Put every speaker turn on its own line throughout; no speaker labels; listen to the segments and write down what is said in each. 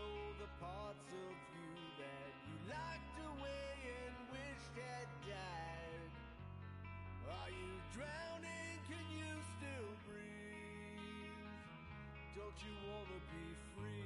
know the parts of you that you locked away and wished had died. Are you drowning? Can you still breathe? Don't you wanna be free?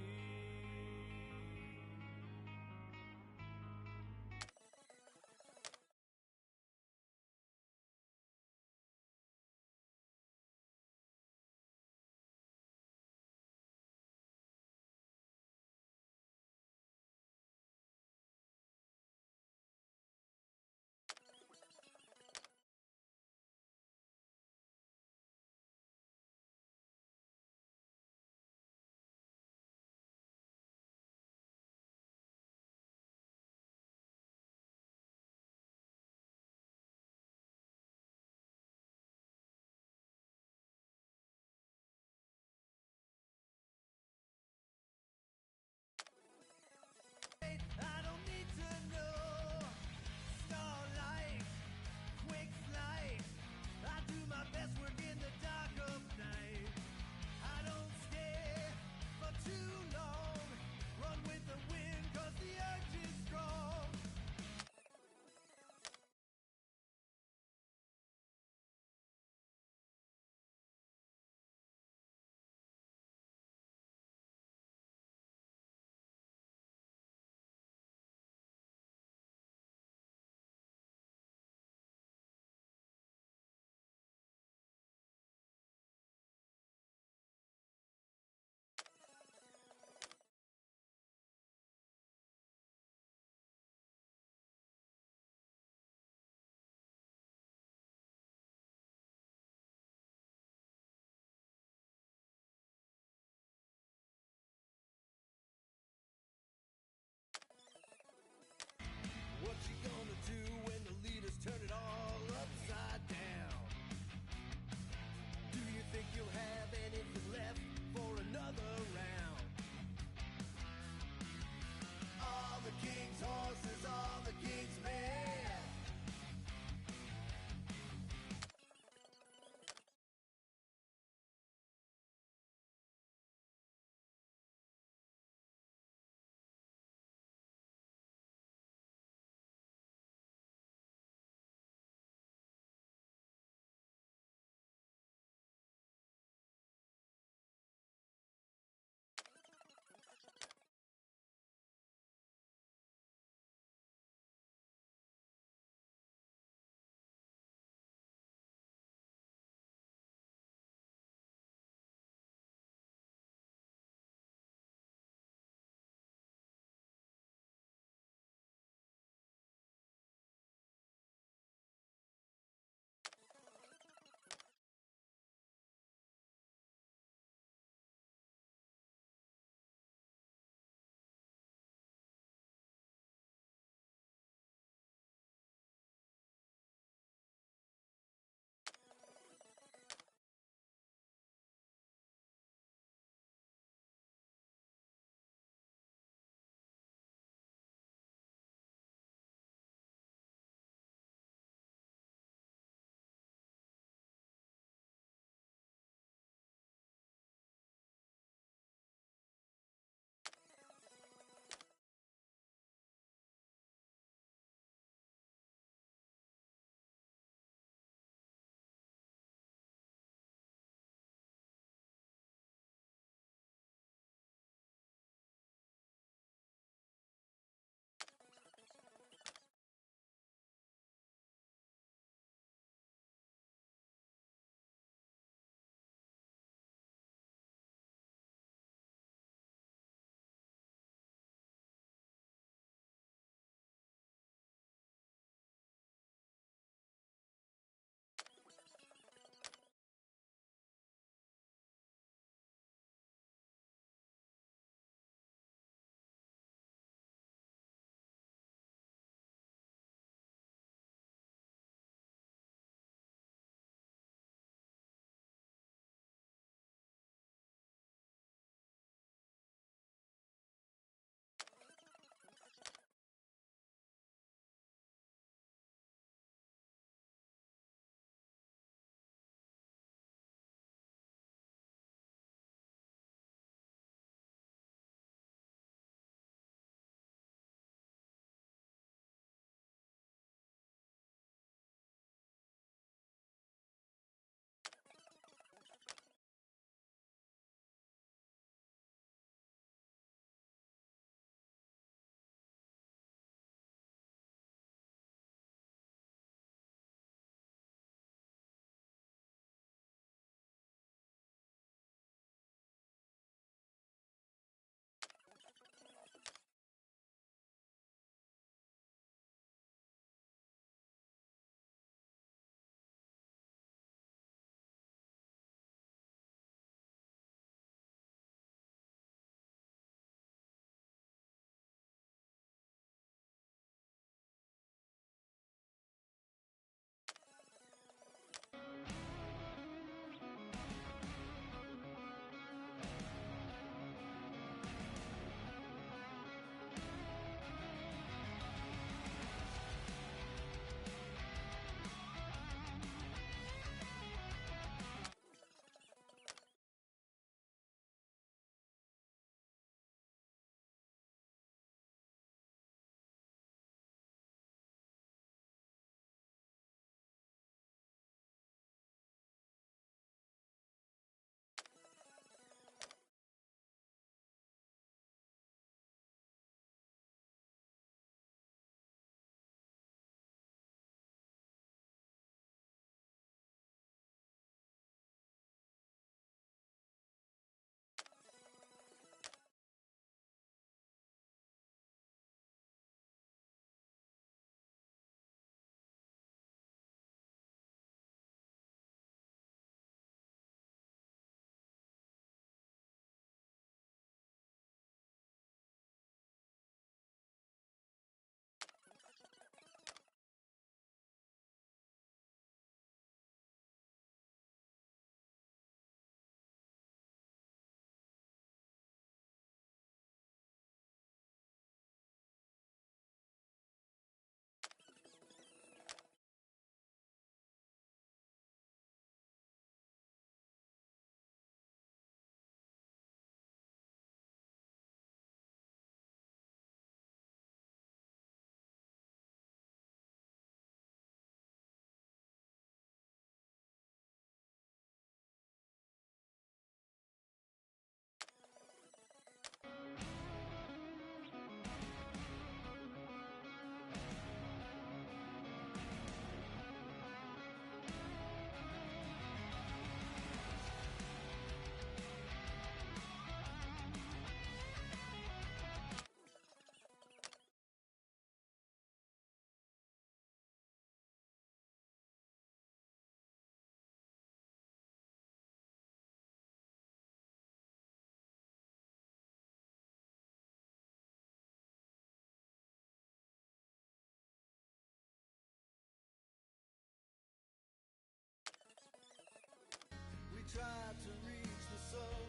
tried to reach the sun,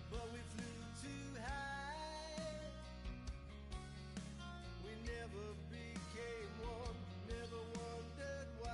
but we flew too high. We never became one, never wondered why.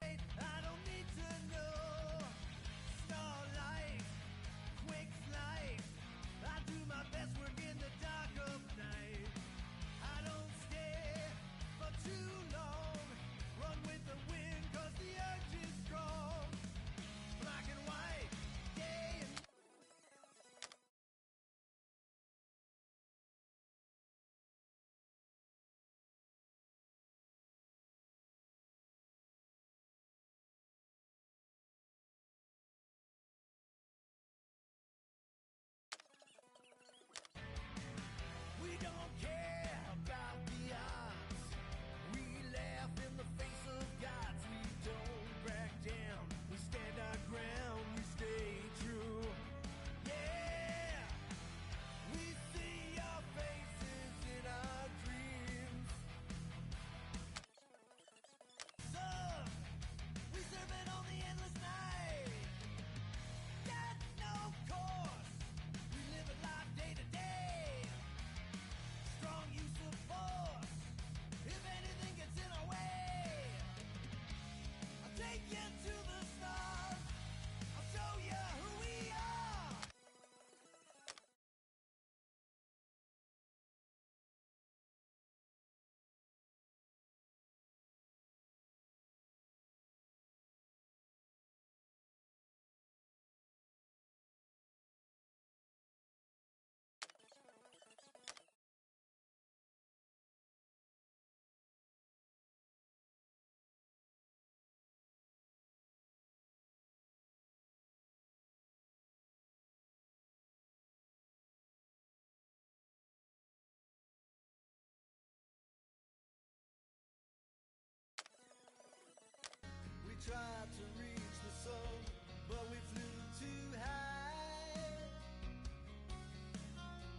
I don't need to know. Starlight, quick flight. I do my best work in the dark of night. I don't stay for too long. Run with the wind, cause the urge is strong. Black and white, day and we don't care about the odds. We laugh in the face of gods. We don't back down. We stand our ground. We stay true. Yeah, we see your faces in our dreams. Sun, we serve it on the endless night. Got no course. We live a life day to day. Strong use of force. If anything gets in our way, I'll take you to the stars. I'll show you who we are. We tried to reach the sun, but we flew too high.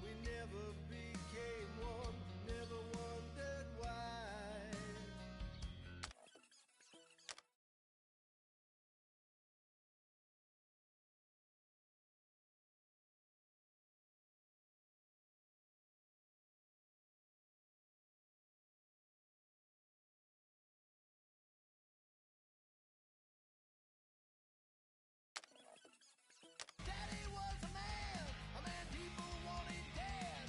We never became one, never wondered why. Daddy was a man people wanted dead.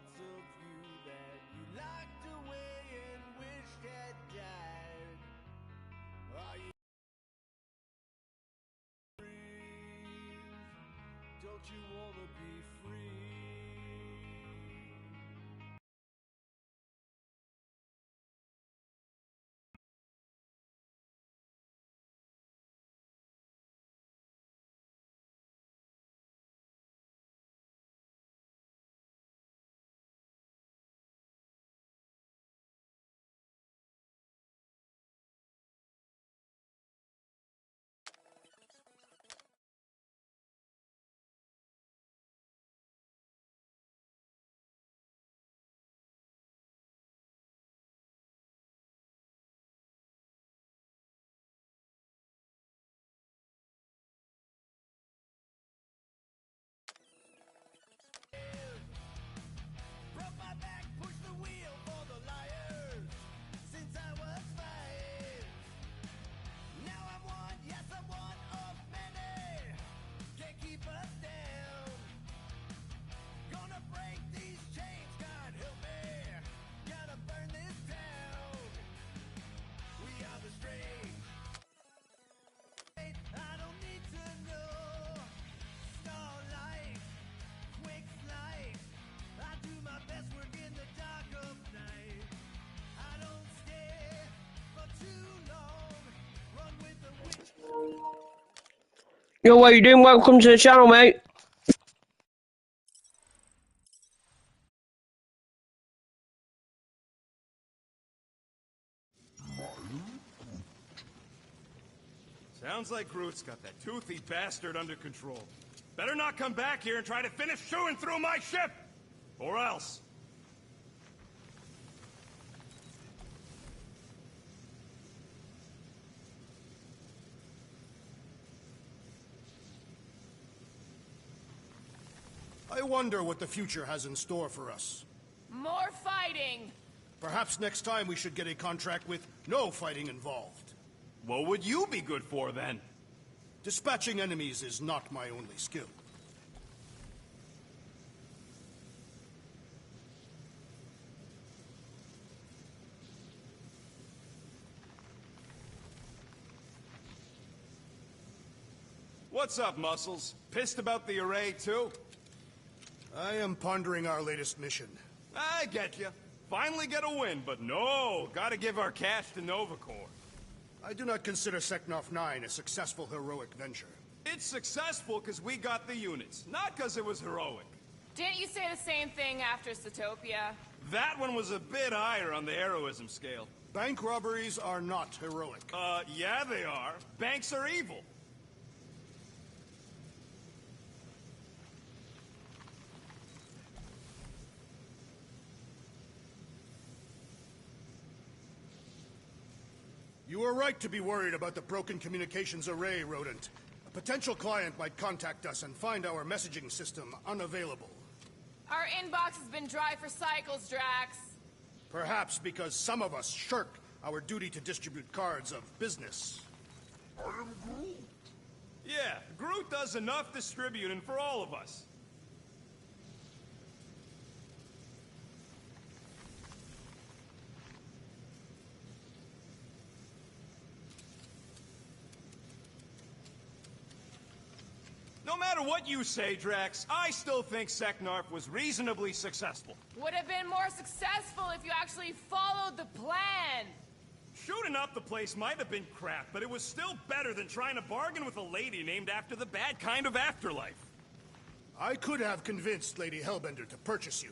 thoughts of you that you locked away and wished had died. Are you free? Don't you wanna be free? Broke my back, pushed the wheel for the liars since I was 5. Now I'm one, yes, I'm one of many. Can't keep us down. Gonna break these chains, God help me. Gotta burn this town. We are the straight. I don't need to know. Starlight, quick flight. I do my best work in the dark of night. I don't stay for too long. Run with the wind.
Yo, what you doing? Welcome to the channel, mate.
Sounds like Groot's got that toothy bastard under control. Better not come back here and try to finish chewing through my ship! Or else.
I wonder what the future has in store for us.
More fighting!
Perhaps next time we should get a contract with no fighting involved.
What would you be good for, then?
Dispatching enemies is not my only skill.
What's up, Muscles? Pissed about the array, too?
I am pondering our latest mission.
I get you. Finally get a win, but no, gotta give our cash to Novacore.
I do not consider Seknov 9 a successful heroic venture.
It's successful because we got the units, not because it was heroic.
Didn't you say the same thing after Satopia?
That one was a bit higher on the heroism scale.
Bank robberies are not heroic.
Yeah they are. Banks are evil.
You are right to be worried about the broken communications array, Rodent. A potential client might contact us and find our messaging system unavailable.
Our inbox has been dry for cycles, Drax.
Perhaps because some of us shirk our duty to distribute cards of business.
Yeah, Groot does enough distributing for all of us. No matter what you say, Drax, I still think Seknarf was reasonably successful.
Would have been more successful if you actually followed the plan.
Shooting up the place might have been crap, but it was still better than trying to bargain with a lady named after the bad kind of afterlife.
I could have convinced Lady Hellbender to purchase you.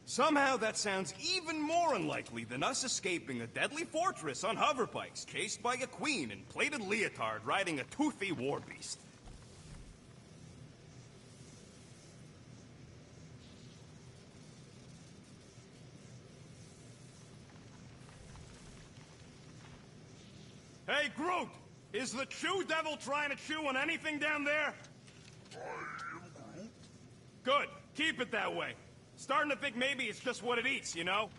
Somehow that sounds even more unlikely than us escaping a deadly fortress on hoverbikes, chased by a queen in plated leotard riding a toothy war beast. Hey, Groot! Is the Chew Devil trying to chew on anything down there?
I am Groot.
Good. Keep it that way. Starting to think maybe it's just what it eats, you know?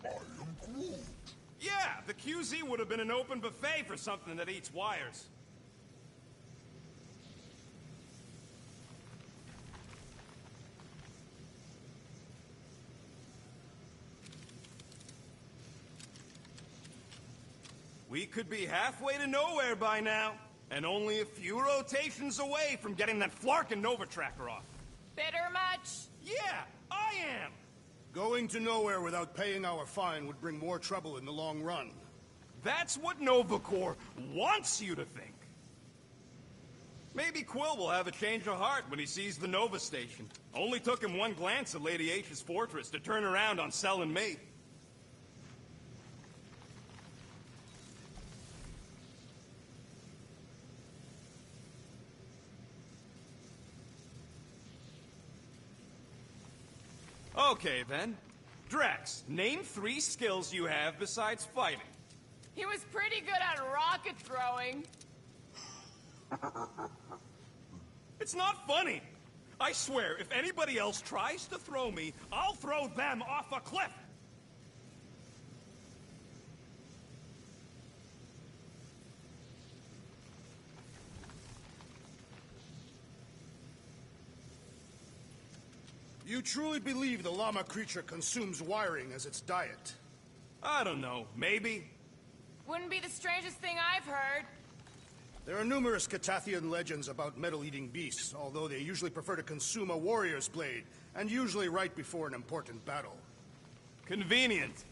I am Groot.
Yeah, the QZ would have been an open buffet for something that eats wires. We could be halfway to nowhere by now, and only a few rotations away from getting that Flarkin Nova Tracker off.
Bitter much?
Yeah, I am!
Going to nowhere without paying our fine would bring more trouble in the long run.
That's what Nova Corps wants you to think. Maybe Quill will have a change of heart when he sees the Nova Station. Only took him one glance at Lady H's fortress to turn around on Cell and me. Okay, then. Drax, name 3 skills you have besides fighting.
He was pretty good at rocket throwing.
It's not funny. I swear, if anybody else tries to throw me, I'll throw them off a cliff.
You truly believe the llama creature consumes wiring as its diet?
I don't know, maybe.
Wouldn't be the strangest thing I've heard.
There are numerous Catathian legends about metal-eating beasts, although they usually prefer to consume a warrior's blade, and usually right before an important battle.
Convenient.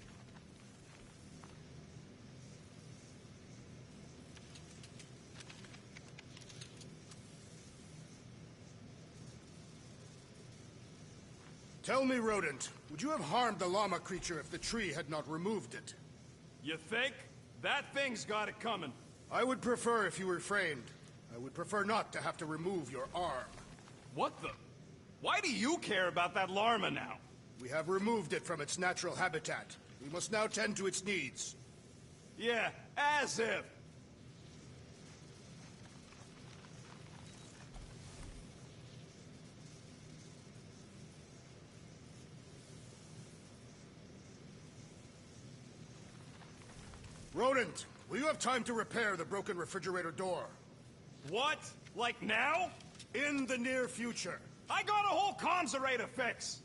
Tell me, Rodent, would you have harmed the llama creature if the tree had not removed it?
You think? That thing's got it coming.
I would prefer if you refrained. I would prefer not to have to remove your arm.
What the? Why do you care about that llama now?
We have removed it from its natural habitat. We must now tend to its needs.
Yeah, as if.
Rodent, will you have time to repair the broken refrigerator door?
What? Like now?
In the near future.
I got a whole comms to fix.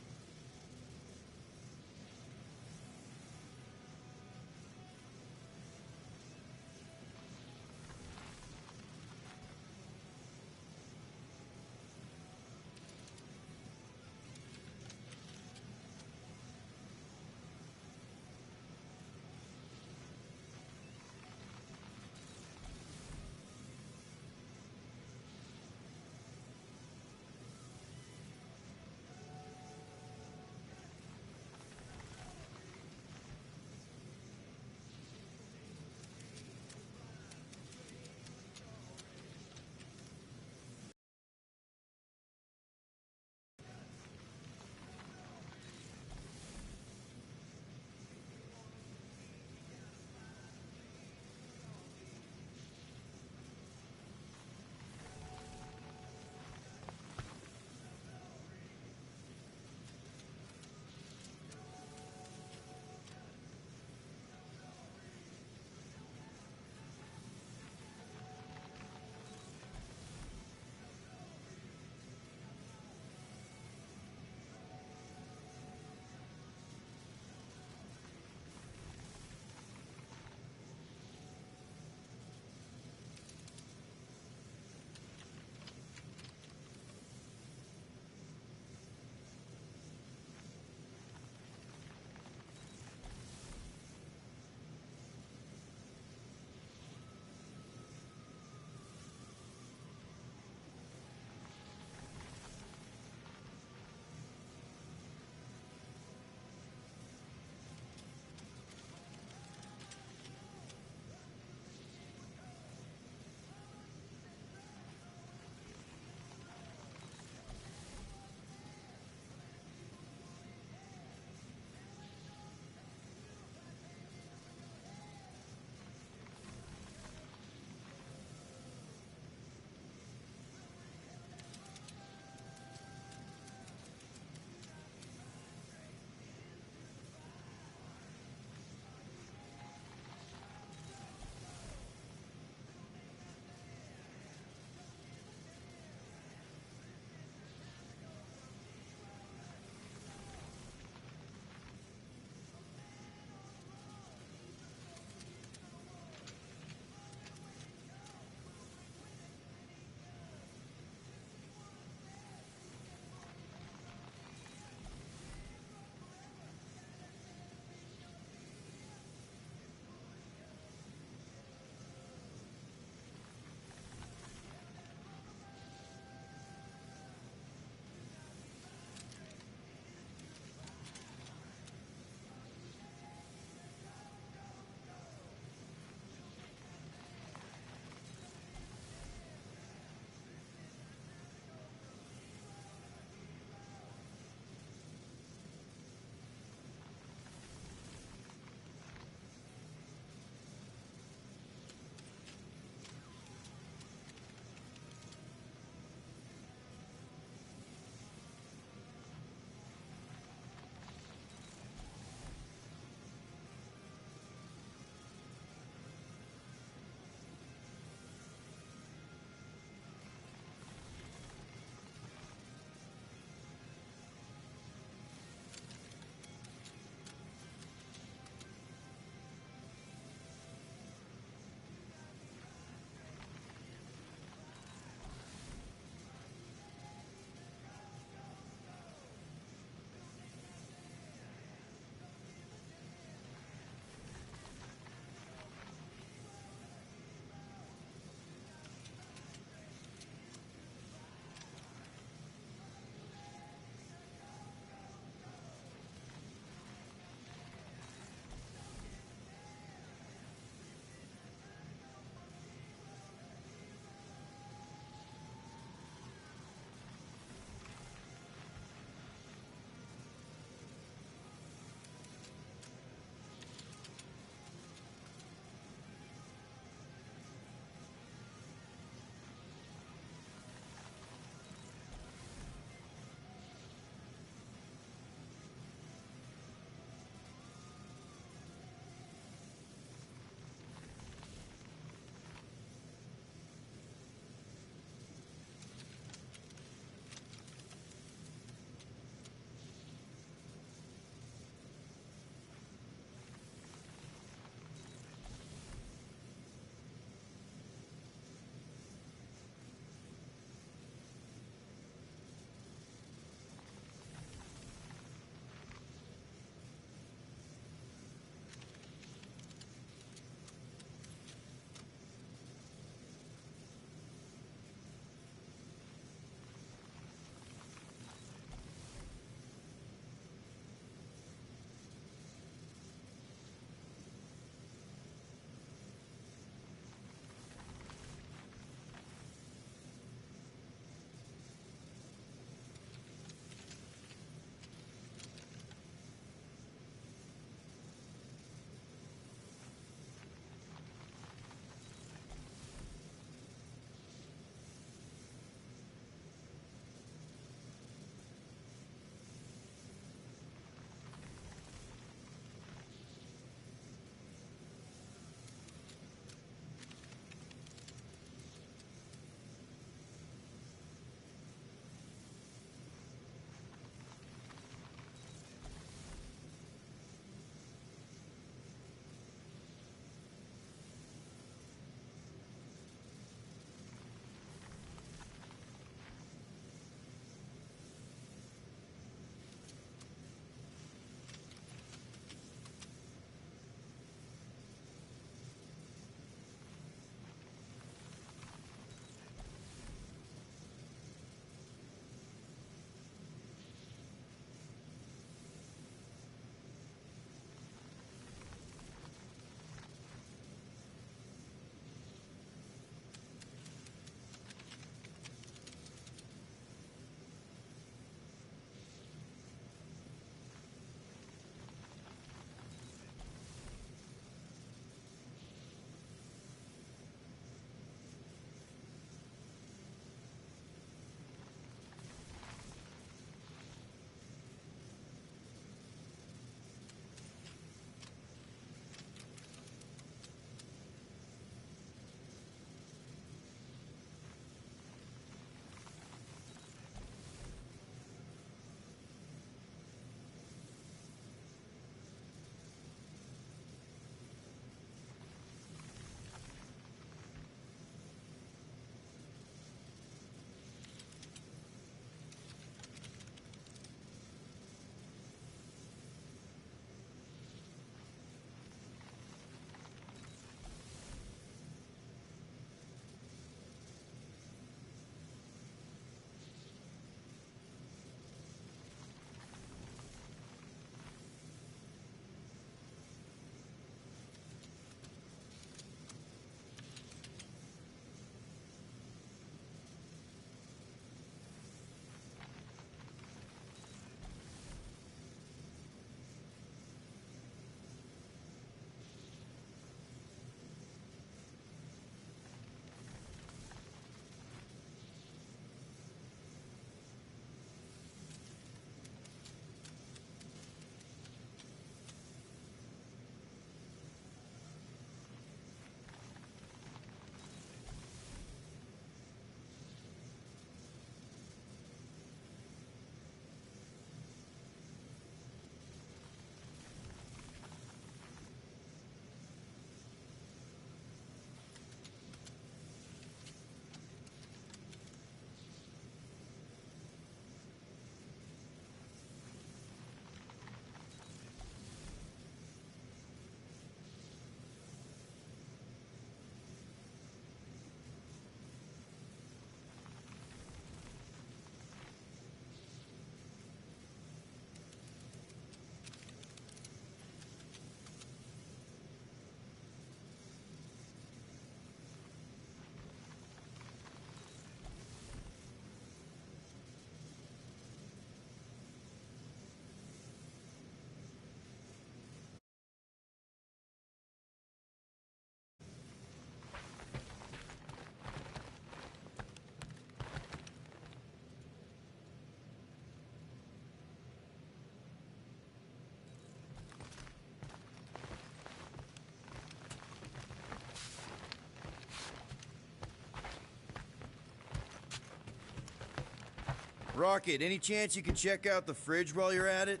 Rocket, any chance you can check out the fridge while you're at it?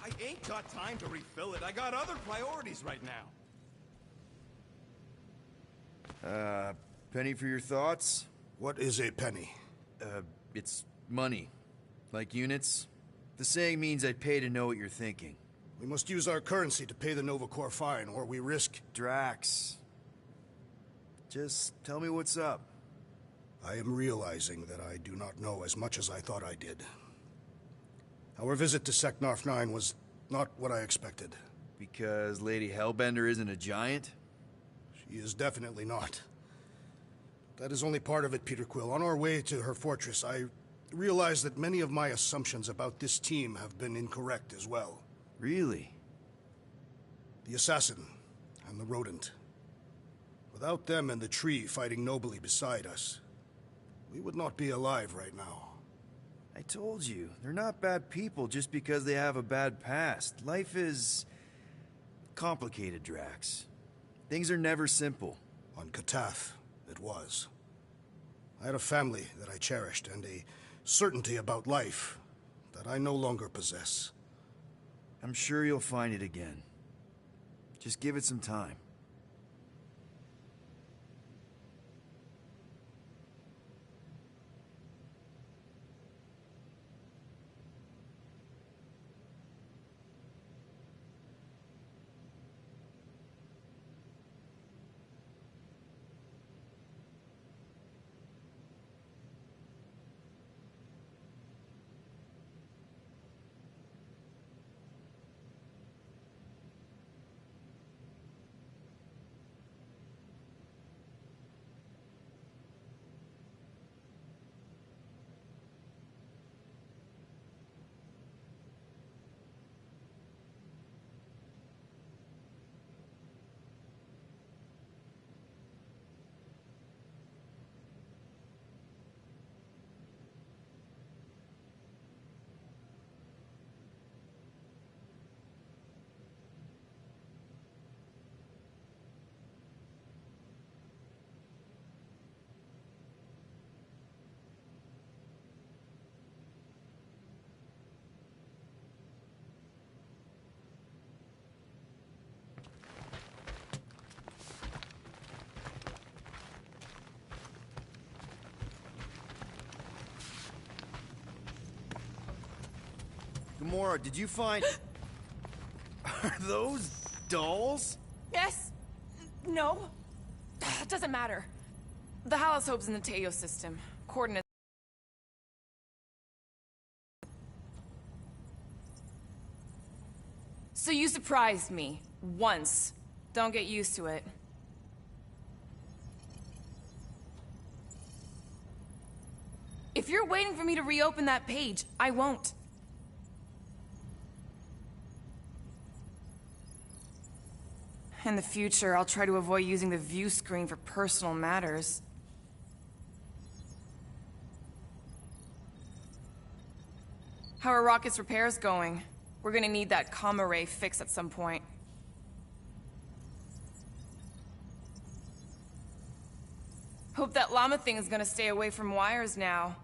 I ain't got time to refill it. I got other priorities right now.
Penny for your thoughts?
What is a penny?
It's money. Like units. The saying means I pay to know what you're thinking.
We must use our currency to pay the Nova Corps fine, or we risk...
Drax. Just tell me what's up.
I am realizing that I do not know as much as I thought I did. Our visit to Seknarf 9 was not what I expected.
Because Lady Hellbender isn't a giant?
She is definitely not. That is only part of it, Peter Quill. On our way to her fortress, I realized that many of my assumptions about this team have been incorrect as well.
Really?
The assassin and the rodent. Without them and the tree fighting nobly beside us, we would not be alive right now.
I told you, they're not bad people just because they have a bad past. Life is... complicated, Drax. Things are never simple.
On Katath, it was. I had a family that I cherished and a certainty about life that I no longer possess.
I'm sure you'll find it again. Just give it some time. Gamora, did you find... Are those dolls?
Yes. No. It doesn't matter. The Halosope's in the Teo system. Coordinates. So you surprised me. Once. Don't get used to it. If you're waiting for me to reopen that page, I won't. In the future, I'll try to avoid using the view screen for personal matters. How are Rocket's repairs going? We're gonna need that comm array fixed at some point. Hope that llama thing is gonna stay away from wires now.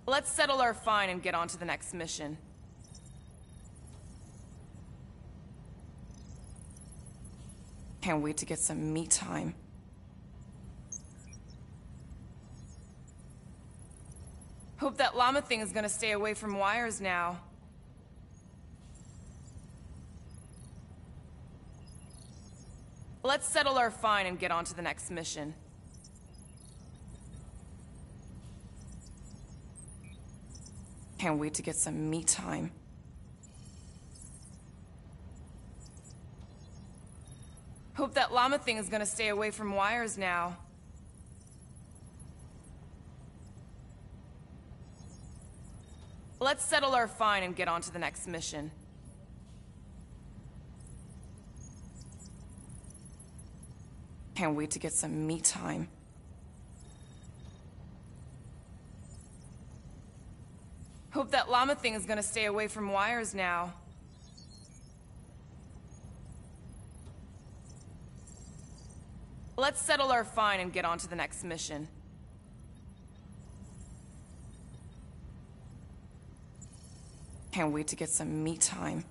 Let's settle our fine and get on to the next mission. Can't wait to get some me time. Hope that llama thing is gonna stay away from wires now. Let's settle our fine and get on to the next mission. Can't wait to get some me time. Hope that llama thing is gonna stay away from wires now. Let's settle our fine and get on to the next mission. Can't wait to get some me time. Hope that llama thing is gonna stay away from wires now. Let's settle our fine and get on to the next mission. Can't wait to get some me time.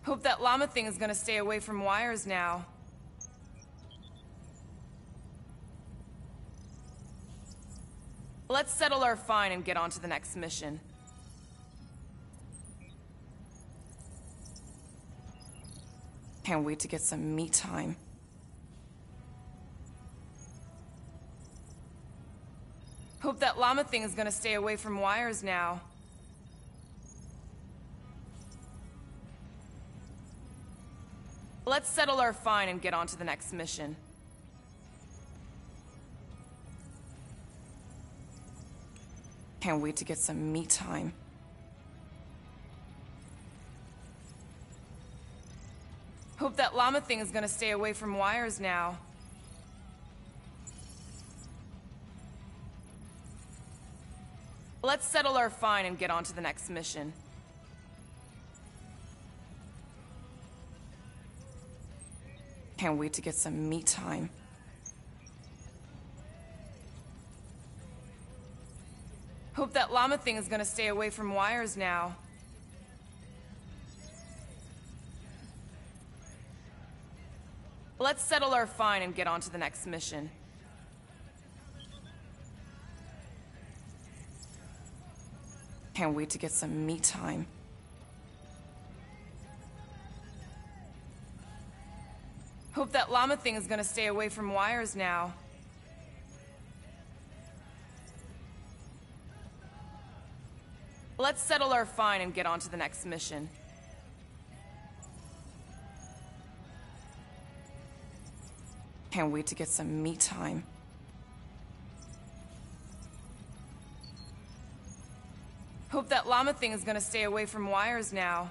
Hope that llama thing is gonna stay away from wires now. Let's settle our fine and get on to the next mission. Can't wait to get some me time. Hope that llama thing is gonna stay away from wires now. Let's settle our fine and get on to the next mission. Can't wait to get some me time. Hope that llama thing is gonna stay away from wires now. Let's settle our fine and get on to the next mission. Can't wait to get some me time. Hope that llama thing is gonna stay away from wires now. Let's settle our fine and get on to the next mission. Can't wait to get some me time. Hope that llama thing is gonna stay away from wires now. Let's settle our fine and get on to the next mission. Can't wait to get some me time. Hope that llama thing is gonna stay away from wires now.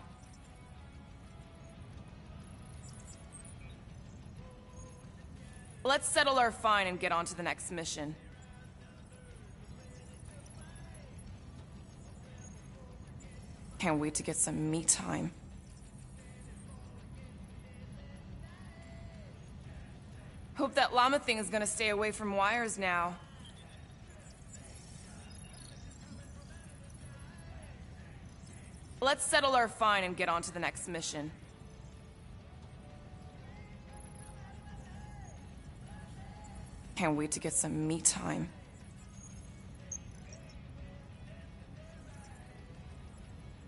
Let's settle our fine and get on to the next mission. Can't wait to get some me time. Hope that llama thing is gonna stay away from wires now. Let's settle our fine and get on to the next mission. Can't wait to get some me time.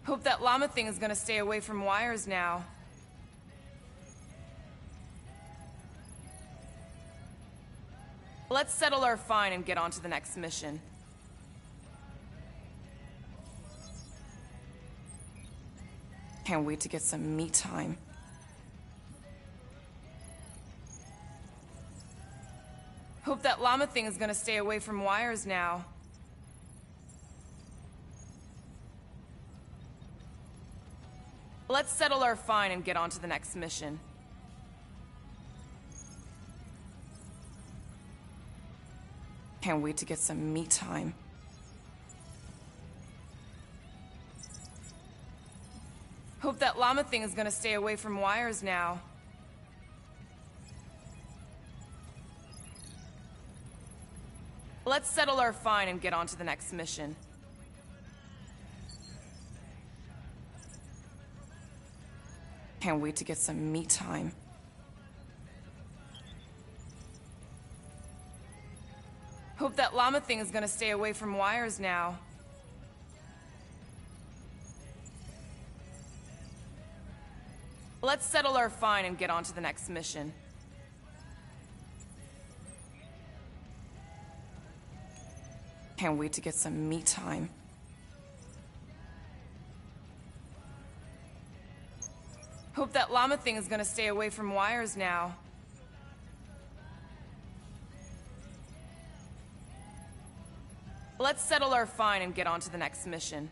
Hope that llama thing is gonna stay away from wires now. Let's settle our fine and get on to the next mission. Can't wait to get some me time. Hope that llama thing is gonna stay away from wires now. Let's settle our fine and get on to the next mission. Can't wait to get some me time. Hope that llama thing is gonna stay away from wires now. Let's settle our fine and get on to the next mission. Can't wait to get some me time. Hope that llama thing is gonna stay away from wires now. Let's settle our fine and get on to the next mission. Can't wait to get some me time. Hope that llama thing is gonna stay away from wires now. Let's settle our fine and get on to the next mission.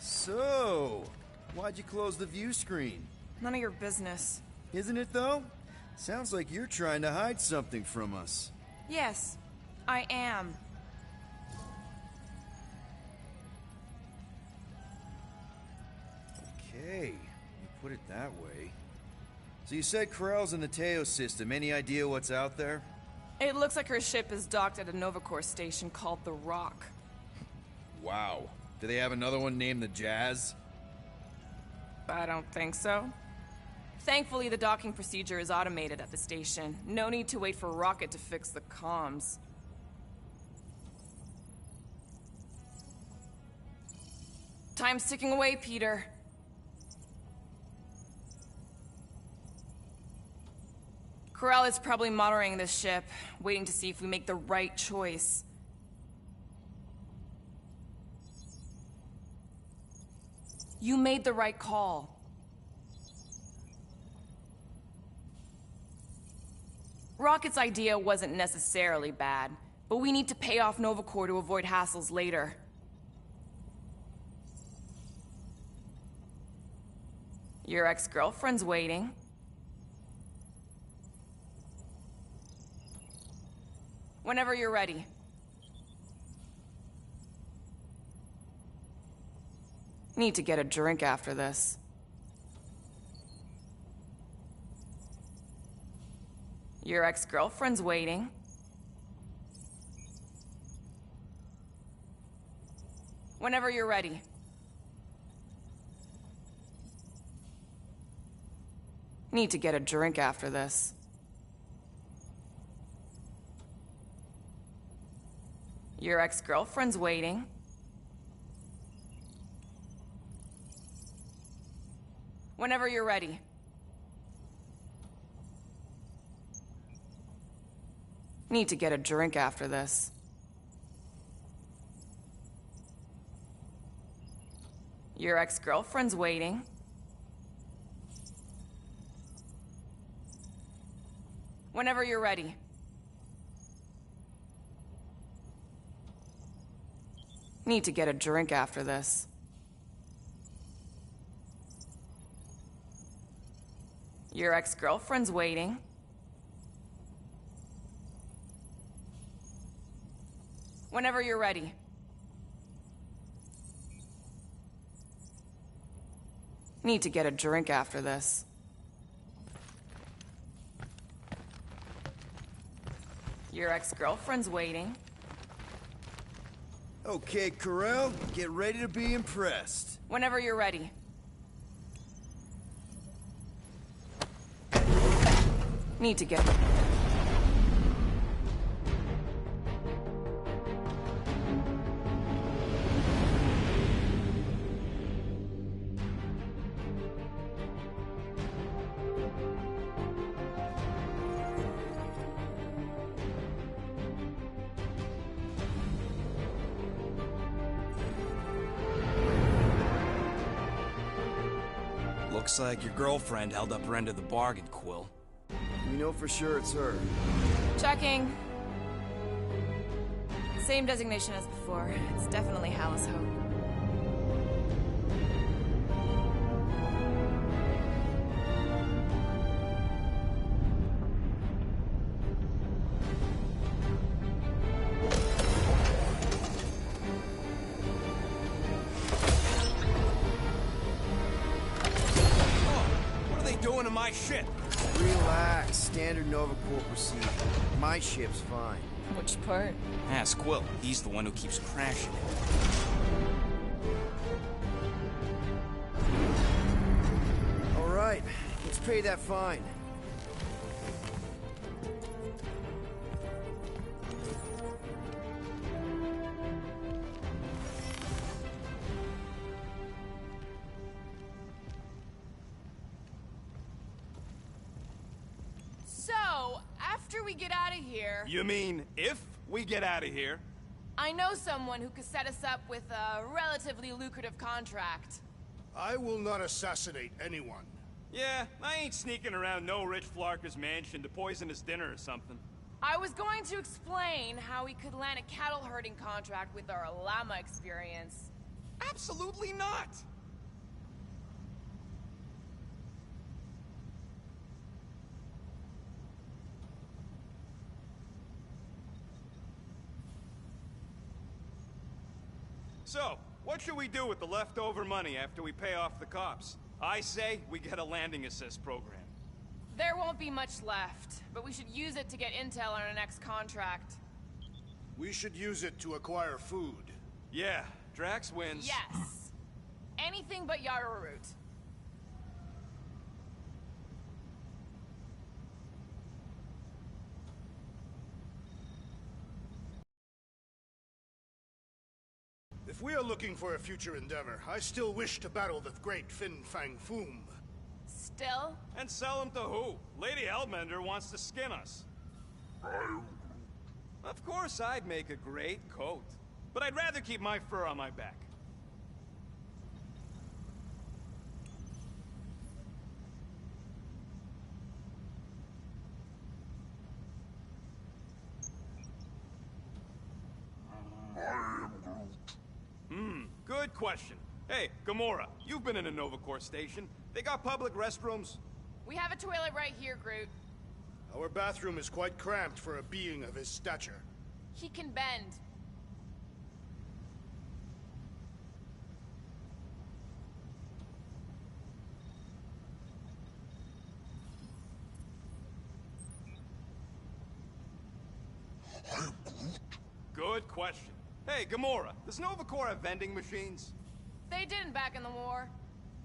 So, why'd you close the view screen?
None of your business.
Isn't it though? Sounds like you're trying to hide something from us.
Yes, I am.
Okay, you put it that way. So you said Corral's in the Teo system. Any idea what's out there?
It looks like her ship is docked at a Novacore station called the Rock.
Wow. Do they have another one named the Jazz?
I don't think so. Thankfully, the docking procedure is automated at the station. No need to wait for Rocket to fix the comms. Time's ticking away, Peter. Corral is probably monitoring this ship, waiting to see if we make the right choice. You made the right call. Rocket's idea wasn't necessarily bad, but we need to pay off Novacore to avoid hassles later. Your ex-girlfriend's waiting. Whenever you're ready. Need to get a drink after this. Your ex-girlfriend's waiting. Whenever you're ready. Need to get a drink after this. Your ex-girlfriend's waiting. Whenever you're ready. Need to get a drink after this. Your ex-girlfriend's waiting. Whenever you're ready. Need to get a drink after this. Your ex-girlfriend's waiting. Whenever you're ready. Need to get a drink after this. Your ex-girlfriend's waiting.
Okay, Corral, get ready to be impressed.
Whenever you're ready. Need to get...
Looks like your girlfriend held up her end of the bargain, Quill.
We know for sure it's her.
Checking. Same designation as before. It's definitely Hallis Hope.
What are they doing to my ship?
Relax, standard Novacore procedure. My ship's fine.
Which part?
Ask Quill. He's the one who keeps crashing it.
All right, let's pay that fine.
So, after we get out of here,
You mean if we get out of here?
I know someone who could set us up with a relatively lucrative contract.
I will not assassinate anyone.
Yeah, I ain't sneaking around no rich flarker's mansion to poison his dinner or something.
I was going to explain how we could land a cattle herding contract with our llama experience.
Absolutely not! So, what should we do with the leftover money after we pay off the cops? I say we get a landing assist program.
There won't be much left, but we should use it to get intel on our next contract.
We should use it to acquire food.
Yeah, Drax wins.
Yes. Anything but Yarrow Root.
If we are looking for a future endeavor, I still wish to battle the great Fin Fang Foom.
Still?
And sell them to who? Lady Hellbender wants to skin us. Of course I'd make a great coat. But I'd rather keep my fur on my back. Good question. Hey, Gamora, you've been in a Nova Corps station. They got public restrooms?
We have a toilet right here, Groot.
Our bathroom is quite cramped for a being of his stature.
He can bend.
Good question. Hey, Gamora, does Nova Corps have vending machines?
They didn't back in the war.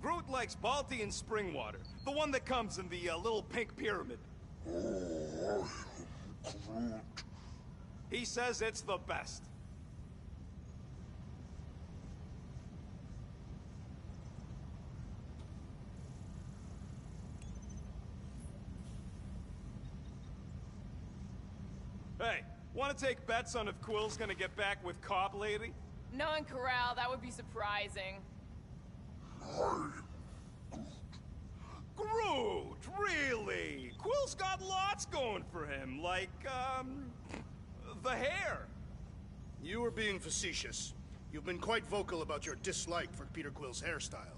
Groot likes Balti and spring water. The one that comes in the little pink pyramid.
Oh, I am Groot.
He says it's the best. Hey, want to take bets on if Quill's gonna get back with Cop Lady?
Knowing Corral, that would be surprising.
Groot, really? Quill's got lots going for him, like, the hair.
You are being facetious. You've been quite vocal about your dislike for Peter Quill's hairstyle.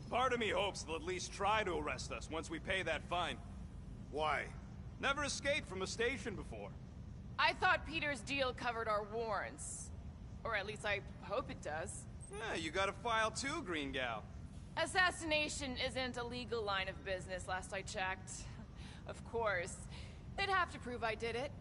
Part of me hopes they'll at least try to arrest us once we pay that fine.
Why?
Never escaped from a station before.
I thought Peter's deal covered our warrants. Or at least I hope it does.
Yeah, you got a file too, Green Gal.
Assassination isn't a legal line of business, last I checked. Of course. They'd have to prove I did it.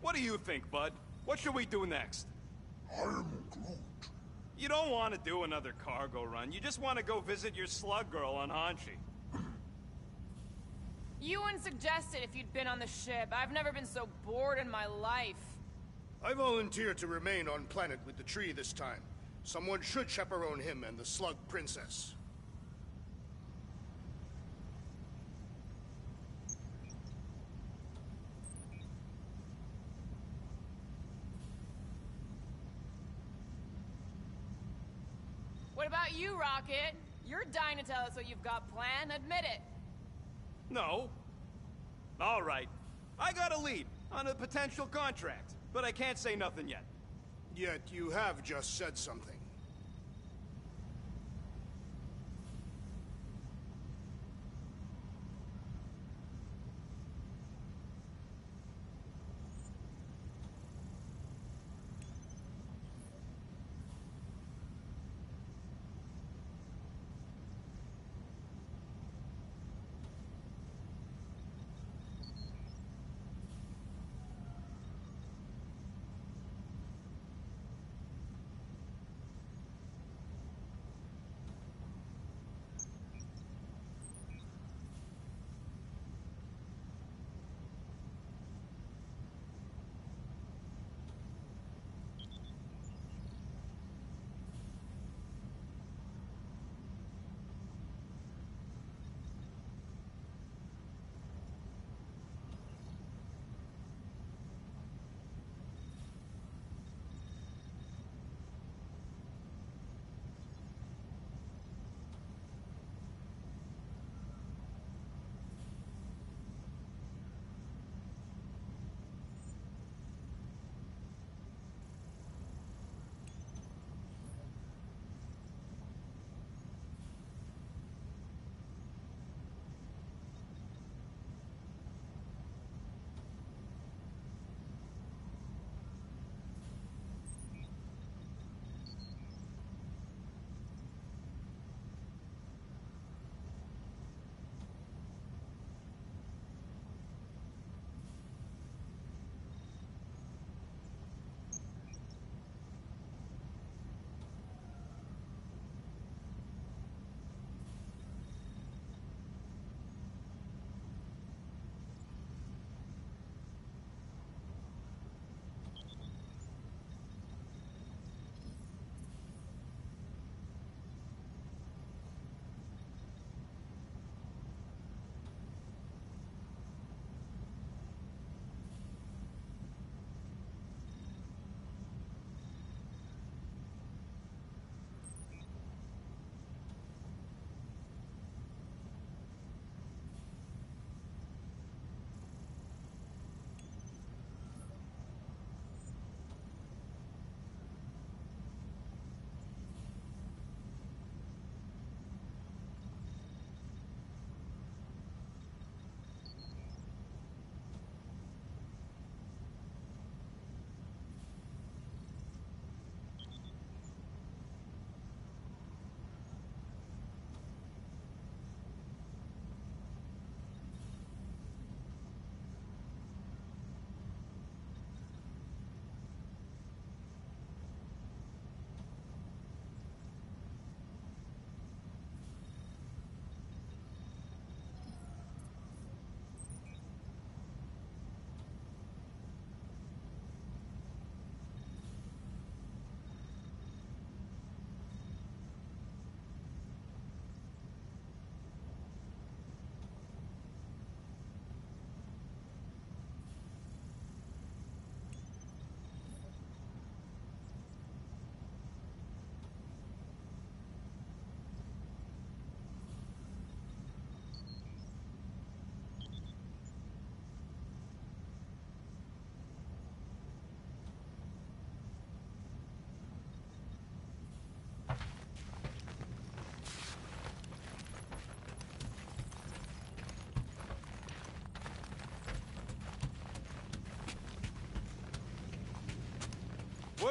What do you think, Bud? What should we do next?
I am Groot.
You don't want to do another cargo run. You just want to go visit your slug girl on Hanshi.
You wouldn't suggest it if you'd been on the ship. I've never been so bored in my life.
I volunteer to remain on planet with the tree this time. Someone should chaperone him and the Slug Princess.
What about you, Rocket? You're dying to tell us what you've got planned. Admit it.
No. All right. I got a lead on a potential contract, but I can't say nothing yet.
Yet you have just said something.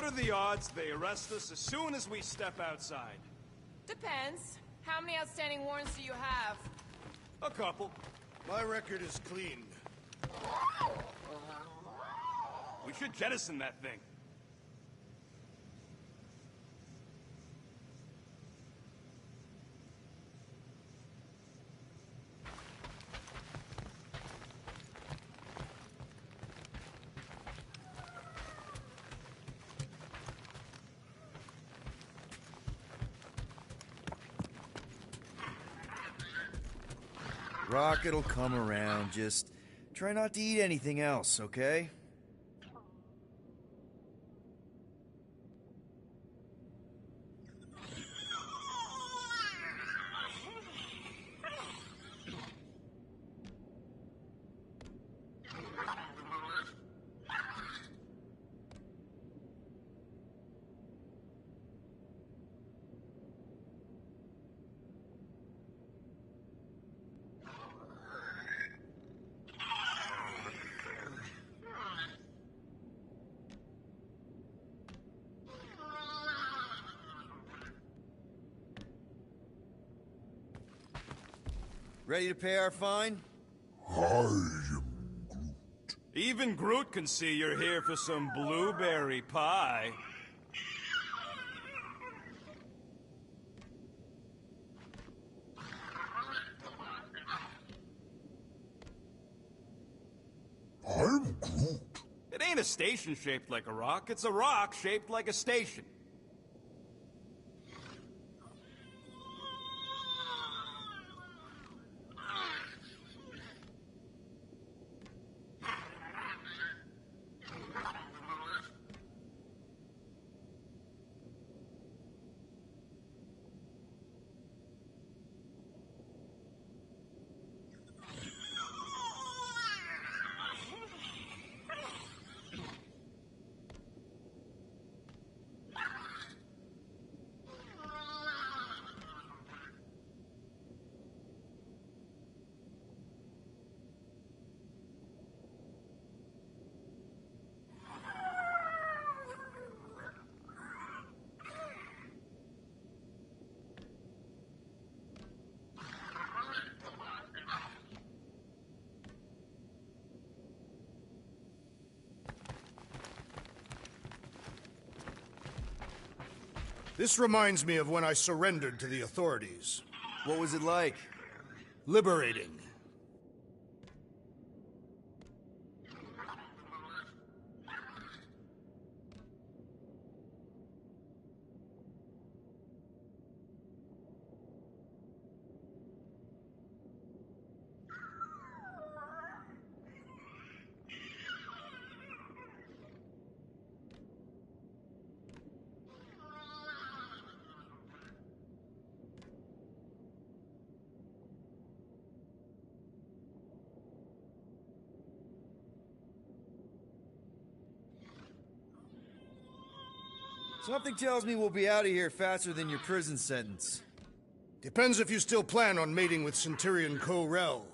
What are the odds they arrest us as soon as we step outside?
Depends. How many outstanding warrants do you have?
A couple.
My record is clean.
We should jettison that thing.
Rocket'll come around. Just try not to eat anything else, okay? Ready to pay our fine?
I am Groot.
Even Groot can see you're here for some blueberry pie.
I'm Groot.
It ain't a station shaped like a rock, it's a rock shaped like a station.
This reminds me of when I surrendered to the authorities.
What was it like?
Liberating.
Something tells me we'll be out of here faster than your prison sentence.
Depends if you still plan on mating with Centurion Ko-Rel.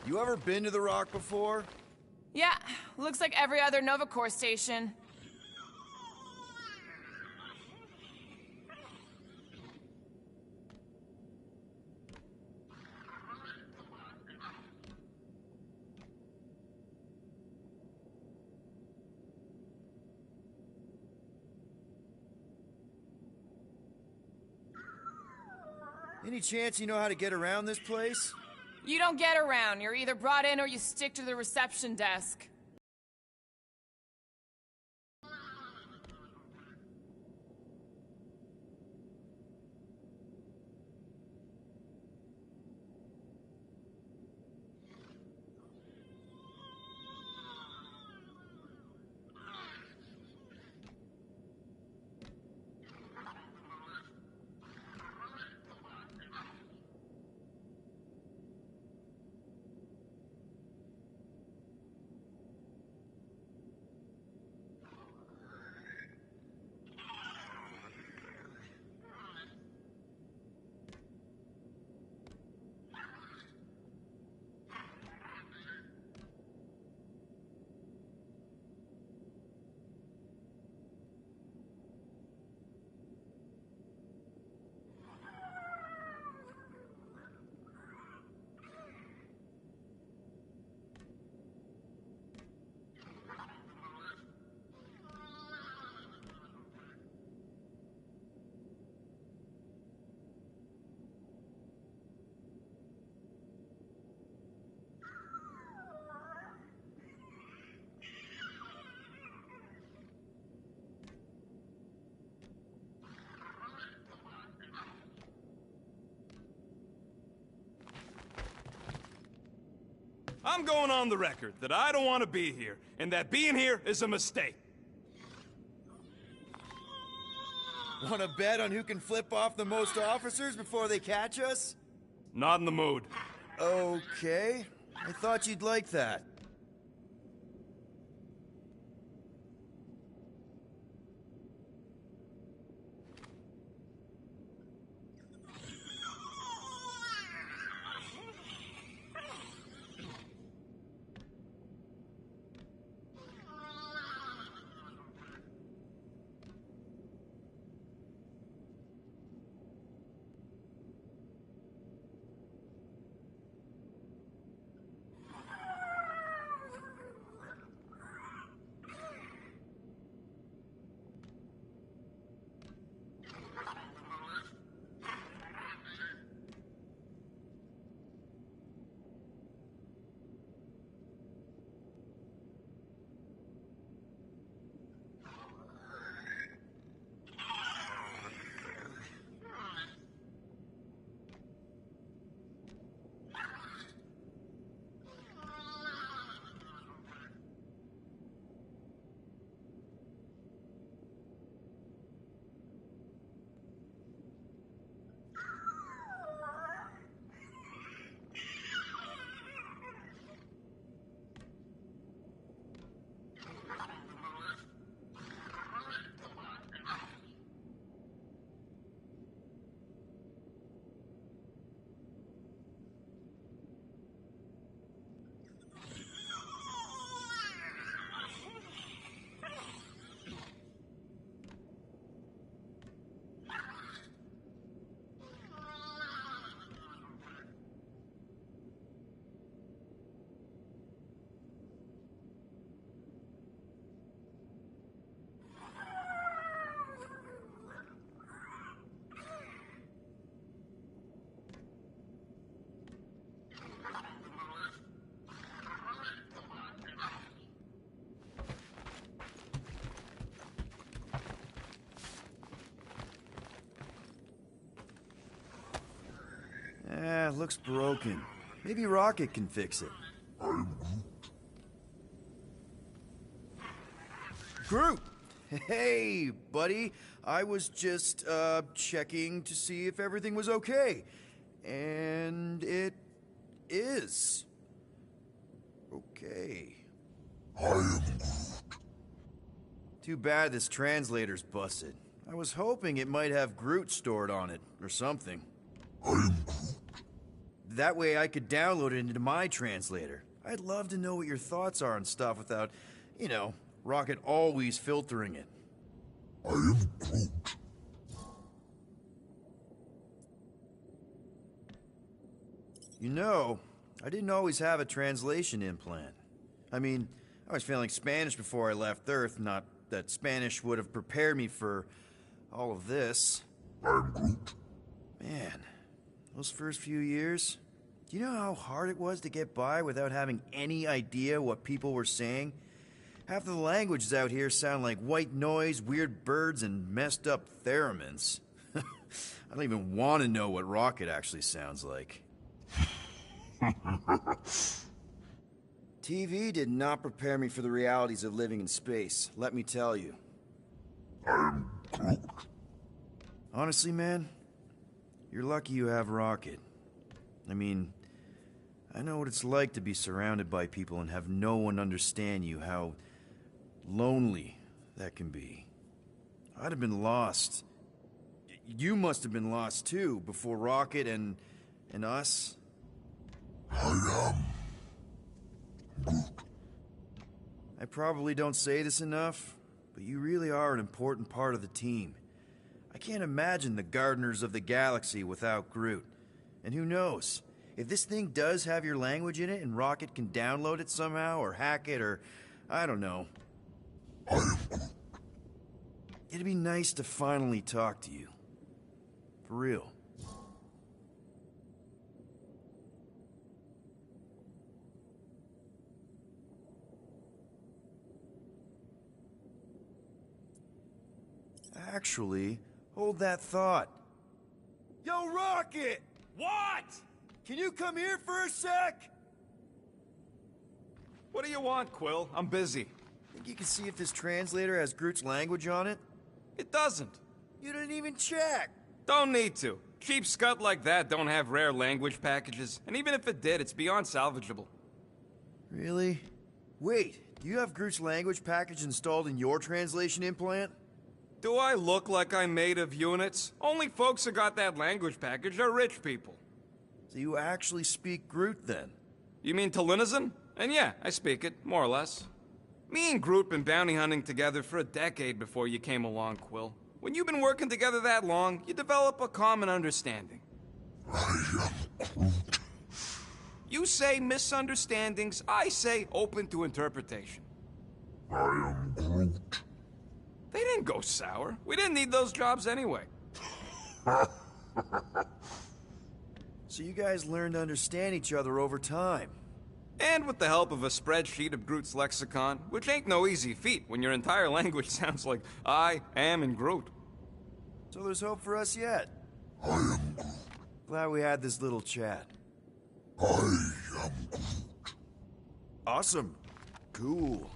You ever been to the Rock before?
Yeah, looks like every other Nova Corps station.
Any chance you know how to get around this place?
You don't get around. You're either brought in or you stick to the reception desk.
I'm going on the record that I don't want to be here, and that being here is a mistake.
Want to bet on who can flip off the most officers before they catch us?
Not in the mood.
Okay. I thought you'd like that. Looks broken. Maybe Rocket can fix it. Groot! Hey, buddy. I was just, checking to see if everything was okay. And it is. Okay.
I am Groot.
Too bad this translator's busted. I was hoping it might have Groot stored on it, or something.
I am Groot.
That way I could download it into my translator. I'd love to know what your thoughts are on stuff without, you know, Rocket always filtering it.
I am Groot.
You know, I didn't always have a translation implant. I mean, I was feeling Spanish before I left Earth, not that Spanish would have prepared me for all of this.
I am Groot.
Man, those first few years, do you know how hard it was to get by without having any idea what people were saying? Half of the languages out here sound like white noise, weird birds, and messed up theremins. I don't even want to know what Rocket actually sounds like. TV did not prepare me for the realities of living in space, let me tell you.
I am Groot.
Honestly, man, you're lucky you have Rocket. I mean, I know what it's like to be surrounded by people and have no one understand you, how lonely that can be. I'd have been lost. You must have been lost too, before Rocket and us.
I am Groot.
I probably don't say this enough, but you really are an important part of the team. I can't imagine the Gardeners of the Galaxy without Groot. And who knows? If this thing does have your language in it and Rocket can download it somehow or hack it or... I don't know.
I am Groot.
It'd be nice to finally talk to you. For real. Actually, hold that thought. Yo, Rocket!
What?
Can you come here for a sec?
What do you want, Quill? I'm busy.
Think you can see if this translator has Groot's language on it?
It doesn't.
You didn't even check!
Don't need to. Cheap scut like that don't have rare language packages, and even if it did, it's beyond salvageable.
Really? Wait, do you have Groot's language package installed in your translation implant?
Do I look like I'm made of units? Only folks who got that language package are rich people.
So you actually speak Groot then?
You mean Talinisan? And yeah, I speak it, more or less. Me and Groot been bounty hunting together for a decade before you came along, Quill. When you've been working together that long, you develop a common understanding.
I am Groot.
You say misunderstandings, I say open to interpretation.
I am Groot.
They didn't go sour. We didn't need those jobs anyway.
So you guys learned to understand each other over time.
And with the help of a spreadsheet of Groot's lexicon, which ain't no easy feat when your entire language sounds like I am in Groot.
So there's hope for us yet.
I am Groot.
Glad we had this little chat.
I am Groot.
Awesome. Cool.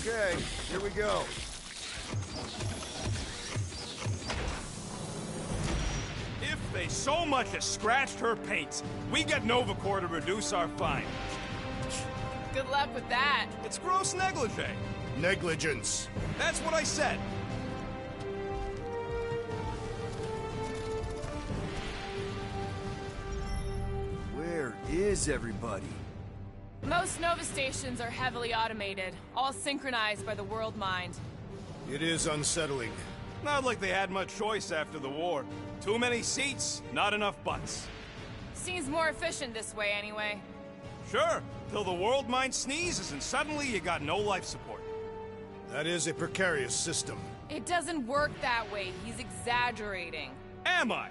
Okay, here we go.
If they so much as scratched her paints, we get Nova Corps to reduce our fine.
Good luck with that.
It's gross negligee.
Negligence.
That's what I said.
Where is everybody?
Most Nova stations are heavily automated, all synchronized by the world mind.
It is unsettling.
Not like they had much choice after the war. Too many seats, not enough butts.
Seems more efficient this way anyway.
Sure, till the world mind sneezes and suddenly you got no life support.
That is a precarious system.
It doesn't work that way. He's exaggerating.
Am I?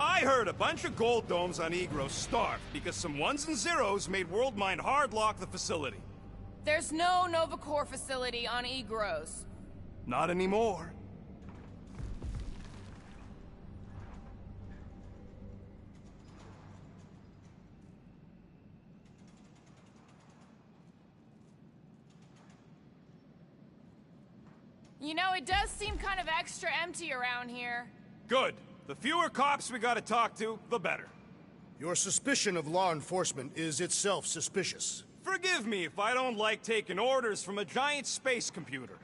I heard a bunch of gold domes on Egros starved because some ones and zeros made World Mind hard lock the facility.
There's no Nova Corps facility on Egros.
Not anymore.
You know, it does seem kind of extra empty around here.
Good. The fewer cops we gotta talk to, the better.
Your suspicion of law enforcement is itself suspicious.
Forgive me if I don't like taking orders from a giant space computer.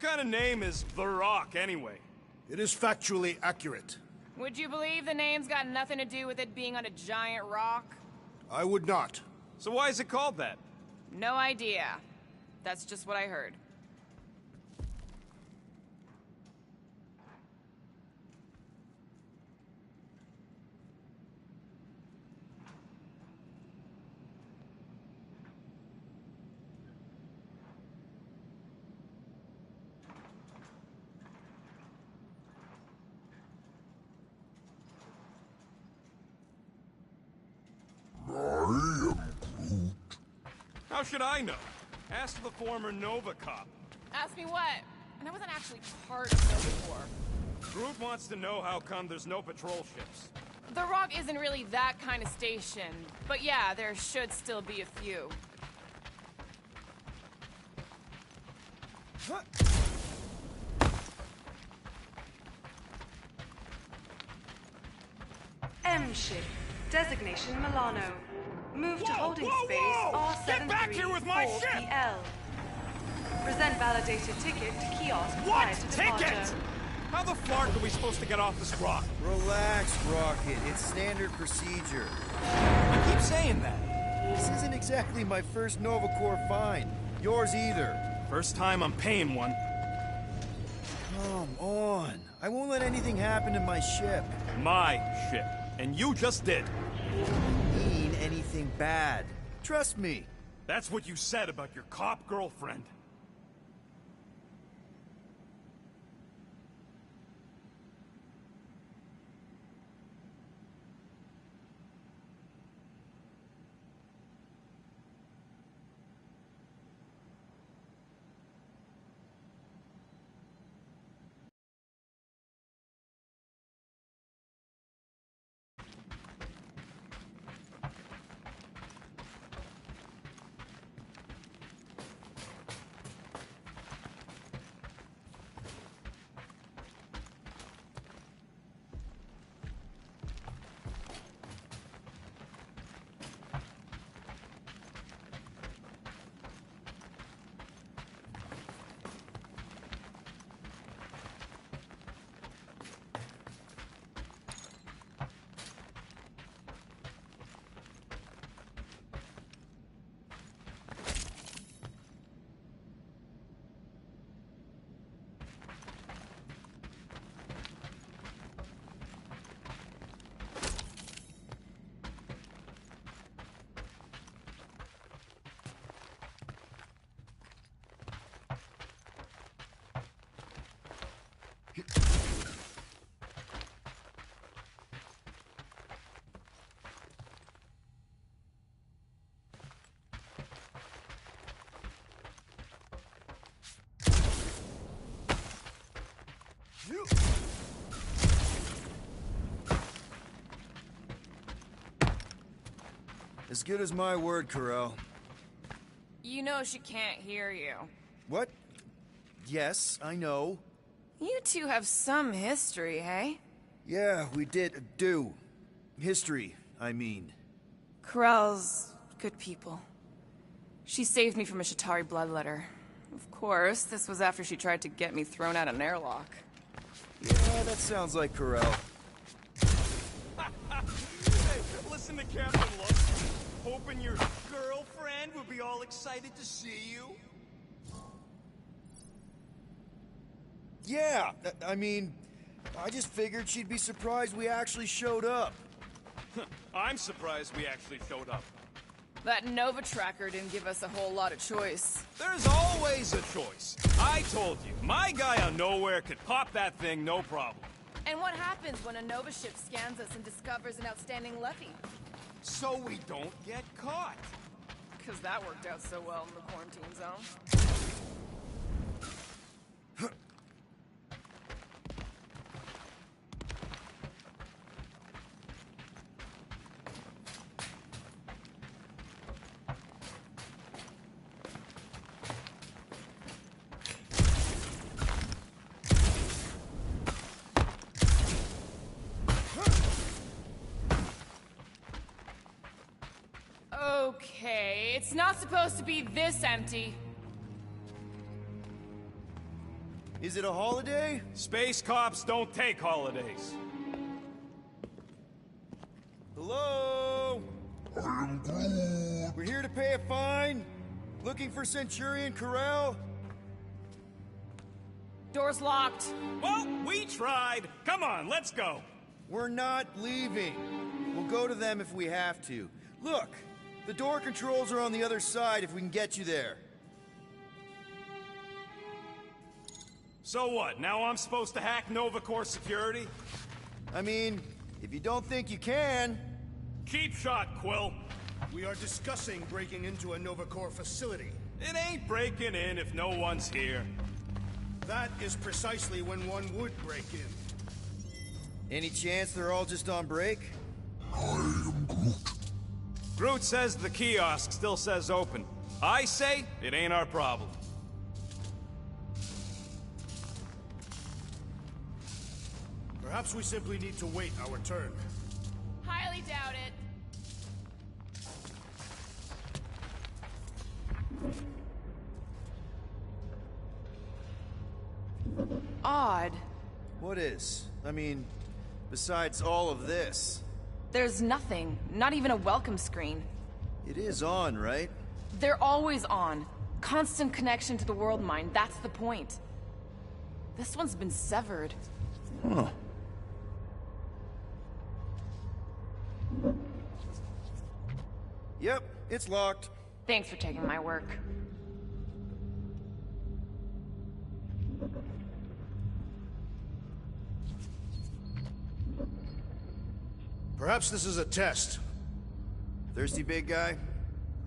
What kind of name is The Rock, anyway?
It is factually accurate.
Would you believe the name's got nothing to do with it being on a giant rock?
I would not.
So why is it called that?
No idea. That's just what I heard.
How should I know? Ask the former Nova cop.
Ask me what? And I wasn't actually part of Nova Corps.
Groot wants to know how come there's no patrol ships.
The Rock isn't really that kind of station, but yeah, there should still be a few.
M ship. Designation Milano. Move to holding space
Get back here with my ship!
R734PL. Present validated ticket to kiosk prior
What
to
ticket?
departure.
How the flark are we supposed to get off this rock?
Relax, Rocket. It's standard procedure.
I keep saying that.
This isn't exactly my first Nova Corps find. Yours either.
First time I'm paying one.
Come on. I won't let anything happen to my ship.
My ship. And you just did.
Mean anything bad. Trust me.
That's what you said about your cop girlfriend.
As good as my word, Corel.
You know she can't hear you.
What? Yes, I know.
You two have some history, hey?
Yeah, we did do. History, I mean.
Corell's good people. She saved me from a Shatari bloodletter. Of course, this was after she tried to get me thrown out an airlock.
Yeah, that sounds like Corel.
Hey, listen to Captain Look. Hoping your girlfriend would be all excited to see you.
Yeah, I mean, I just figured she'd be surprised we actually showed up.
I'm surprised we actually showed up.
That Nova tracker didn't give us a whole lot of choice.
There's always a choice. I told you, my guy on Nowhere could pop that thing no problem.
And what happens when a Nova ship scans us and discovers an outstanding levy?
So we don't get caught.
Because that worked out so well in the quarantine zone. Okay, it's not supposed to be this empty.
Is it a holiday?
Space cops don't take holidays.
Hello?
I am Groot.
We're here to pay a fine? Looking for Centurion Corel?
Door's locked.
Well, we tried. Come on, let's go.
We're not leaving. We'll go to them if we have to. Look, the door controls are on the other side if we can get you there.
So what, now I'm supposed to hack Nova Corps security?
I mean, if you don't think you can...
Cheap shot, Quill.
We are discussing breaking into a Nova Corps facility.
It ain't breaking in if no one's here.
That is precisely when one would break in.
Any chance they're all just on break?
I am Groot.
Groot says the kiosk still says open. I say it ain't our problem.
Perhaps we simply need to wait our turn.
Highly doubt it. Odd.
What is? I mean, besides all of this.
There's nothing. Not even a welcome screen.
It is on, right?
They're always on. Constant connection to the world mind, that's the point. This one's been severed.
Huh. Yep, it's locked.
Thanks for taking my work.
Perhaps this is a test.
Thirsty, big guy?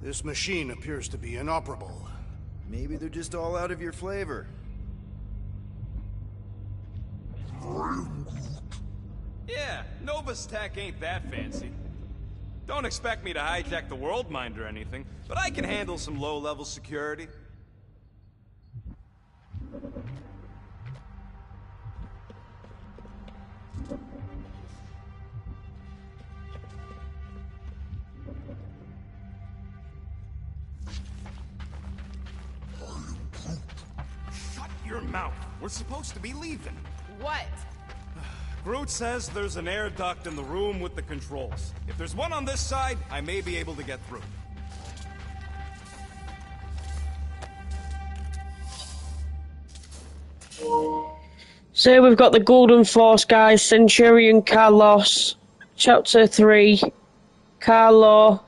This machine appears to be inoperable.
Maybe they're just all out of your flavor.
Yeah, Nova's tech ain't that fancy. Don't expect me to hijack the world mind or anything, but I can handle some low-level security. Shut your mouth. We're supposed to be leaving.
What?
Groot says there's an air duct in the room with the controls. If there's one on this side, I may be able to get through.
So we've got the Golden Force guys, Centurion Carlos, Chapter 3. Carlo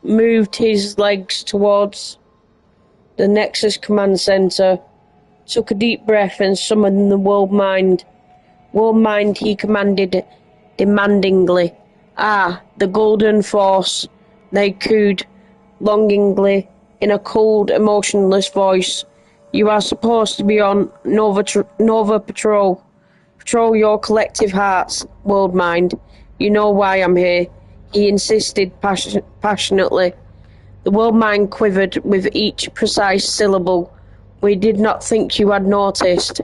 moved his legs towards the Nexus Command Center, took a deep breath and summoned the World Mind. World Mind, he commanded demandingly. Ah, the Golden Force, they cooed longingly in a cold, emotionless voice. You are supposed to be on Nova Patrol. Patrol your collective hearts, World Mind. You know why I'm here. He insisted passionately. The World Mind quivered with each precise syllable. We did not think you had noticed.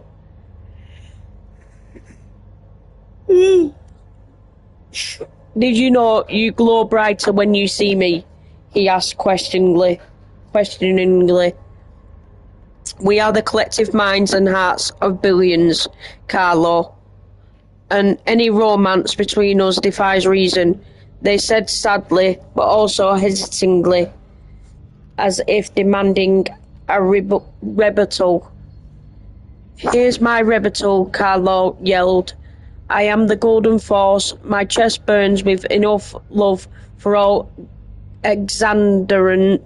Did you know you glow brighter when you see me? He asked questioningly. We are the collective minds and hearts of billions, Carlo. And any romance between us defies reason, they said sadly, but also hesitatingly, as if demanding a rebuttal. Here's my rebuttal, Carlo yelled. I am the Golden Force. My chest burns with enough love for all Darians,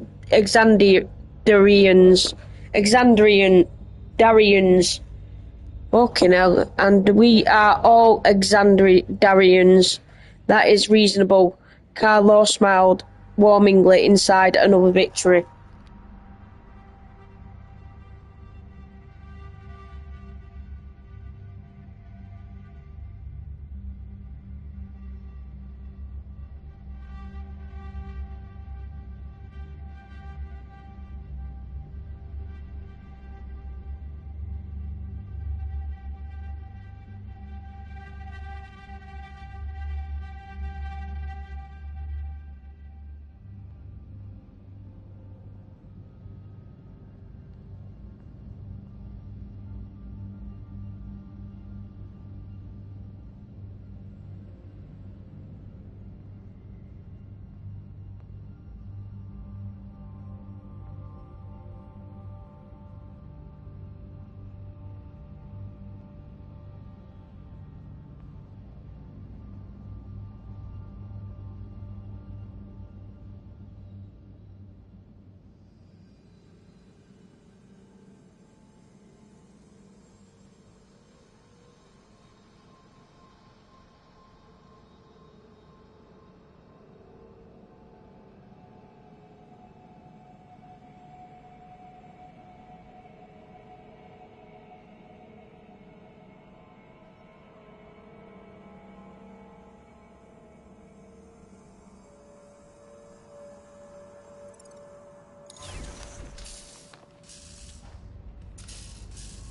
fucking hell, and we are all Darians. That is reasonable. Carlo smiled warmingly inside another victory.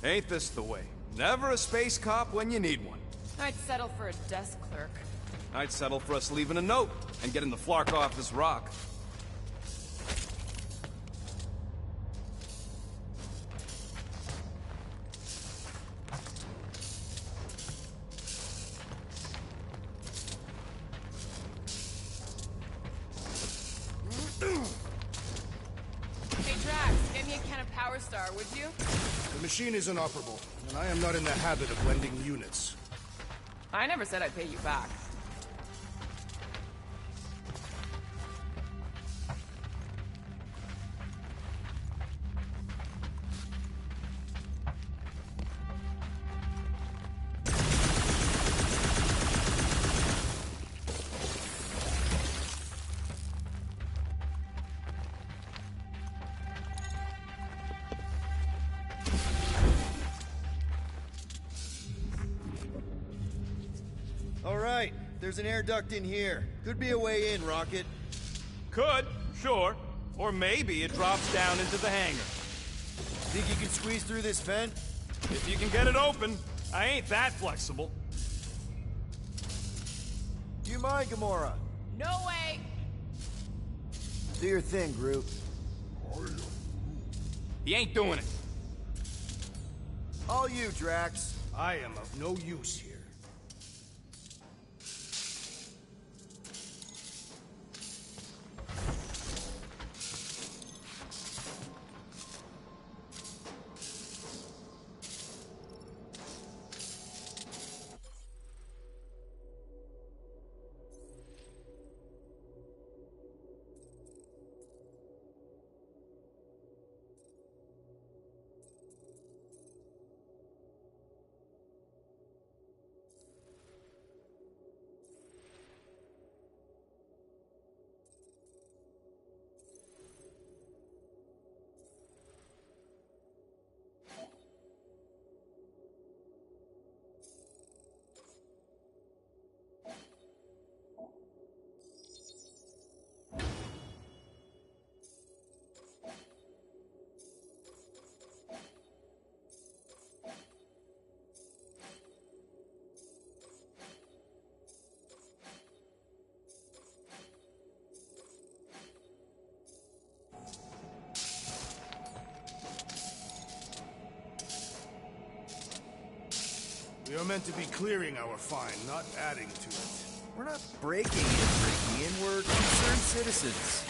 Ain't this the way? Never a space cop when you need one.
I'd settle for a desk clerk.
I'd settle for us leaving a note and getting the flark off this rock.
me a can of Power Star, would you?
The machine is inoperable, and I am not in the habit of lending units.
I never said I'd pay you back.
All right, there's an air duct in here. Could be a way in, Rocket.
Could, sure. Or maybe it drops down into the hangar.
Think you can squeeze through this vent?
If you can get it open, I ain't that flexible.
Do you mind, Gamora?
No way!
Do your thing, Groot.
He ain't doing it.
All you, Drax.
I am of no use here. We are meant to be clearing our find, not adding to it.
We're not breaking in, we're concerned citizens.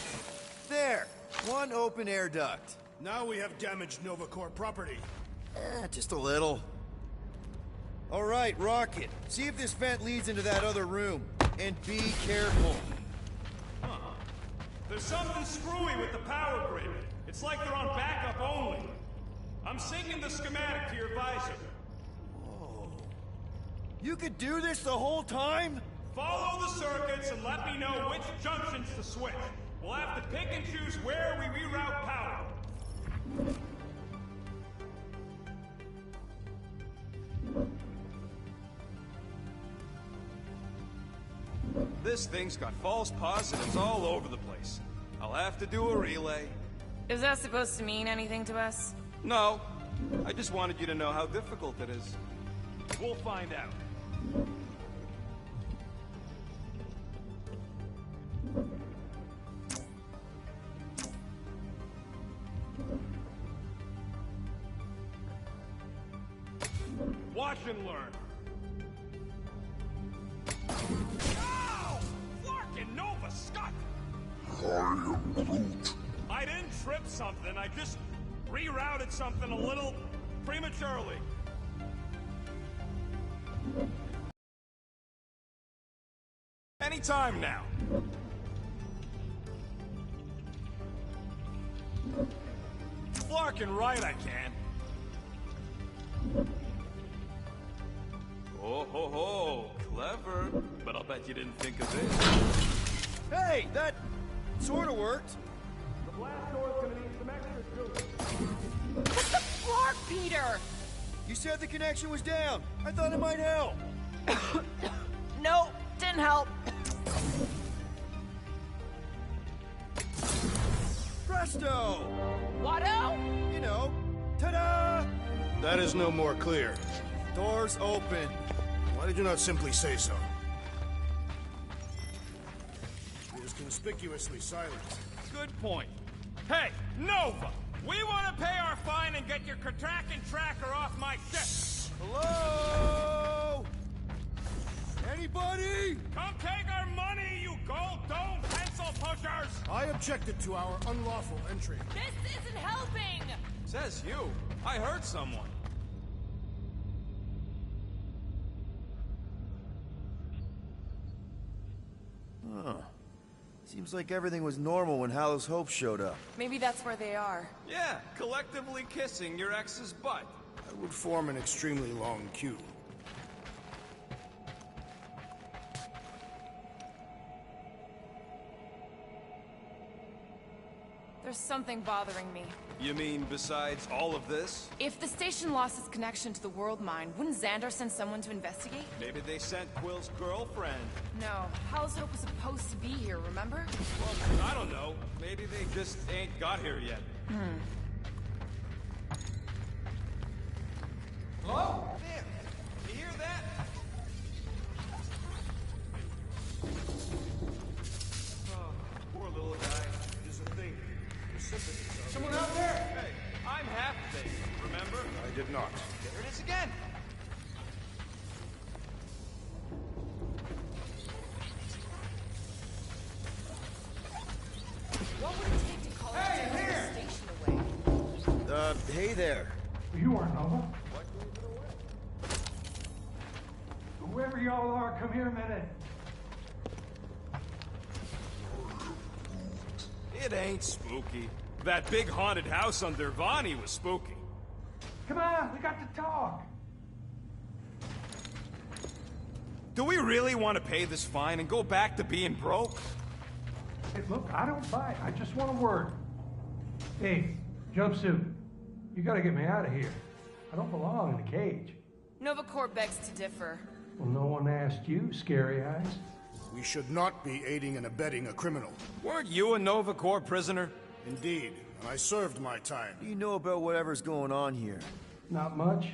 There, one open air duct.
Now we have damaged Nova Corps property.
Just a little. All right, Rocket, see if this vent leads into that other room. And be careful.
There's something screwy with the power grid. It's like they're on backup only. I'm syncing the schematic to your visor.
You could do this the whole time?
Follow the circuits and let me know which junctions to switch. We'll have to pick and choose where we reroute power. This thing's got false positives all over the place. I'll have to do a relay.
Is that supposed to mean anything to us?
No, I just wanted you to know how difficult it is. We'll find out. Watch and learn. Ow! Flarkin' Nova Scott!
I am Groot.
I didn't trip something, I just rerouted something a little prematurely. Anytime now. Flarkin' right, I can. Oh ho ho, clever. But I'll bet you didn't think of this.
Hey, that sort of worked.
The blast door's gonna need some extra juice.
What the flark, Peter?
You said the connection was down. I thought it might help.
No, didn't help.
Presto!
Watto?
You know, ta-da!
That is no more clear.
Doors open.
Why did you not simply say so? It is conspicuously silent.
Good point. Hey, Nova! We want to pay our fine and get your Kraken tracker off my ship!
Hello? Anybody?
Come take our money, you gold dome pencil pushers!
I objected to our unlawful entry.
This isn't helping!
Says you. I heard someone.
Huh. Seems like everything was normal when Hallows Hope showed up.
Maybe that's where they are.
Yeah, collectively kissing your ex's butt.
That would form an extremely long queue.
There's something bothering me.
You mean besides all of this?
If the station lost its connection to the world mine, wouldn't Xander send someone to investigate?
Maybe they sent Quill's girlfriend.
No. Hallows Hope was supposed to be here, remember?
Well, I don't know. Maybe they just ain't got here yet. Hello? There. You hear that? Oh, poor little guy.
Here's the thing. Your sympathies are...
Someone out there? Hey, I'm half baked, remember?
I did not.
There it is again.
What would it take to call the station away?
Hey there.
You aren't Nova. Whoever y'all are, come here a minute.
It ain't spooky. That big haunted house on Dervani was spooky.
Come on, we got to talk.
Do we really want to pay this fine and go back to being broke?
Hey, look, I don't bite. I just want a word. Hey, jumpsuit. You gotta get me out of here. I don't belong in a cage.
Nova Corps begs to differ.
Well, no one asked you, Scary Eyes.
We should not be aiding and abetting a criminal.
Weren't you a Nova Corps prisoner?
Indeed, and I served my time.
You know about whatever's going on here.
Not much.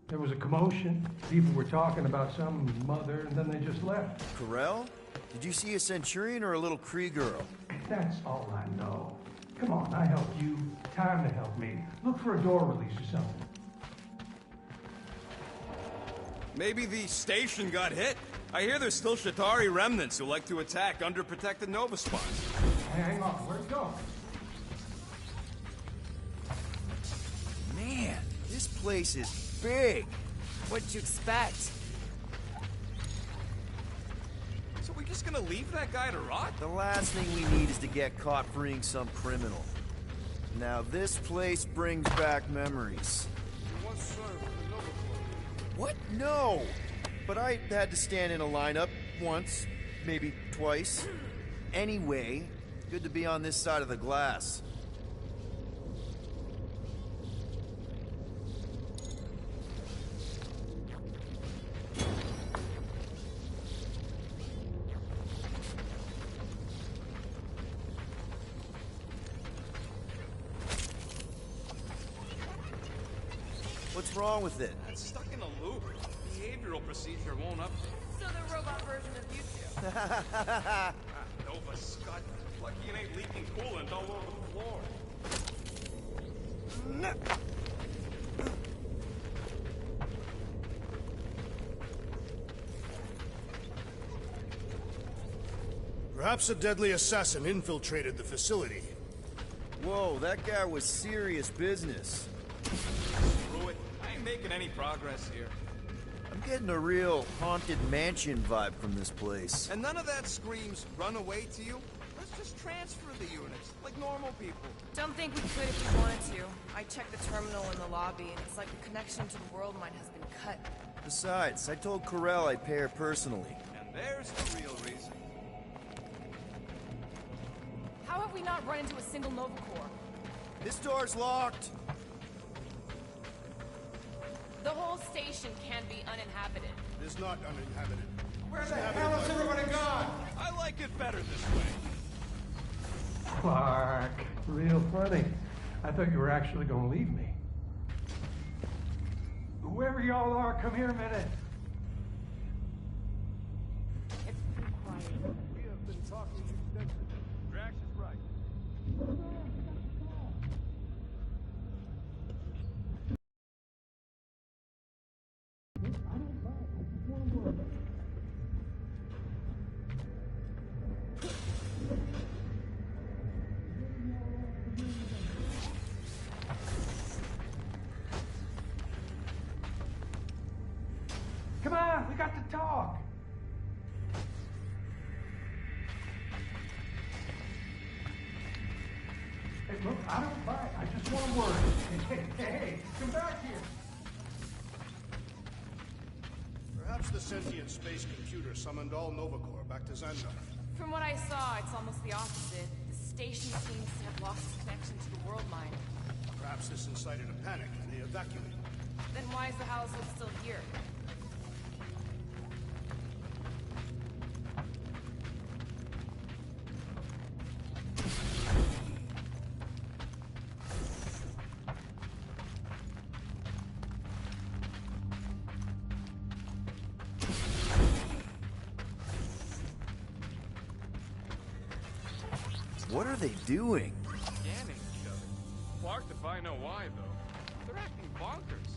There was a commotion. People were talking about some mother, and then they just left.
Corel? Did you see a Centurion or a little Kree girl?
That's all I know. Come on, I helped you. Time to help me. Look for a door release or something.
Maybe the station got hit. I hear there's still Shatari remnants who like to attack underprotected Nova spots.
Hey, hang on, where's it going?
Man, this place is big.
What'd you expect?
So we're just gonna leave that guy to rot?
The last thing we need is to get caught freeing some criminal. Now this place brings back memories.
You once served the Nova Corps.
What? No! But I had to stand in a lineup once, maybe twice. Anyway, good to be on this side of the glass. What's wrong with it?
It's stuck in a loop. Behavioral procedure won't update.
So the robot version of you two.
Nova Scud. Lucky it ain't leaking coolant all over the floor.
Perhaps a deadly assassin infiltrated the facility.
Whoa, that guy was serious business.
Screw it. I ain't making any progress here.
I'm getting a real haunted mansion vibe from this place.
And none of that screams run away to you? Let's just transfer the units, like normal people.
Don't think we could if we wanted to. I checked the terminal in the lobby, and it's like the connection to the world mine has been cut.
Besides, I told Corel I'd pay her personally.
And there's the real reason.
How have we not run into a single Nova Corps?
This door's locked.
The whole station can be uninhabited.
It is not uninhabited.
Where the hell is everybody gone?
I like it better this way.
Clark, real funny. I thought you were actually going to leave me. Whoever y'all are, come here a minute.
It's too quiet.
We have been talking extensively.
Drax is right.
one word. Hey, come back here.
Perhaps the sentient space computer summoned all Nova Corps back to Xandar.
From what I saw, it's almost the opposite. The station seems to have lost its connection to the world mind.
Perhaps this incited a panic and they evacuated.
Then why is the household still here?
What are they doing?
Scanning each other. Clark if I know why, though. They're acting bonkers.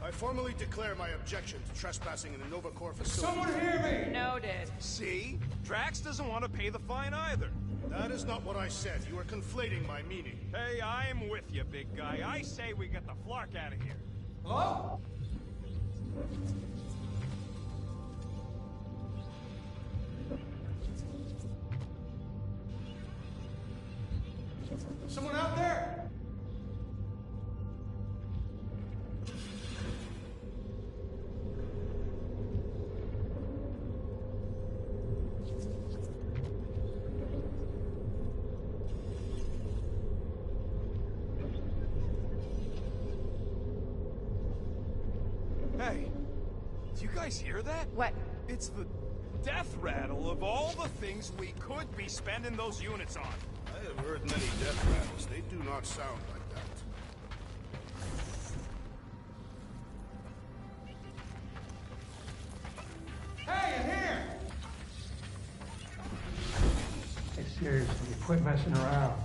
I formally declare my objection to trespassing in a Nova Corps facility.
Someone hear me!
Noted.
See? Drax doesn't want to pay the fine either.
That is not what I said. You are conflating my meaning.
Hey, I'm with you, big guy. I say we get the flark out of here.
Hello? Someone out there?
Hey, do you guys hear that?
What?
It's the death rattle of all the things we could be spending those units on.
I have heard many death rattles. They do not sound like that.
Hey, in here! Hey, seriously, quit messing around.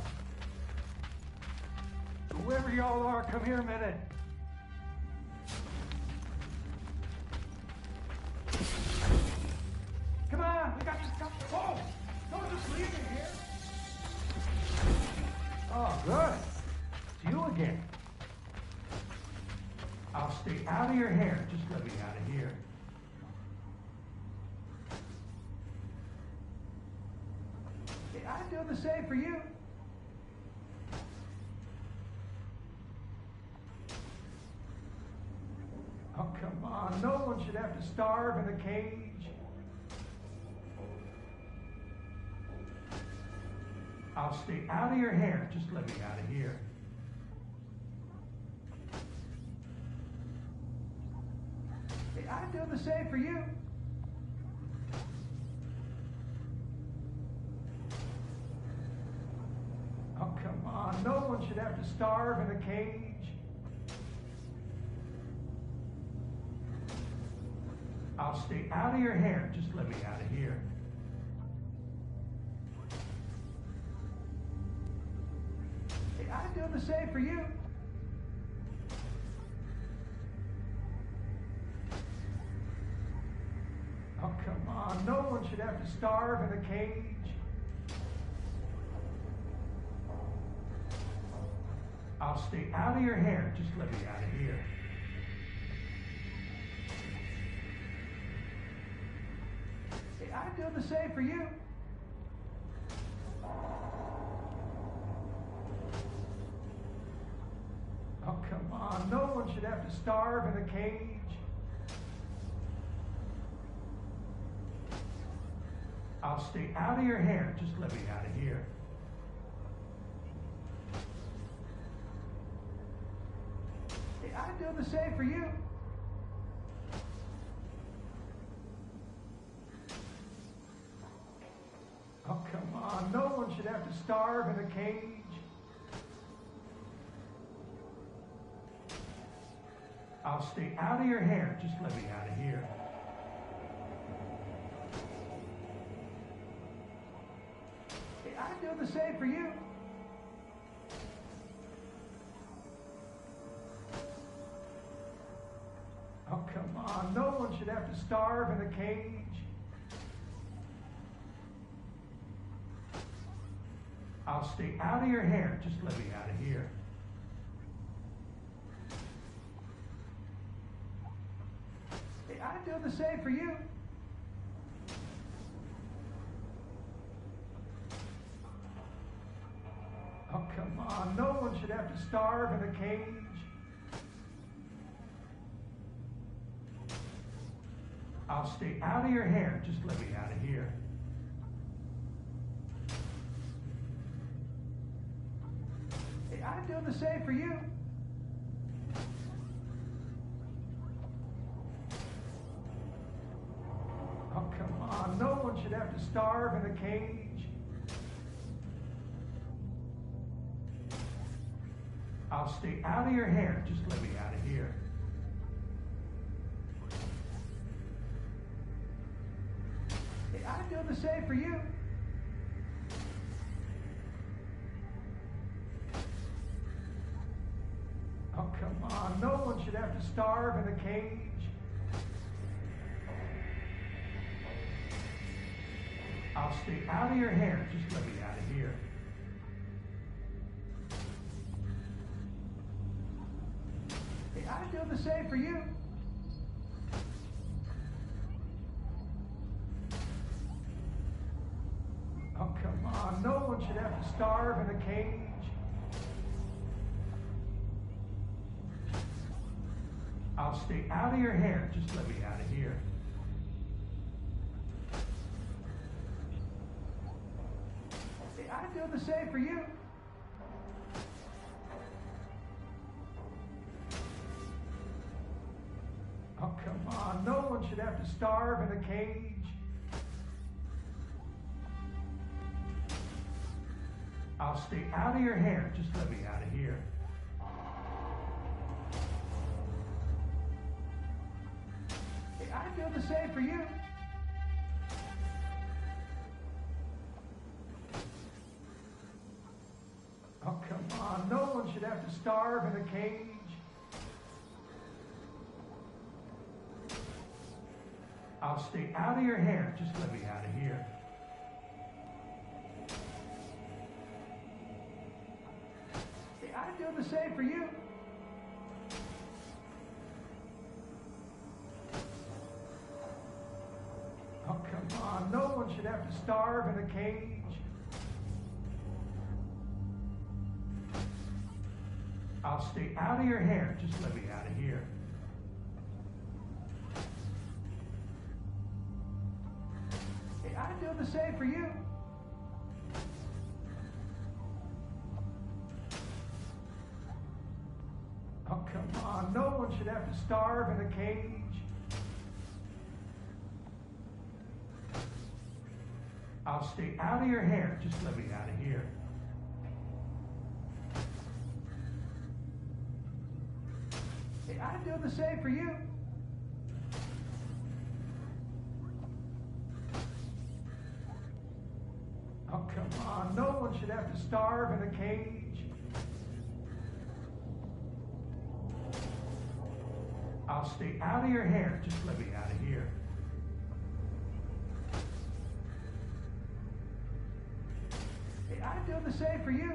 Whoever y'all are, come here a minute. Come on, we got this stuff. Oh, don't just leave me here. Oh, good. It's you again. I'll stay out of your hair. Just let me out of here. Hey, I'd do the same for you. Oh, come on. No one should have to starve in a cage. I'll stay out of your hair. Just let me out of here. Hey, I'd do the same for you. Oh, come on. No one should have to starve in a cage. I'll stay out of your hair. Just let me out of here. Hey, I'd do the same for you. Oh, come on. No one should have to starve in a cage. I'll stay out of your hair. Just let me out of here. Hey, I'd do the same for you. Oh, come on. No one should have to starve in a cage. I'll stay out of your hair. Just let me out of here. Hey, I'd do the same for you. Oh, come on. No one should have to starve in a cage. I'll stay out of your hair. Just let me out of here. Hey, I'd do the same for you. Oh, come on. No one should have to starve in a cage. I'll stay out of your hair. Just let me out of here. Hey, I'd do the same for you. Oh, come on. No one should have to starve in a cage. I'll stay out of your hair. Just let me out of here. Hey, I'd do the same for you. Oh, come on. No one should have to starve in a cage. I'll stay out of your hair. Just let me out of here. Hey, I'd do the same for you. Oh, come on. No one should have to starve in a cage. I'll stay out of your hair. Just let me out of here. Hey, I'd do the same for you. Oh, come on. No one should have to starve in a cage. I'll stay out of your hair. Just let me out of here. Hey, I'd do the same for you. Oh, come on. No one should have to starve in a cage. I'll stay out of your hair. Just let me out of here. Hey, I'd do the same for you. Oh, come on. No one should have to starve in a cage. I'll stay out of your hair. Just let me out of here. Hey, I'd do the same for you. Oh, come on. No one should have to starve in a cage. I'll stay out of your hair. Just let me out of here. Hey, I'd do the same for you. Oh, come on. No one should have to starve in a cage. I'll stay out of your hair. Just let me out of here. Hey, I'd do the same for you. Oh, come on. No one should have to starve in a cage. I'll stay out of your hair. Just let me out of here. do the same for you.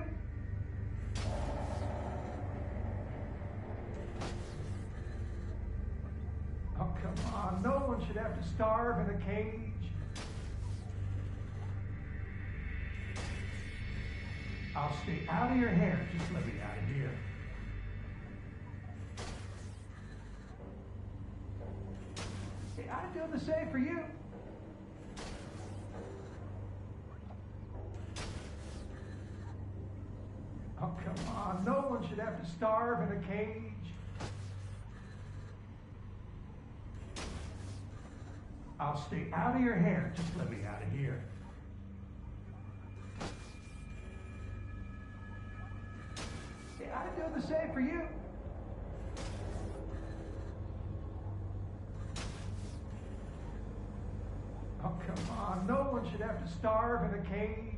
Oh, come on. No one should have to starve in a cage. I'll stay out of your hair. Just let me out of here. Hey, I'd do the same for you. Oh, come on. No one should have to starve in a cage. I'll stay out of your hair. Just let me out of here. Hey, I'd do the same for you. Oh, come on. No one should have to starve in a cage.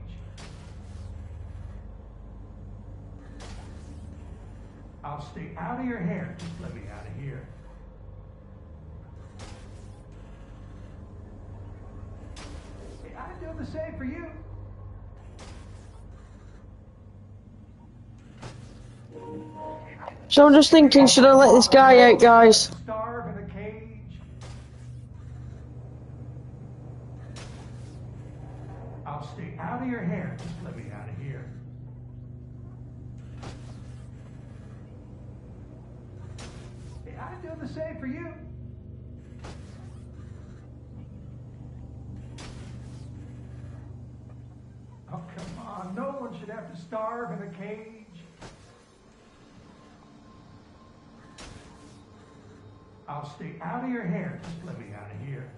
I'll stay out of your hair. Just let me out of here. Hey, I'd do the same for you.
So I'm just thinking, should I let this guy out, guys?
Starve in a cage. I'll stay out of your hair. Just let me out of here. Hey, I'd do the same for you. Oh, come on. No one should have to starve in a cage. I'll stay out of your hair. Just let me out of here.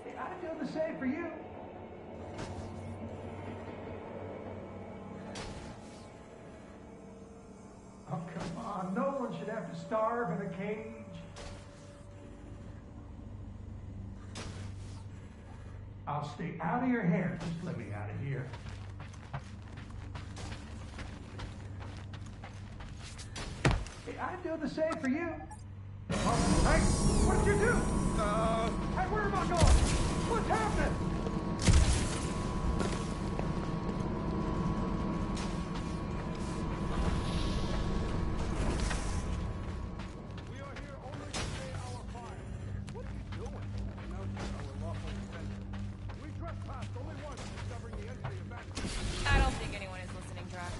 Hey, I'd do the same for you. Oh, come on. No one should have to starve in a cage. I'll stay out of your hair. Just let me out of here. Hey, I'd do the same for you. Oh, hey, what did you do? Hey, where am I going? What's happening?
We are here only to pay our fine. What are you doing? Announcing our lawful intention. We trespassed only once, discovering the entry of that.
I don't think anyone is listening, Drax.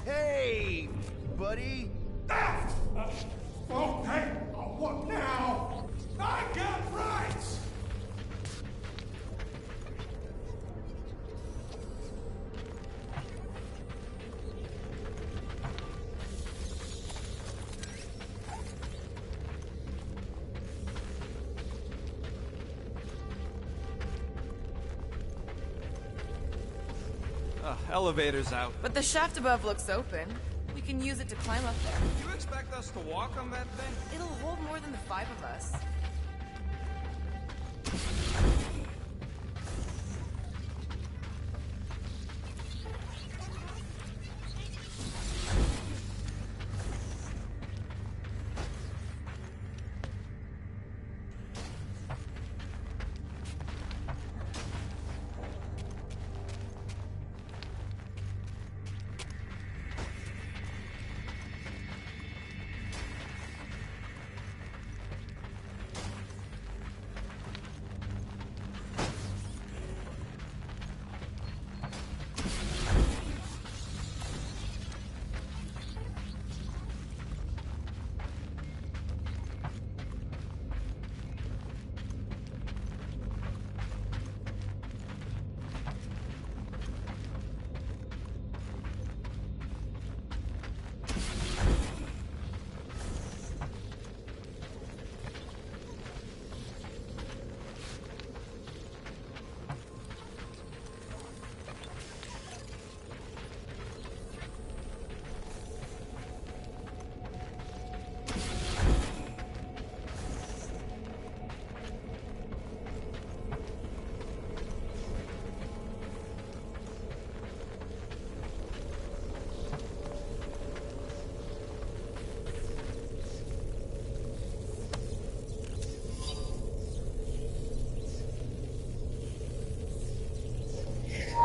Hey, buddy.
Okay, what now? I got rights!
Elevator's out.
But the shaft above looks open. We can use it to climb up there.
Do you expect us to walk on that thing?
It'll hold more than the 5 of us.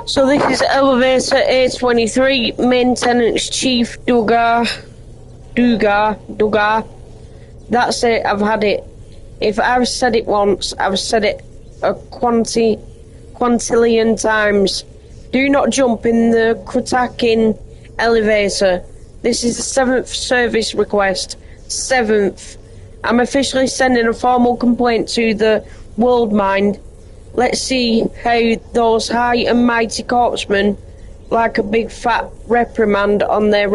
So this is elevator A23, maintenance chief Dugar. That's it, I've had it. If I've said it once, I've said it a quintillion times. Do not jump in the Krutakin elevator. This is the 7th service request. 7th. I'm officially sending a formal complaint to the World Mind. Let's see how those high and mighty corpsmen like a big fat reprimand on their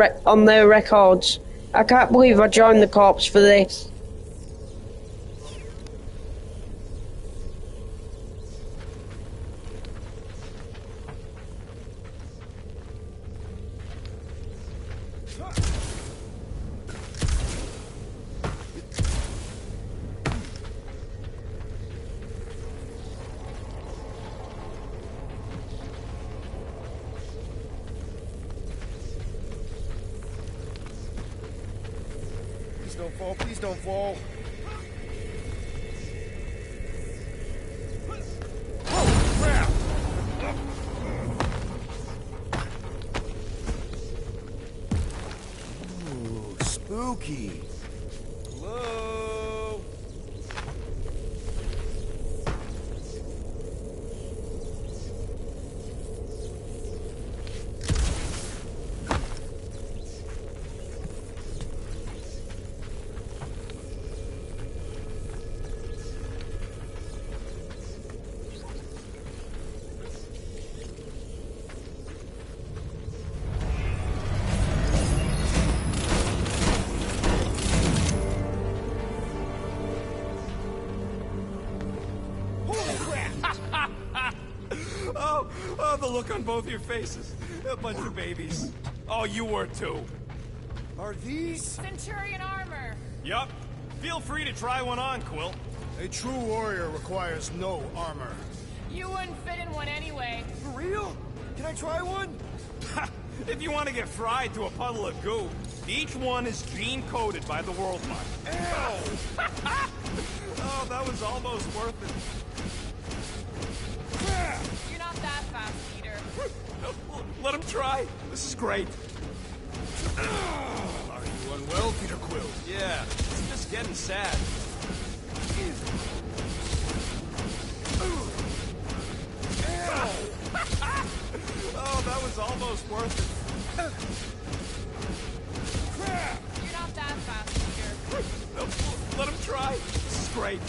records. I can't believe I joined the corps for this.
Please don't fall. Oh, crap! Ooh, spooky. Hello?
Oh, the look on both your faces. A bunch of babies. Oh, you were too.
Are these?
Centurion armor!
Yup. Feel free to try one on, Quill.
A true warrior requires no armor.
You wouldn't fit in one anyway.
For real? Can I try one?
If you want to get fried to a puddle of goo, each one is gene-coded by the World Mind.
Ow!
Oh, that was almost worth it.
You're not that fast, Peter.
Let him try. This is great.
Are you unwell, Peter Quill?
Yeah, it's just getting sad. Oh, that was almost worth it.
You're not that fast, Peter.
Let him try. This is great.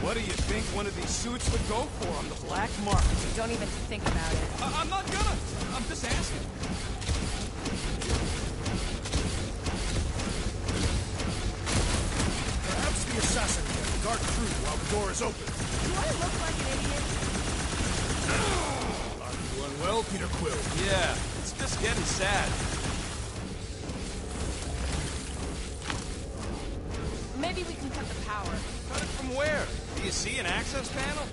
What do you think one of these suits would go for on the black market?
Don't even think about it.
I'm not gonna. I'm just asking.
Perhaps the assassin can dart through while the door is open.
Do I look like an idiot?
Are you unwell, Peter Quill?
Yeah, it's just getting sad.
Maybe we can cut the power.
Cut it from where? Do you see an access panel?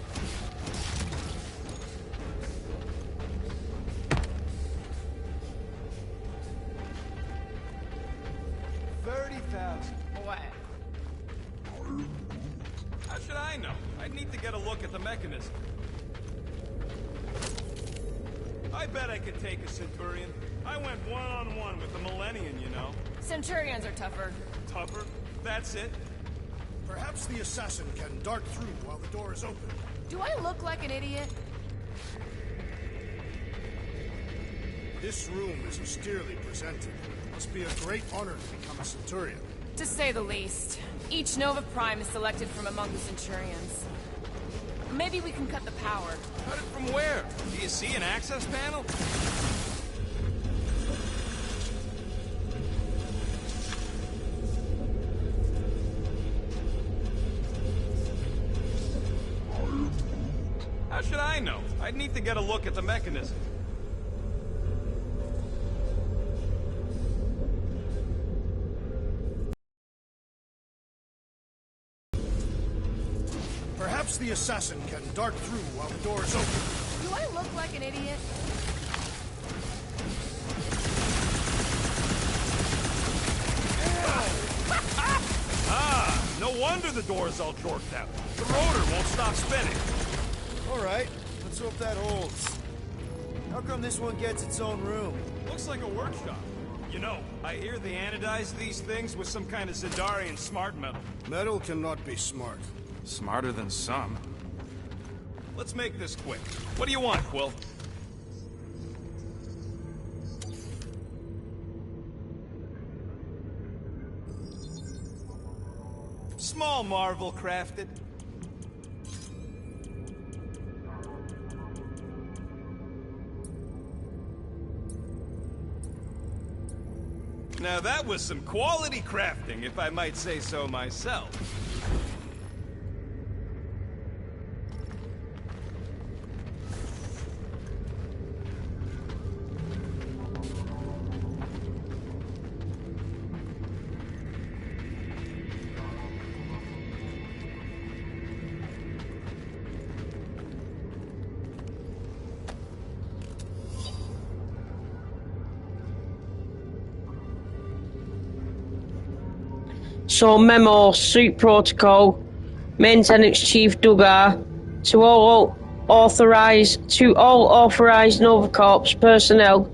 What?
How should I know? I'd need to get a look at the mechanism. I bet I could take a Centurion. I went one-on-one with the Millennium, you know.
Centurions are tougher.
Tougher? That's it?
Perhaps the assassin can dart through while the door is open.
Do I look like an idiot?
This room is austerely presented. Must be a great honor to become a Centurion.
To say the least. Each Nova Prime is selected from among the Centurions. Maybe we can cut the power.
Cut it from where? Do you see an access panel? How should I know? I'd need to get a look at the mechanism.
Perhaps the assassin can dart through while the door is open.
Do I look like an idiot?
Ah, no wonder the door's all jorked out. The rotor won't stop spinning.
Alright, let's hope that holds. How come this one gets its own room?
Looks like a workshop. You know, I hear they anodize these things with some kind of Zendarian smart metal.
Metal cannot be smart.
Smarter than some. Let's make this quick. What do you want, Quill? Small marvel crafted. Now that was some quality crafting, if I might say so myself.
So memo, suit protocol, maintenance chief Duggar, to all authorized Nova Corps personnel.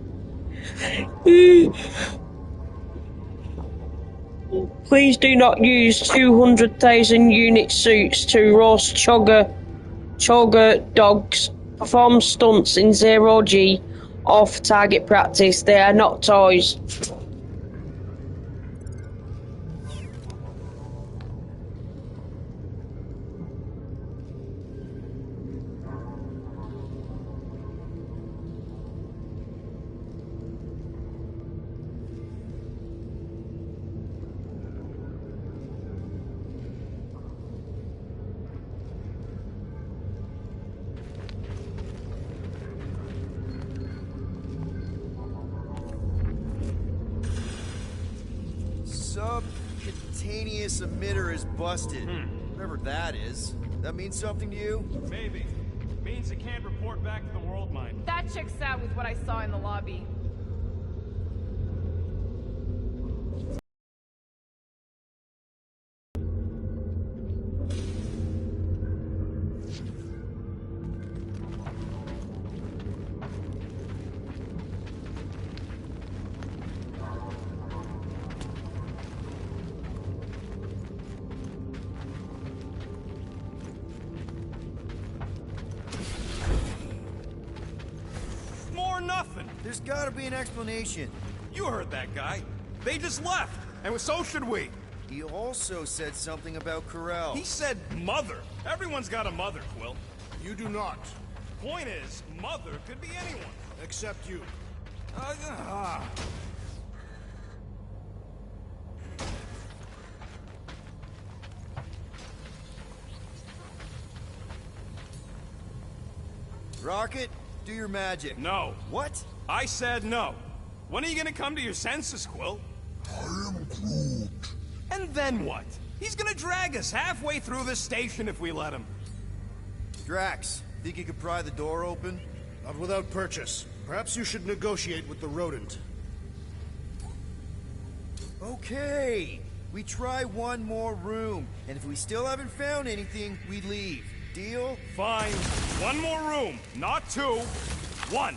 Please do not use 200,000 unit suits to roast chugger dogs, perform stunts in zero G, off target practice. They are not toys.
Subcutaneous emitter is busted. Whatever that is. That means something to you?
Maybe. Means it can't report back to the world mine.
That checks out with what I saw in the lobby.
Nothing.
There's gotta be an explanation.
You heard that guy. They just left, and so should we.
He also said something about Corel.
He said mother. Everyone's got a mother, Quill.
You do not.
Point is, mother could be anyone.
Except you.
Rocket, do your magic.
No.
What?
I said no. When are you gonna come to your senses, Quill?
I am Groot.
And then what? He's gonna drag us halfway through this station if we let him.
Drax, think you could pry the door open?
Not without purchase. Perhaps you should negotiate with the rodent.
Okay. We try one more room, and if we still haven't found anything, we leave. Deal?
Fine. One more room. Not two. One.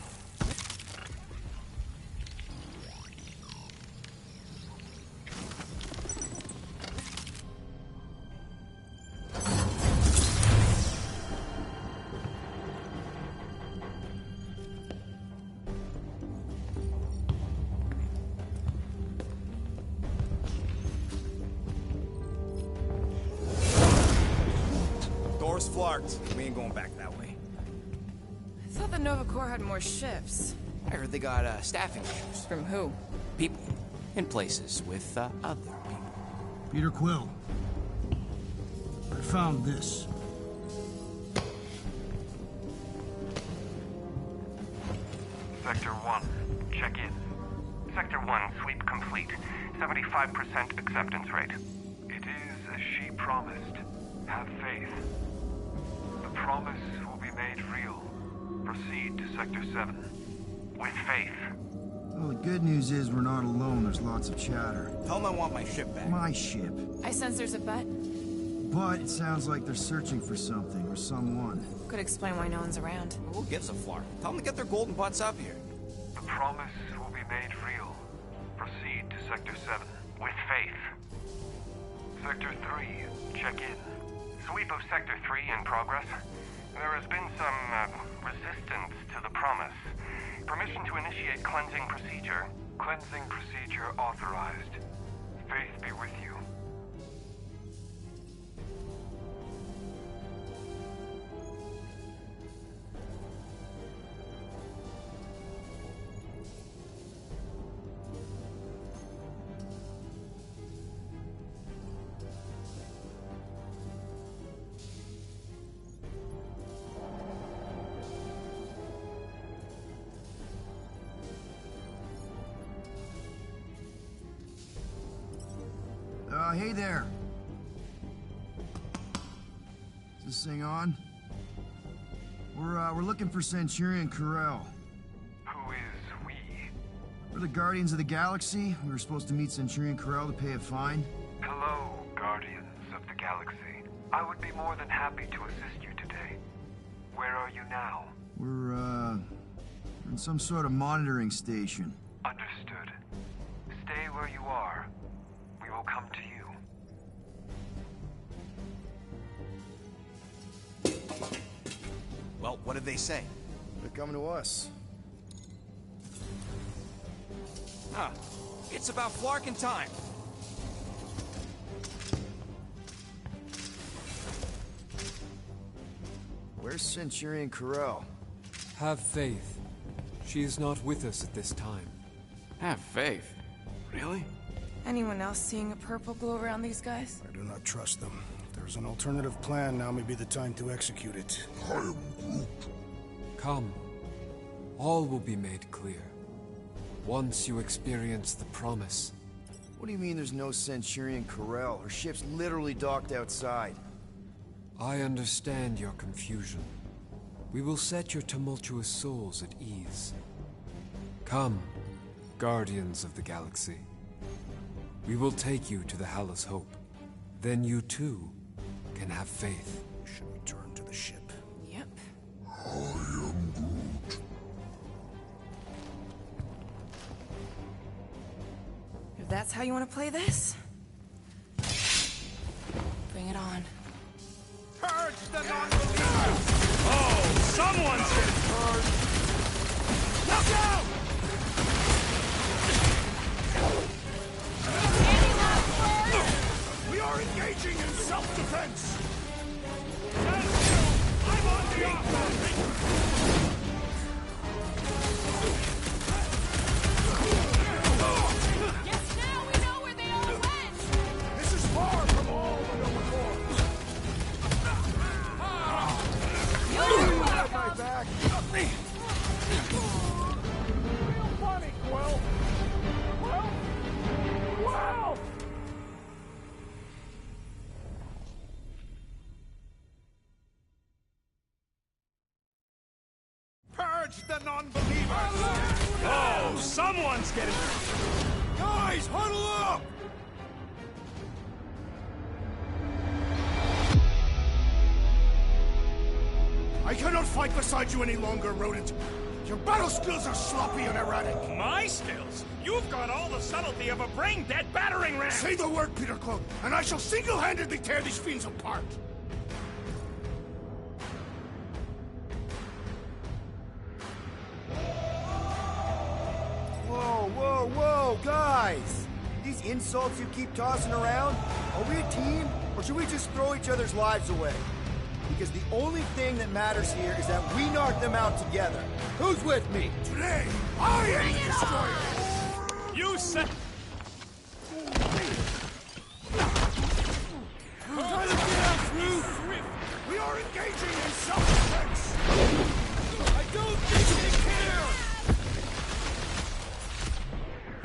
Door's flarked. We ain't going back that way.
I thought the Nova Corps had more shifts.
I heard they got staffing issues.
From who?
People in places with other people.
Peter Quill. I found this.
Sector 1, check in. Sector 1, sweep complete. 75% acceptance rate. It is as she promised. Have faith. The promise will be made real. Proceed to Sector 7. With faith.
Well, the good news is we're not alone. There's lots of chatter.
Tell them I want my ship back.
My ship.
I sense there's a bet.
But it sounds like they're searching for something or someone.
Could explain why no one's around.
Who gives a flark? Tell them to get their golden butts up here.
The promise will be made real. Proceed to Sector 7 with faith. Sector 3, check in. Sweep of Sector 3 in progress. There has been some resistance to the promise. Permission to initiate cleansing procedure. Cleansing procedure authorized. Faith be with you.
Hey there. Is this thing on? We're looking for Centurion Carell.
Who is we?
We're the Guardians of the Galaxy. We were supposed to meet Centurion Carell to pay a fine.
Hello, Guardians of the Galaxy. I would be more than happy to assist you today. Where are you now?
We're in some sort of monitoring station.
Understood. Stay where you are. We will come to you.
Well, what did they say?
They're coming to us.
Huh. It's about flarkin' time.
Where's Centurion Carell?
Have faith. She is not with us at this time.
Have faith. Really?
Anyone else seeing a purple glow around these guys?
I do not trust them. If there's an alternative plan, now may be the time to execute it.
I am Groot.
Come. All will be made clear. Once you experience the promise.
What do you mean there's no Centurion Carell? Her ship's literally docked outside.
I understand your confusion. We will set your tumultuous souls at ease. Come, Guardians of the Galaxy. We will take you to the Hallis Hope. Then you too can have faith.
We should return to the ship.
Yep.
I am Groot.
If that's how you want to play this, bring it on.
Purge the non-believers! Oh, someone's getting purged! Look out!
We are engaging in self-defense!
I'm on the offensive!
Yes, now we know where they all went!
This is far from all the know before.
My back! Real funny, Quill! Wow! Purge the non-believers! Oh, someone's getting... Guys, huddle up!
I cannot fight beside you any longer, rodent. Your battle skills are sloppy and erratic.
My skills? You've got all the subtlety of a brain-dead battering ram!
Say the word, Peter Quill, and I shall single-handedly tear these fiends apart.
Whoa, whoa, whoa, guys! These insults you keep tossing around, are we a team, or should we just throw each other's lives away? Because the only thing that matters here is that we knock them out together. Who's with me?
Today, I am the destroyer!
You said...
Try to get out through! We are engaging in self-defense! I don't think they care!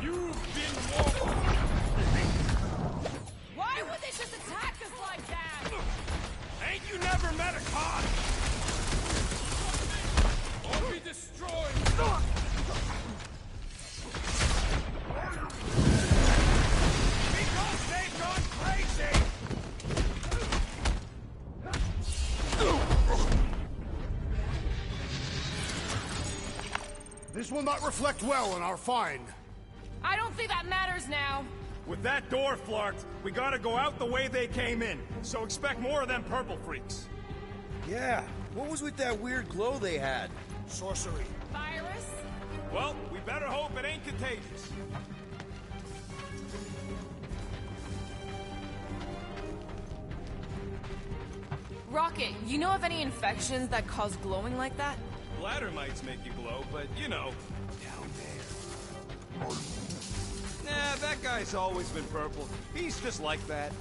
You've been warned!
Why would they just attack us like that?
Ain't you never met a con? Or be destroyed!
This will not reflect well on our find.
I don't think that matters now.
With that door flarked, we gotta go out the way they came in. So expect more of them purple freaks.
Yeah, what was with that weird glow they had?
Sorcery.
Virus?
Well, we better hope it ain't contagious.
Rocket, you know of any infections that cause glowing like that?
Bladder mites make you glow, but you know, down there.
Nah, that guy's always been purple. He's just like that.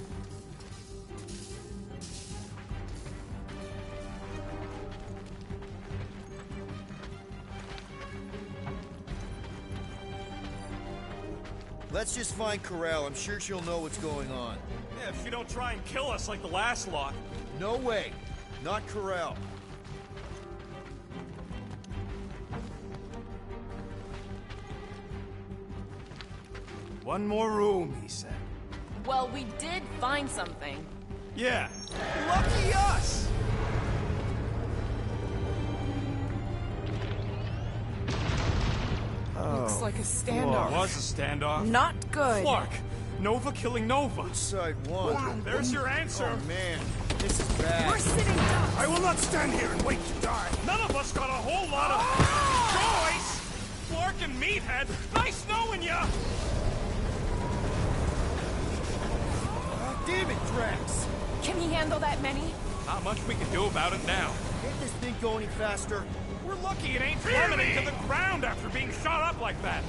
Let's just find Corel. I'm sure she'll know what's going on.
Yeah, if you don't try and kill us like the last lot.
No way. Not Corel.
One more room, he said.
Well, we did find something.
Yeah, lucky us!
Looks like a standoff.
Was a standoff.
Not good.
Clark, Nova killing Nova.
Side one.
There's your answer.
Oh man, this is bad.
We're sitting ducks.
I will not stand here and wait to die.
None of us got a whole lot of choice. Clark and Meathead, nice knowing ya.
Damn it, Drax!
Can he handle that many?
Not much we can do about it now.
Can't this thing go any faster?
We're lucky it ain't plummeting to the ground after being shot up like that.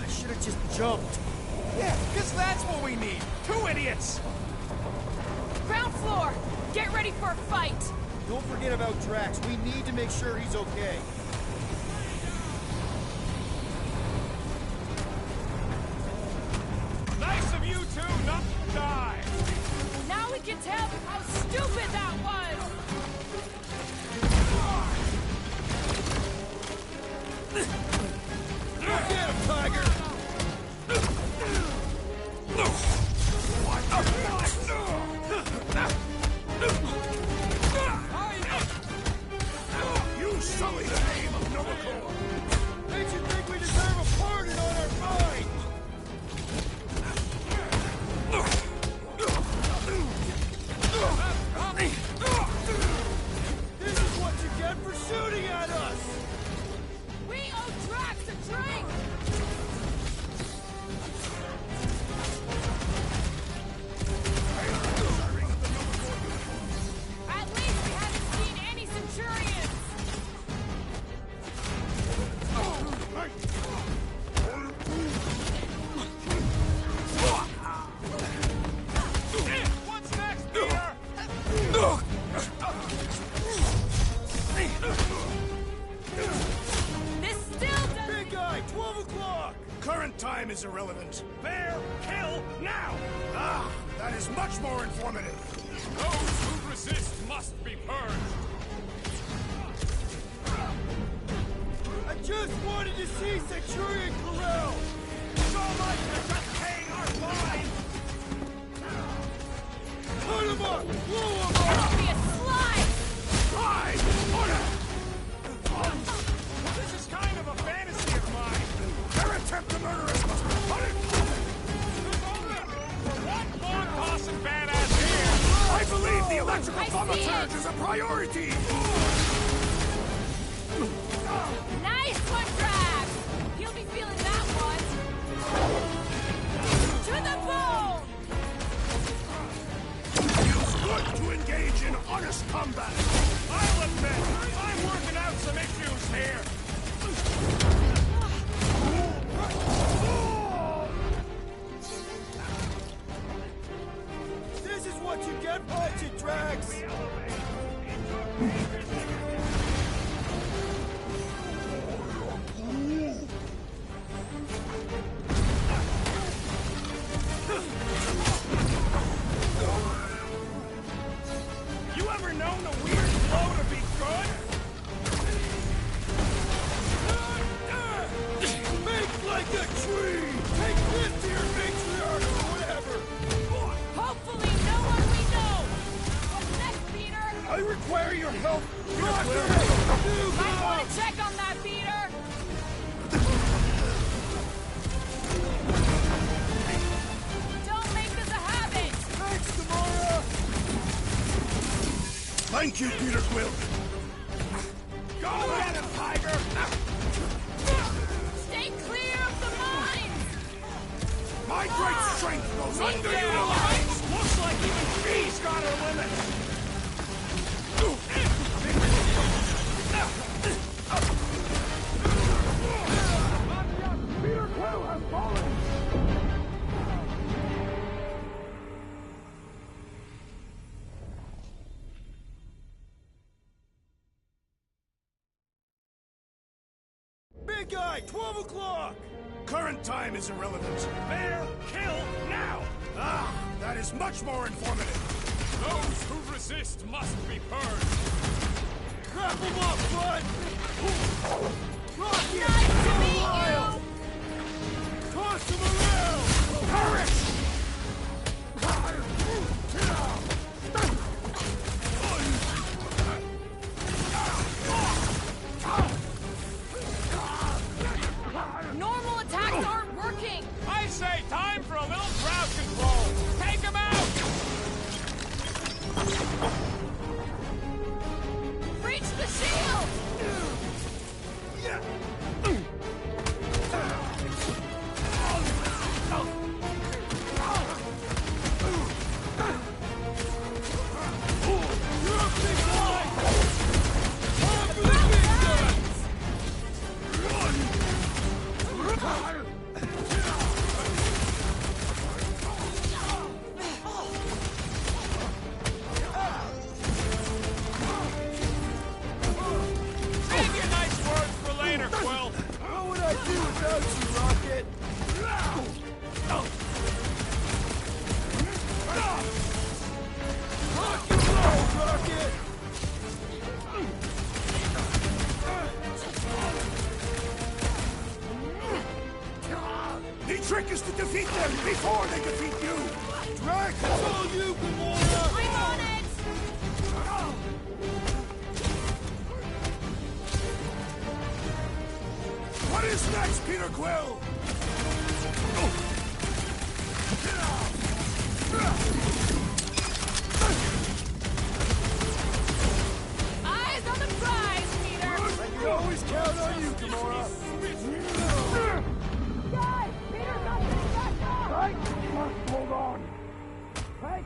I should have just jumped.
Yeah, because that's what we need. 2 idiots.
Ground floor! Get ready for a fight!
Don't forget about Drax. We need to make sure he's okay.
Nice of you two not to die.
Now we can tell how stupid that was!
Get him, Tiger!
You sully the name of Nova Corps.
Makes you think we deserve a pardon on our mind! This is what you get for shooting at us!
We owe Drax a drink! At least we haven't seen any Centurions!
What's next, Peter?
This still doesn't...
Big guy, 12 o'clock!
Current time is irrelevant.
Bear, kill, now!
Ah, that is much more informative.
Those who resist must be purged.
I just wanted to see Centurion Corel!
So much for just paying our fine!
Put him up! Blow him up!
That'll be a slide!
Pride! Order!
This is kind of a fantasy of mine.
Their attempt to murder us must be punished!
One bomb-tossing badass here!
I believe the electrical
I see
thaumaturge
it.
is a priority!
Nice one, Drax! He'll be feeling that one! To the bone!
Feels good to engage in honest combat!
I'll admit, I'm working out some issues here.
This is what you get, punching Drax!
You ever known a weird blow to be good?
Make like a tree! Take this to your matriarch or whatever!
Hopefully no one we know! What's next, Peter?
I
require your help.
Might want to check on that, Peter! Don't make this a habit!
Thanks, Gamora!
Thank you, Peter Quill.
Go get him, Tiger!
Stay clear of the mines!
My great strength goes underutilized! Looks like even she's got her limits! Peter Quill has fallen! Big guy, 12 o'clock!
Current time is irrelevant.
Bear, kill, now!
Ah, that is much more informative.
Those who resist must be purged! Crap them up, bud! Rocket!
Nice to meet you!
Toss him around! Courage!
Normal attacks aren't working!
I say time for a little crowd control! Take him out!
Reach the shield!
Save your nice words for later, Quill! What would I do without you, Rocket? Rock and roll, Rocket!
The trick is to defeat them before they defeat you.
Drax, it's all you, Gamora!
I'm on it!
What is next, Peter Quill?
Eyes on the prize, Peter!
I can always count on you, Gamora!
Guys, Peter got this back up!
I must hold on! Hey!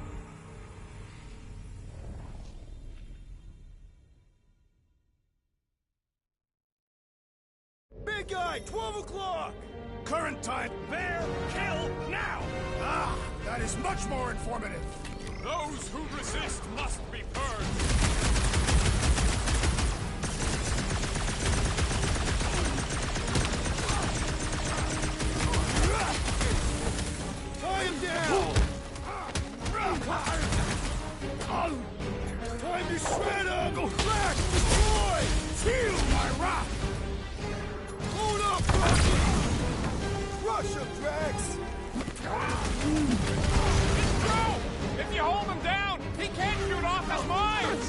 Big guy, 12 o'clock!
Current time.
Bear, kill, now!
Ah, that is much more informative.
Those who resist must be purged! Tie him down! Time to shred him! Go back! Destroy!
Feel my wrath!
Hold up, Rocket! Crush him, Drax! It's true! If you hold him down, he can't shoot off his mines!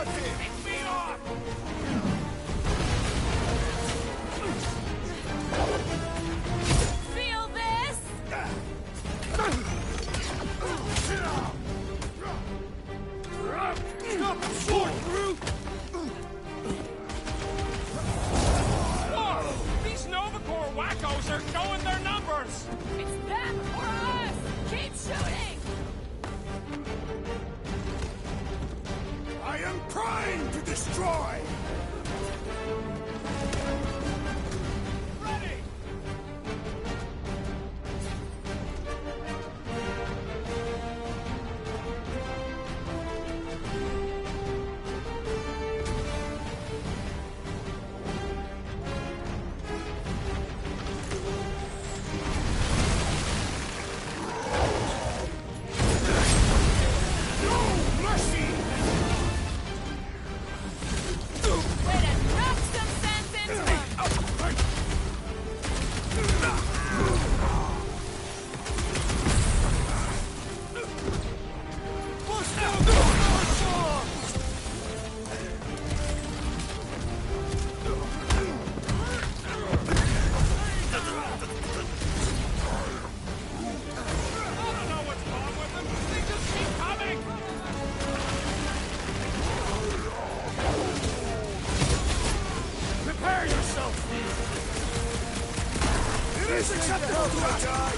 Take me off!
Feel this?
Stop him short, Groot! Prepare yourself! It is acceptable to die!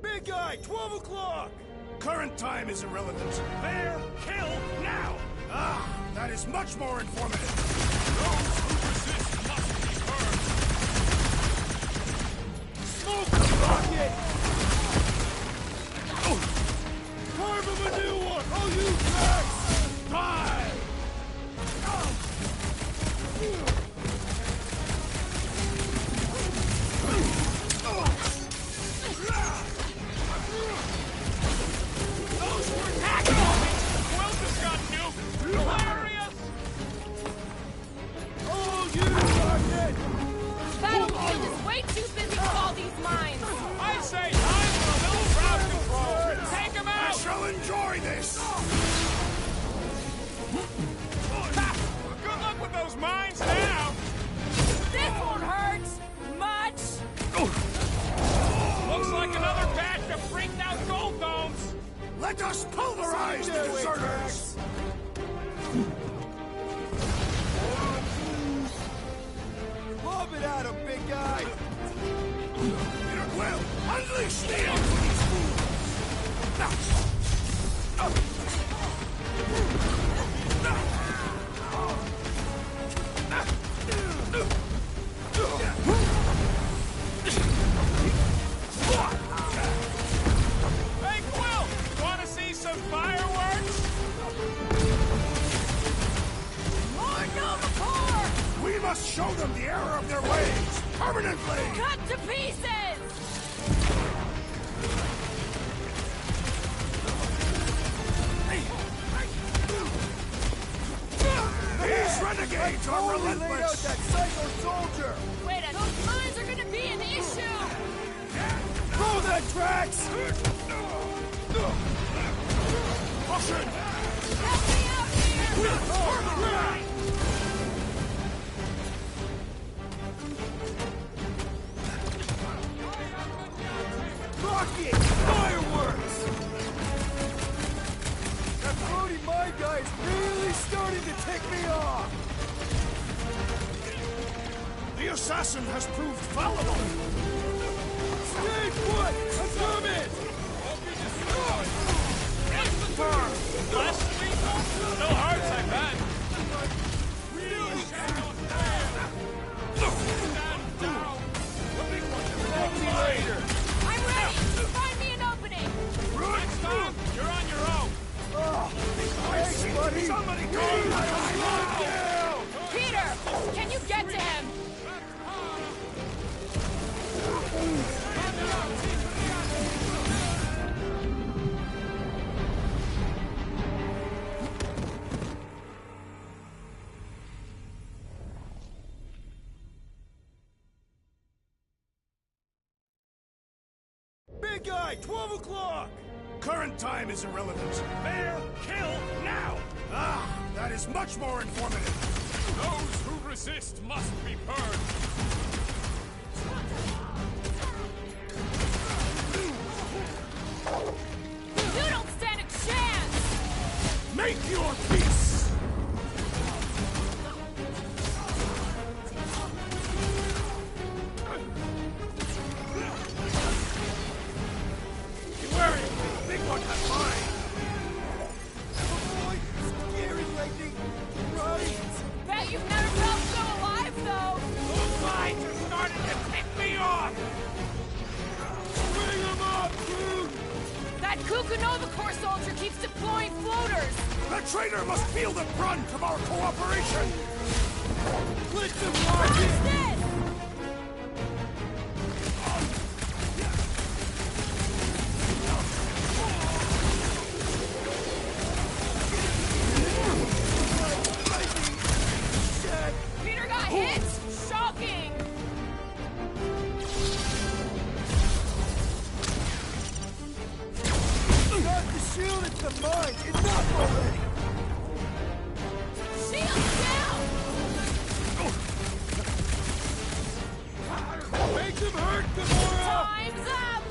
Big guy, 12 o'clock! Current time is irrelevant. There, kill, now! Ah, that is much more informative. Those who resist must be burned. Smoke the rocket! Carve him a new one! Oh, you tracks! Die! Those were attacking me! Quill just got nuked! Hilarious! Oh, you rocket!
Battlefield is way too busy with all these mines.
I say time for a little crowd control! Take him out! I shall enjoy this! Good luck with those mines now!
This won't hurt much.
Looks like another batch of freaked out gold domes! Let us pulverize the deserters! Lob it at him, big guy! Peter Quill, unleash the air for these fools! Hey, Quill! Wanna see some fireworks?
More Nova Corps!
We must show them the error of their ways! Permanently!
Cut to pieces!
These renegades are relentless! That psycho soldier!
Wait, those mines are gonna be an issue!
Throw that tracks! Caution!
Help me out here!
Rocket! Fireworks! That floaty mine guy is really starting to tick me off! The assassin has proved fallible! Stay put! Assume it! Won't be destroyed! Less lethal? No hearts, I bet! Really shall stand! Stand down! The big one is later!
I'm ready! Find me an opening!
Next time, you're on your own! Thanks, buddy! Somebody call down!
Peter! Can you get to him?
Big guy, 12 o'clock! Current time is irrelevant. Bear, kill, now! Ah, that is much more informative. Those who resist must be burned.
You don't stand a chance!
Make your peace! Be wary! The big one has mine! Avoid scary lightning! Right!
Bet you've never felt so alive, though!
Those mines are starting to tick me off! Bring them up, dude!
That Kukunova Corps soldier keeps deploying floaters!
The traitor must feel the brunt of our cooperation! Click the
Watch
rocket!
this! Peter got hit! Shocking!
Not the shield, it's the mine! Enough already!
Shield down!
them hurt, Gamora!
Time's up!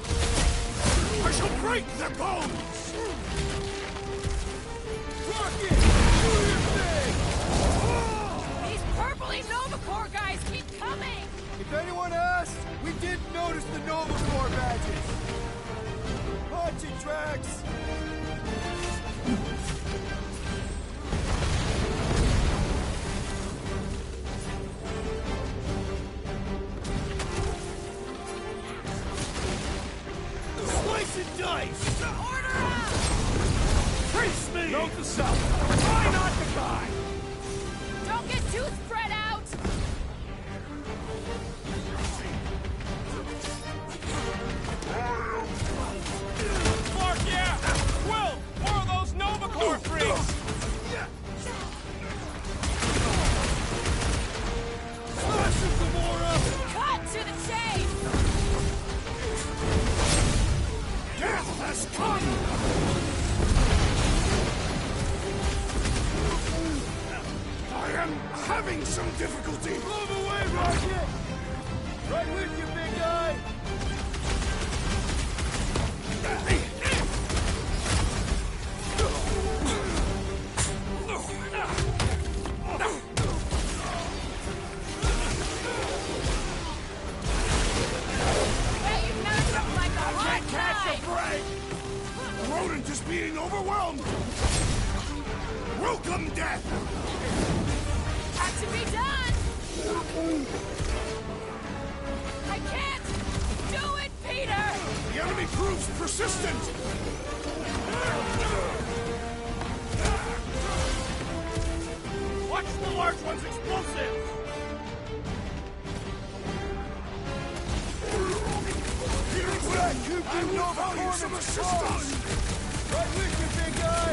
I shall break their bones!
Rocket! Do your thing!
These purpley Nova Corps guys keep coming!
If anyone asked, we did notice the Nova Corps badges. Punch it, Drax!
Slice and dice!
Order up!
Face me! Note the self! Try not to die!
Don't get too spread out!
Clark, yeah! Will! More of those Nova Corps freaks!
Smash him, Gamora!
Cut to the chase!
Death has come! I am having some difficulty!
Move away, Rocket! Right with you, big guy!
Well, you've never felt like a hot
Can't catch a
time!
break! The rodent is being overwhelmed! Welcome, death!
Had to be done! I can't do it, Peter!
The enemy proves persistent! Watch the large one's explosive! Peter Quill, I will value some assistance!
Right with you, big guy!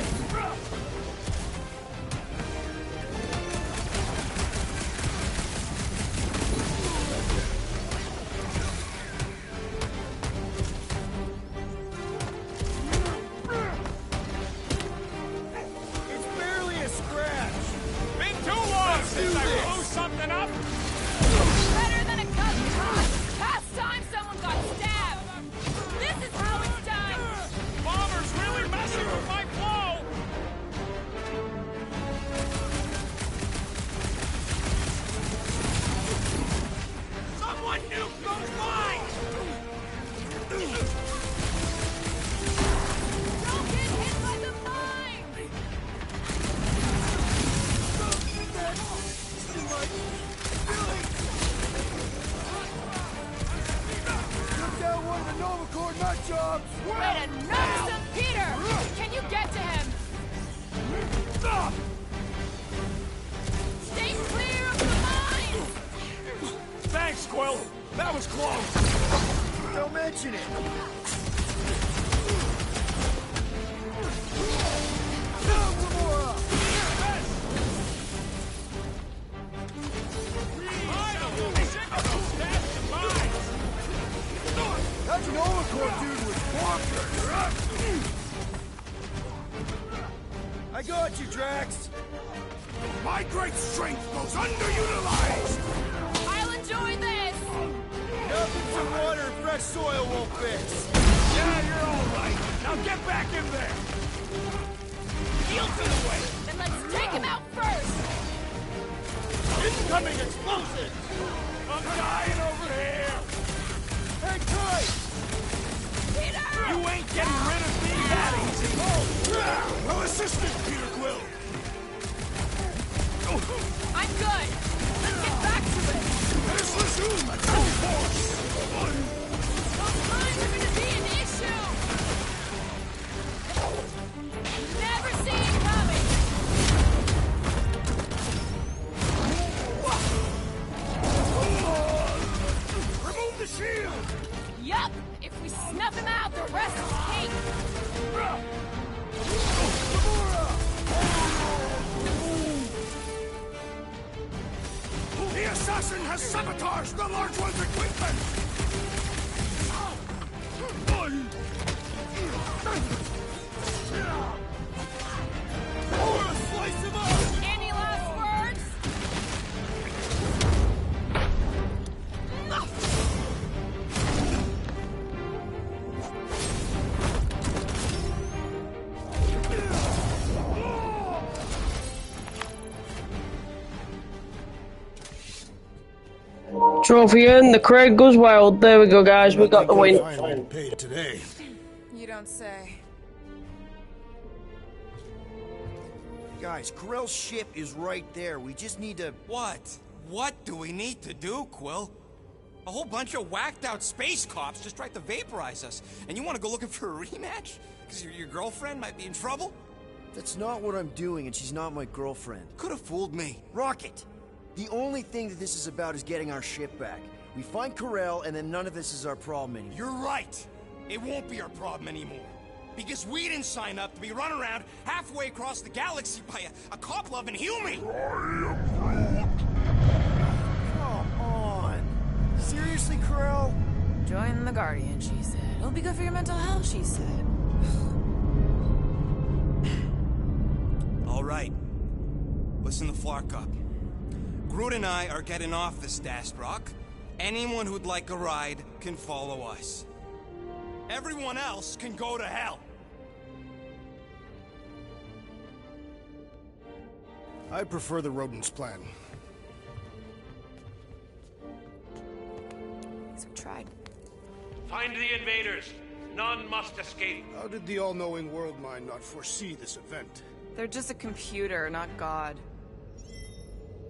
It's barely a scratch!
Been too long since I blew something up!
Better than a cut cut! Past time someone got stabbed! This is how it's done!
Bomber's really messing with my flow! Someone nuke those mines!
Don't get hit by the mine!
Took down one of the Nova Corps nut jobs!
Way to nurse some Peter! Can you get to him? Stay clear of the mines!
Thanks, Quill! That was close!
Don't mention it! Now, Gamora! That Nova Corps dude was bonkers! I got you, Drax!
My great strength goes underutilized!
I'll enjoy this!
Nothing some water and fresh soil won't fix!
Yeah, you're all right! Now get back in there! Heel to the way!
Then let's take him out first!
Incoming explosives! I'm dying over here!
Hang tight!
Peter!
You ain't getting rid of me that easy! Well assisted, Peter Quill!
I'm good! Let's get back to it!
Let us resume at full force!
Those mines are gonna be an issue! Never see it coming!
Remove the shield!
Yup! If we snuff him out, the rest is cake!
The assassin has sabotaged the large one's equipment! Or slice him up!
Any last words?
Trophy earned, the crowd goes wild. There we go, guys, we got the win.
Finally paid today.
You don't say.
Guys, Corell's ship is right there. We just need to...
What? What do we need to do, Quill? A whole bunch of whacked out space cops just tried to vaporize us. And you want to go looking for a rematch? Because your girlfriend might be in trouble?
That's not what I'm doing, and she's not my girlfriend.
Could have fooled me.
Rocket! The only thing that this is about is getting our ship back. We find Corell, and then none of this is our problem anymore.
You're right. It won't be our problem anymore. Because we didn't sign up to be run around halfway across the galaxy by a cop-loving human.
Come on. Seriously, Corell?
Join the Guardian, she said. It'll be good for your mental health, she said.
All right. Listen to Flark up. Groot and I are getting off this Dast Rock. Anyone who'd like a ride can follow us. Everyone else can go to hell.
I prefer the rodents' plan.
So tried.
Find the invaders. None must escape.
How did the all-knowing world mind not foresee this event?
They're just a computer, not God.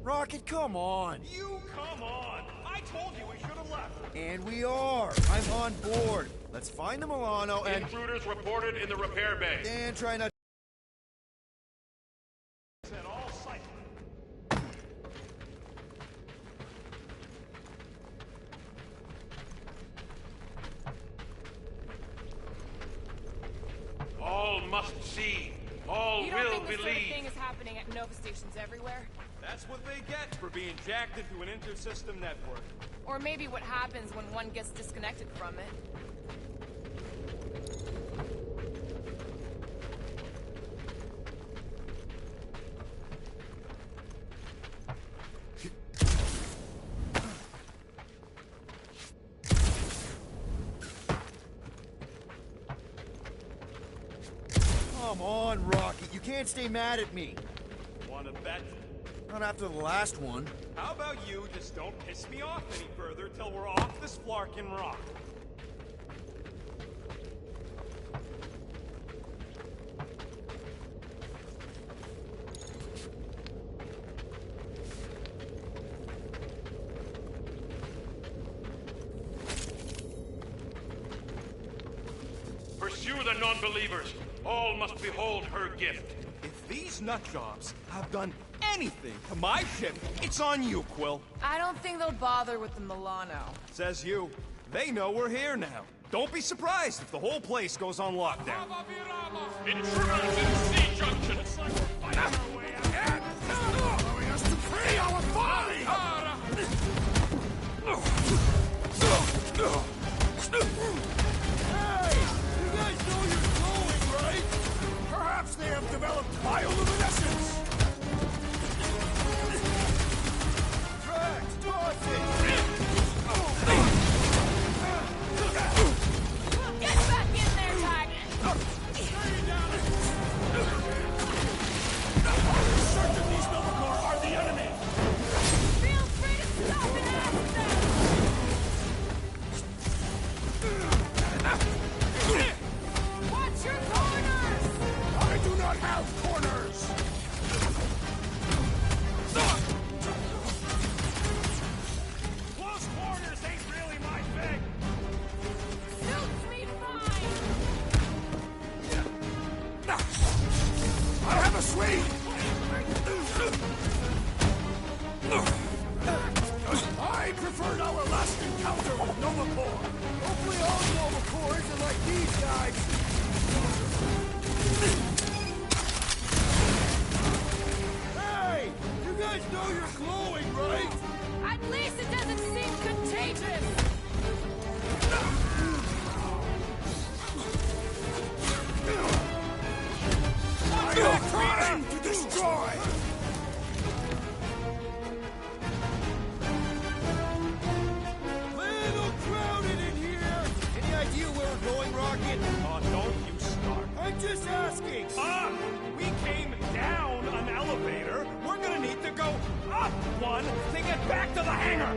Rocket, come on!
You come on! I told you we should have left.
And we are! I'm on board. Let's find the Milano and...
Intruders reported in the repair bay.
And try not...
Set all sight. All must see. All
You don't
will
think this
believe.
sort of thing is happening at Nova stations everywhere?
That's what they get for being jacked into an inter-system network.
Or maybe what happens when one gets disconnected from it.
Come on, Rocket. You can't stay mad at me.
Wanna bet?
Not after the last one.
How about you just don't piss me off any further till we're off this Flarkin' rock?
Pursue the non-believers. All must behold her gift.
If these nutjobs have done anything to my ship, it's on you, Quill.
I don't think they'll bother with the Milano.
Says you. They know we're here now. Don't be surprised if the whole place goes on lockdown.
Intruders in C-Junction. It's like we're fighting our way out.
And allowing us to pay our fine! Hey! You guys know you're glowing, right? Perhaps they have developed bioluminescence! Drax, toss it!
Get back in there, Tiger!
Certain these Novacore are the enemy.
Feel free to stop and ask them! Watch your corners!
I do not have corners!
Close quarters ain't really my thing.
Suits me fine!
I have a swing! I preferred our last encounter with Novacore. Hopefully all Novacores are like these guys. Hey! You guys know you're glowing, right?
At least it doesn't seem contagious!
I have time to destroy! Little crowded in here!
Any idea where we're going, Rocket?
Oh, don't you start.
I'm just asking!
We came down an elevator. We're gonna need to go up one to get back to the hangar.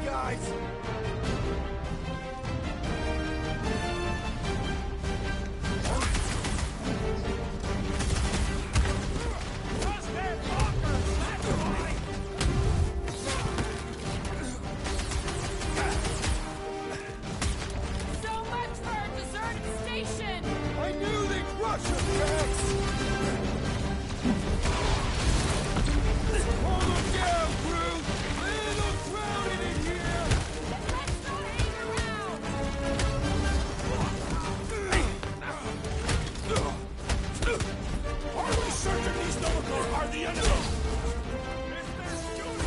guys!
So much for our deserted station!
I knew they'd crush us, Max! Hold them down, crew! Little crowded in here!
Let's not hang around!
Are we certain these Novakor are the enemy? Mr. Stewart!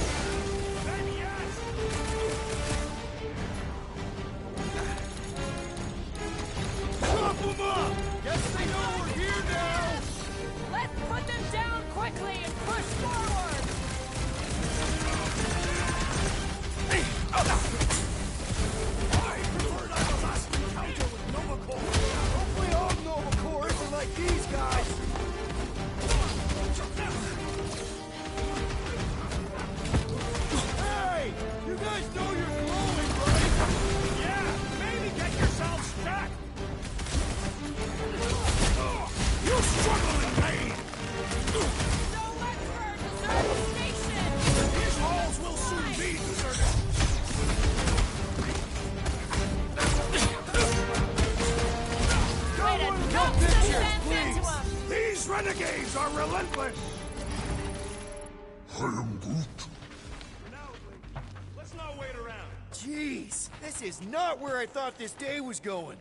Then yes! Chop them up! Guess they know we're here now!
Let's put them down quickly and push forward!
I heard I'm the last encounter with Novakor! Hopefully all Novakor isn't like these guys! Hey! You guys know you're glowing, right? Yeah! Maybe get yourselves checked! You struggle in vain!
So much for our deserted station!
These halls will soon be deserted!
Way to
Someone
knock
help
some
pictures,
sense into
please!
'em.
These renegades are relentless!
I am Groot.
Let's not wait around.
Jeez, this is not where I thought this day was going.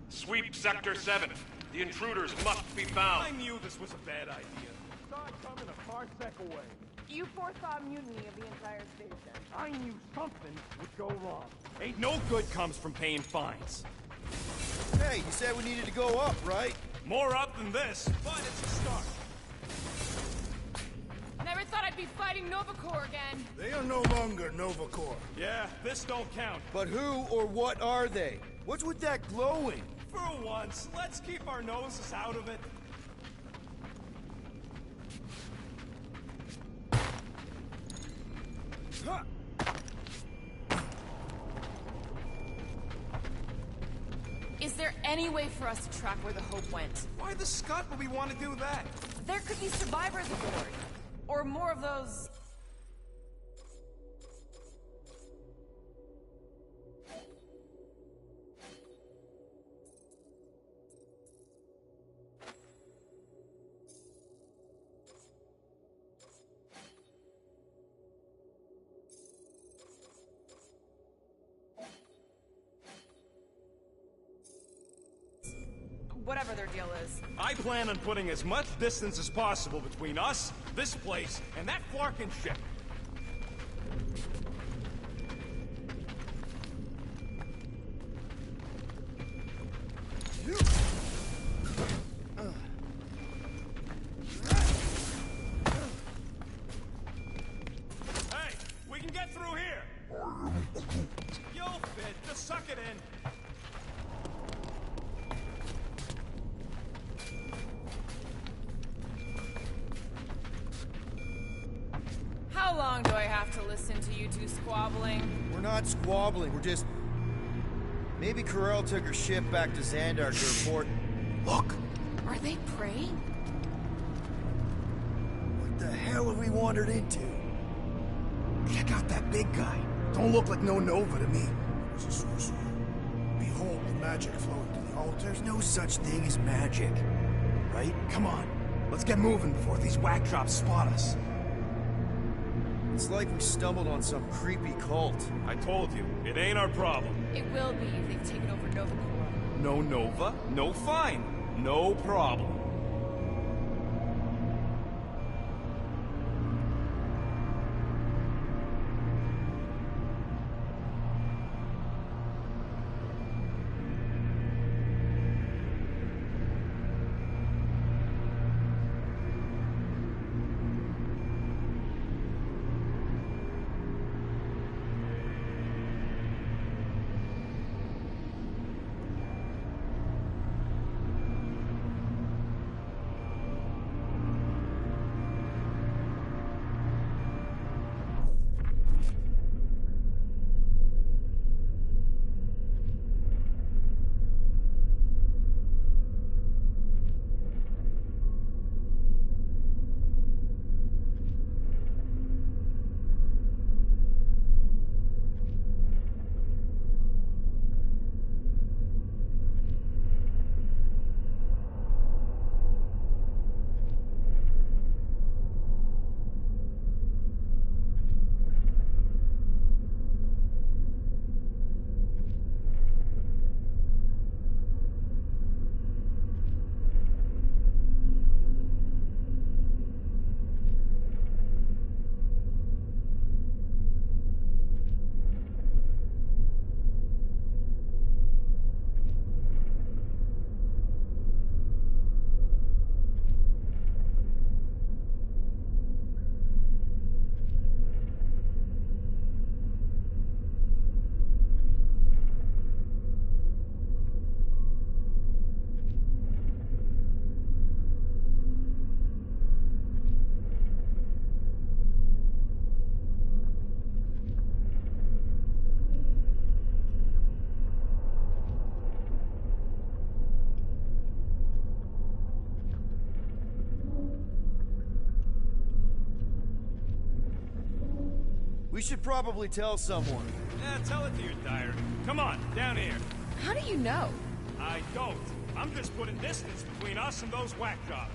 Sweep Sector 7. The intruders must be
I
found.
knew this was a bad idea.
Saw it coming a parsec away.
You foresaw mutiny of the entire station.
I knew something would go wrong.
Ain't no good comes from paying fines.
Hey, you said we needed to go up, right?
More up than this, but it's a start.
Never thought I'd be fighting Novakor again.
They are no longer Novakor.
Yeah, this don't count.
But who or what are they? What's with that glowing?
For once, let's keep our noses out of it.
Is there any way for us to track where the Hope went?
Why the scut would we want to do that?
There could be survivors aboard. Or more of those... whatever their deal is.
I plan on putting as much distance as possible between us, this place, and that Flarkin ship. Hey, we can get through here. You'll fit. Just suck it in.
How long do I have to listen to you two squabbling?
We're not squabbling, we're just... Maybe Corel took her ship back to Xandar to report... Look!
Are they praying?
What the hell have we wandered into?
Check out that big guy. Don't look like no Nova to me. He's a sorcerer. Behold the magic flowing to the altar.
There's no such thing as magic. Right?
Come on. Let's get moving before these whack jobs spot us.
It's like we stumbled on some creepy cult.
I told you, it ain't our problem.
It will be if they've taken over Novakor.
No Nova, no fine. No problem.
We should probably tell someone.
Yeah, tell it to your diary. Come on, down here.
How do you know?
I don't. I'm just putting distance between us and those whack jobs.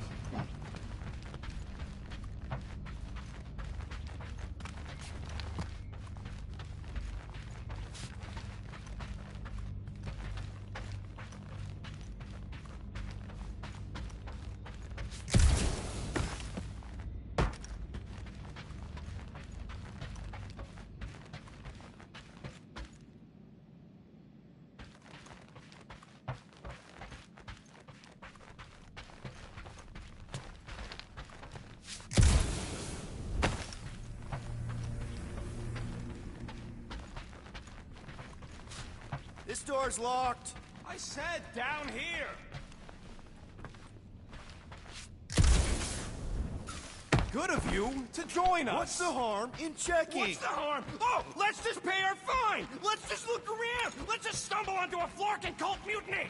This door's locked.
I said down here.
Good of you to join us.
What's the harm in checking?
What's the harm? Oh, let's just pay our fine. Let's just look around. Let's just stumble onto a Flarkin cult mutiny.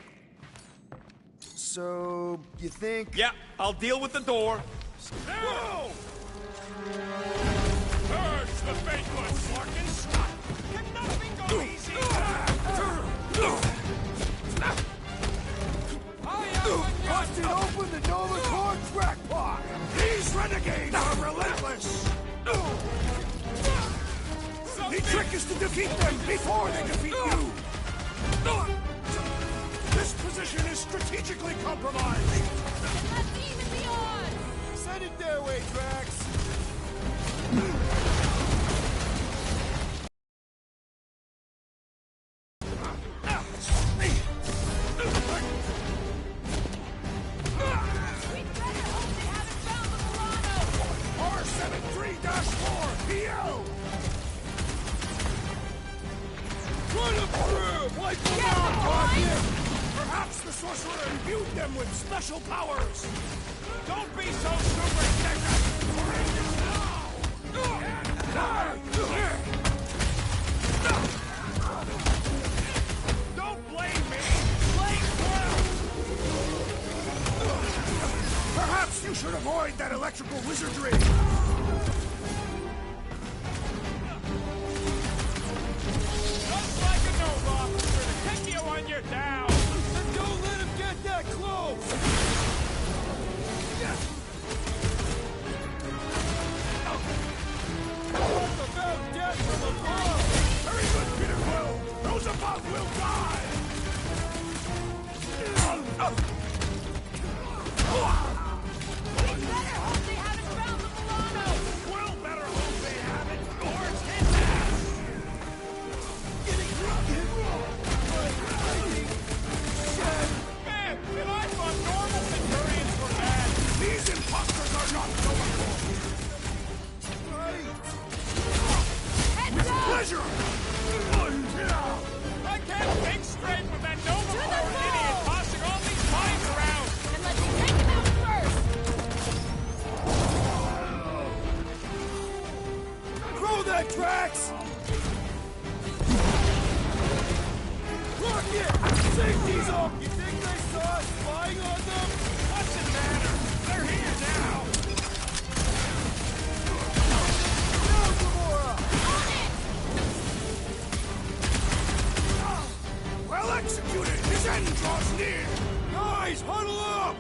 So, you think?
Yeah, I'll deal with the door. Whoa! Purge the faithless, Flarkin. Can nothing go easy?
Busted open the Nova Corps crackpot! These renegades are relentless! The trick is to defeat them before they defeat you! This position is strategically compromised!
That's even the odds!
Send it their way, Drax!
Perhaps the sorcerer imbued them with special powers!
Don't be so super Don't blame me! Blame well!
Perhaps you should avoid that electrical wizardry!
Just like a Nova officer to kick you when you're down!
Then don't let him get that close! Talk about death from above! Very good, Peter Quill! Those above will die!
We better hope they haven't found the Milano!
Quill better hope they haven't, or it's his ass! Man, and I thought normal Centurions were bad!
These imposters are not Nova Corps!
Heads up!
Pleasure!
I can't think straight with that Nova Corps idiot tossing all these mines around!
And let's take him out first!
Throw that, Drax! Rocket! Safety's up! You think they saw us spying on them?
What's the matter? They're here now!
Now, Gamora! Well executed! His end draws near! Guys, huddle up!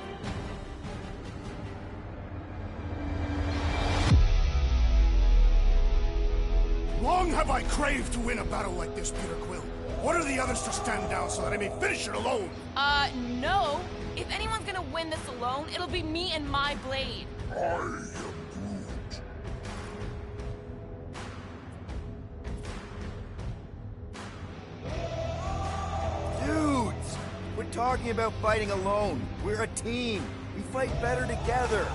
Long have I craved to win a battle like this, Peter Quill. Order the others to stand down so that I may finish it alone.
No. If anyone's gonna win this alone, it'll be me and my blade.
I am Groot.
Dudes! We're talking about fighting alone. We're a team. We fight better together.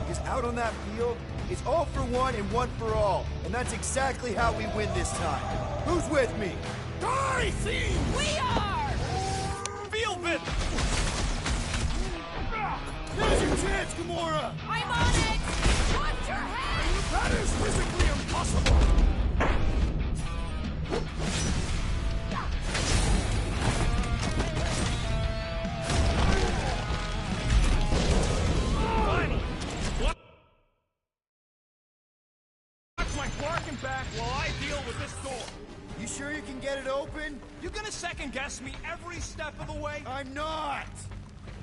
Because out on that field, it's all for one and one for all. And that's exactly how we win this time. Who's with me?
Die, thieves!
We are!
Feel it!
Here's your chance, Gamora!
I'm on it! Watch your head!
That is physically impossible!
Finally! Watch my barking back while I door.
You sure you can get it open?
You gonna second guess me every step of the way?
I'm not!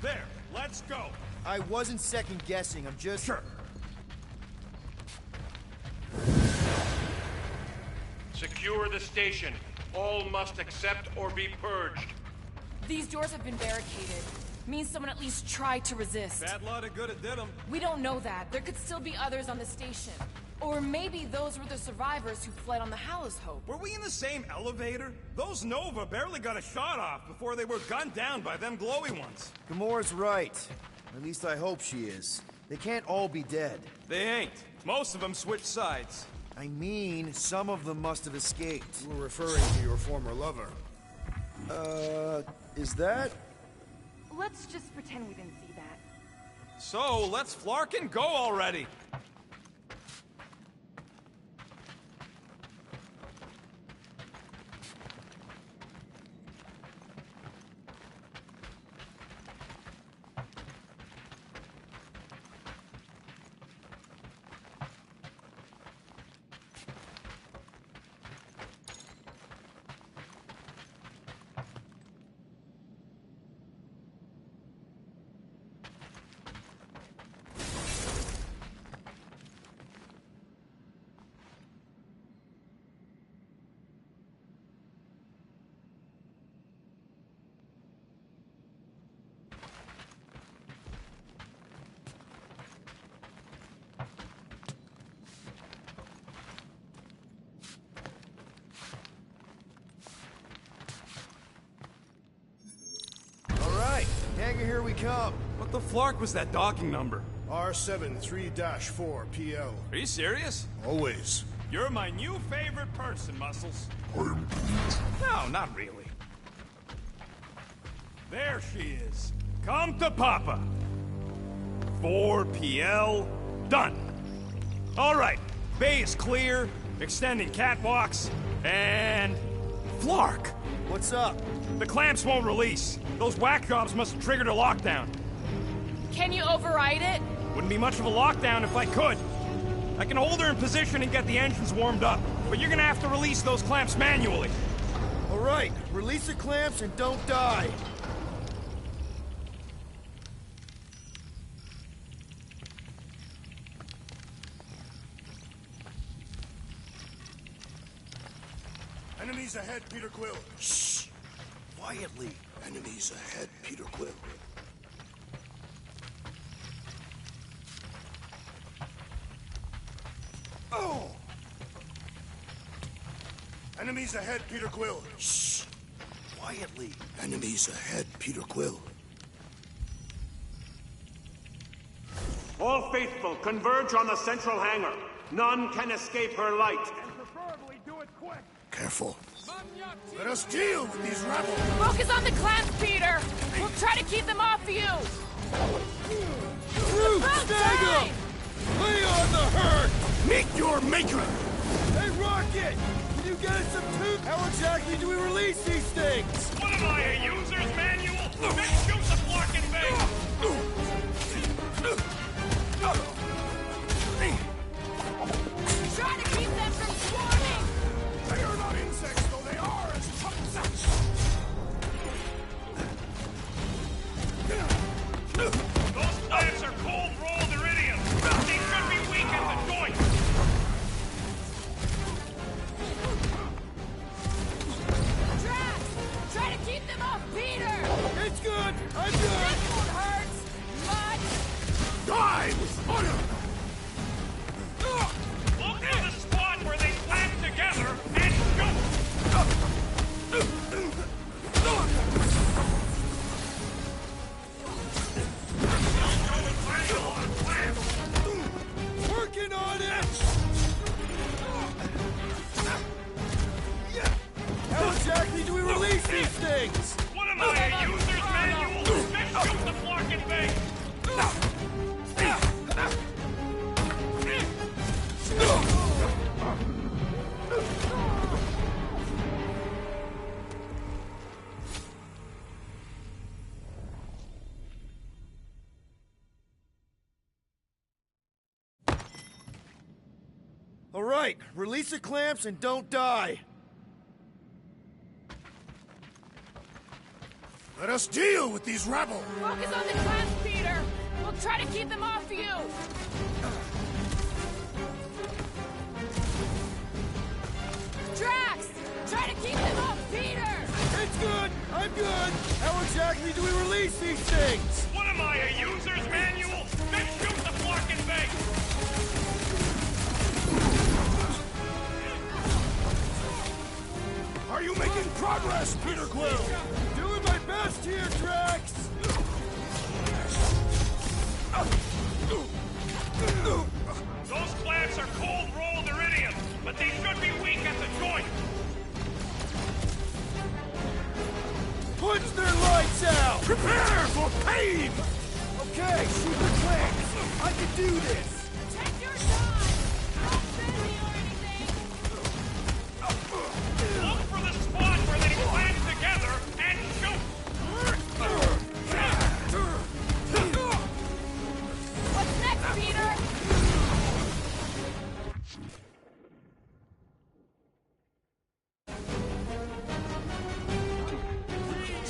There, let's go.
I wasn't second guessing, I'm just...
Sure.
Secure the station. All must accept or be purged.
These doors have been barricaded. Means someone at least tried to resist.
Bad lot of good it did them.
We don't know that. There could still be others on the station. Or maybe those were the survivors who fled on the Hallows Hope.
Were we in the same elevator? Those Nova barely got a shot off before they were gunned down by them glowy ones.
Gamora's right. At least I hope she is. They can't all be dead.
They ain't. Most of them switched sides.
I mean, some of them must have escaped.
You were referring to your former lover.
Is that?
Let's just pretend we didn't see that.
So, let's flark and go already.
Hangar, here we come.
What the flark was that docking number?
R73-4 PL.
Are you serious?
Always.
You're my new favorite person, Muscles. No, not really. There she is. Come to Papa. 4 PL. Done. All right. Bay is clear. Extending catwalks. And... Flark!
What's up?
The clamps won't release. Those whack jobs must have triggered a lockdown.
Can you override it?
Wouldn't be much of a lockdown if I could. I can hold her in position and get the engines warmed up, but you're gonna have to release those clamps manually.
All right, release the clamps and don't die.
Enemies ahead, Peter Quill.
Shh! Quietly.
Enemies ahead, Peter Quill. Oh! Enemies ahead, Peter Quill.
Shh! Quietly.
Enemies ahead, Peter Quill.
All faithful, converge on the central hangar. None can escape her light.
And preferably do it quick.
Careful. Let us deal with these rabble.
Focus on the clamps, Peter! We'll try to keep them off you!
Root, snag him! Lay on the hurt!
Meet your maker!
Hey, Rocket! Can you get us some tubes? How exactly do we release these things?
What am I, a user's manual? Then shoot the Flark and Bay!
Try to keep them from swarming!
They are not insects, though they are as chunks.
Those plants are cold-rolled iridium. They should be weak at the joint.
Drax! Try to keep them off Peter!
It's good! I'm
This
good!
won't hurt much!
Die with honor!
Look for the spot where they clamp together and shoot!
Working on it! How exactly do we release these things?
What am I, a user's manual? Then shoot the Flark and Bay!
All right, release the clamps and don't die.
Let us deal with these rabble!
Focus on the clamps, Peter! We'll try to keep them off you! Drax! Try to keep them off Peter!
It's good! I'm good! How exactly do we release these things?
What am I, a user's manual? Then shoot the block and bait!
Are you making progress, Peter Quill? Doing my best here, Drax!
Those clamps are cold-rolled iridium, but they should be weak at the joint!
Punch their lights out! Prepare for pain! Okay, shoot the clamps! I can do this!
Take your time! Not busy or anything!
Look for the spot where they clamp together and shoot!
What's next, Peter?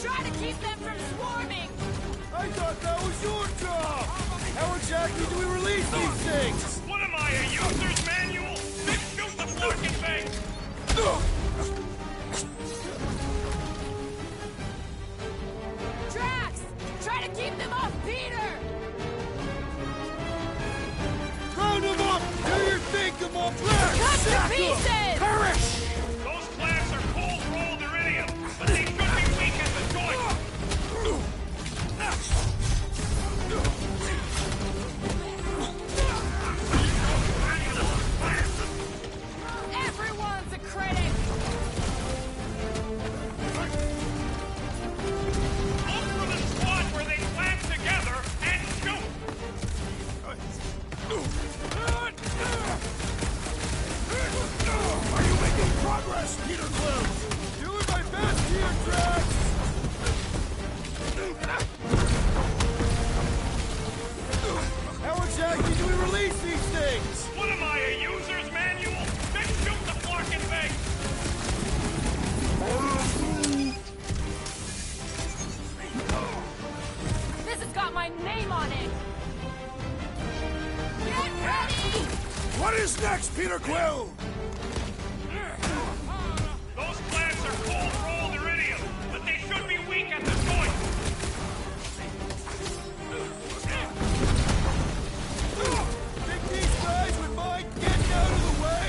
Try to keep them from swarming!
I thought that was your job! How exactly do we release these things?
What am I, a user's manual? Then shoot the block and bait!
Drax! Try to keep them off Peter!
Round them up! Do your thing, them all black!
Cut to pieces!
Perish!
Those clamps are cold-rolled iridium, but they should be weak at the joint!
Everyone's a critic!
Look for the spot where they clamp together and shoot!
Are you making progress, Peter Quill? Doing my best here, Drax! How exactly do we release these things?
What am I, a user's manual? Then shoot the block and bait!
This has got my name on it! Get ready!
What is next, Peter Quill?
Those clamps are cold-rolled iridium, but they should be weak at the joint!
Think these guys would mind getting out of the way?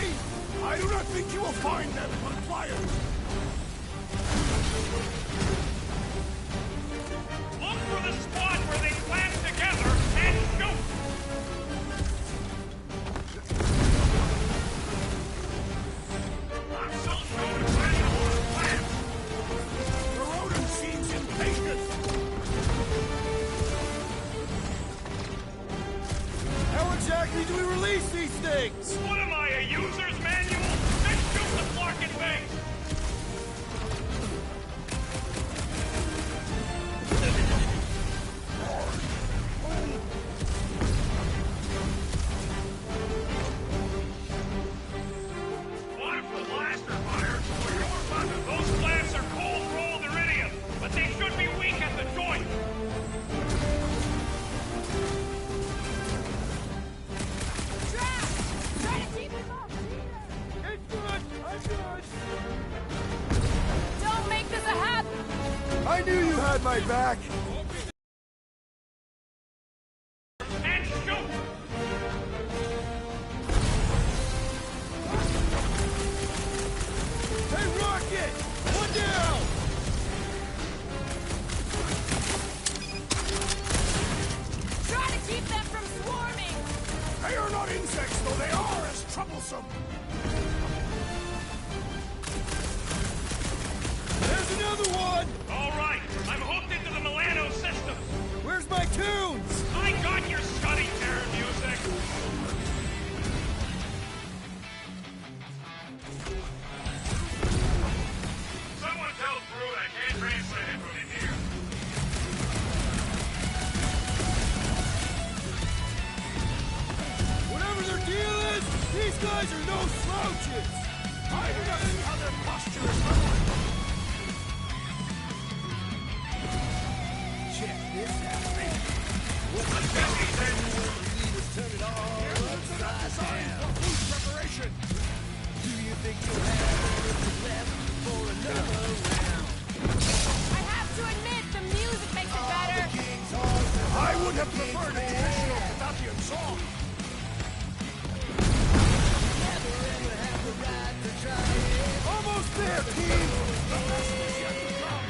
I do not think you will find them unpliant.
Look for the spot where they clamp together and shoot! I'm still showing plenty of those clamps!
The rodent seems impatient. How exactly do we release these things?
What am I, a user's manual? Then shoot the block and bait! One for blaster fire, or your weapon. Those clamps are cold-rolled iridium, but they should be weak at the joint!
Drax! Try to keep them off Peter!
It's good. I'm good.
Don't make this a habit!
I knew you had my back.
And shoot!
Hey, Rocket! One down!
Try to keep them from swarming!
They are not insects, though they are as troublesome. There's another one!
All right, I'm hooked into the Milano system.
Where's my tunes?
I got your study terror music. Someone tell Groot I can't translate it from in here.
Whatever their deal is, these guys are no slouches. I do not see how their posture is relevant. Preparation!
Do you think you'll have anything left for another round?
I have to admit, the music makes it better.
I would have preferred a traditional Katapian song.
Never ever have the right to try it.
Almost there, team! The best is yet to come.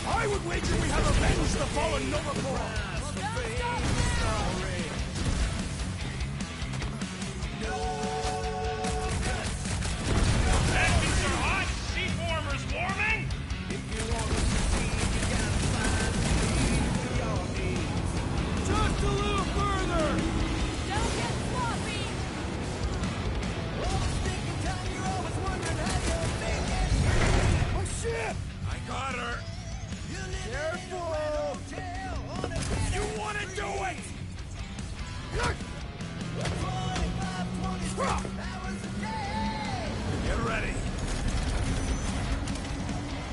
I would wager we have avenged the fallen Nova Corps.
Engines are hot, seat warmers warming.
Just a little further!
Don't get sloppy.
Oh shit!
I got her.
Careful! You want to do it! Get ready.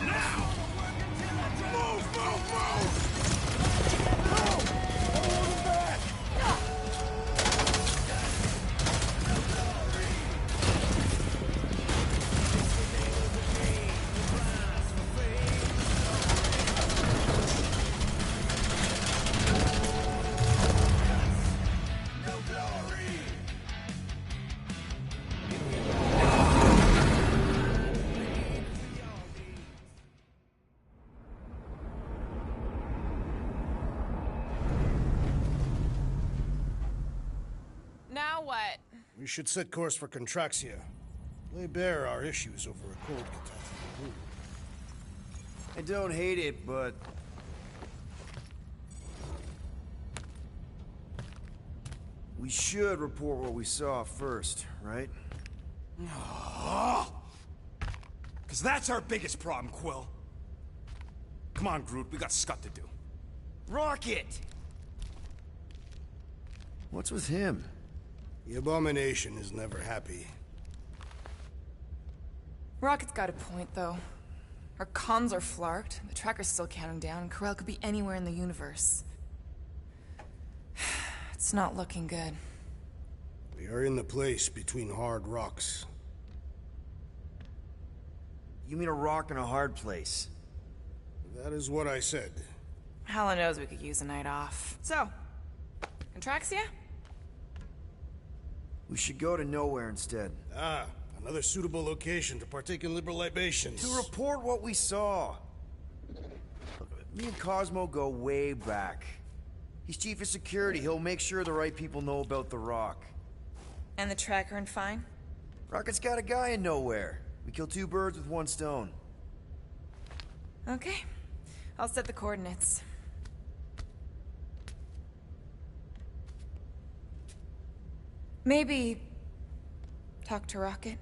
Now! Move, move, move! Move! Hold him back!
Now what?
We should set course for Contraxia. Lay bare our issues over a cold catastrophe.
I don't hate it, but... we should report what we saw first, right?
Because that's our biggest problem, Quill. Come on, Groot, we got scut to do.
Rocket! What's with him?
The Abomination is never happy.
Rocket's got a point, though. Our comms are flarked, the tracker's still counting down, and Corel could be anywhere in the universe. It's not looking good.
We are in the place between hard rocks.
You mean a rock in a hard place?
That is what I said.
Helen knows we could use a night off. So, Contraxia?
We should go to nowhere instead.
Ah, another suitable location to partake in liberal libations.
To report what we saw. Look, me and Cosmo go way back. He's chief of security. He'll make sure the right people know about the rock.
And the tracker and fine?
Rocket's got a guy in nowhere. We kill two birds with one stone.
Okay. I'll set the coordinates. Maybe talk to Rocket.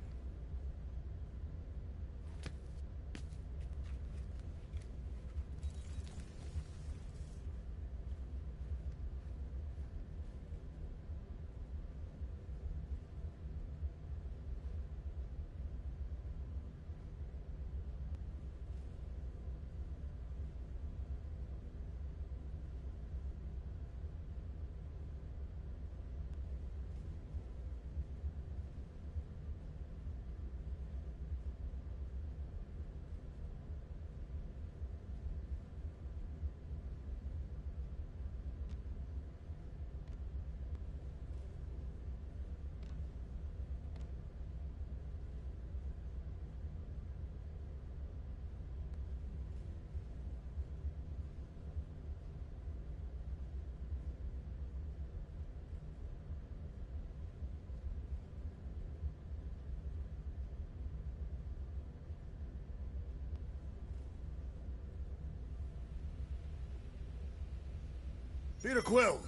Peter Quill,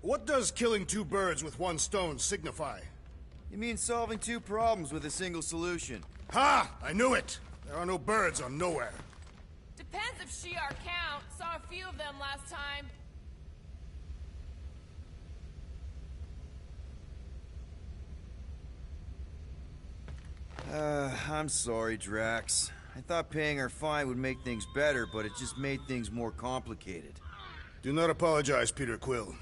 what does killing two birds with one stone signify?
You mean solving two problems with a single solution?
Ha! I knew it! There are no birds on nowhere.
Depends if Shi'ar count. Saw a few of them last time.
I'm sorry, Drax. I thought paying her fine would make things better, but it just made things more complicated.
Do not apologize, Peter Quill.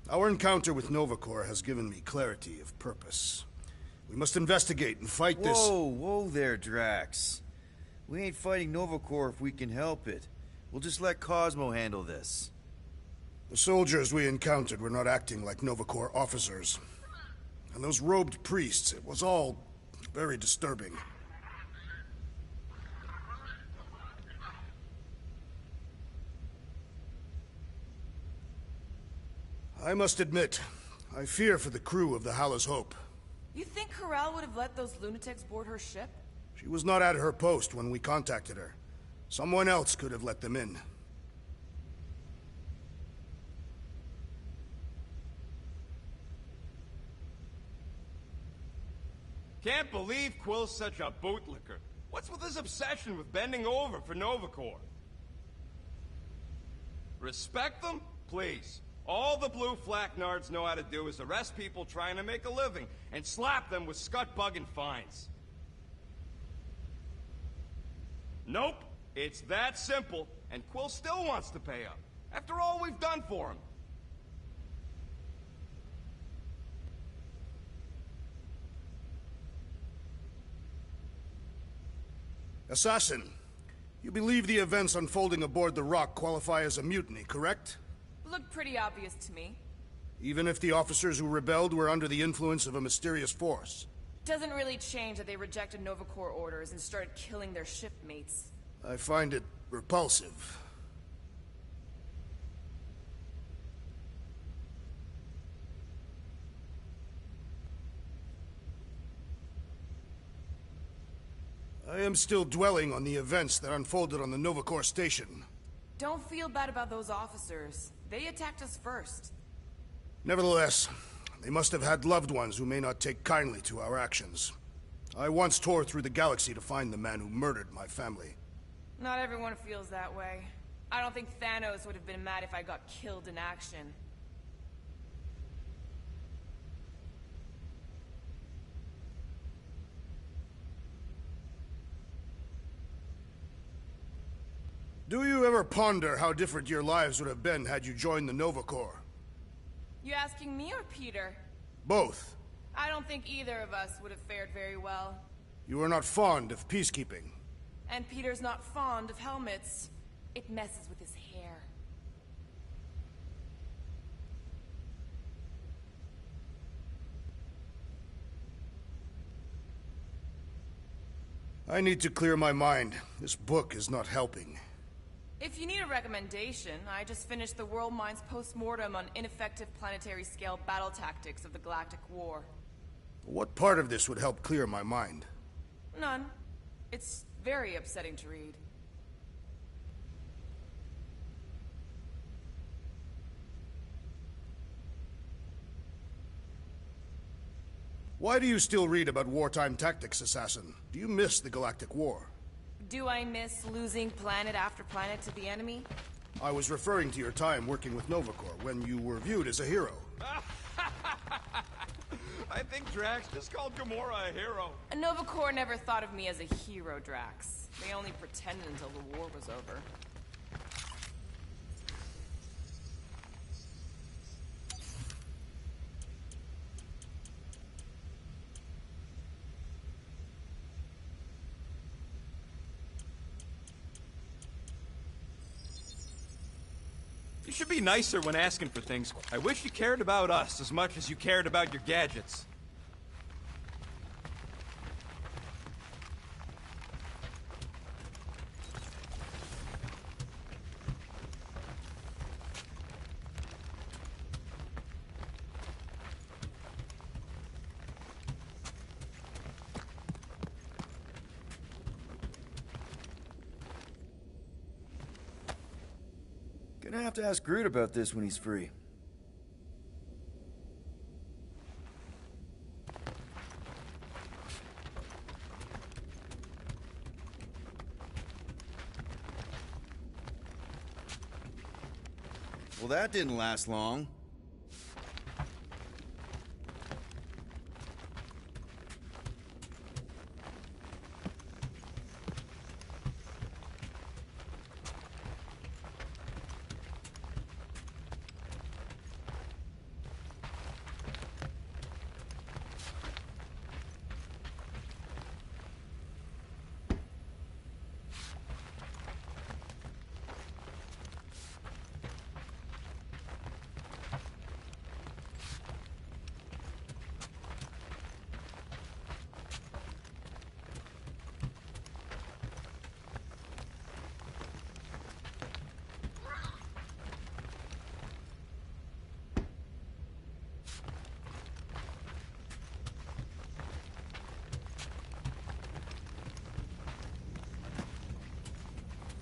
Our encounter with Nova Corps has given me clarity of purpose. We must investigate and fight this...
Whoa there, Drax. We ain't fighting Nova Corps if we can help it. We'll just let Cosmo handle this.
The soldiers we encountered were not acting like Nova Corps officers. And those robed priests, it was all very disturbing. I must admit, I fear for the crew of the Hala's Hope.
You think Corral would have let those lunatics board her ship?
She was not at her post when we contacted her. Someone else could have let them in.
Can't believe Quill's such a bootlicker. What's with his obsession with bending over for Nova Corps? Respect them? Please. All the blue flak nards know how to do is arrest people trying to make a living and slap them with scut-bugging fines. Nope. It's that simple, and Quill still wants to pay up. After all we've done for him.
Assassin, you believe the events unfolding aboard the Rock qualify as a mutiny, correct?
Looked pretty obvious to me.
Even if the officers who rebelled were under the influence of a mysterious force?
Doesn't really change that they rejected Nova Corps orders and started killing their shipmates.
I find it repulsive. I am still dwelling on the events that unfolded on the Nova Corps station.
Don't feel bad about those officers. They attacked us first.
Nevertheless, they must have had loved ones who may not take kindly to our actions. I once tore through the galaxy to find the man who murdered my family.
Not everyone feels that way. I don't think Thanos would have been mad if I got killed in action.
Do you ever ponder how different your lives would have been had you joined the Nova Corps?
You asking me or Peter?
Both.
I don't think either of us would have fared very well.
You are not fond of peacekeeping.
And Peter's not fond of helmets. It messes with his hair.
I need to clear my mind. This book is not helping.
If you need a recommendation, I just finished the World Mind's post-mortem on ineffective planetary-scale battle tactics of the Galactic War.
What part of this would help clear my mind?
None. It's very upsetting to read.
Why do you still read about wartime tactics, Assassin? Do you miss the Galactic War?
Do I miss losing planet after planet to the enemy?
I was referring to your time working with Nova Corps, when you were viewed as a hero.
I think Drax just called Gamora a hero.
Nova Corps never thought of me as a hero, Drax. They only pretended until the war was over.
You should be nicer when asking for things. I wish you cared about us as much as you cared about your gadgets.
Gonna have to ask Groot about this when he's free. Well, that didn't last long.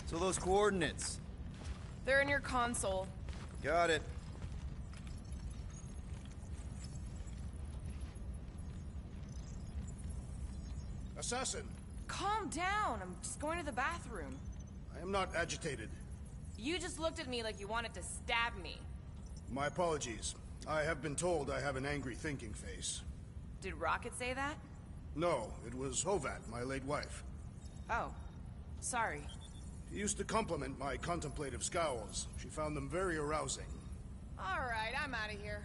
So those coordinates.
They're in your console.
Got it.
Assassin!
Calm down. I'm just going to the bathroom.
I am not agitated.
You just looked at me like you wanted to stab me.
My apologies. I have been told I have an angry thinking face.
Did Rocket say that?
No, it was Hovat, my late wife.
Oh. Sorry.
She used to compliment my contemplative scowls. She found them very arousing.
Alright, I'm out of here.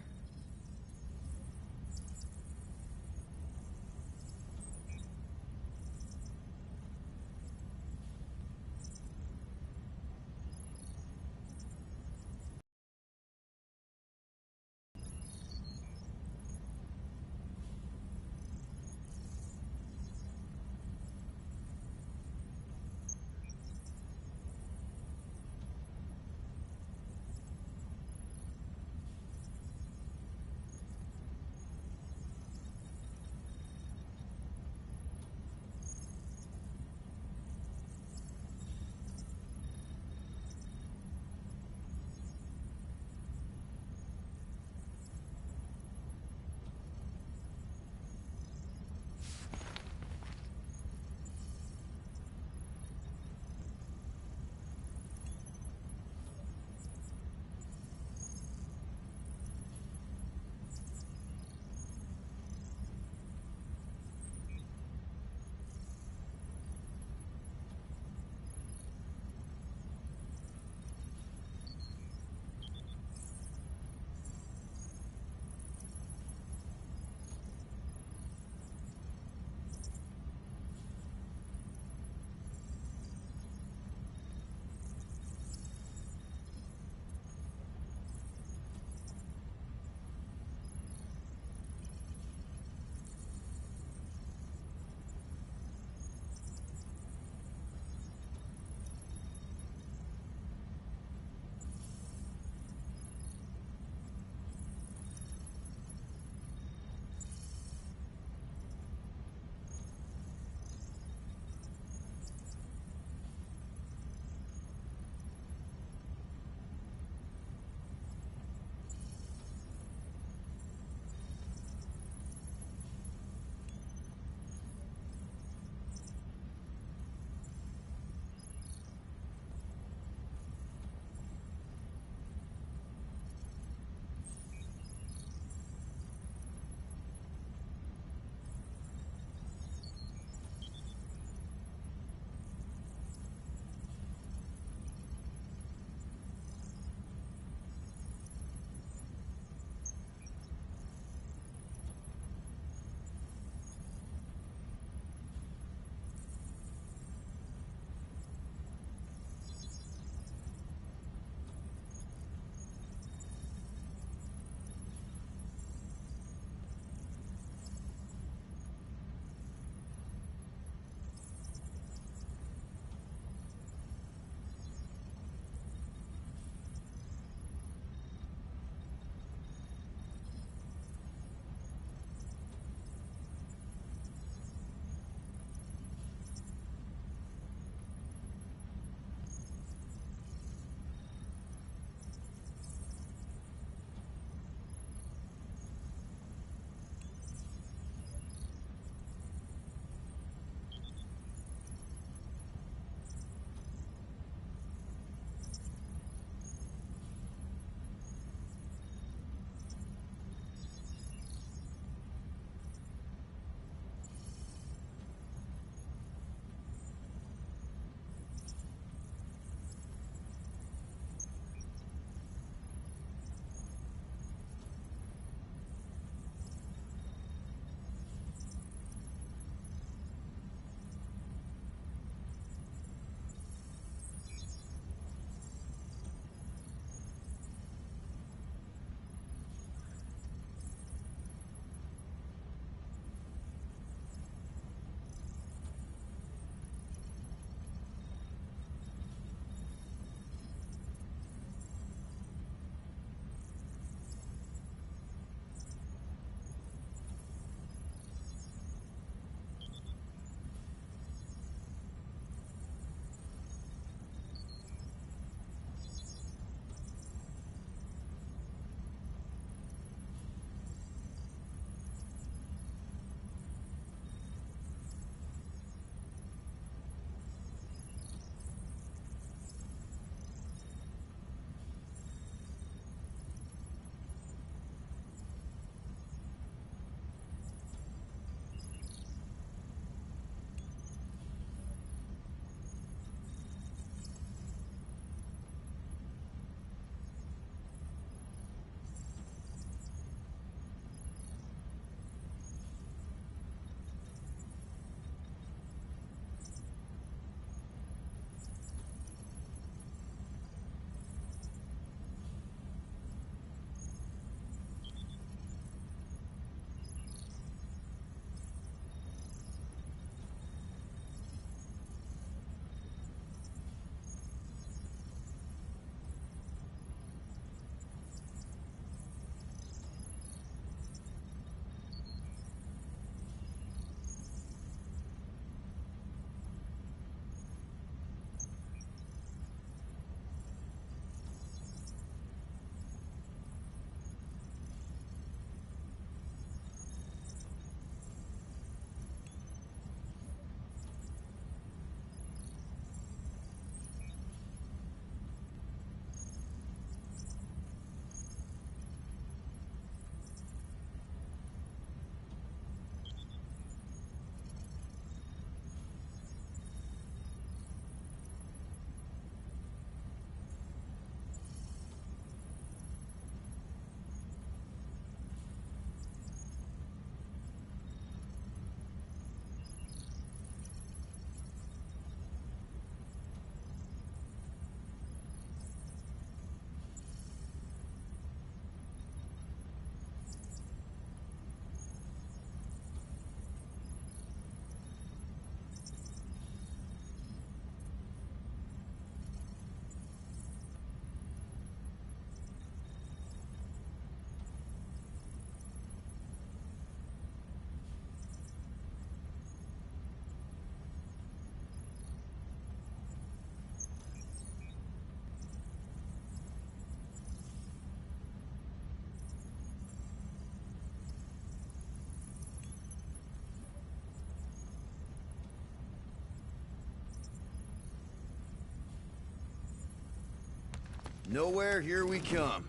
Nowhere, here we come.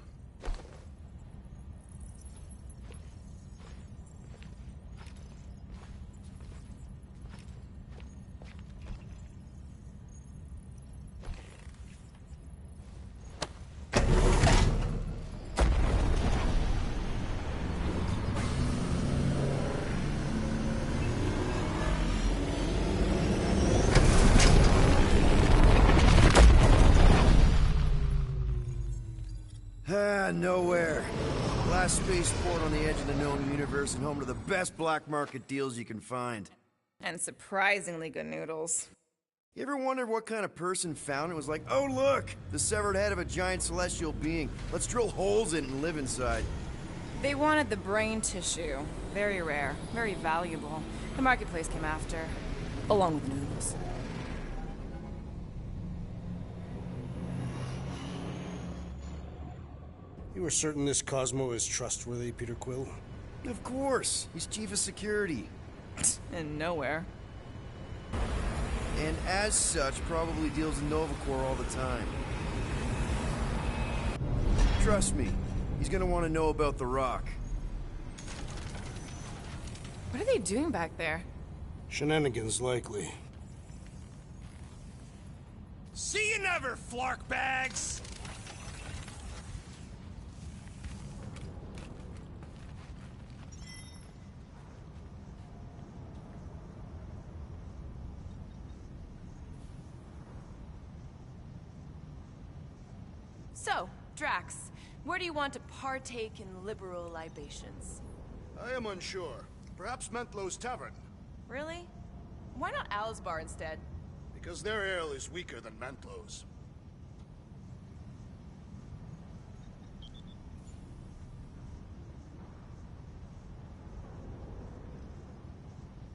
Nowhere. Last spaceport on the edge of the known universe and home to the best black market deals you can find.
And surprisingly good noodles.
You ever wondered what kind of person found it was like, oh look, the severed head of a giant celestial being. Let's drill holes in it and live inside.
They wanted the brain tissue. Very rare, very valuable. The marketplace came after, along with noodles.
You are certain this Cosmo is trustworthy, Peter Quill?
Of course. He's chief of security.
And nowhere.
And as such, probably deals in Nova Corps all the time. Trust me, he's gonna want to know about the Rock.
What are they doing back there?
Shenanigans, likely.
See you never, flark bags!
So, Drax, where do you want to partake in liberal libations?
I am unsure. Perhaps Mentlow's Tavern.
Really? Why not Al's Bar instead?
Because their ale is weaker than Mentlow's.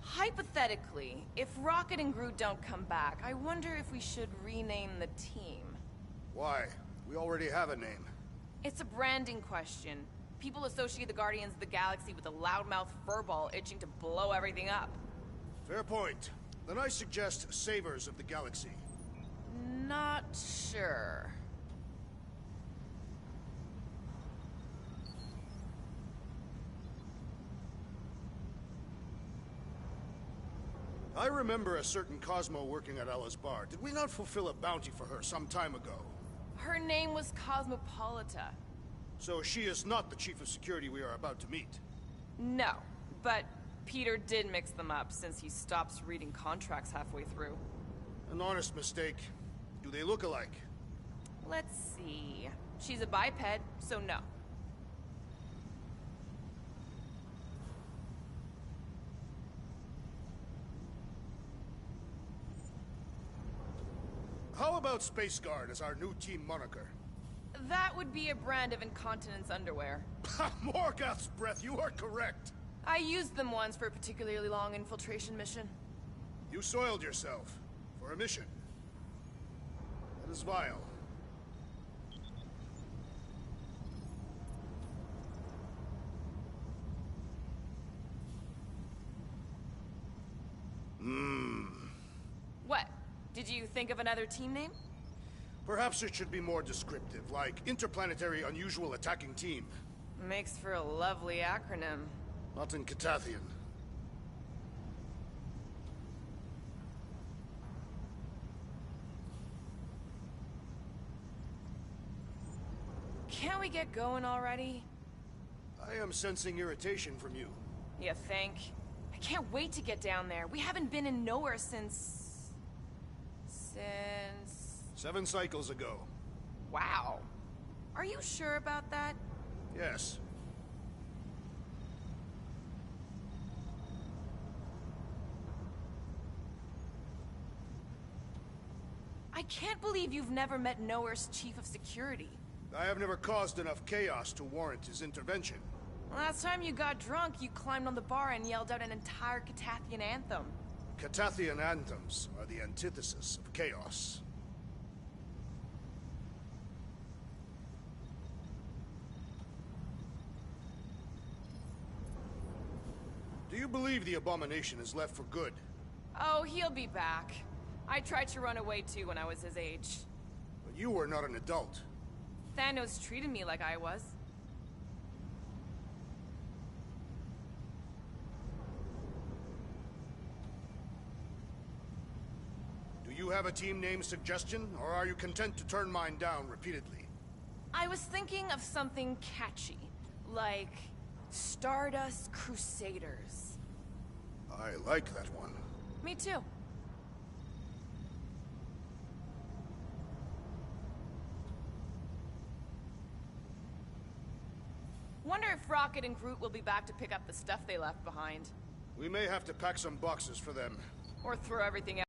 Hypothetically, if Rocket and Groot don't come back, I wonder if we should rename the team.
Why? We already have a name.
It's a branding question. People associate the Guardians of the Galaxy with a loudmouth furball itching to blow everything up.
Fair point. Then I suggest Savers of the Galaxy.
Not sure.
I remember a certain Cosmo working at Ella's bar. Did we not fulfill a bounty for her some time ago?
Her name was Cosmopolita.
So she is not the chief of security we are about to meet?
No, but Peter did mix them up since he stops reading contracts halfway through.
An honest mistake. Do they look alike?
Let's see. She's a biped, so no.
How about Space Guard as our new team moniker?
That would be a brand of incontinence underwear.
Morgoth's breath, you are correct.
I used them once for a particularly long infiltration mission.
You soiled yourself for a mission. That is vile.
What? Did you think of another team name?
Perhaps it should be more descriptive, like Interplanetary Unusual Attacking Team.
Makes for a lovely acronym.
Not in Catathian.
Can't we get going already?
I am sensing irritation from you.
You think? I can't wait to get down there. We haven't been in nowhere since...
7 cycles ago.
Wow. Are you sure about that?
Yes.
I can't believe you've never met Nowhere's chief of security.
I have never caused enough chaos to warrant his intervention.
Last time you got drunk, you climbed on the bar and yelled out an entire Catathian anthem.
Catathian anthems are the antithesis of chaos. Do you believe the abomination is left for good?
Oh, he'll be back. I tried to run away too when I was his age.
But you were not an adult.
Thanos treated me like I was.
Do you have a team name suggestion, or are you content to turn mine down repeatedly?
I was thinking of something catchy, like Stardust Crusaders.
I like that one.
Me too. Wonder if Rocket and Groot will be back to pick up the stuff they left behind.
We may have to pack some boxes for them.
Or throw everything out.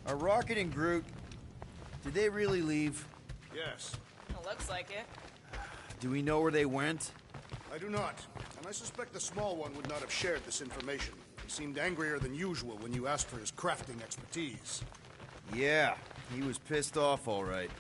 Are Rocket and Groot... Did they really leave?
Yes.
It looks like it.
Do we know where they went?
I do not, and I suspect the small one would not have shared this information. He seemed angrier than usual when you asked for his crafting expertise.
Yeah, he was pissed off, all right.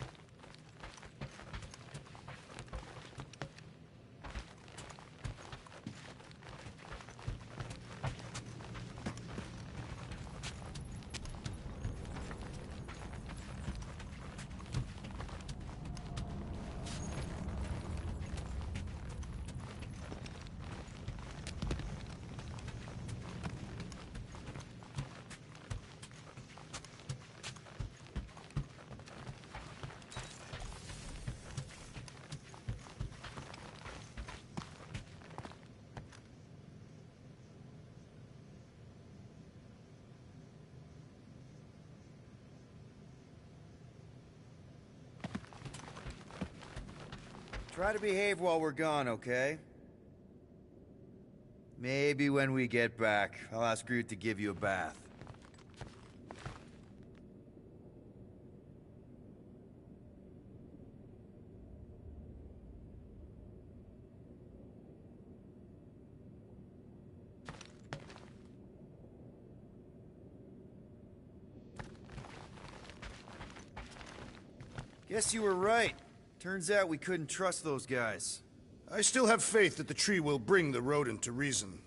Try to behave while we're gone, okay? Maybe when we get back, I'll ask Groot to give you a bath. Guess you were right. Turns out we couldn't trust those guys.
I still have faith that the tree will bring the rodent to reason.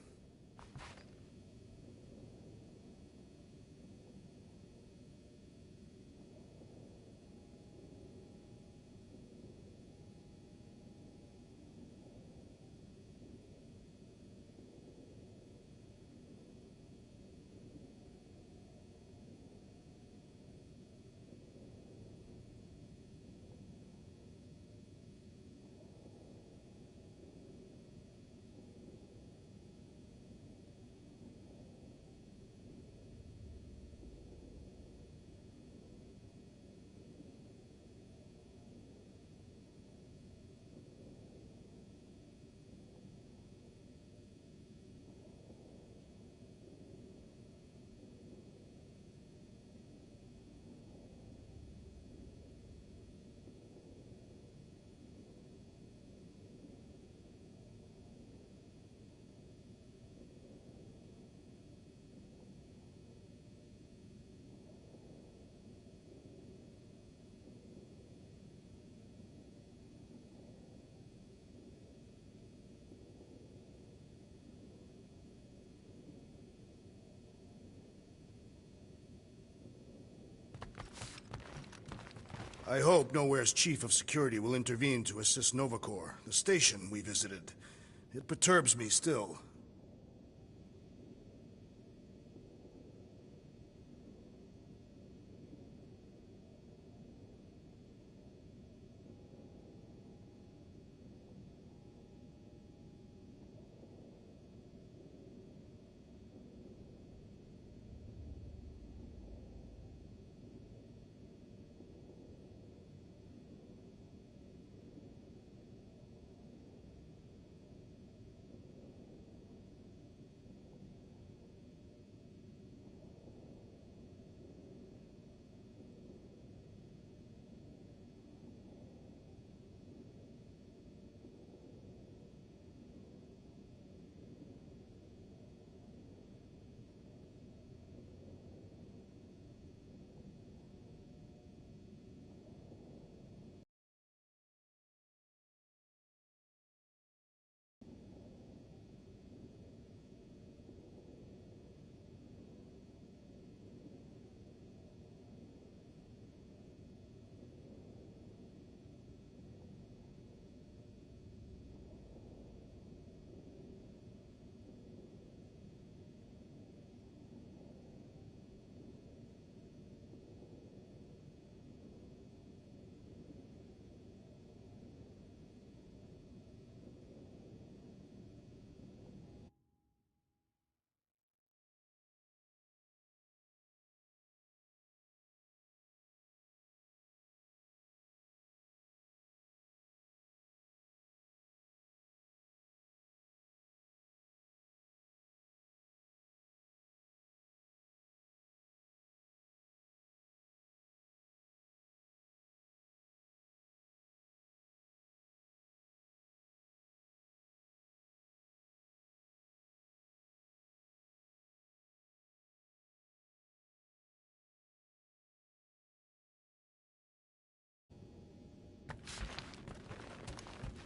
I hope Nowhere's chief of security will intervene to assist Nova Corps, the station we visited. It perturbs me still.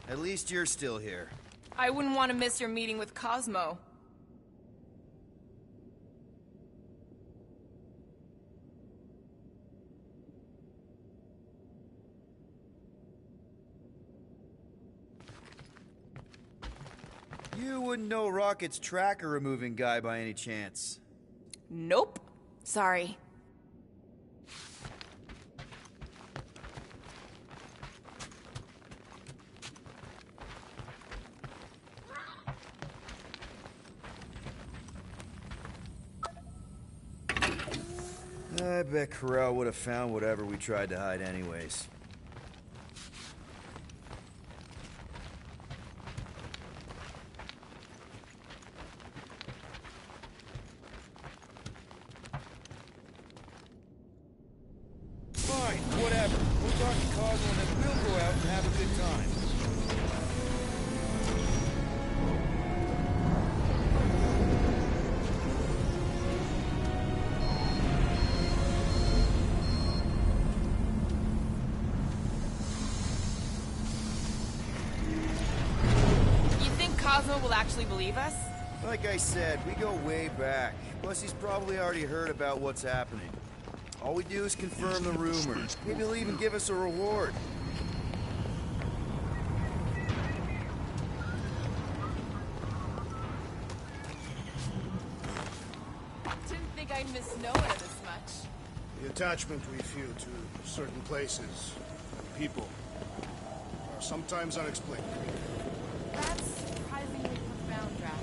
At least you're still here.
I wouldn't want to miss your meeting with Cosmo.
You wouldn't know Rocket's tracker removing guy by any chance.
Nope. Sorry.
I bet Corral would have found whatever we tried to hide anyways. Fine, whatever. We'll talk to Cosmo and then we'll go out and have a good time.
Cosmo will actually believe us?
Like I said, we go way back. Plus, he's probably already heard about what's happening. All we do is confirm the rumors. Maybe he'll even give us a reward.
Didn't think I'd miss Noah this much.
The attachment we feel to certain places and people are sometimes unexplained.
That's surprisingly profound, Drax.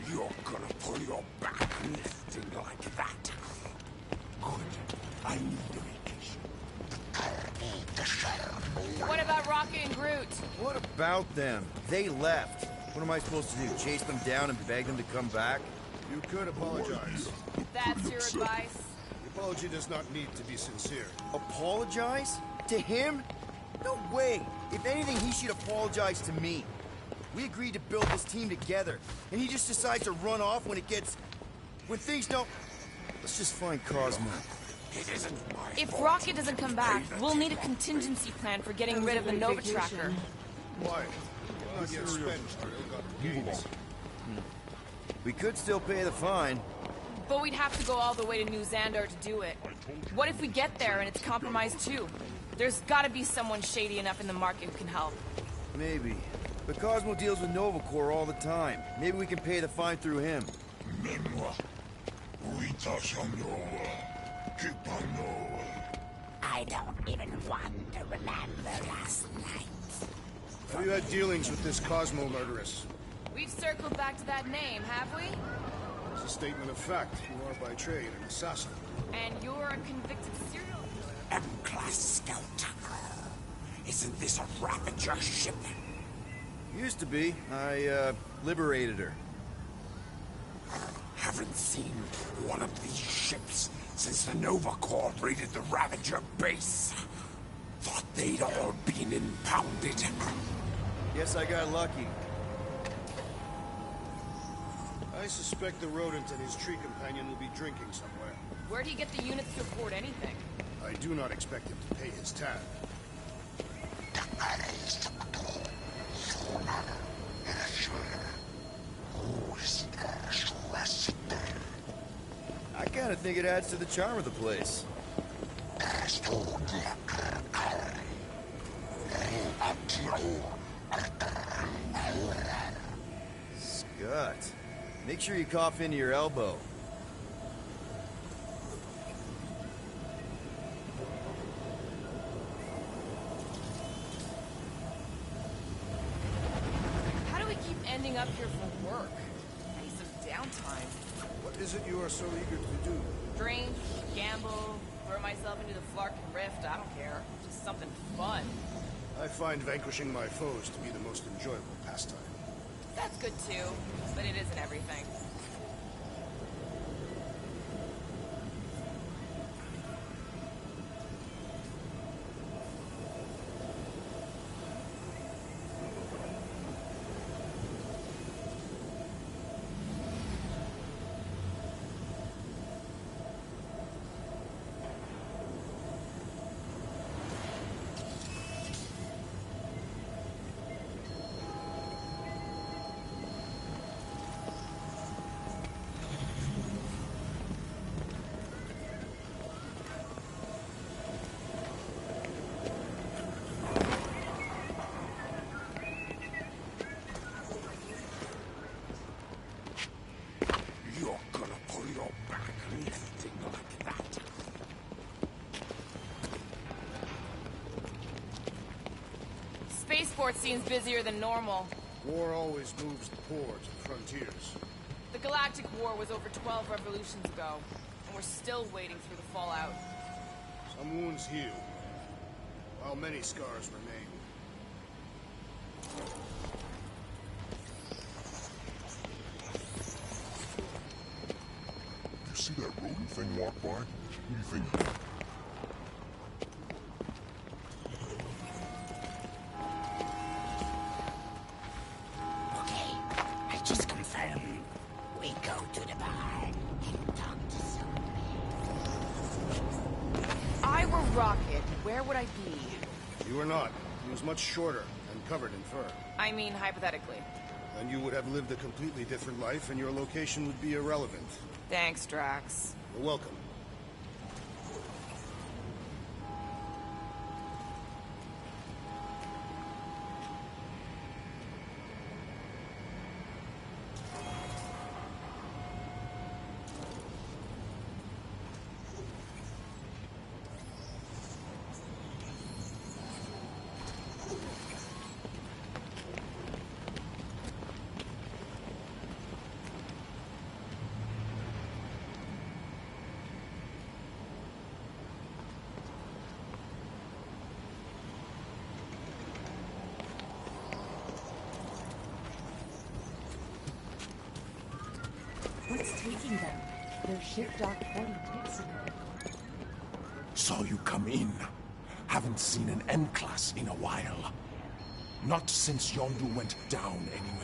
You're gonna pull your back lifting like that. Good. I need a vacation.
What about Rocket and Groot?
What about them? They left. What am I supposed to do? Chase them down and beg them to come back?
You could apologize.
That's your advice?
The apology does not need to be sincere.
Apologize? To him? No way! If anything, he should apologize to me. We agreed to build this team together, and he just decides to run off when things don't... Let's just find Cosmo.
It isn't my
If
fault.
Rocket doesn't come back, we'll need a contingency plan for getting rid of the Nova Tracker.
Why? Not yet spent our ill-gotten gains.
We could still pay the fine.
But we'd have to go all the way to New Xandar to do it. What if we get there and it's compromised too? There's gotta be someone shady enough in the market who can help.
Maybe. But Cosmo deals with Nova Corps all the time. Maybe we can pay the fine through him.
I don't even want to remember last night.
Have you had dealings with this Cosmo murderess?
We've circled back to that name, have we?
It's a statement of fact. You are by trade an assassin.
And you're a convicted serial killer.
M-Class Scout. Isn't this a Ravager ship?
Used to be. I, liberated her.
Haven't seen one of these ships since the Nova Corps raided the Ravager base. Thought they'd all been impounded.
Guess I got lucky.
I suspect the rodent and his tree companion will be drinking somewhere.
Where'd he get the units to report anything?
I do not expect him to pay his tab.
I kinda think it adds to the charm of the place. Scott, make sure you cough into your elbow.
How do we keep ending up here for work? I need some downtime.
What is it you are so eager to do?
Drink, gamble, throw myself into the Flarkin Rift, I don't care. Just something fun.
I find vanquishing my foes to be the most enjoyable pastime.
That's good too, but it isn't everything. Seems busier than normal.
War always moves the poor to the frontiers.
The Galactic War was over 12 revolutions ago, and we're still wading through the fallout.
Some wounds heal, while many scars remain.
You see that rodent thing walk by? Who do you think?
Rocket, where would I be?
You were not. He was much shorter and covered in fur.
I mean, hypothetically.
Then you would have lived a completely different life, and your location would be irrelevant.
Thanks, Drax.
You're welcome.
What's taking them? Their ship docked 40 ticks ago.
Saw you come in. Haven't seen an M-class in a while. Not since Yondu went down, anyway.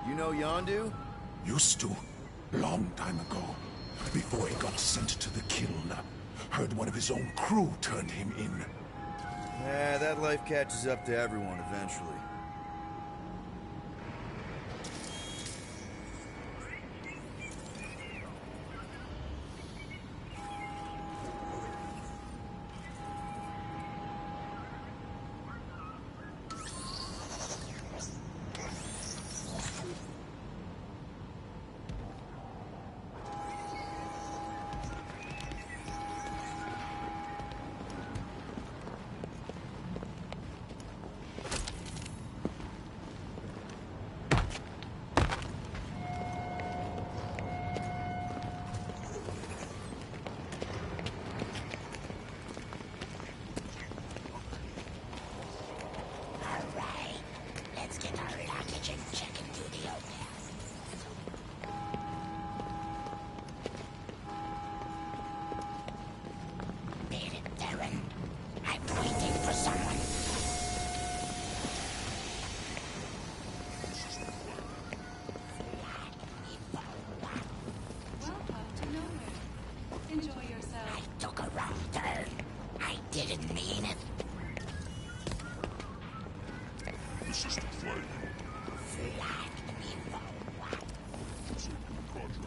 You know Yondu?
Used to. Long time ago. Before he got sent to the kiln. Heard one of his own crew turned him in.
That life catches up to everyone eventually.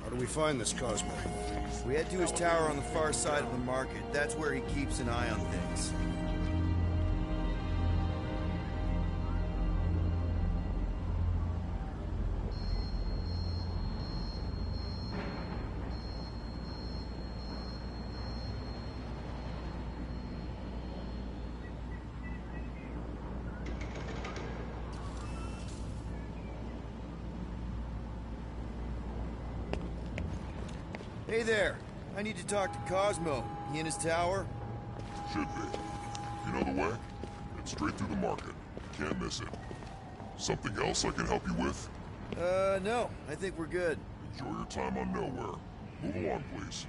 How do we find this Cosmo?
We head to his tower on the far side of the market. That's where he keeps an eye on things. Hey there. I need to talk to Cosmo. He in his tower?
Should be. You know the way? It's straight through the market. Can't miss it. Something else I can help you with?
No. I think we're good.
Enjoy your time on Nowhere. Move along, please.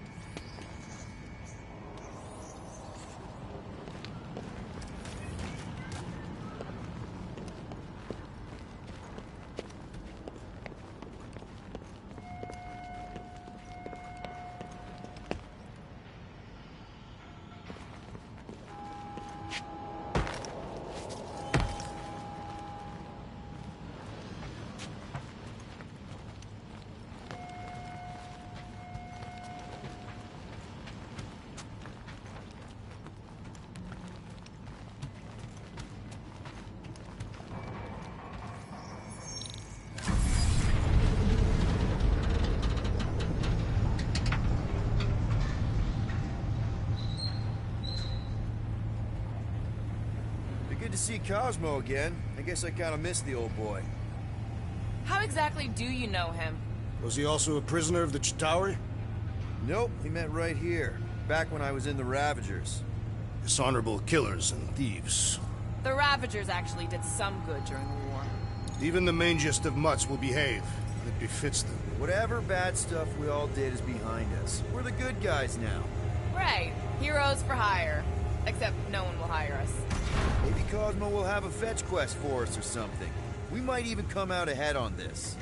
Good to see Cosmo again. I guess I kind of missed the old boy.
How exactly do you know him?
Was he also a prisoner of the Chitauri?
Nope, we met right here. Back when I was in the Ravagers.
Dishonorable killers and thieves.
The Ravagers actually did some good during the war.
Even the mangiest of mutts will behave. It befits them.
Whatever bad stuff we all did is behind us. We're the good guys now.
Right. Heroes for hire. Except no one will hire us.
Maybe Cosmo will have a fetch quest for us or something. We might even come out ahead on this.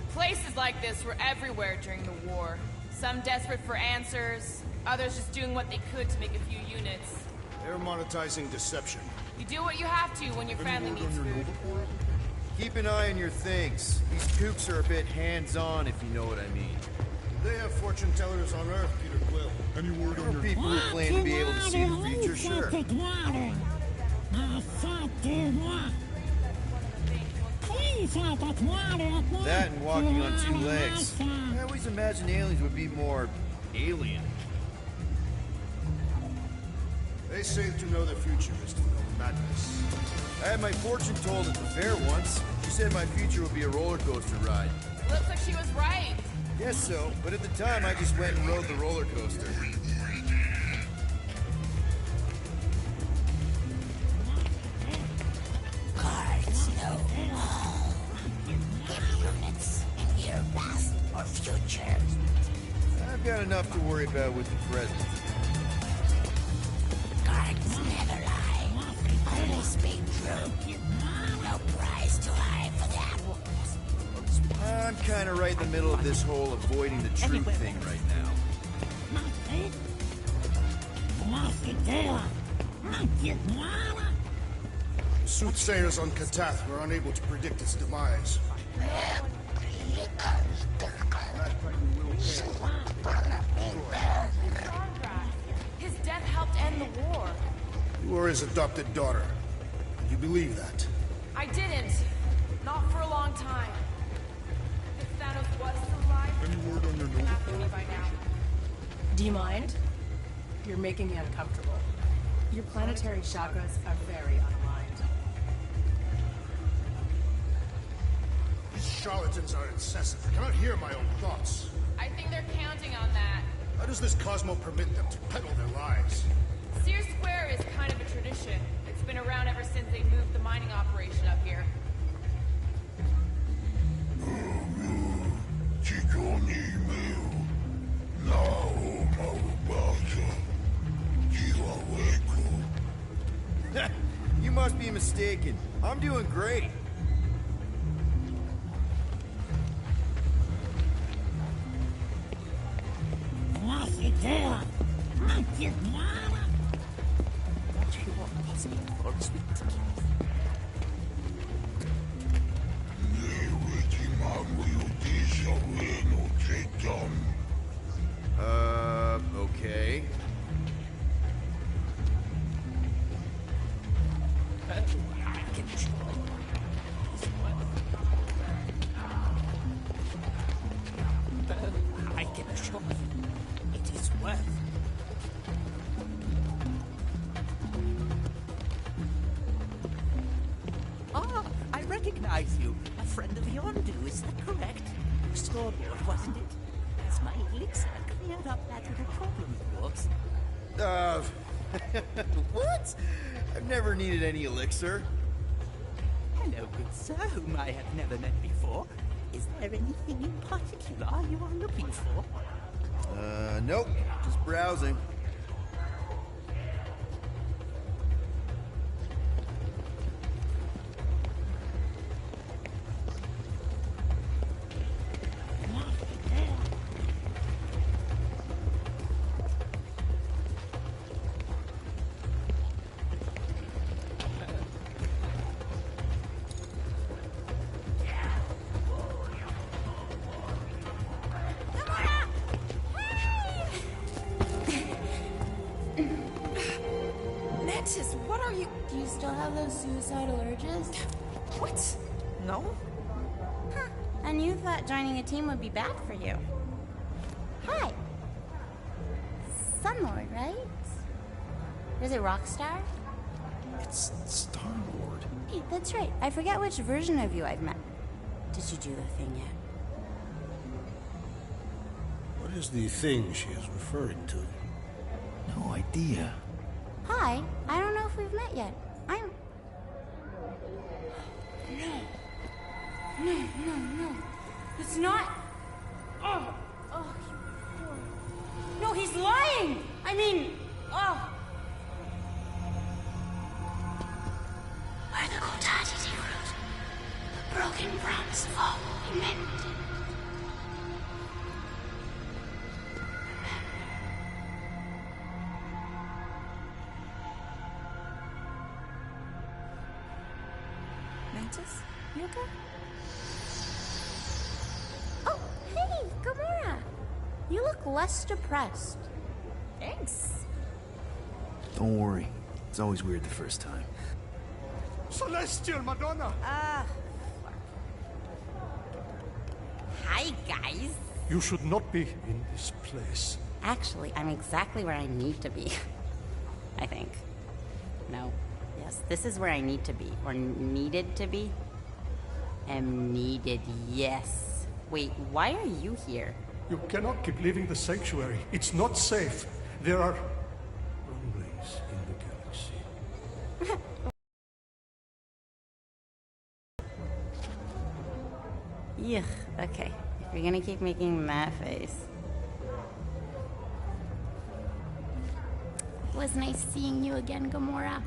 Places like this were everywhere during the war. Some desperate for answers, others just doing what they could to make a few units.
They're monetizing deception.
You do what you have to when your family needs food.
Keep an eye on your things. These kooks are a bit hands-on, if you know what I mean.
They have fortune tellers on Earth, Peter Quill.
Any word on your...
People who claim to be able to see the future, sure. That and walking on two legs. I always imagined aliens would be more alien.
They say to know the future is to know madness.
I had my fortune told at the fair once. She said my future would be a roller coaster ride.
Looks like she was right.
Guess so, but at the time I just went and rode the roller coaster.
Guards know all. Give units in your past or future.
I've got enough to worry about with the present.
Guards never lie. Only speak true. No prize too high for that.
I'm kind of right in the middle of this whole avoiding the truth thing right now.
Soothsayers on Katath were unable to predict its demise.
His death helped end the war.
You were his adopted daughter. You believe that?
I didn't. Not for a long time. If Thanos was still alive,
Any word on your Nova
after me by now.
Do you mind? You're making me uncomfortable. Your planetary chakras are very unaligned.
These charlatans are incessant. I cannot hear my own thoughts.
I think they're counting on that.
How does this Cosmo permit them to peddle their lies?
Sears Square is kind of a tradition. It's been around ever since they moved the mining operation up here.
You must be mistaken. I'm doing great. Okay.
I can assure you, it is worth. Ah, I recognize you. A friend of Yondu, is that correct? Scoreboard, wasn't it? As my elixir cleared up that little problem of yours.
What? I've never needed any elixir.
Hello, good sir, whom I have never met before. Is there anything in particular you are looking for?
Nope. Just browsing.
Mantis, what are you...
Do you still have those suicidal urges?
What? No?
I And you thought joining a team would be bad for you. Hi. Sunlord, right? Is it Rockstar?
It's Star-Lord.
Hey, that's right. I forget which version of you I've met. Did you do the thing yet?
What is the thing she is referring to?
No idea.
Hi. I don't know if we've met yet. No. It's not. Oh. No, he's lying. I mean, Where the Kotati root, the broken promise of all will be mended. Mantis, you okay? Oh, hey, Gamora. You look less depressed. Thanks.
Don't worry. It's always weird the first time.
Celestial Madonna!
Hi, guys.
You should not be in this place.
Actually, I'm exactly where I need to be. I think. No. Yes, this is where I need to be. Or needed to be. Am needed, yes. Wait, why are you here?
You cannot keep leaving the sanctuary. It's not safe. There are rumblings in the galaxy.
Yuck, okay. If you're gonna keep making that face. It was nice seeing you again, Gamora.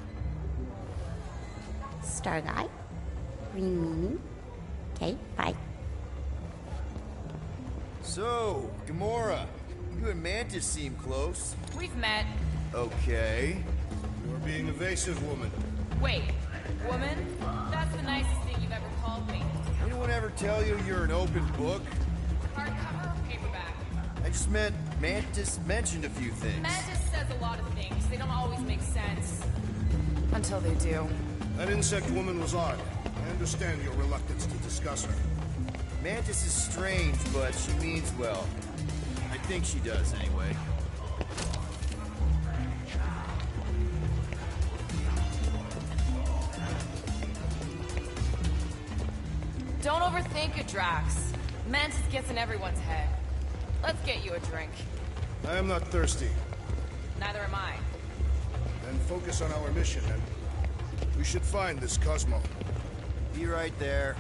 Star Guy. Green Meanie. Okay, bye.
So, Gamora, you and Mantis seem close.
We've met.
Okay.
You're being evasive, woman.
Wait, woman? That's the nicest thing you've ever called me.
Anyone ever tell you you're an open book?
Hardcover or paperback?
I just meant Mantis mentioned a few things.
Mantis says a lot of things. They don't always make sense. Until they do.
That insect woman was odd. I understand your reluctance to discuss her.
Mantis is strange, but she means well. I think she does, anyway.
Don't overthink it, Drax. Mantis gets in everyone's head. Let's get you a drink.
I am not thirsty.
Neither am I.
Then focus on our mission, and we should find this Cosmo.
Be right there.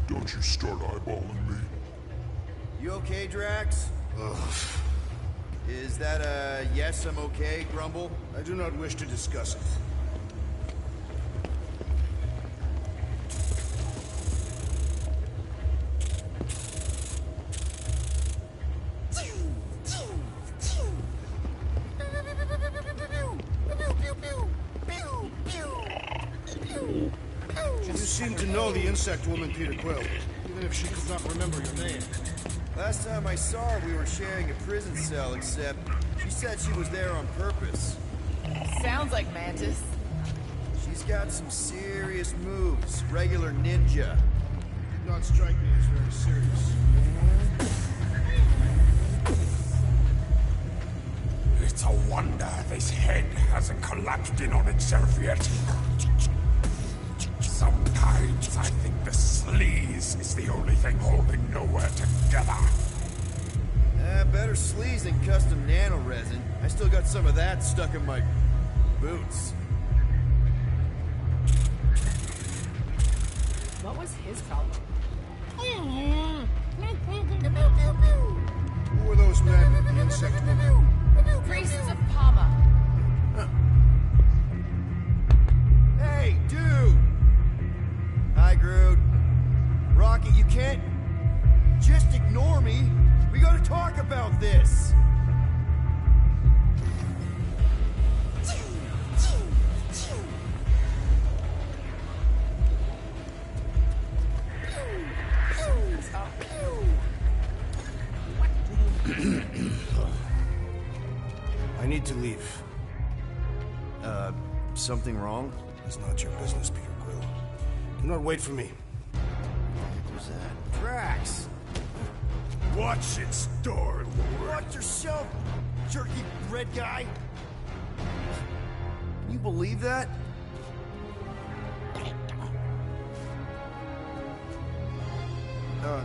Don't you start eyeballing me.
You okay, Drax?
Ugh.
Is that a yes, I'm okay, grumble?
I do not wish to discuss it. You seem to know the insect woman, Peter Quill, even if she could not remember your name.
Last time I saw her, we were sharing a prison cell, except she said she was there on purpose.
Sounds like Mantis.
She's got some serious moves, regular ninja.
Did not strike me as very serious.
It's a wonder this head hasn't collapsed in on itself yet. Sometimes I think the sleaze is the only thing holding nowhere together.
Better sleaze than custom nano resin. I still got some of that stuck in my boots.
What was his problem?
Who were those men with the insect woman?
Priests of Palma.
Hey, dude! Hi, Groot. Rocket, you can't just ignore me. We gotta talk about this.
I need to leave.
Something wrong?
It's not your business, Peter Quill. Do not wait for me.
What was that?
Drax! Watch it, Star-Lord.
Watch yourself, jerky red guy. Can you believe that? Gamora?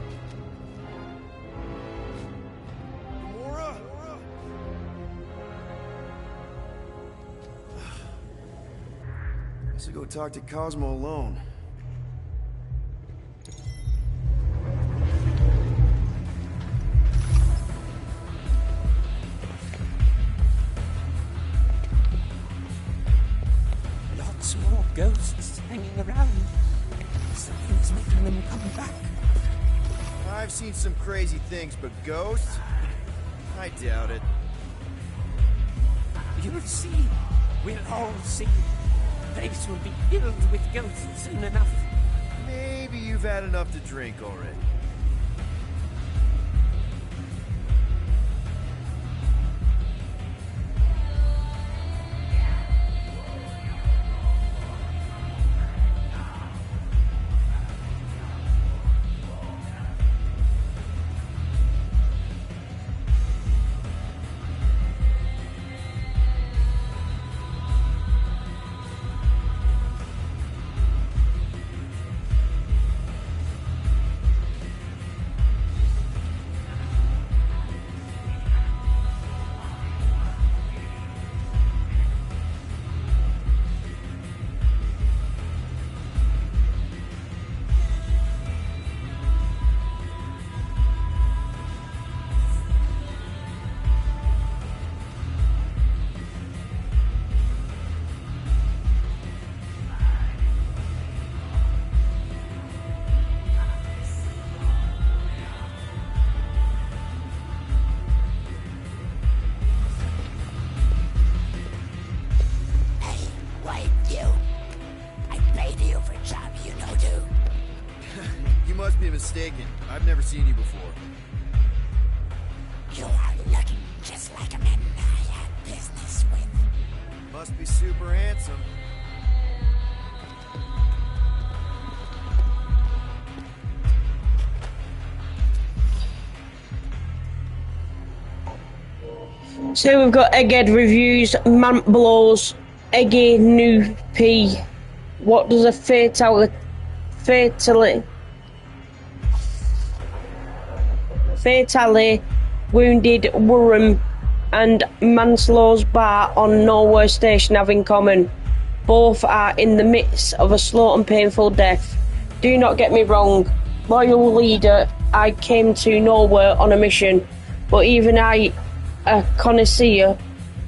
Guess I'll go talk to Cosmo alone.
Lots more ghosts hanging around. Something's making them come back.
I've seen some crazy things, but ghosts? I doubt it.
You'll see. We'll all see. The place will be filled with ghosts soon enough.
Maybe you've had enough to drink already. Mistaken. I've never seen you before.
You are looking just like a man I had business with.
Must be super handsome.
So we've got Egghead reviews, Mant blows, Eggy new P. What does a fatally wounded Wurrum and Manslow's bar on Norway Station have in common? Both are in the midst of a slow and painful death. Do not get me wrong, loyal leader, I came to Norway on a mission, but even I, a connoisseur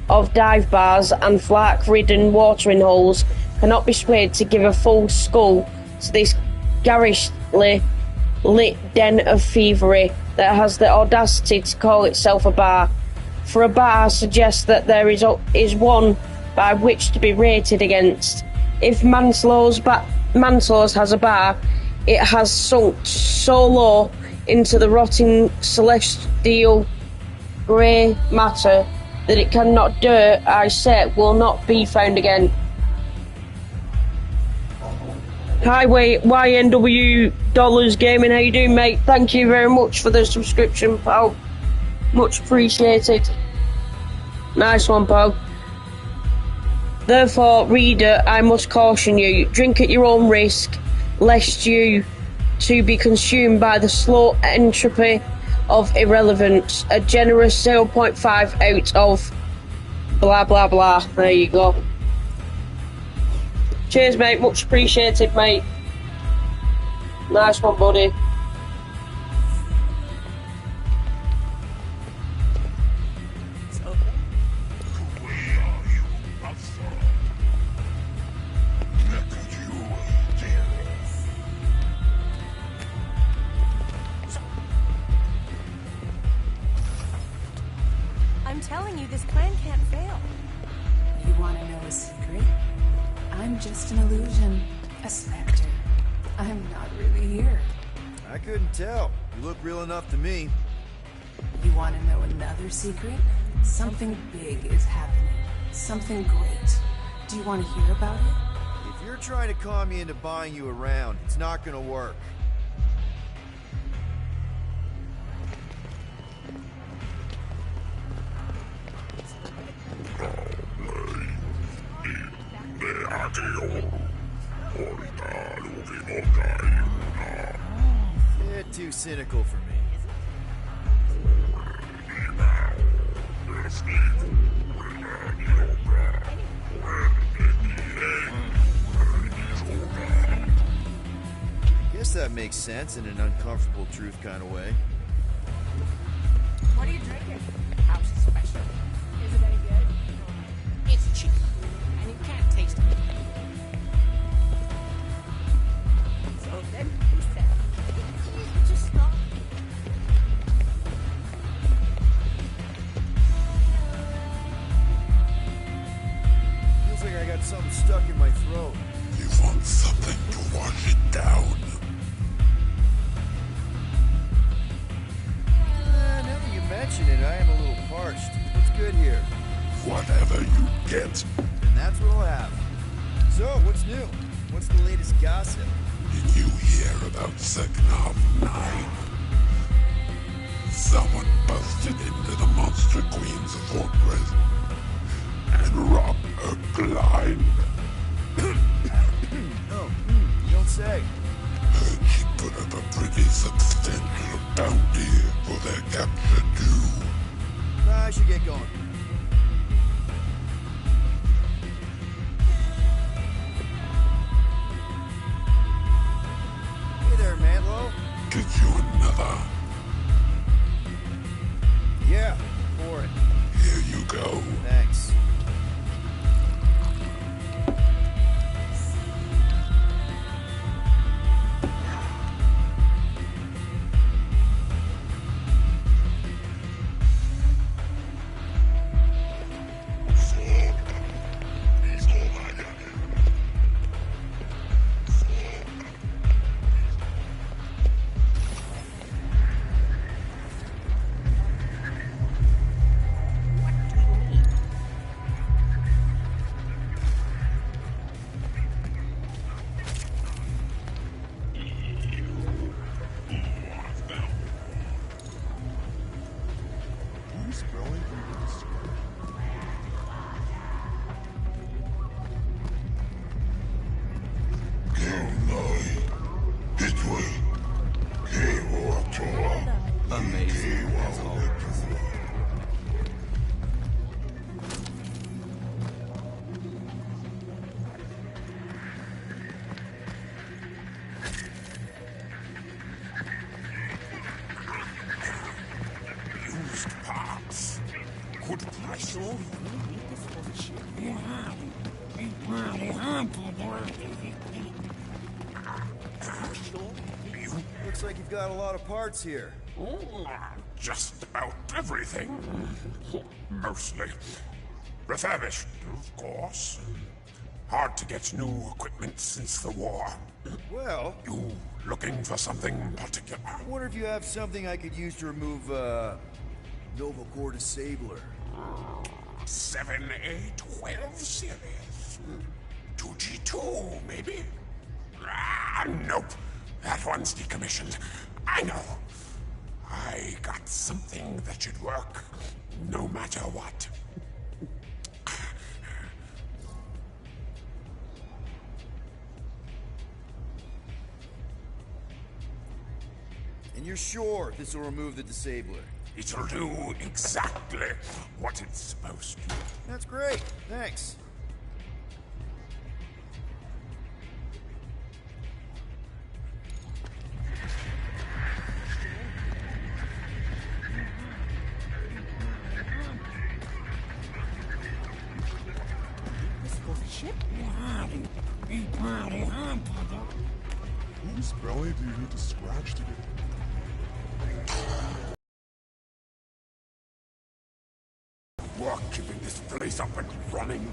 of dive bars and flark-ridden watering holes, cannot be swayed to give a full skull to this garishly lit den of thievery that has the audacity to call itself a bar. For a bar suggests that there is one by which to be rated against. If Manslow's has a bar, it has sunk so low into the rotting celestial grey matter that it cannot dirt, I say, will not be found again. Highway YNW Dollars Gaming, how you doing, mate? Thank you very much for the subscription, pal. Much appreciated. Nice one, pal. Therefore, reader, I must caution you, drink at your own risk, lest you to be consumed by the slow entropy of irrelevance. A generous 0.5 out of blah blah blah. There you go. Cheers, mate. Much appreciated, mate. Nice one, buddy.
I'm telling you, this plan can't fail. You want to know a secret? I'm just an illusion, a specter. I'm not really here.
I couldn't tell. You look real enough to me.
You want to know another secret? Something big is happening. Something great. Do you want to hear about it?
If trying to con me into buying you around. It's not gonna work. You're too cynical for me. Guess that makes sense in an uncomfortable truth kind of way.
What are you drinking? House special. Is it any good? It's cheap, and you can't taste it. So then he said, just stop.
Feels like I got something stuck in my throat.
You want something to wash it down?
Now that you mention it, I am a little parched. What's good here?
Whatever you get.
And that's what I'll have. So, what's new? What's the latest gossip?
Did you hear about Seknov 9? Someone busted into the Monster Queen's fortress and robbed her blind.
Oh, you don't say.
Heard she put up a pretty substantial bounty for their capture too.
I should get going. Hey there, Mantlo.
Get you another.
Yeah, for it.
Here you go.
Thanks.
Amazing as always. Used parts. Good price.
Looks like you've got a lot of parts here.
Just about everything. Mostly. Refurbished, of course. Hard to get new equipment since the war.
Well...
You looking for something particular?
I wonder if you have something I could use to remove, Nova Core Disabler.
7A12 series. 2G2, maybe? Nope. That one's decommissioned. I know. I got something that should work, no matter what.
And you're sure this will remove the disabler?
It'll do exactly what it's supposed to.
That's great. Thanks.
Whose belly do you need to scratch to get? Work keeping this place up and running.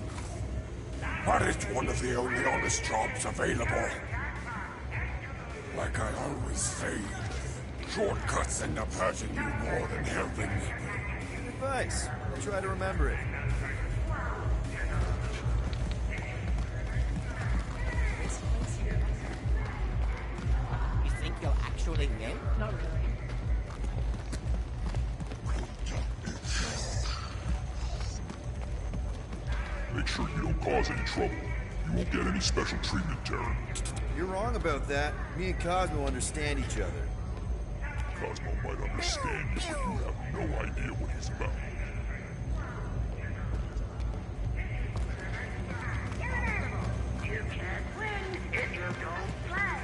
But it's one of the only honest jobs available. Like I always say, shortcuts end up hurting you more than helping.
Good advice. I'll try to remember it.
actually win? Not really.
Make sure you don't cause any trouble. You won't get any special treatment, Terran.
You're wrong about that. Me and Cosmo understand each other.
Cosmo might understand you, but you have no idea what he's about.
You can't win if you don't play.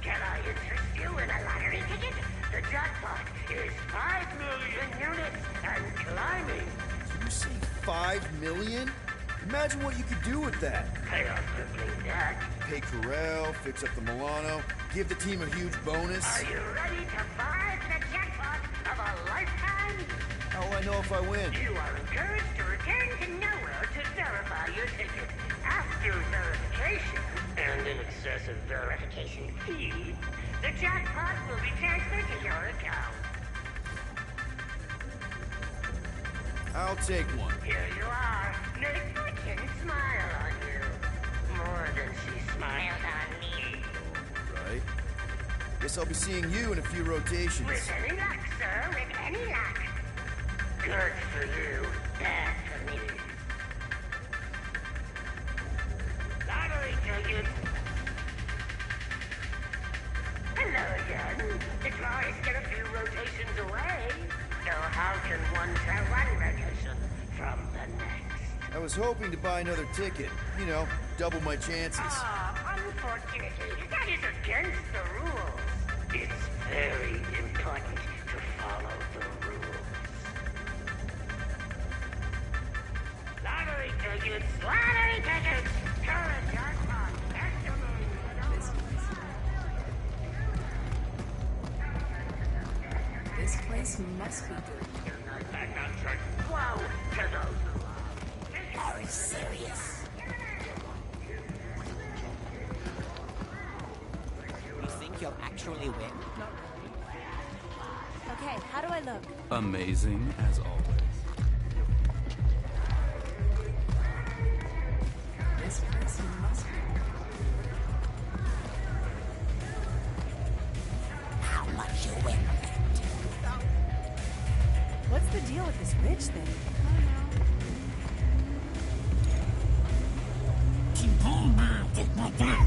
Can I interest you in a lottery ticket? The jackpot is 5 million units and climbing.
Did you say 5 million? Imagine what you could do with that.
Pay off the big debt.
Pay Corel, fix up the Milano, give the team a huge bonus.
Are you ready to buy the jackpot of a lifetime?
How will I know if I win?
You are encouraged to return to nowhere to verify your ticket. After verification, and an excessive verification fee, the jackpot will be transferred to your account.
I'll take one.
Here you are. May fortune smile on you. More than she smiled on me.
Right. Guess I'll be seeing you in a few rotations.
With any luck, sir, with any luck. Good for you, bad for me. Lottery ticket. Hello again. The draw is still a few rotations away. So how can one tell one rotation from the next?
I was hoping to buy another ticket. You know, double my chances.
Unfortunately, that is against the rules. It's very important to follow the rules. Lottery tickets! Lottery tickets! Current jackpot!
This place must be good.
Whoa! To those
Are you serious? You think you'll actually win?
Okay, how do I look?
Amazing as always.
This place must be good.
How much you win?
What's the deal with this rich thing? I'm telling.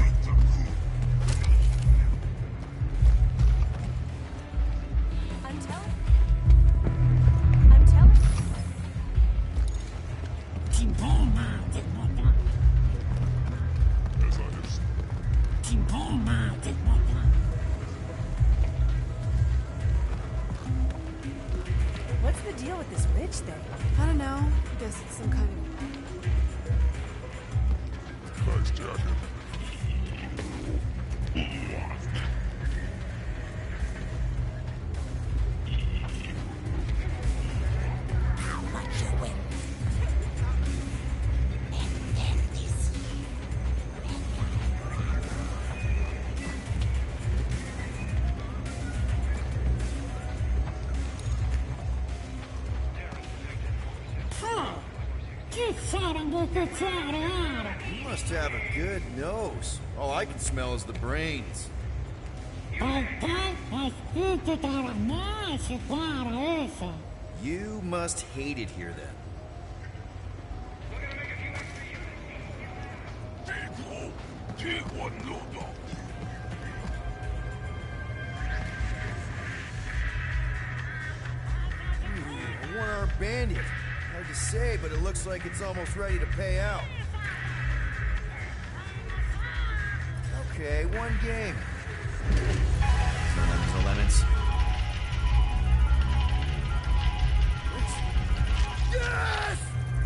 What's the deal with this rich thing?
I don't know. I guess it's some kind of.
Nice jacket.
How much you win? And then this.
You must have a good nose. All I can smell is the brains. You must hate it here then. A one-armed bandit. Hard to say, but it looks like it's almost ready to pay out. Okay, one game. Lemons.
Yes!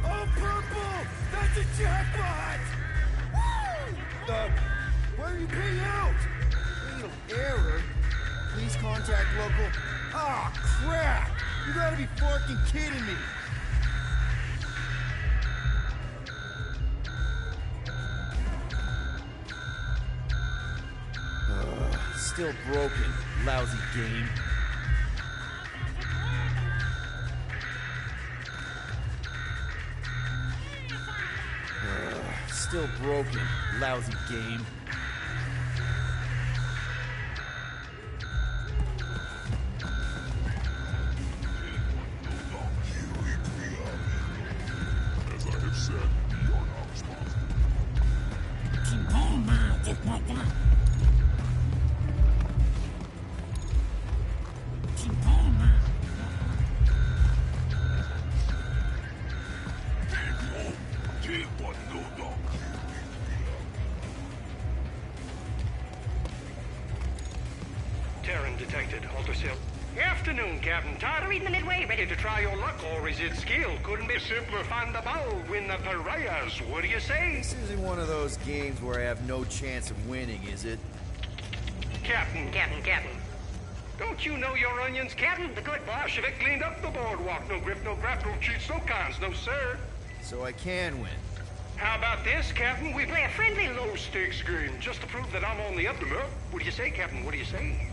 Oh, purple! That's a jackpot! Woo!
Why are you paying out? Fatal error? Please contact local. Ah, crap! You gotta be fucking kidding me! Still broken, lousy game. still broken. Lousy game.
As I have said, we are not responsible.
Terran detected. Alter sail. Afternoon, Captain. Tired of reading the midway? Ready to try your luck, or is it skill? Couldn't be simpler. Find the ball, win the pariahs. What do you say?
This isn't one of those games where I have no chance of winning, is it?
Captain. Don't you know your onions, Captain? The good Bolshevik cleaned up the boardwalk. No grip, no grab, no cheats, no cons, no sir.
So I can win.
How about this, Captain? We play a friendly low-stakes game just to prove that I'm on the up and up. What do you say, Captain? What do you say?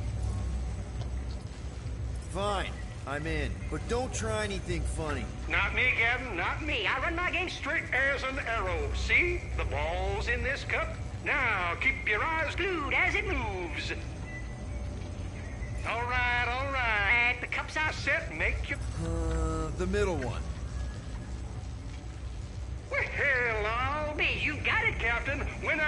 Fine, I'm in. But don't try anything funny.
Not me, Captain, not me. I run my game straight as an arrow. See? The ball's in this cup. Now, keep your eyes glued as it moves. All right. The cups are set. Make your...
The middle one.
Well, I'll be. You got it, Captain. Winner,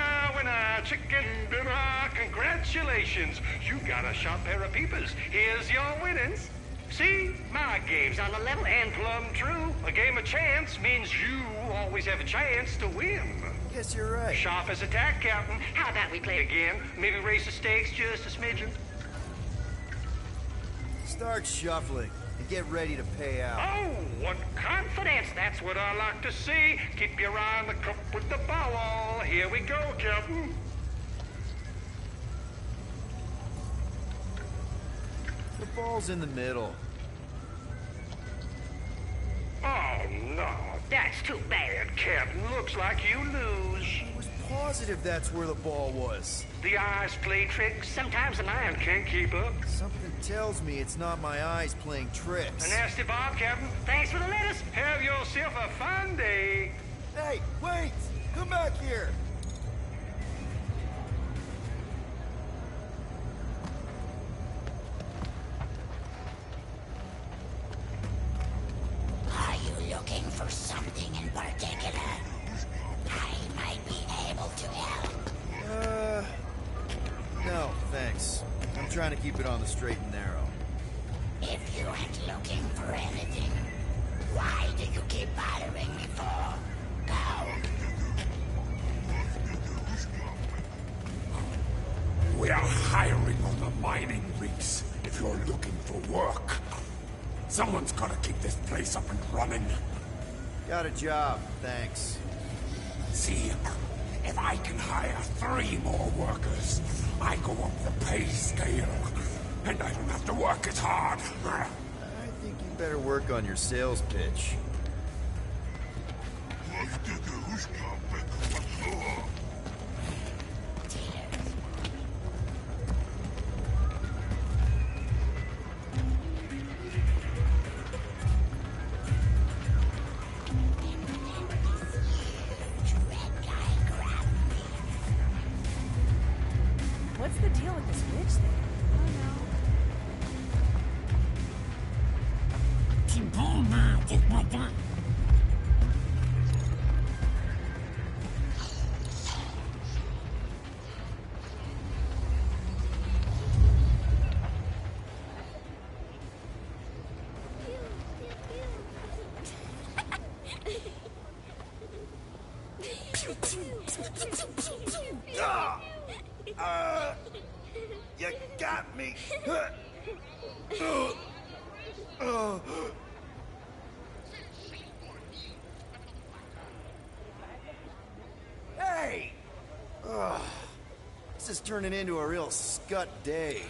chicken dinner. Congratulations. You got a sharp pair of peepers. Here's your winnings. See? My game's on the level and plumb true. A game of chance means you always have a chance to win.
Guess you're right.
Sharp as a tack, Captain. How about we play again? Maybe raise the stakes just a smidgen.
Start shuffling and get ready to pay out.
Oh, what confidence. That's what I like to see. Keep your eye on the cup with the ball. Here we go, Captain.
The ball's in the middle.
Oh, no. That's too bad, Captain. Looks like you lose.
I was positive that's where the ball was.
The eyes play tricks. Sometimes the mind can't keep up.
Something tells me it's not my eyes playing tricks.
A nasty bob, Captain. Thanks for the lettuce. Have yourself a fun day.
Hey, wait! Come back here!
Are you looking for something in particular? I might be able to help.
No, thanks. I'm trying to keep it on the straight and narrow.
If you aren't looking for anything, why do you keep bothering me for? Go.
We are hiring on the mining rigs if you're looking for work. Someone's gotta keep this place up and running.
Got a job, thanks.
See, if I can hire 3 more workers, I go up the pay scale. And I don't have to work as hard.
I think you better work on your sales pitch.
What's the deal with this witch thing?
You got me.
Hey! This is turning into a real scut day.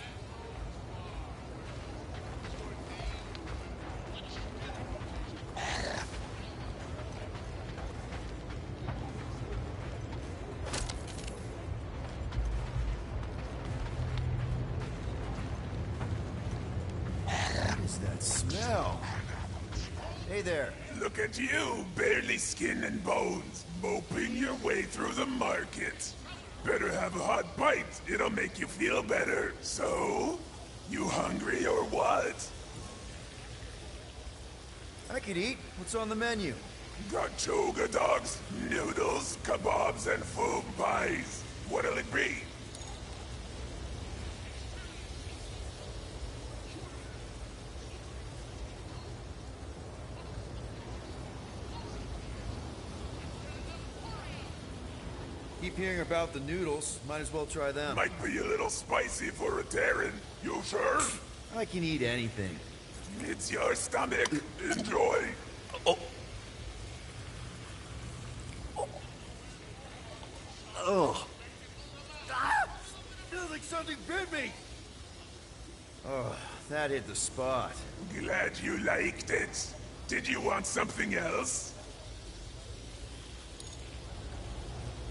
What is that smell? Hey there.
Look at you, barely skin and bones, moping your way through the market. Better have a hot bite, it'll make you feel better. So, you hungry or what?
I could eat. What's on the menu?
Got choga dogs, noodles, kebabs, and foam pies. What'll it be?
Keep hearing about the noodles. Might as well try them.
Might be a little spicy for a Terran. You sure?
I can eat anything.
It's your stomach. Enjoy. Oh.
Oh. Ah! Feels like something bit me. Oh, that hit the spot.
Glad you liked it. Did you want something else?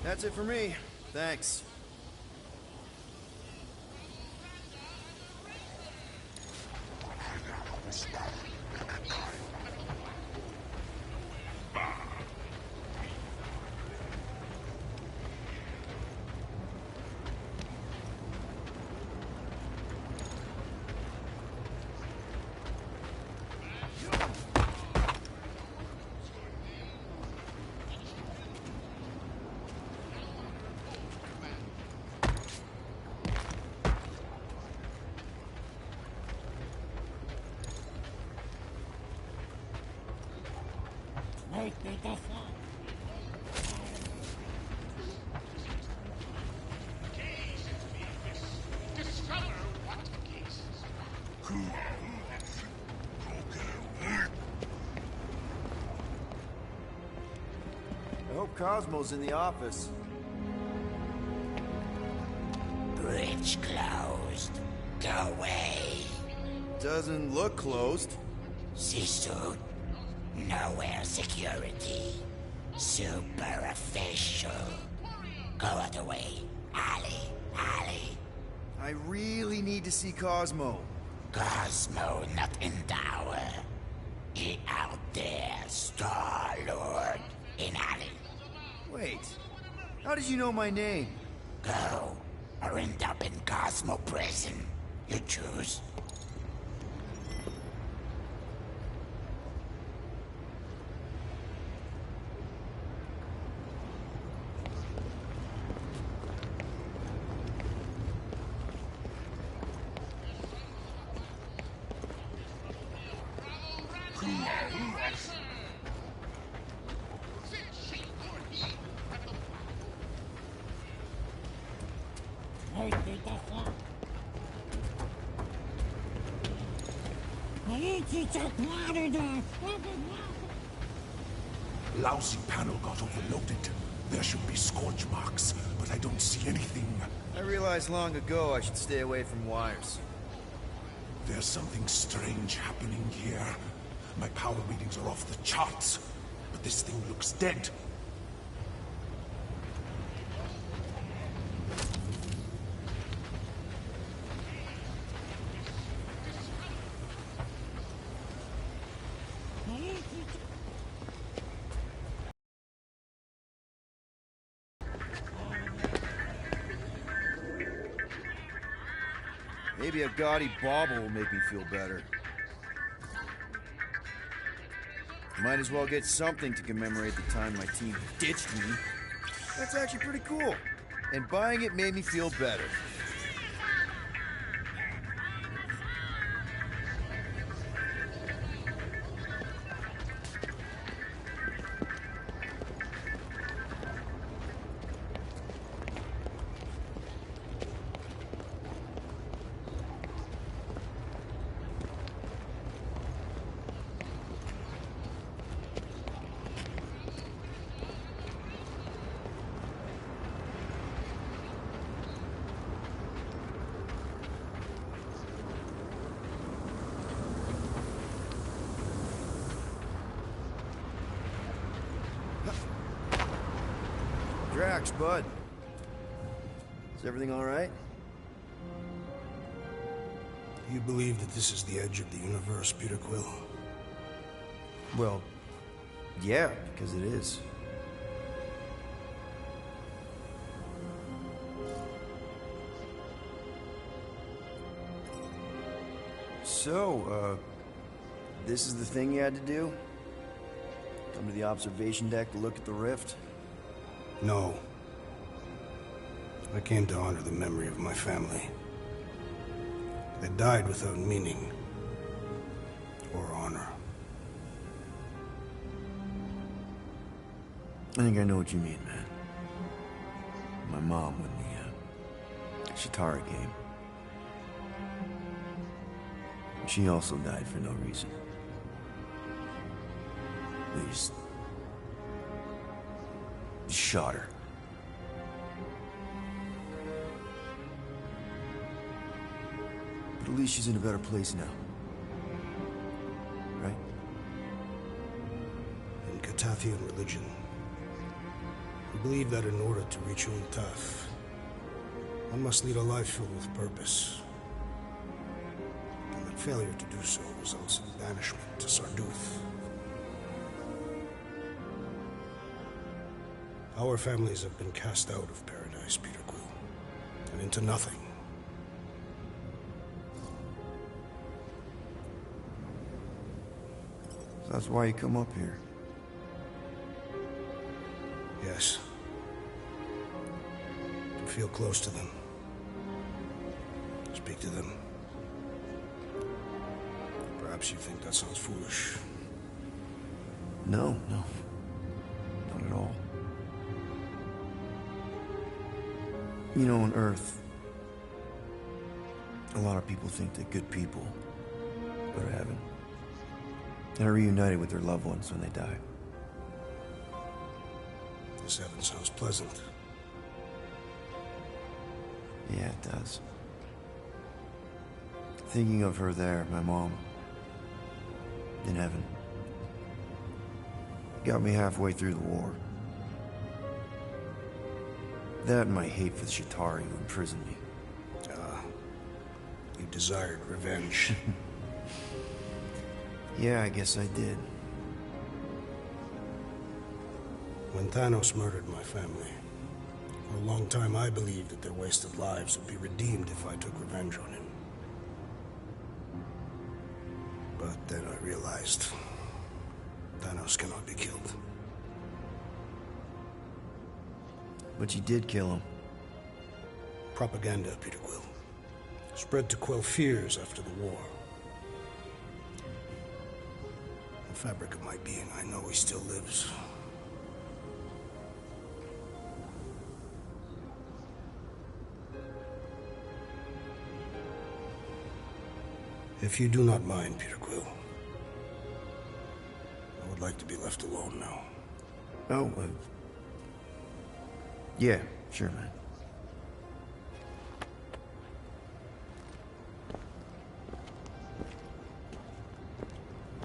That's it for me. Thanks. I hope Cosmo's in the office.
Bridge closed. Go away.
Doesn't look closed.
Sisu. Nowhere security. Super official. Go other way. Alley.
I really need to see Cosmo.
Cosmo not in tower. He out there, Star-Lord. In alley.
Wait. How did you know my name?
Go. Or end up in Cosmo prison. You choose. Lousy panel got overloaded. There should be scorch marks, but I don't see anything.
I realized long ago I should stay away from wires.
There's something strange happening here. My power readings are off the charts, but this thing looks dead.
Maybe a gaudy bauble will make me feel better. Might as well get something to commemorate the time my team ditched me. That's actually pretty cool. And buying it made me feel better. Drax, bud. Is everything all right?
You believe that this is the edge of the universe, Peter Quill?
Well, Yeah, because it is. So, this is the thing you had to do? Come to the observation deck to look at the rift?
No. I came to honor the memory of my family. They died without meaning or honor.
I think I know what you mean, man. My mom when the Shatari came. She also died for no reason. They just shot her. But at least she's in a better place now. Right?
In Catathian religion, we believe that in order to reach Ultaf, one must lead a life filled with purpose. And that failure to do so results in banishment to Sarduth. Our families have been cast out of paradise, Peter Quill, and into nothing.
So that's why you come up here.
Yes. To feel close to them. Speak to them. Perhaps you think that sounds foolish.
No. Not at all. You know, on Earth, a lot of people think that good people go to heaven and are reunited with their loved ones when they die.
This heaven sounds pleasant.
Yeah, it does. Thinking of her there, my mom, in heaven, got me halfway through the war. That and my hate for the Shatari who imprisoned me.
You desired revenge.
Yeah, I guess I did.
When Thanos murdered my family, for a long time I believed that their wasted lives would be redeemed if I took revenge on him. But then I realized Thanos cannot be killed.
But you did kill him.
Propaganda, Peter Quill. Spread to quell fears after the war. The fabric of my being, I know he still lives. If you do not mind, Peter Quill, I would like to be left alone now.
Oh, yeah, sure, man.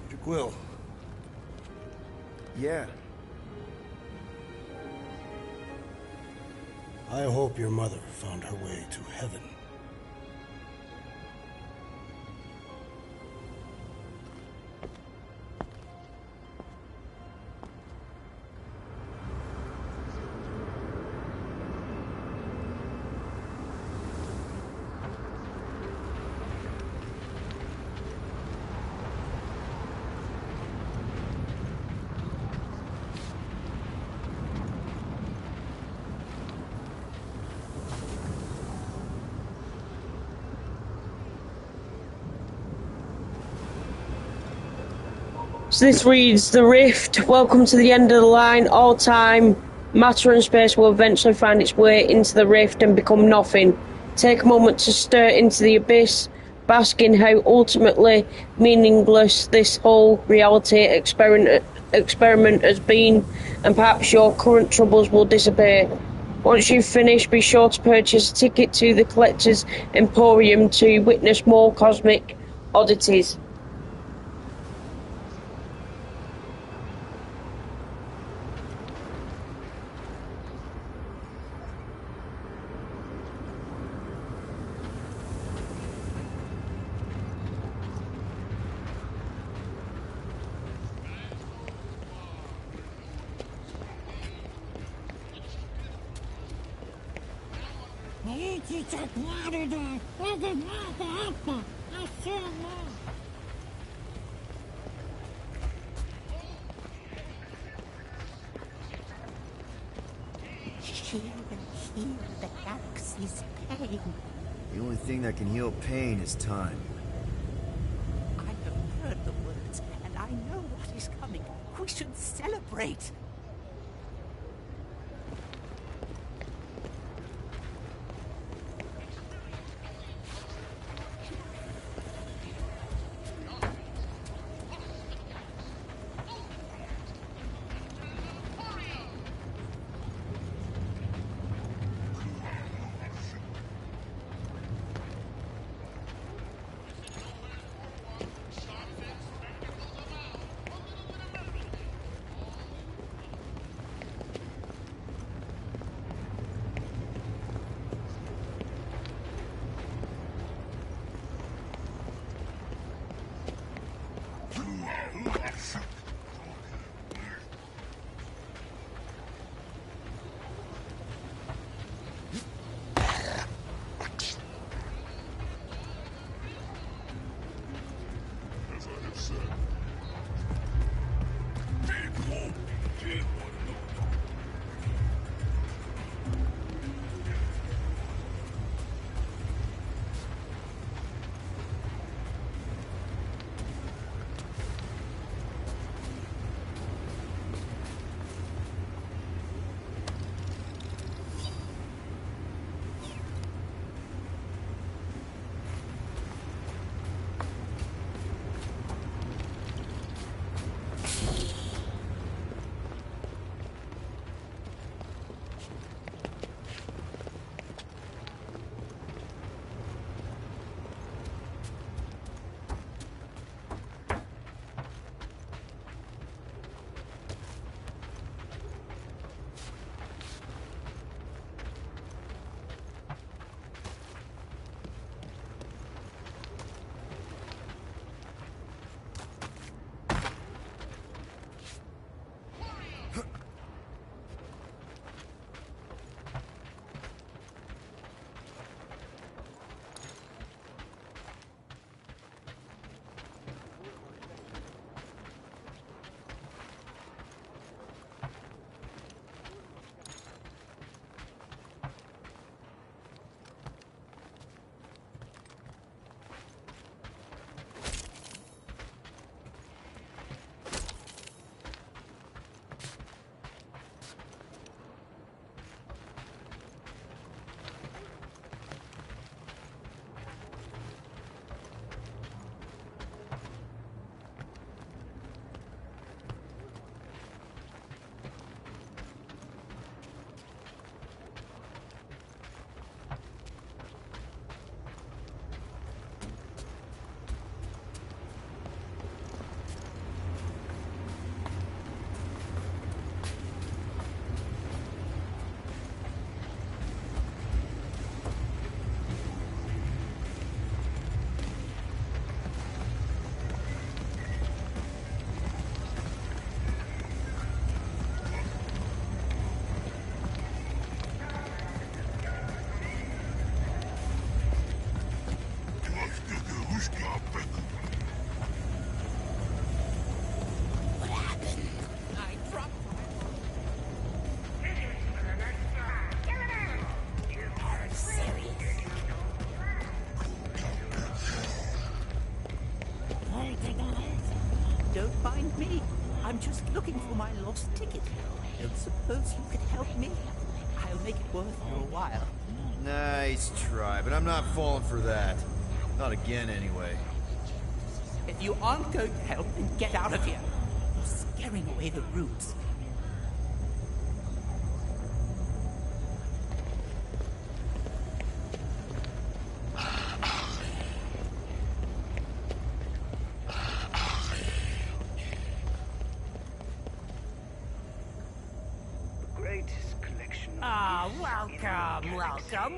Peter Quill.
Yeah.
I hope your mother found her way to heaven.
So this reads, The Rift, welcome to the end of the line, all time, matter and space will eventually find its way into the Rift and become nothing. Take a moment to stare into the abyss, bask in how ultimately meaningless this whole reality experiment has been, and perhaps your current troubles will disappear. Once you've finished, be sure to purchase a ticket to the Collector's Emporium to witness more cosmic oddities.
She will heal the galaxy's pain.
The only thing that can heal pain is time.
I have heard the words, and I know what is coming. We should celebrate. Don't mind me. I'm just looking for my lost ticket. Don't suppose you could help me? I'll make it worth your while.
Nice try, but I'm not falling for that. Not again, anyway.
If you aren't going to help, then get out of here. You're scaring away the roots.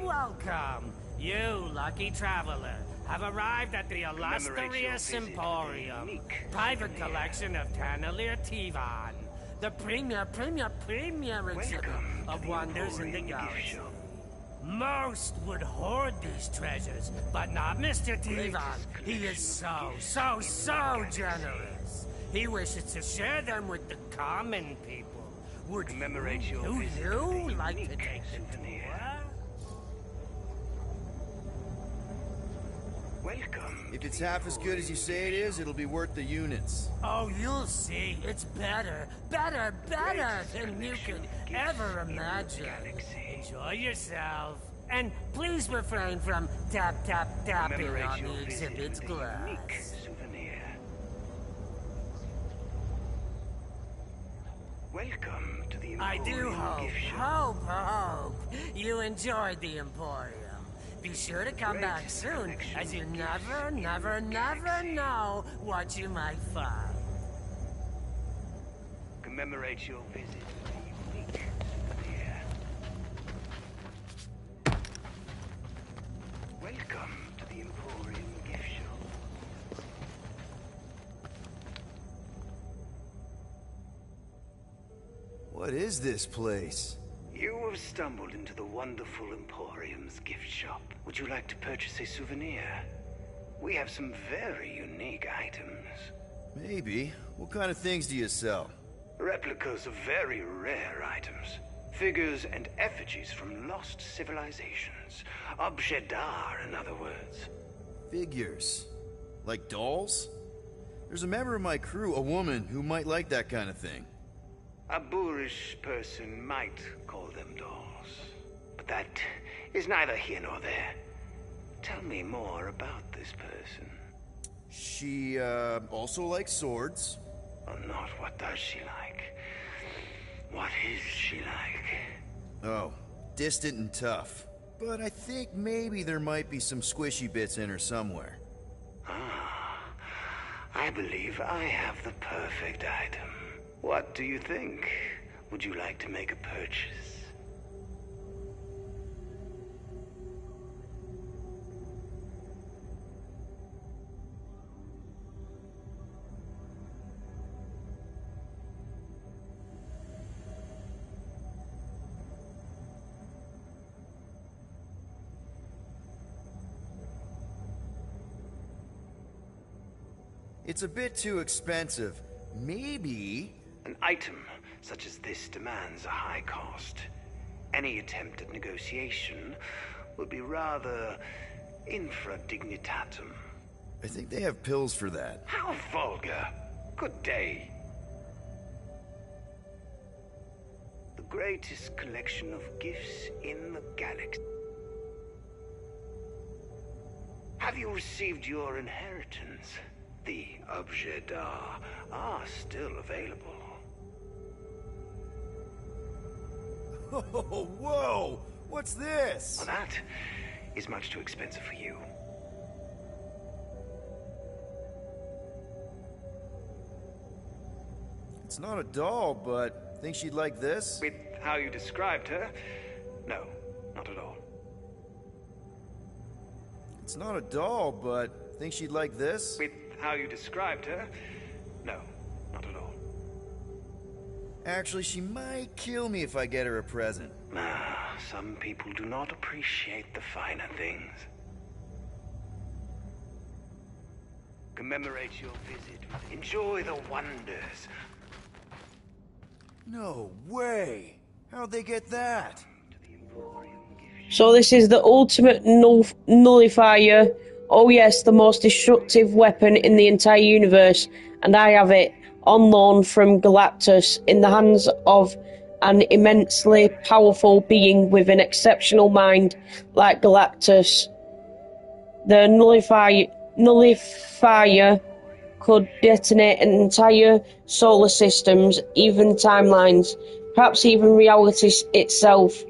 Welcome. You, lucky traveler, have arrived at the illustrious Emporium, private collection of Tannelir Tivan, the premier exhibit of wonders in the galaxy. Most would hoard these treasures, but not Mr. Devon. He is so generous. He wishes to share them with the common people. Would you like to take the tour?
Welcome. If it's half as good as you say it is, it'll be worth the units.
Oh, you'll see. It's better than you could ever imagine. Enjoy yourself. And please refrain from tapping on the exhibit's glass.
Welcome to the Emporium.
I do hope you enjoyed the Emporium. Be sure to come back soon, as you never know what you might find.
Commemorate your visit with a unique souvenir. Welcome to the Emporium gift shop.
What is this place?
You have stumbled into the wonderful Emporium's gift shop. Would you like to purchase a souvenir? We have some very unique items.
Maybe. What kind of things do you sell?
Replicas of very rare items. Figures and effigies from lost civilizations. Objets d'art, in other words.
Figures? Like dolls? There's a member of my crew, a woman, who might like that kind of thing.
A boorish person might call them dolls. But that is neither here nor there. Tell me more about this person.
She, also likes swords.
Oh, not what does she like. What is she like?
Oh, distant and tough. But I think maybe there might be some squishy bits in her somewhere.
Ah, I believe I have the perfect item. What do you think? Would you like to make a purchase?
It's a bit too expensive. Maybe...
An item such as this demands a high cost. Any attempt at negotiation would be rather infra dignitatum.
I think they have pills for that.
How vulgar. Good day. The greatest collection of gifts in the galaxy. Have you received your inheritance? The objets d'art are still available.
Oh, whoa! What's this?
Well, that is much too expensive for you.
It's not a doll, but think she'd like this?
With how you described her, no, not at all.
It's not a doll, but think she'd like this?
With how you described her, no, not at all.
Actually, she might kill me if I get her a present.
Ah, some people do not appreciate the finer things. Commemorate your visit. Enjoy the wonders.
No way! How'd they get that?
So this is the ultimate nullifier. Oh yes, the most destructive weapon in the entire universe. And I have it on loan from Galactus in the hands of an immensely powerful being with an exceptional mind like Galactus. The nullifier could detonate an entire solar systems, even timelines, perhaps even reality itself.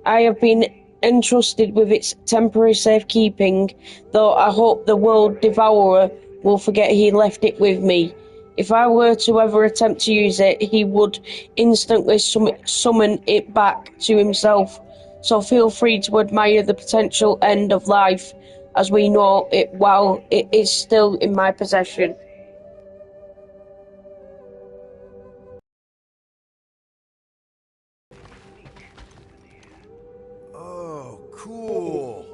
I have been entrusted with its temporary safekeeping, though I hope the World Devourer will forget he left it with me. If I were to ever attempt to use it, he would instantly summon it back to himself. So feel free to admire the potential end of life as we know it while it is still in my possession.
Oh, Cool.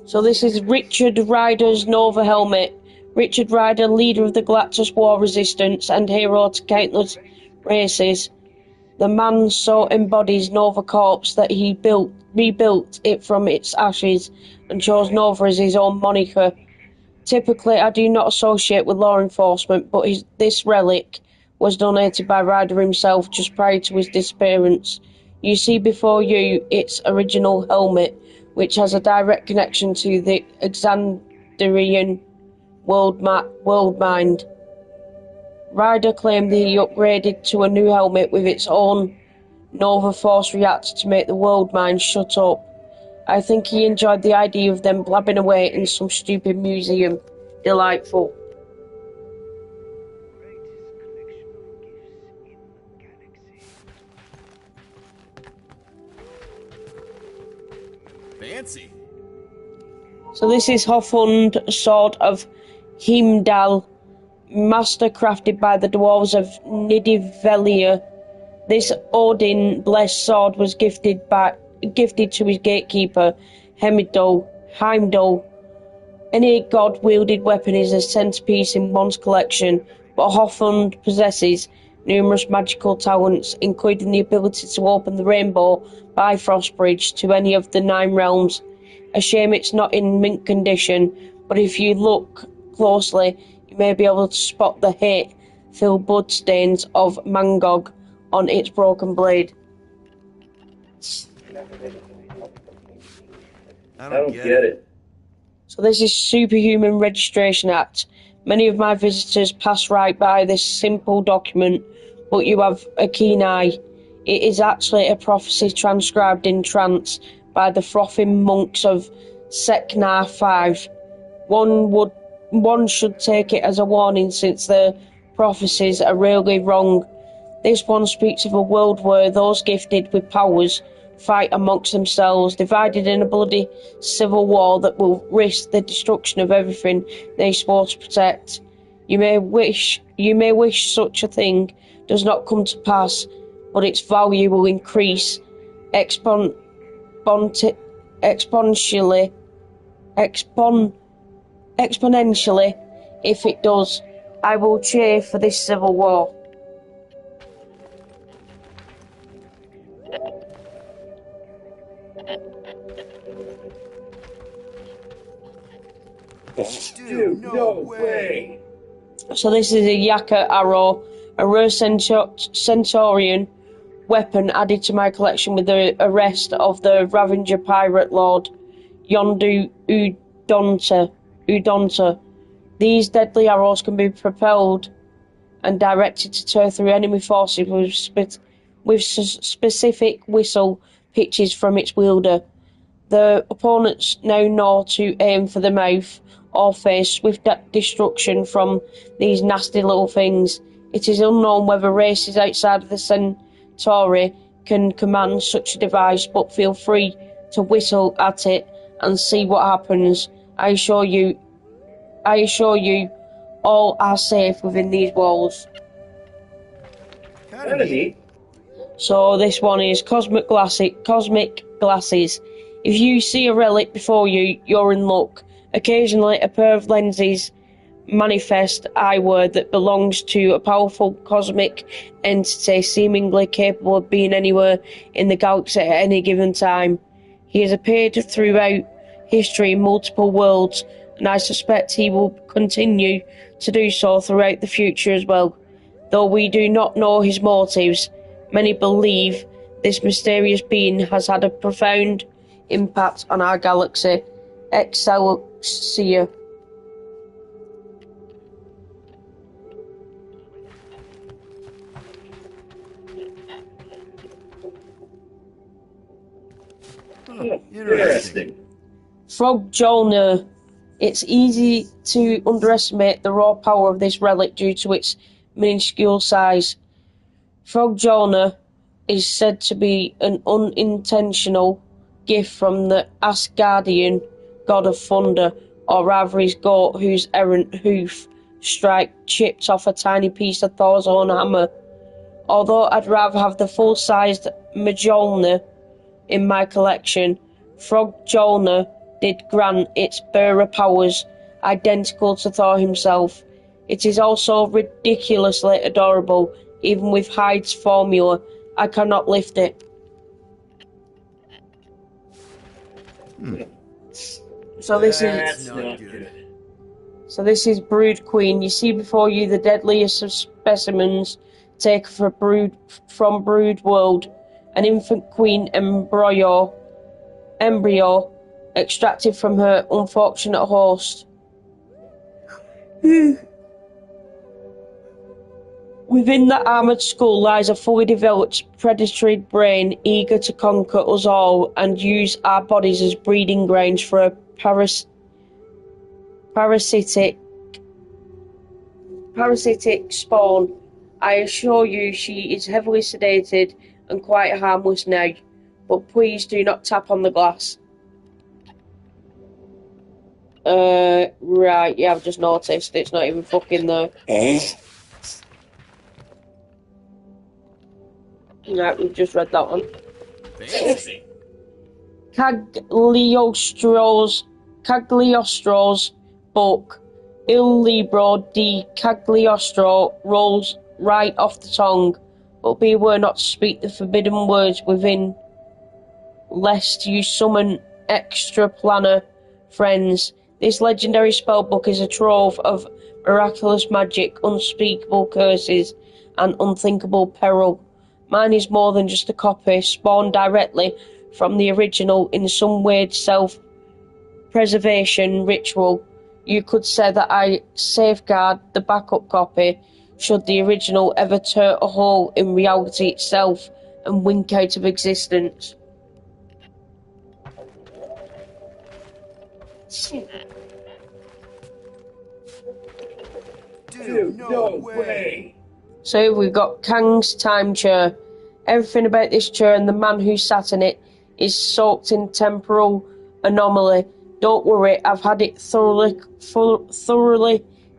So this is Richard Ryder's Nova helmet. Richard Ryder, leader of the Galactus War Resistance and hero to countless races. The man so embodies Nova Corps that he rebuilt it from its ashes and chose Nova as his own moniker. Typically, I do not associate with law enforcement, but this relic was donated by Ryder himself just prior to his disappearance. You see before you its original helmet, which has a direct connection to the Exandrian world mind. Ryder claimed that he upgraded to a new helmet with its own Nova Force reactor to make the world mind shut up. I think he enjoyed the idea of them blabbing away in some stupid museum. Delightful.
Fancy.
So this is Hofund, Sword of Heimdall, master crafted by the dwarves of Nidavellir. This Odin-blessed sword was gifted to his gatekeeper, Heimdall. Any god-wielded weapon is a centerpiece in one's collection, but Hofund possesses numerous magical talents, including the ability to open the Rainbow Bifrost Bridge to any of the 9 realms. A shame it's not in mint condition, but if you look closely, you may be able to spot the hate-filled bloodstains of Mangog on its broken blade.
I don't get it.
So this is Superhuman Registration Act. Many of my visitors pass right by this simple document, but you have a keen eye. It is actually a prophecy transcribed in trance by the frothing monks of Seknar 5. One should take it as a warning, since the prophecies are rarely wrong. This one speaks of a world where those gifted with powers fight amongst themselves, divided in a bloody civil war that will risk the destruction of everything they swore to protect. You may wish such a thing does not come to pass, but its value will increase exponentially if it does. I will cheer for this civil war.
Dude, no way.
So this is a Yaka arrow, a rare Centaurian weapon added to my collection with the arrest of the Ravenger pirate lord Yondu Udonta. These deadly arrows can be propelled and directed to tear through enemy forces with specific whistle pitches from its wielder. The opponents now know to aim for the mouth or face swift destruction from these nasty little things. It is unknown whether races outside of the Centauri can command such a device, but feel free to whistle at it and see what happens. I assure you, all are safe within these walls.
Kinda neat.
So this one is Cosmic Glasses. If you see a relic before you, you're in luck. Occasionally, a pair of lenses manifest eyewear that belongs to a powerful cosmic entity seemingly capable of being anywhere in the galaxy at any given time. He has appeared throughout history in multiple worlds, and I suspect he will continue to do so throughout the future as well. Though we do not know his motives, many believe this mysterious being has had a profound impact on our galaxy. Excelsior.
Interesting.
Frog Jolner. It's easy to underestimate the raw power of this relic due to its minuscule size. Frog Jolner is said to be an unintentional gift from the Asgardian god of thunder, or rather his goat whose errant hoof strike chipped off a tiny piece of Thor's own hammer. Although I'd rather have the full-sized Mjolnir in my collection, Frogjolner did grant its bearer powers identical to Thor himself. It is also ridiculously adorable, even with Hyde's formula. I cannot lift it. So this is
not good.
So this is Brood Queen. You see before you the deadliest of specimens taken from Brood World, an infant queen embryo extracted from her unfortunate host. Within the armoured skull lies a fully developed predatory brain eager to conquer us all and use our bodies as breeding grounds for a parasitic spawn. I assure you she is heavily sedated and quite harmless now, but please do not tap on the glass. Right, yeah, I've just noticed it's not even fucking there. Right, we've just read that one.
Fancy.
Cagliostro's book, Il Libro di Cagliostro, rolls right off the tongue, but beware not to speak the forbidden words within, lest you summon extraplanar friends. This legendary spellbook is a trove of miraculous magic, unspeakable curses, and unthinkable peril. Mine is more than just a copy, spawned directly from the original in some weird self-preservation ritual. You could say that I safeguard the backup copy should the original ever tear a hole in reality itself and wink out of existence.
Dude, no way!
So we've got Kang's time chair. Everything about this chair and the man who sat in it is soaked in temporal anomaly. Don't worry, I've had it thoroughly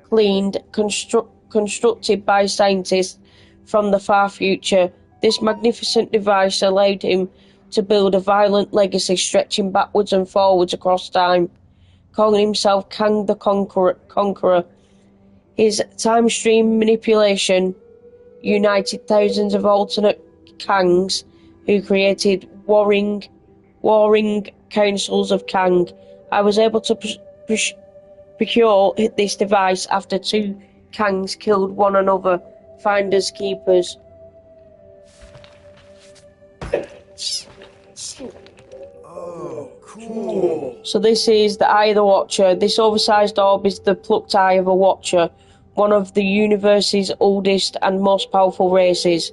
cleaned, constructed by scientists from the far future. This magnificent device allowed him to build a violent legacy stretching backwards and forwards across time, calling himself Kang the Conqueror. His time stream manipulation united thousands of alternate Kangs who created warring councils of Kang. I was able to procure this device after two Kangs killed one another, finders keepers.
Oh, cool.
So this is the Eye of the Watcher. This oversized orb is the plucked eye of a Watcher, one of the universe's oldest and most powerful races.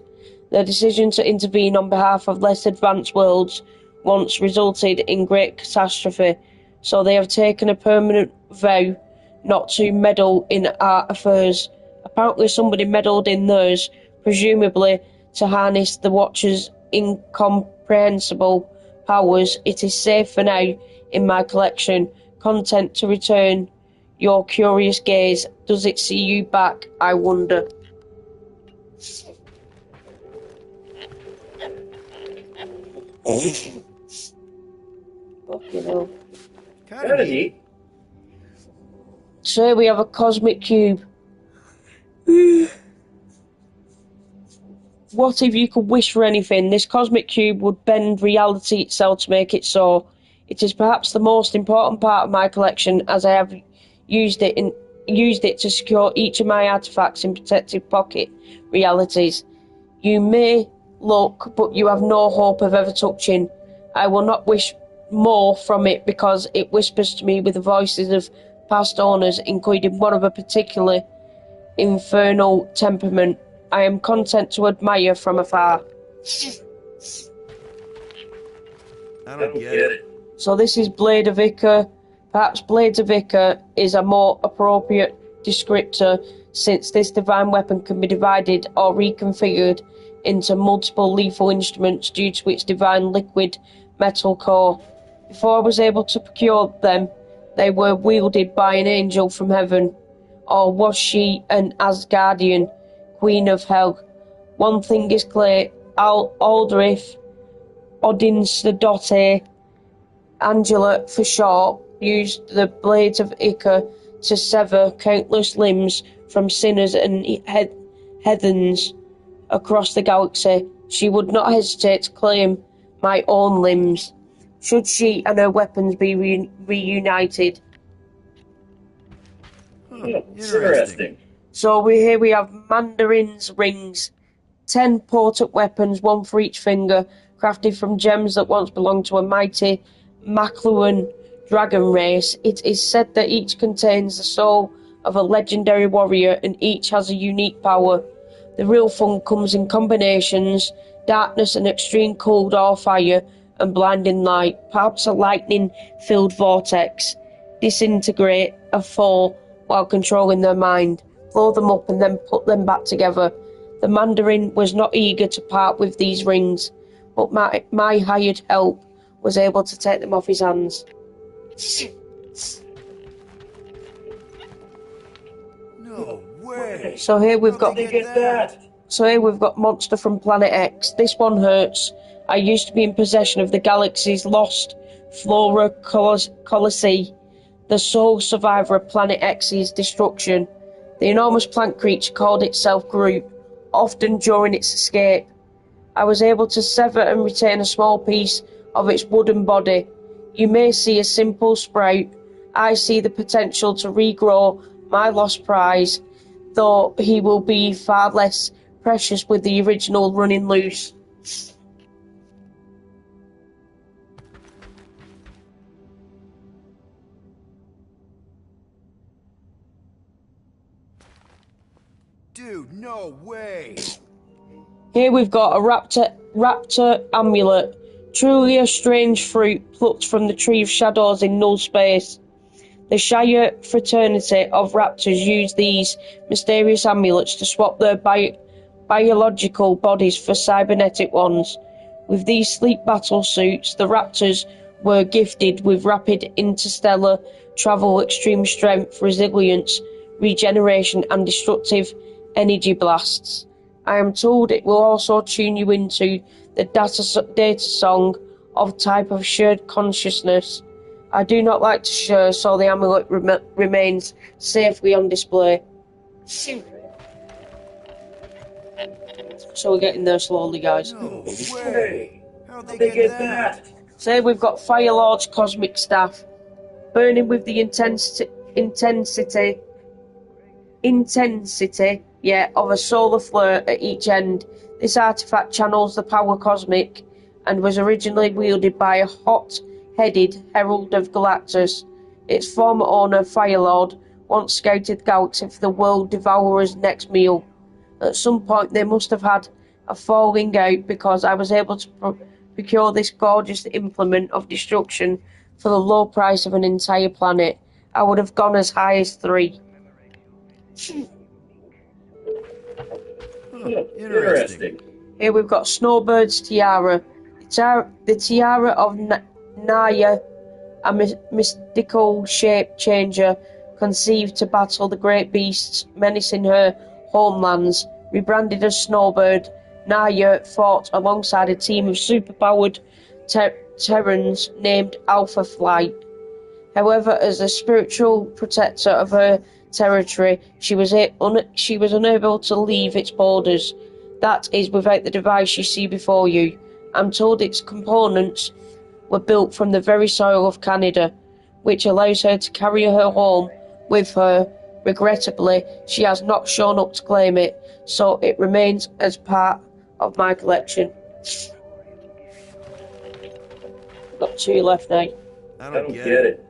The decision to intervene on behalf of less advanced worlds once resulted in great catastrophe, so they have taken a permanent vow not to meddle in our affairs. Apparently somebody meddled in theirs, presumably to harness the Watcher's incomprehensible powers. It is safe for now in my collection, content to return your curious gaze. Does it see you back, I wonder? Fucking hell.
Kinda neat.
So we have a cosmic cube. What if you could wish for anything? This cosmic cube would bend reality itself to make it so. It is perhaps the most important part of my collection, as I have used it to secure each of my artifacts in protected pocket realities. You may look, but you have no hope of ever touching. I will not wish more from it because it whispers to me with the voices of past owners, including one of a particularly infernal temperament. I am content to admire from afar.
I don't get it.
So this is Blade of Ica. Perhaps Blades of Ica is a more appropriate descriptor, since this divine weapon can be divided or reconfigured into multiple lethal instruments due to its divine liquid metal core. Before I was able to procure them, they were wielded by an angel from heaven. Or was she an Asgardian, queen of hell? One thing is clear, Aldrich, Odin's daughter, Angela for short, used the blades of Ica to sever countless limbs from sinners and heathens across the galaxy. She would not hesitate to claim my own limbs, should she and her weapons be reunited.
Interesting.
So here we have Mandarin's rings, 10 potent weapons, one for each finger, crafted from gems that once belonged to a mighty Makluan dragon race. It is said that each contains the soul of a legendary warrior and each has a unique power. The real fun comes in combinations, darkness and extreme cold or fire, and blinding light, perhaps a lightning-filled vortex. Disintegrate a foe while controlling their mind, blow them up and then put them back together. The Mandarin was not eager to part with these rings, but my hired help was able to take them off his hands.
No way.
So here we've got
that?
So here we've got Monster from Planet X. This one hurts. I used to be in possession of the galaxy's lost Flora Colossi, the sole survivor of Planet X's destruction. The enormous plant creature called itself Groot, often during its escape. I was able to sever and retain a small piece of its wooden body. You may see a simple sprout. I see the potential to regrow my lost prize, though he will be far less precious with the original running loose.
Dude, no way.
Here we've got a raptor amulet, truly a strange fruit plucked from the tree of shadows in null space. The Shire fraternity of raptors use these mysterious amulets to swap their biological bodies for cybernetic ones. With these sleep battle suits, the raptors were gifted with rapid interstellar travel, extreme strength, resilience, regeneration, and destructive energy blasts. I am told it will also tune you into the data song of type of shared consciousness. I do not like to share, so the amulet remains safely on display. So we're getting there slowly, guys.
No way. How'd they get that?
So here we've got Firelord's cosmic staff, burning with the intensity of a solar flare at each end. This artifact channels the power cosmic and was originally wielded by a hot-headed Herald of Galactus. Its former owner, Firelord, once scouted the galaxy for the World Devourer's next meal. At some point they must have had a falling out because I was able to procure this gorgeous implement of destruction for the low price of an entire planet. I would have gone as high as 3.
Interesting.
Here we've got Snowbird's tiara. The tiara of Naya, a mystical shape changer conceived to battle the great beasts menacing her homelands. Rebranded as Snowbird, Naya fought alongside a team of superpowered Terrans named Alpha Flight. However, as the spiritual protector of her territory, she was unable to leave its borders. That is, without the device you see before you. I'm told its components were built from the very soil of Canada, which allows her to carry her home with her. Regrettably, she has not shown up to claim it, so it remains as part of my collection. Got 2 left now.
I don't get it.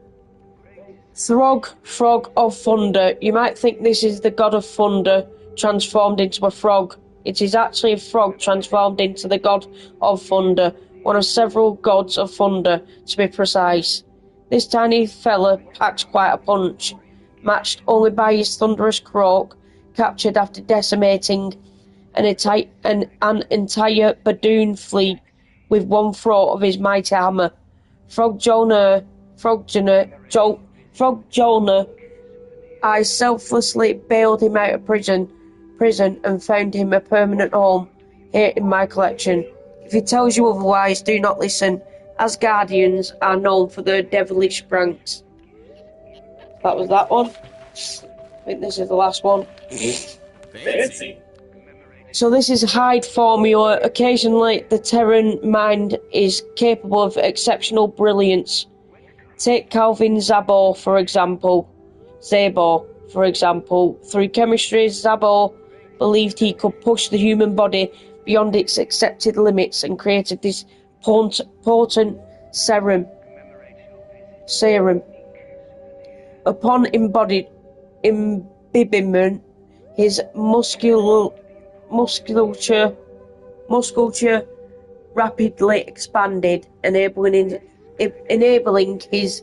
Throg, Frog of Thunder. You might think this is the god of thunder transformed into a frog. It is actually a frog transformed into the god of thunder, one of several gods of thunder, to be precise. This tiny fella packs quite a punch, matched only by his thunderous croak, captured after decimating an entire Badoon fleet with one throw of his mighty hammer. Frog Jonah, I selflessly bailed him out of prison and found him a permanent home here in my collection. If he tells you otherwise, do not listen. Asgardians are known for their devilish pranks. That was that one. I think this is the last one.
Fancy.
So this is Hyde formula. Occasionally, the Terran mind is capable of exceptional brilliance. Take Calvin Zabor, for example. Through chemistry, Zabor believed he could push the human body beyond its accepted limits and created this potent serum. Upon imbibement, his musculature rapidly expanded, enabling his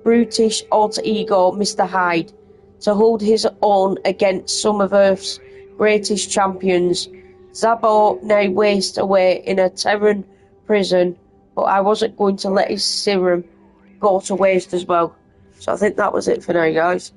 brutish alter ego, Mr. Hyde, to hold his own against some of Earth's greatest champions. Zabor now wastes away in a Terran prison, but I wasn't going to let his serum go to waste as well. So I think that was it for now, guys.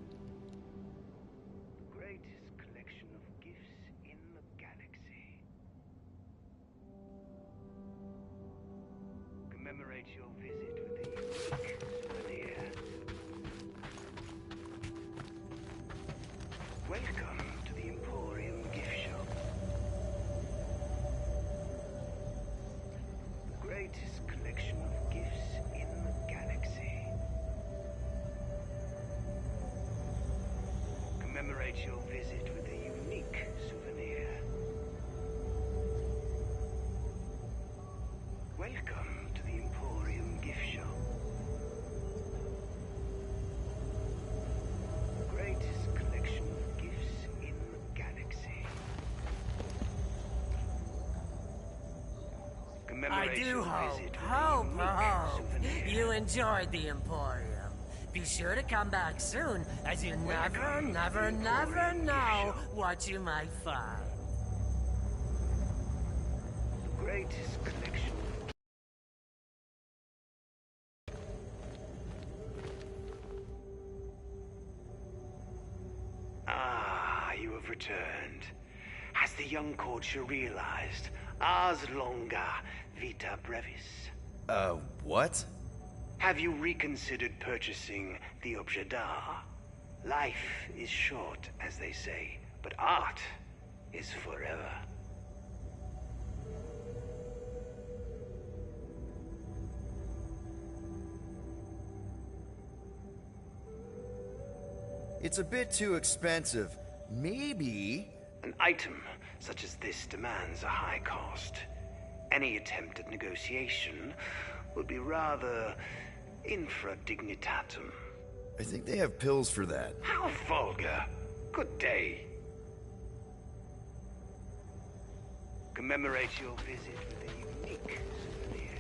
Commemorate your visit with a unique souvenir. Welcome to the Emporium gift shop. The greatest collection of gifts in the galaxy.
I do hope you enjoyed the Emporium. Be sure to come back soon, as you never know what you might find.
The greatest collection. Ah, you have returned. Has the young courtier realized? Ars longa, vita brevis.
What?
Have you reconsidered purchasing the objet d'art? Life is short, as they say, but art is forever.
It's a bit too expensive. Maybe...
An item such as this demands a high cost. Any attempt at negotiation would be rather infradignitatum.
I think they have pills for that.
How vulgar. Good day. Commemorate your visit with a unique souvenir.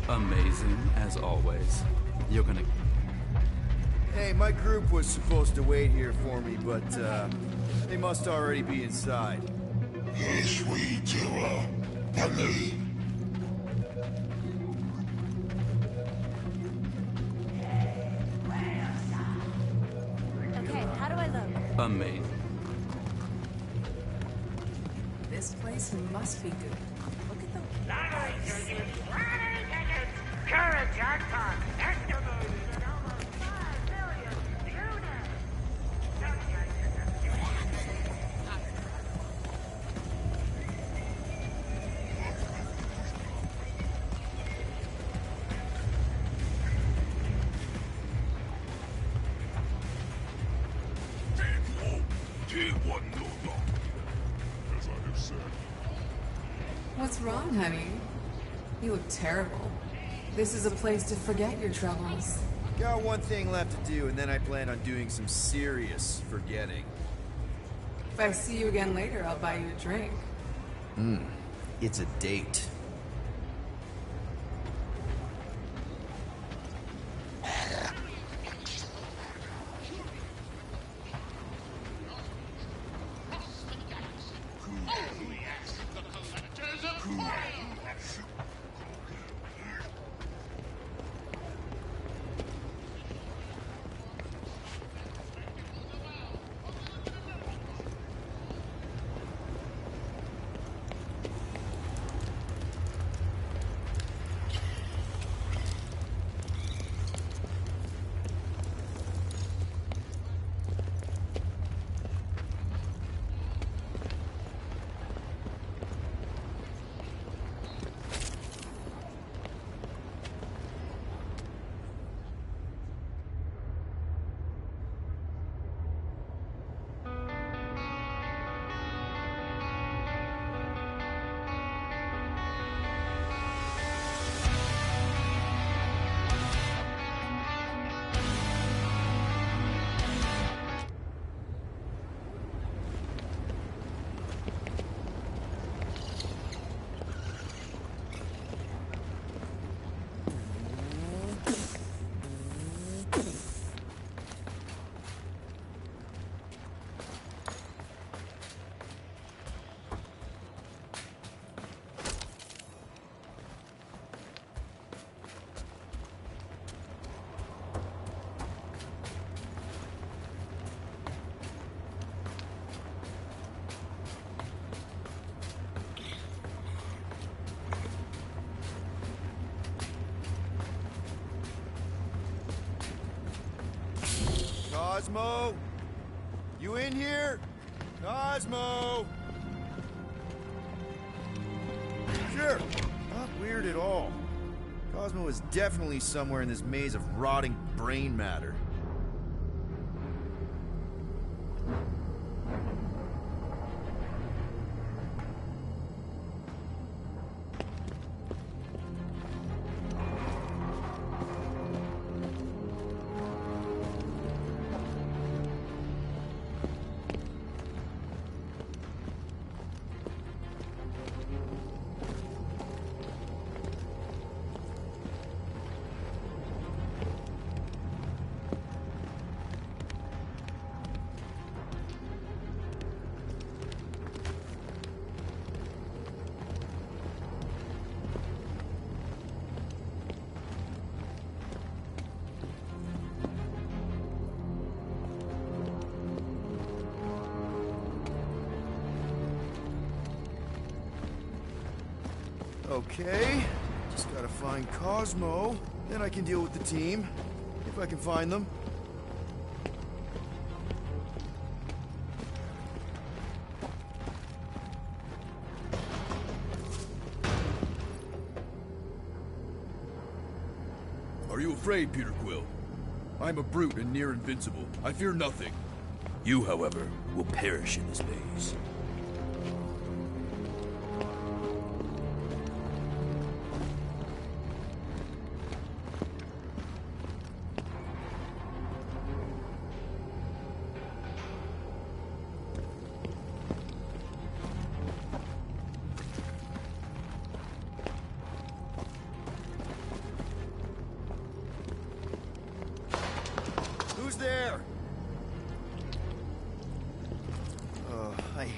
Amazing, as always. You're gonna...
Hey, my group was supposed to wait here for me, but, they must already be inside.
Yes, we do, honey.
Okay, how do I look?
Amazing.
This place must be good. Look at the...
Lottery tickets! Lottery tickets! Current jackpot! Estimated at almost 5 million units!
As I have said.
What's wrong, honey? You look terrible. This is a place to forget your troubles.
Got one thing left to do, and then I plan on doing some serious forgetting.
If I see you again later, I'll buy you a drink.
It's a date. Cosmo? You in here? Cosmo? Sure. Not weird at all. Cosmo is definitely somewhere in this maze of rotting brain matter. Okay, just gotta find Cosmo, then I can deal with the team, if I can find them.
Are you afraid, Peter Quill? I'm a brute and near invincible. I fear nothing. You, however, will perish in this maze.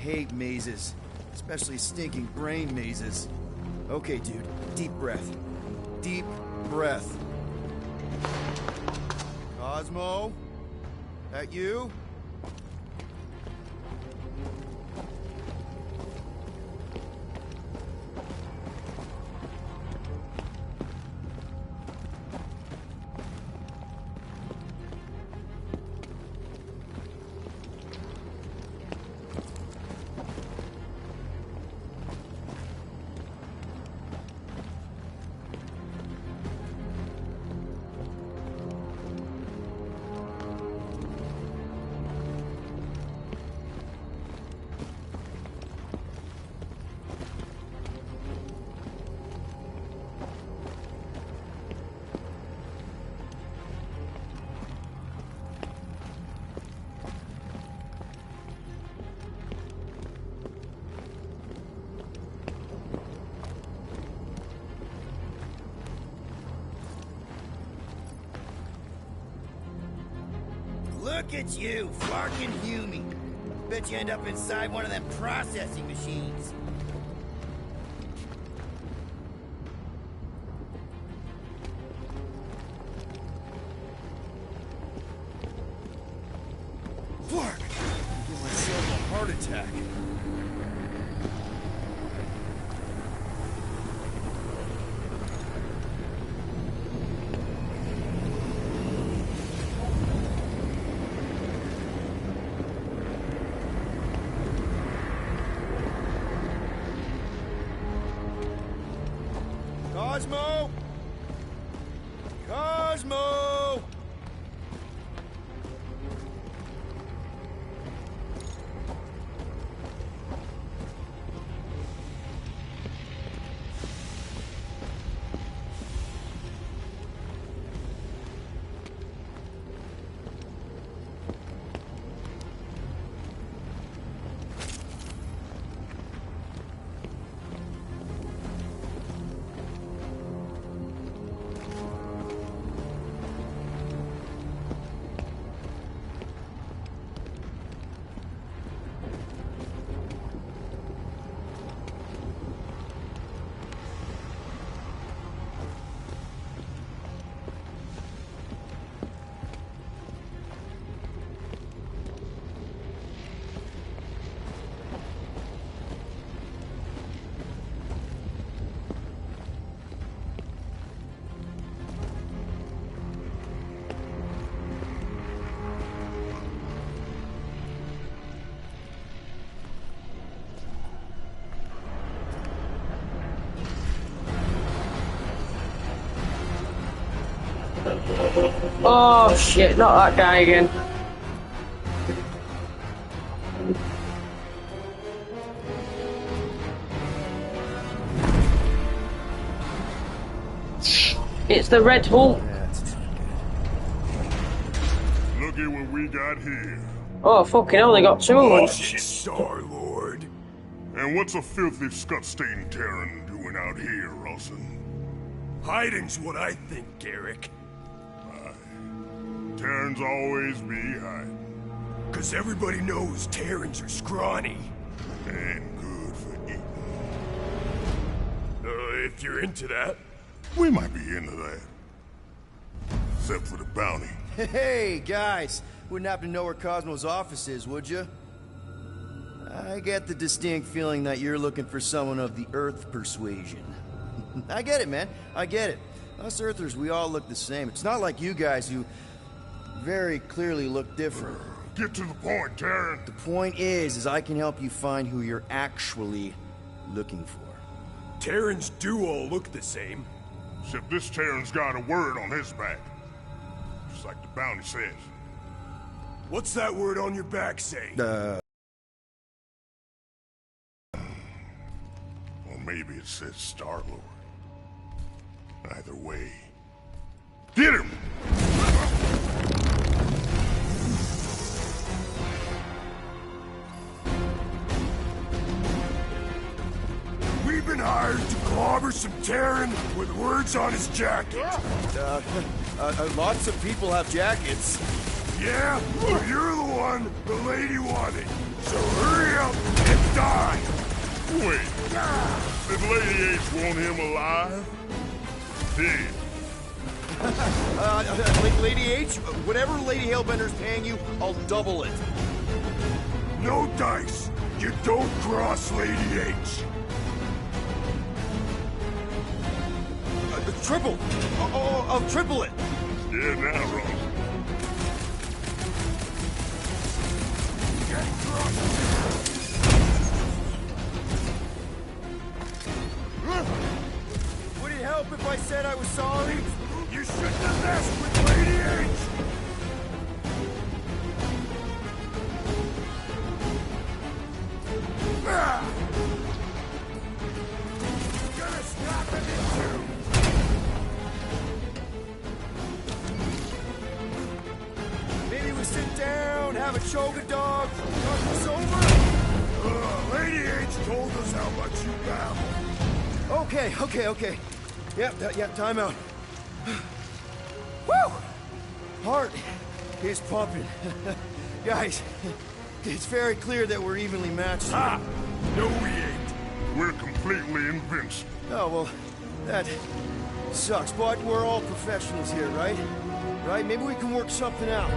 hate mazes. Especially stinking brain mazes. Okay, dude. Deep breath. Deep breath. Cosmo? That you?
Look at you, Flarkin Hume. Bet you end up inside one of them processing machines.
Flark! Give myself a heart attack. Cosmo! Cosmo!
Oh shit, not that guy again. It's the Red Hulk.
Look at what we got here.
Oh fucking hell, they got two of them.
Star-Lord. And what's a filthy scut-stained Terran doing out here, Rawson?
Hiding's what I think, Garrick.
Terrans always be hiding.
'Cause everybody knows Terrans are scrawny.
And good for eating.
If you're into that.
We might be into that. Except for the bounty.
Hey, guys. Wouldn't happen to know where Cosmo's office is, would you? I get the distinct feeling that you're looking for someone of the Earth persuasion. I get it, man. I get it. Us Earthers, we all look the same. It's not like you guys who very clearly look different.
Get to the point, Terran.
The point is I can help you find who you're actually looking for.
Terrans do all look the same.
Except this Terran's got a word on his back. Just like the bounty says.
What's that word on your back say?
Or maybe it says Star-Lord. Either way. Get him!
We've been hired to clobber some Terran with words on his jacket.
Lots of people have jackets.
Yeah, but you're the one the lady wanted.
So hurry up and die!
Wait, did Lady H want him alive? Dead.
Lady H, whatever Lady Hellbender's paying you, I'll double it.
No dice! You don't cross Lady H!
Triple! I'll triple it!
Yeah, now, Ross.
Would it help if I said I was sorry?
You shouldn't have messed with Lady H! Gonna stop him in two!
Maybe we sit down, have a choga dog, talk this over?
Lady H told us how much you babble.
Okay. Yep, time out. Woo! Heart is pumping. Guys, it's very clear that we're evenly matched.
Ha! No, we ain't.
We're completely invincible.
Oh, well, that sucks, but we're all professionals here, right? Right? Maybe we can work something out.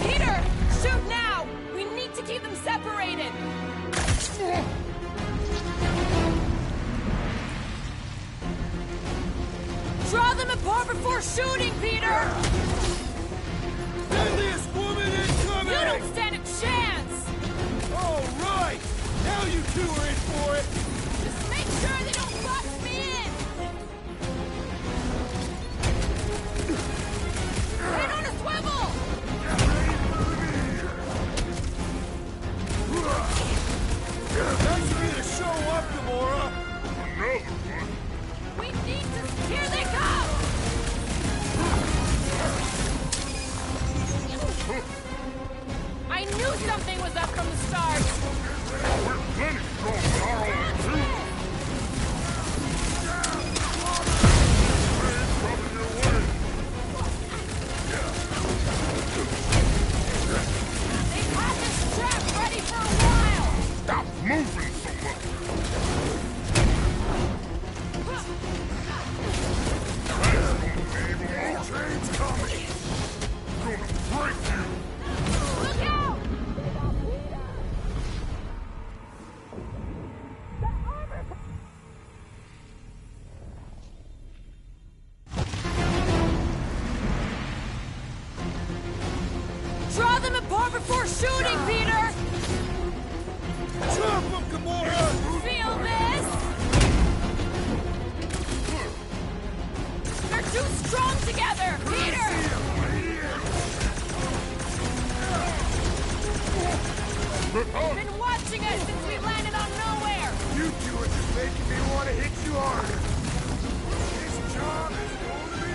Peter! Shoot now! We need to keep them separated! Draw them apart before shooting, Peter!
Deadliest woman incoming!
You don't stand a chance!
All right! Now you two are in for it!
Just make sure they don't box me in! Head on a swivel!
Nice of you to show up, Gamora!
Another one?
We need to... Here they come! I knew something was up from the start!
We're plenty strong on our own, too. Coming your way.
They've had this trap ready for a while!
Stop moving so much.
Train's coming!
Gonna break you.
Look out! Draw them apart before shooting, Peter!
Drop him, Gamora!
Feel this? They're too strong together! Peter! They've been watching us since we landed on nowhere!
You two are just making me want to hit you harder. This job is going to be...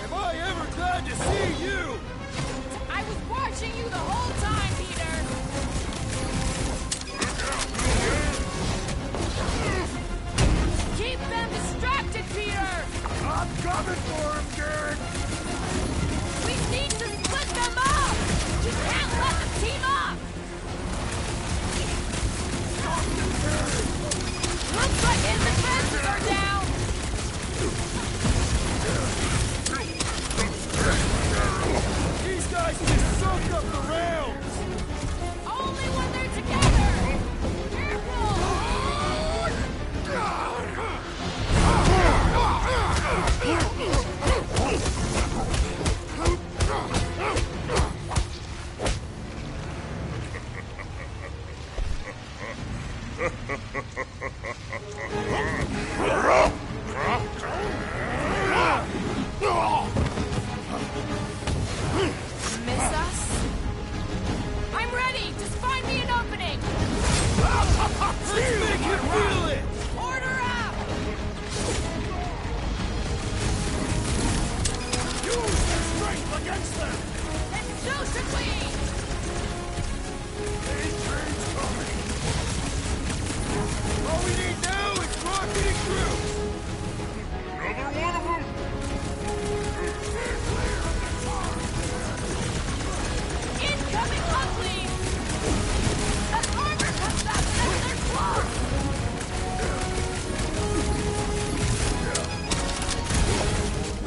Am I ever glad to see you?
I was watching you the whole time, Peter! Keep them distracted, Peter!
I'm coming for him, Garrett!
We need to split them up! We can't let them team up! Looks like his defenses are down!
These guys just soaked up the rounds!
Only when they're together! Careful!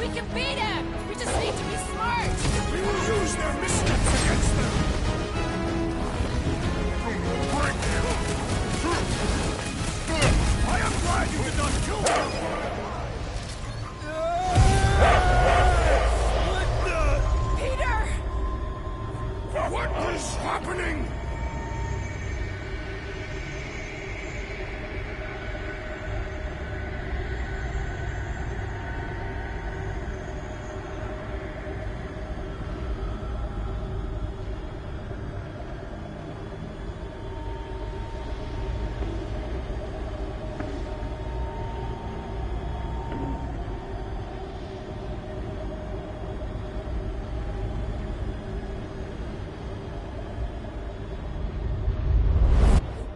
We can beat him! We just need to be smart!
We will use their missteps against them! I am glad you did not kill them!
Peter!
What is happening?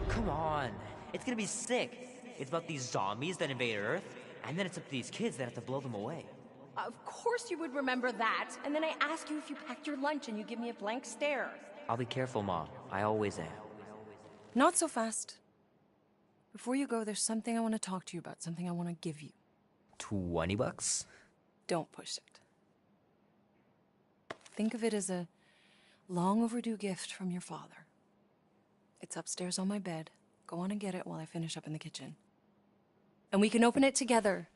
Come on. It's gonna be sick. It's about these zombies that invade Earth, and then it's up to these kids that have to blow them away.
Of course you would remember that. And then I ask you if you packed your lunch and you give me a blank stare.
I'll be careful, Ma. I always am.
Not so fast. Before you go, there's something I want to talk to you about, something I want to give you.
$20?
Don't push it. Think of it as a long overdue gift from your father. It's upstairs on my bed. Go on and get it while I finish up in the kitchen. And we can open it together.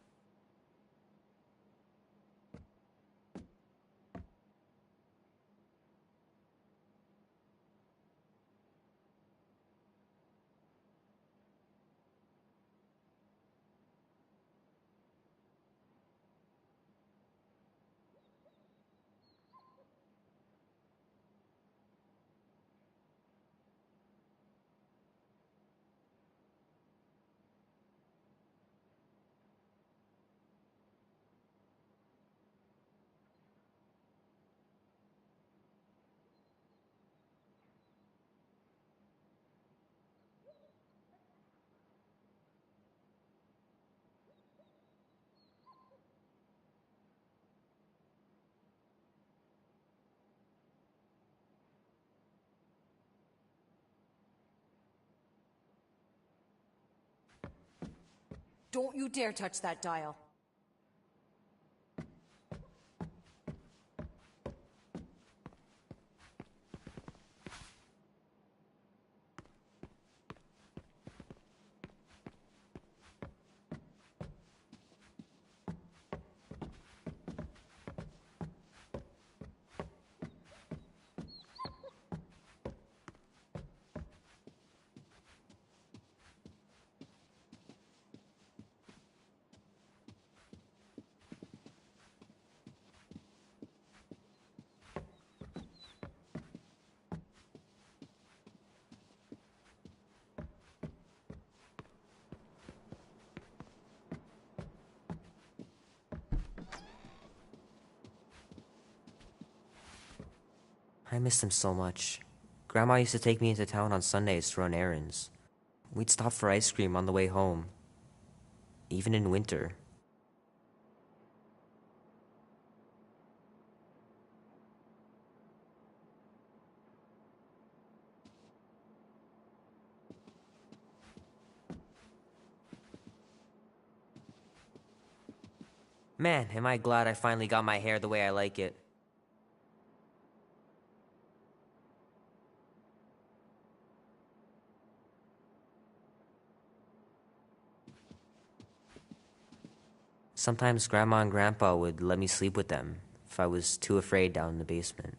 Don't you dare touch that dial.
I miss them so much. Grandma used to take me into town on Sundays to run errands. We'd stop for ice cream on the way home. Even in winter. Man, am I glad I finally got my hair the way I like it. Sometimes Grandma and Grandpa would let me sleep with them if I was too afraid down in the basement.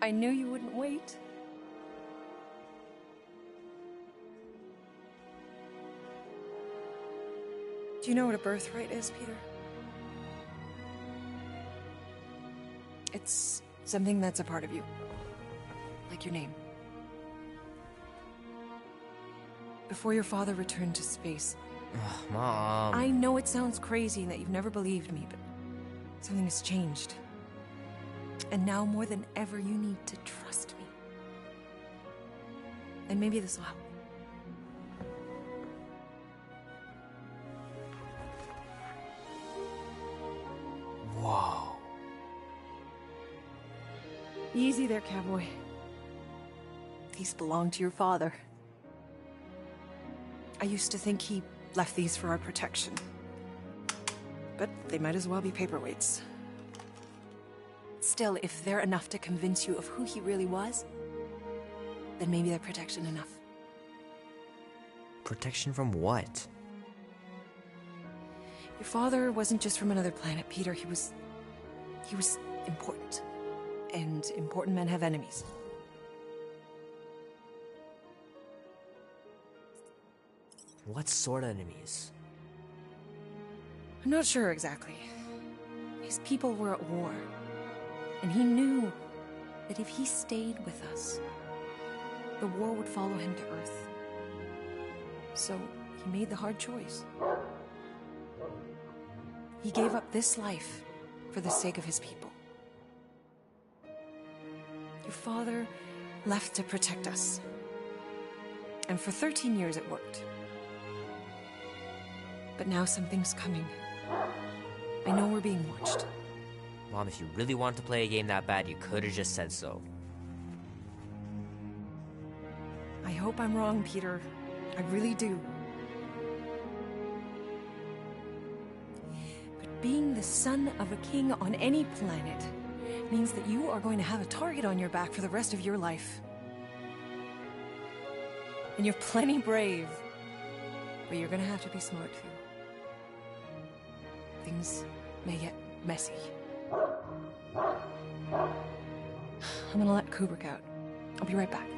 I knew you wouldn't wait. Do you know what a birthright is, Peter? It's something that's a part of you. Like your name. Before your father returned to space.
Ugh, Mom.
I know it sounds crazy and that you've never believed me, but something has changed. And now more than ever, you need to trust me. And maybe this will help.
Whoa.
Easy there, cowboy. These belong to your father. I used to think he left these for our protection. But they might as well be paperweights. Still, if they're enough to convince you of who he really was, then maybe they're protection enough.
Protection from what?
Your father wasn't just from another planet, Peter. He was important. And important men have enemies.
What sort of enemies?
I'm not sure exactly. His people were at war. And he knew that if he stayed with us, the war would follow him to Earth. So he made the hard choice. He gave up this life for the sake of his people. Your father left to protect us. And for 13 years it worked. But now something's coming. I know we're being watched.
Mom, if you really wanted to play a game that bad, you could have just said so.
I hope I'm wrong, Peter. I really do. But being the son of a king on any planet means that you are going to have a target on your back for the rest of your life. And you're plenty brave. But you're gonna have to be smart too. Things may get messy. I'm gonna let Kubrick out. I'll be right back.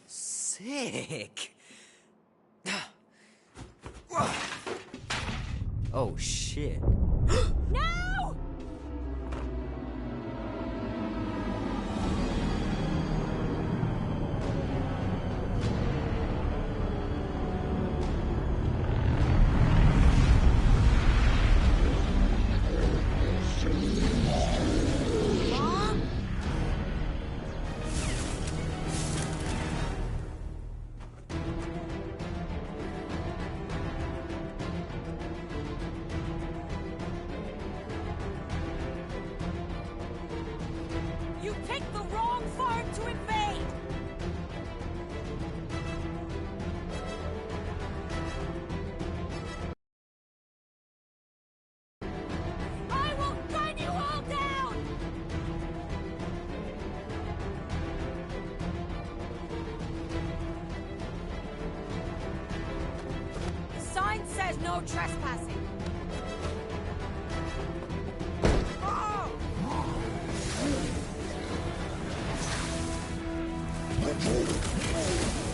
Sick. Oh shit.
No! Mom? You picked the wrong farm to invade! I will gun you all down! The sign says no trespassing.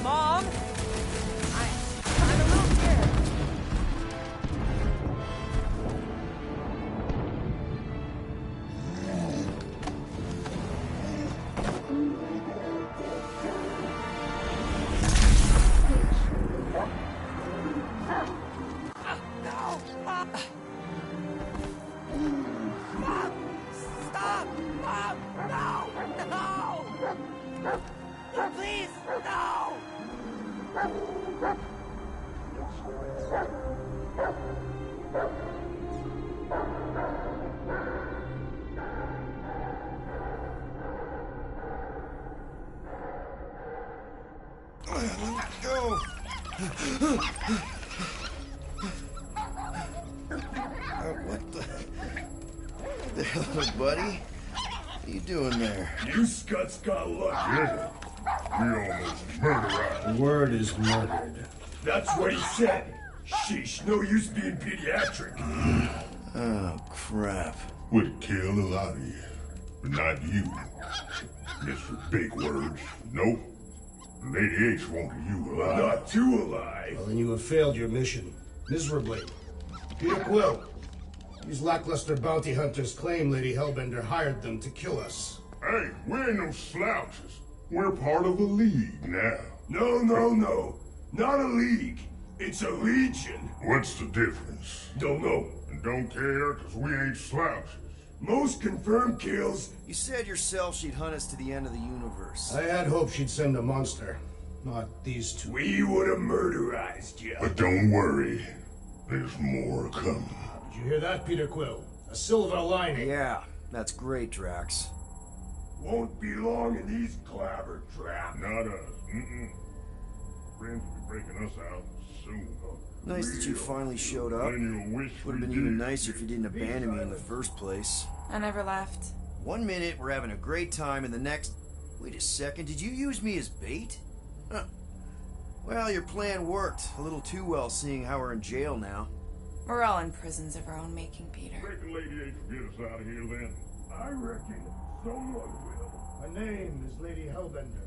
Mom? I'm a little scared. No! Mom! Mom! Stop! Mom! No! No! Please! No!
Go! What the?
Hello, buddy. What are you doing there?
You scuts got lucky.
Yeah. We almost murdered
The word is murdered.
That's what he said. Sheesh, no use being pediatric.
Oh, crap.
Would kill a lot of you, but not you. Mr. Big Words. Nope. Lady H wanted you alive.
Not too alive.
Well, then you have failed your mission. Miserably. Peter Quill. These lackluster bounty hunters claim Lady Hellbender hired them to kill us.
Hey, we ain't no slouches. We're part of a league now.
No, no, no. Not a league. It's a legion.
What's the difference?
Don't know.
And don't care, because we ain't slouches.
Most confirmed kills.
You said yourself she'd hunt us to the end of the universe.
I had hoped she'd send a monster. Not these two.
We would have murderized you.
But don't worry. There's more coming.
Did you hear that, Peter Quill? A silver lining.
Yeah, that's great, Drax.
Won't be long in these clabber traps.
Not us. Mm-mm. Friends will be breaking us out soon.
Nice that you finally showed up.
Then you'll wish
Would have
we
been even
did.
nicer if you didn't abandon me in the first place.
I never left.
1 minute, we're having a great time, and the next... Wait a second, did you use me as bait? Huh. Well, your plan worked. A little too well, seeing how we're in jail now.
We're all in prisons of our own making, Peter.
Reckon Lady H will get us out of here then.
I reckon someone will.
Her name is Lady Hellbender.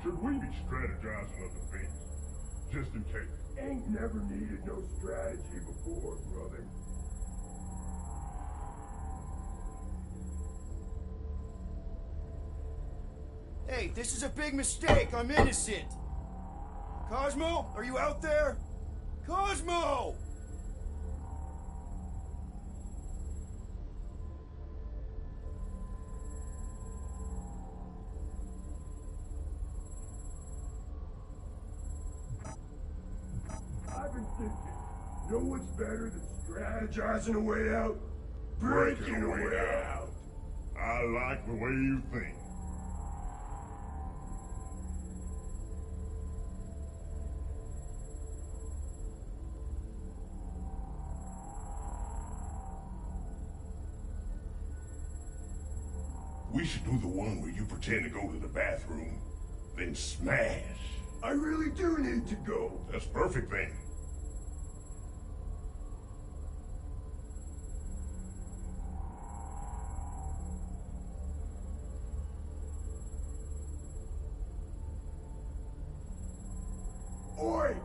Should we be strategizing of defense? Just in case.
Ain't never needed no strategy before, brother.
Hey, this is a big mistake. I'm innocent. Cosmo, are you out there? Cosmo!
I've been thinking, know what's better than strategizing a way out? Breaking a way out.
I like the way you think. We should do the one where you pretend to go to the bathroom, then smash.
I really do need to go.
That's perfect then.
Oi!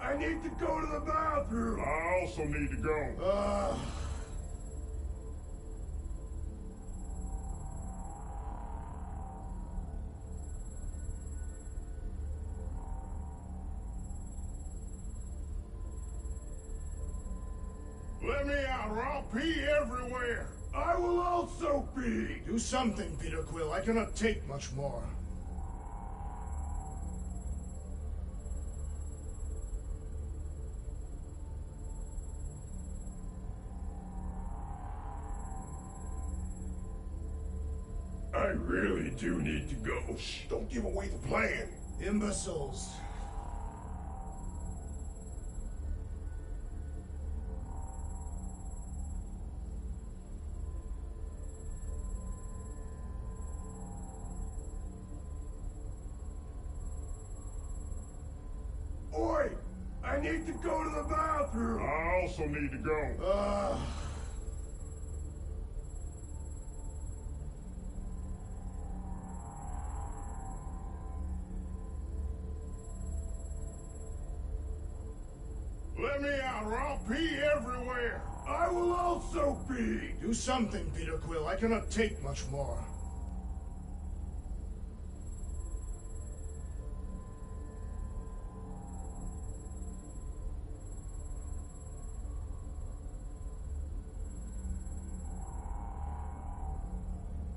I need to go to the bathroom.
I also need to go. Let me out or I'll pee everywhere.
I will also pee.
Do something, Peter Quill. I cannot take much more.
I really do need to go.
Shh, don't give away the plan.
Imbeciles.
Oi! I need to go to the bathroom.
I also need to go. Let me out or I'll pee everywhere.
I will also pee.
Do something, Peter Quill. I cannot take much more.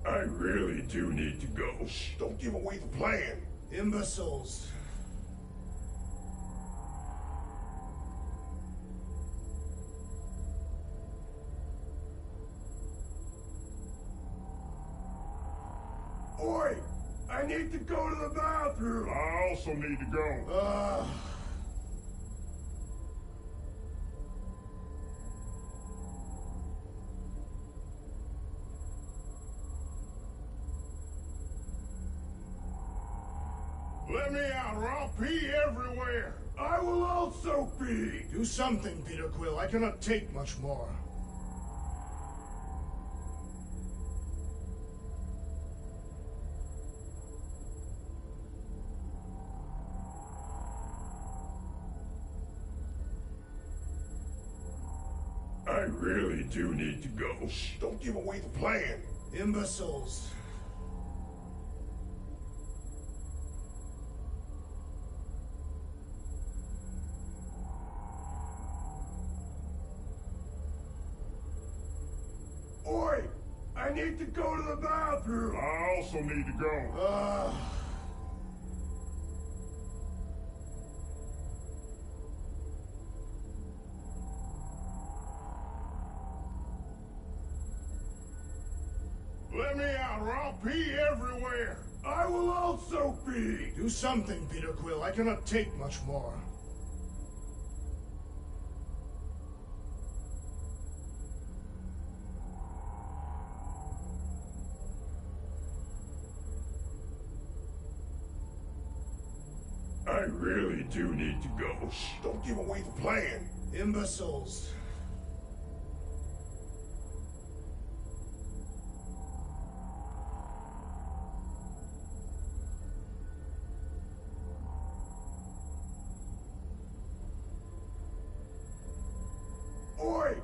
I really do need to go.
Shh, don't give away the plan.
Imbeciles.
Oi! I need to go to the bathroom!
I also need to go. Let me out or I'll pee everywhere.
I will also pee! Do something, Peter Quill. I cannot take much more.
I really do need to go. Shh, don't give away the plan.
Imbeciles. Oi! I need to go to the bathroom!
I also need to go. Let me out or I'll pee everywhere.
I will also pee! Do something, Peter Quill. I cannot take much more.
I really do need to go. Shh, don't give away the plan.
Imbeciles. Oi!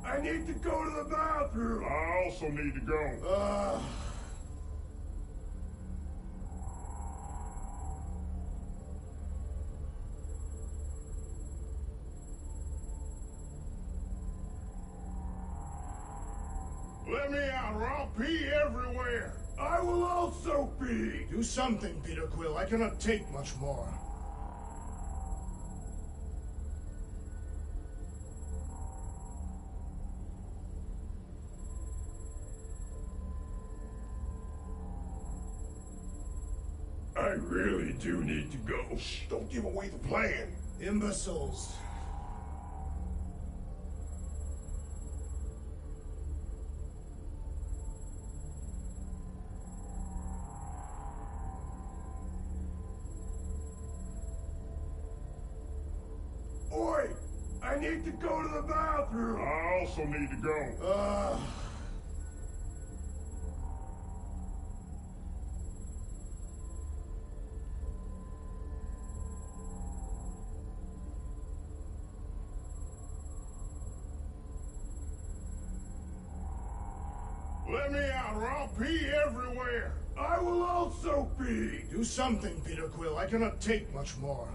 I need to go to the bathroom!
I also need to go. Let me out or I'll pee everywhere.
I will also pee! Do something, Peter Quill. I cannot take much more.
I really do need to go. Shh, don't give away the plan.
Imbeciles. Oi! I need to go to the bathroom!
I also need to go. Let me out or I'll pee everywhere.
I will also pee! Do something, Peter Quill. I cannot take much more.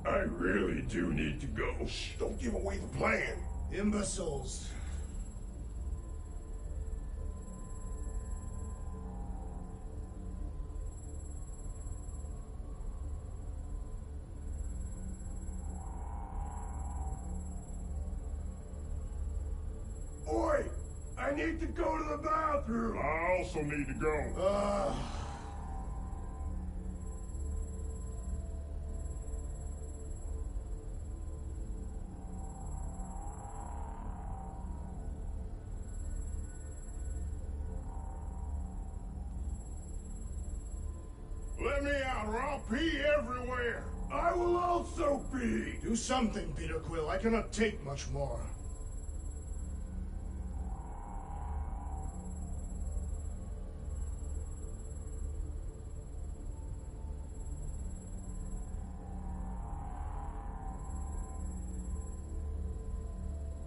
I really do need to go. Shh, don't give away the plan.
Imbeciles. Oi! I need to go to the bathroom!
I also need to go. Let me out or I'll pee everywhere.
I will also pee! Do something, Peter Quill. I cannot take much more.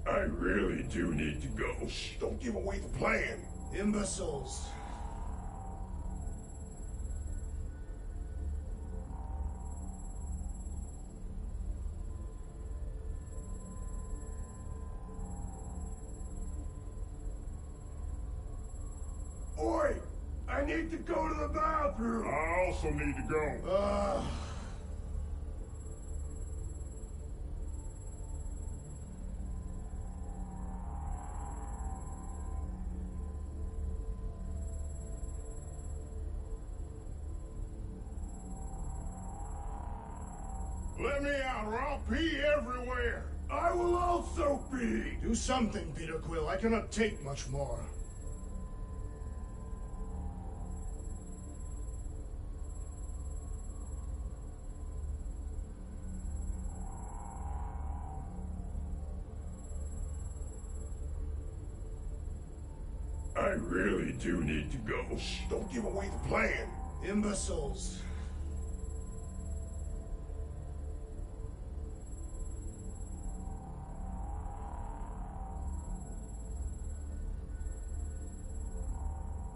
I really do need to go. Shh, don't give away the plan.
Imbeciles. Oi! I need to go to the bathroom!
I also need to go.
Let me out or I'll pee everywhere. I will also pee. Do something, Peter Quill. I cannot take much more.
I really do need to go. Shh, don't give away the plan.
Imbeciles.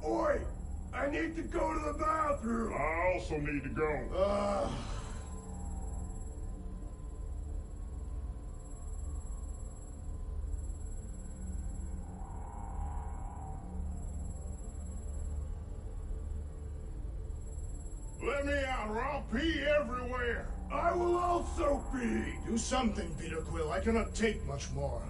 Oi! I need to go to the bathroom. I also need to go.
Let me out or I'll pee everywhere. I will also pee. Do something, Peter Quill. I cannot take much more.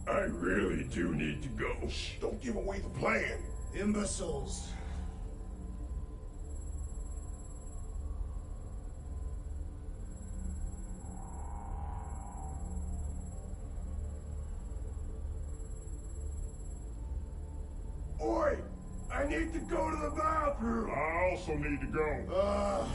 I really do need to go. Shh, don't give away the plan.
Imbeciles.
Oi! I need to go to the bathroom. I also need to go.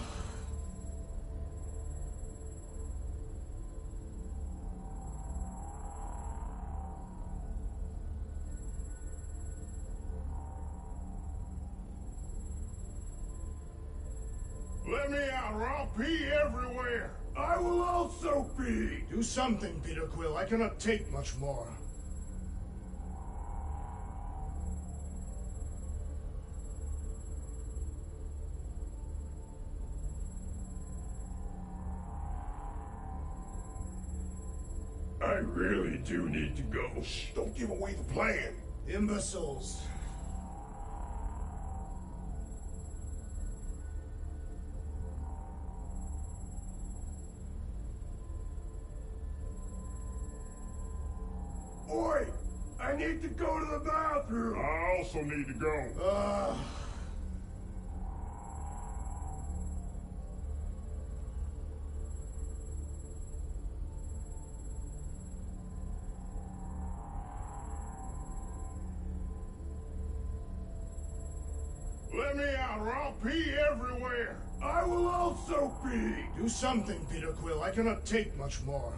Let me out or I'll pee everywhere. I will also pee. Do something, Peter Quill. I cannot take much more.
I really do need to go. Shh, don't give away the plan.
Imbeciles.
Oi! I need to go to the bathroom. I also need to go.
Let me out or I'll pee everywhere. I will also pee. Do something, Peter Quill. I cannot take much more.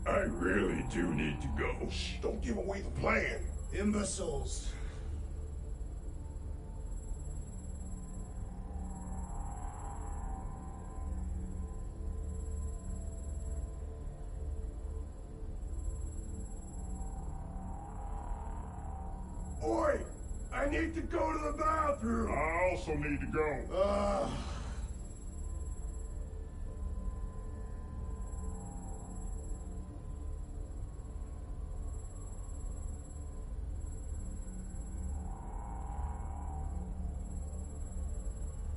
I really do need to go. Shh, don't give away the plan.
Imbeciles.
Oi! I need to go to the bathroom. I also need to go.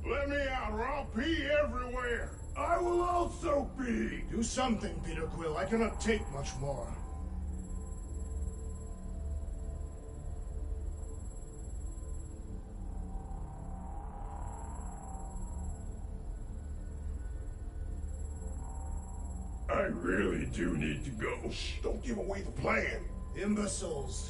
Let me out or I'll pee everywhere. I will also pee. Do something, Peter Quill. I cannot take much more.
I really do need to go. Shh, don't give away the plan.
Imbeciles.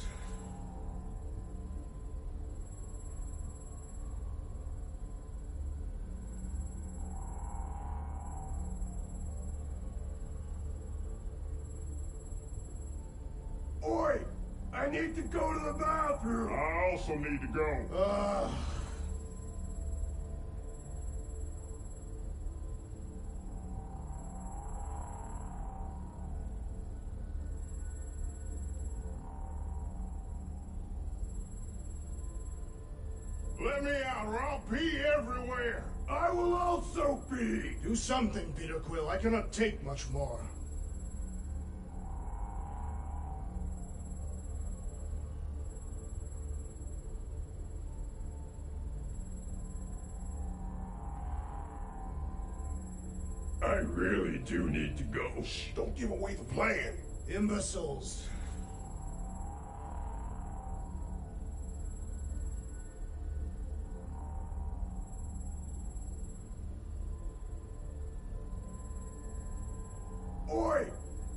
Oi! I need to go to the bathroom. I also need to go.
Let me out or I'll pee everywhere. I will also pee. Do something, Peter Quill. I cannot take much more.
I really do need to go. Shh, don't give away the plan.
Imbeciles.
Oi!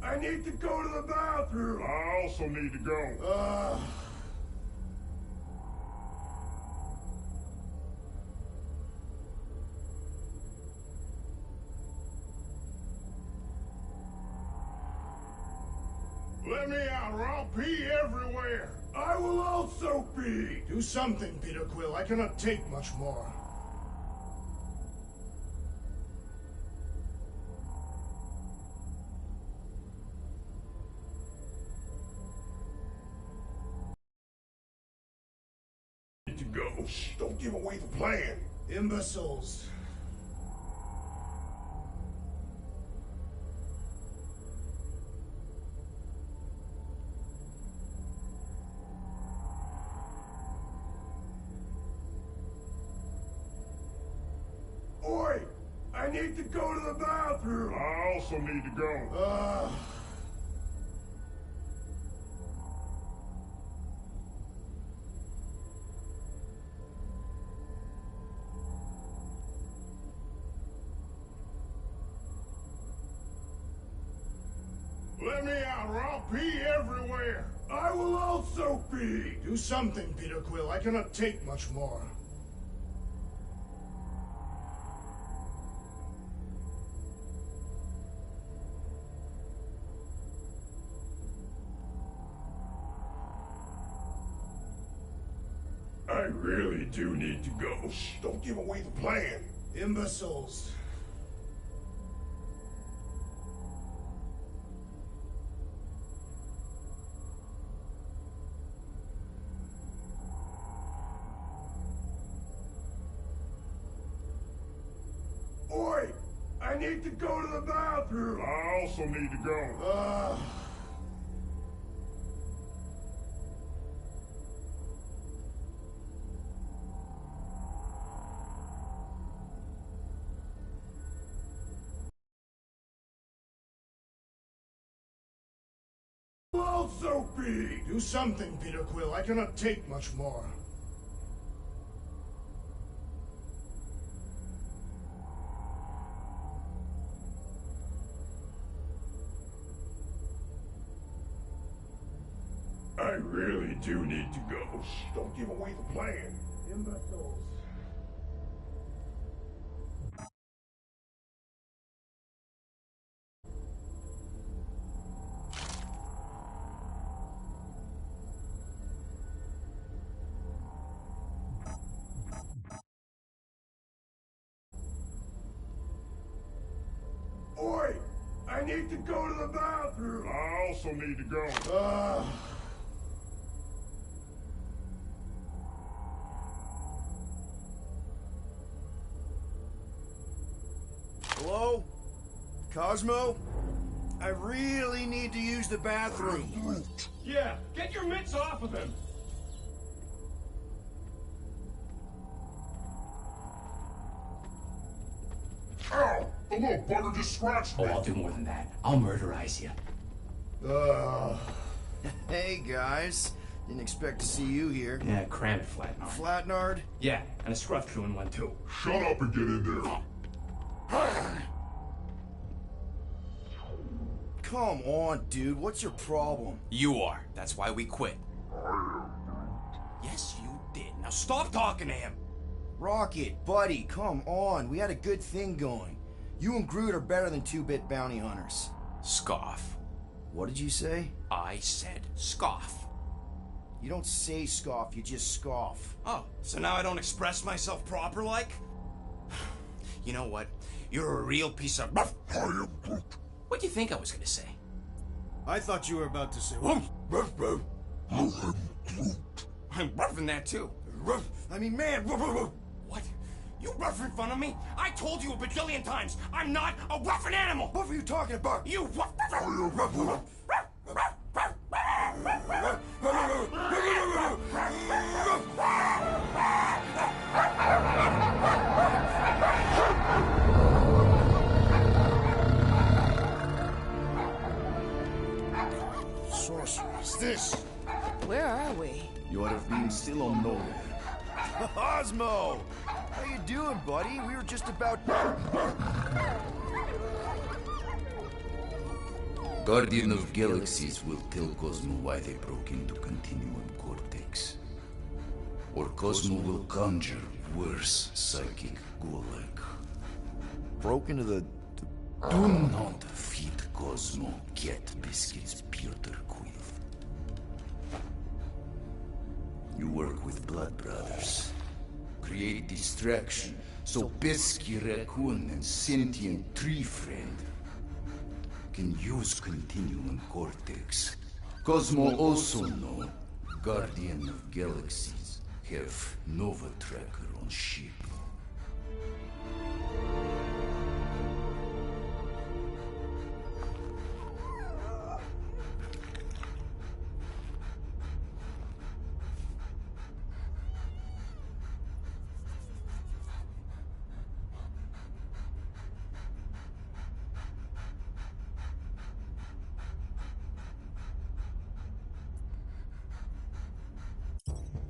I need to go to the bathroom! I also need to go. Let me out or I'll pee everywhere! I will also pee!
Do something, Peter Quill. I cannot take much more.
Need to go. Shh, don't give away the plan.
Imbeciles.
Oi! I need to go to the bathroom! I also need to go. Let me out or I'll pee everywhere! I will also pee!
Do something, Peter Quill. I cannot take much more.
I really do need to go. Shh, don't give away the plan.
Imbeciles.
Oi! I need to go to the bathroom! I also need to go. Also pee!
Do something, Peter Quill. I cannot take much more.
I really do need to go. Shh, don't give away the plan.
Imbeciles.
Oi! I need to go to the bathroom! I also need to go.
Hello? Cosmo? I really need to use the bathroom.
Yeah, get your mitts off of him!
Ow! The little bugger just scratched me!
Oh, I'll do more than that. I'll murderize you.
Hey, guys. Didn't expect to see you here.
Yeah, cram it, Flatnard.
Flatnard?
Yeah, and a scruff crew in one too.
Shut up and get in there.
Come on, dude. What's your problem?
You are. That's why we quit. Yes, you did. Now stop talking to him.
Rocket, buddy, come on. We had a good thing going. You and Groot are better than two-bit bounty hunters.
Scoff.
What did you say?
I said scoff.
You don't say scoff, you just scoff.
Oh, so now I don't express myself proper like? You know what? You're a real piece of...
I am Groot.
What do you think I was gonna say?
I thought you were about to say,
I'm roughing that too.
I mean, man,
What? You rough in front of me? I told you a bajillion times, I'm not a roughing animal!
What were you talking about?
You rough...
Where are we?
You are being still on nowhere.
Osmo! How you doing, buddy? We were just about...
Guardian of Galaxies will tell Cosmo why they broke into Continuum Cortex. Or Cosmo will conjure worse psychic gulag.
Broke into the...
Do not feed Cosmo cat biscuits, Peter Quill. You work with Blood Brothers. Create distraction so Pesky Raccoon and Sentient Tree Friend can use Continuum Cortex. Cosmo also know Guardian of Galaxies have Nova Tracker on ship.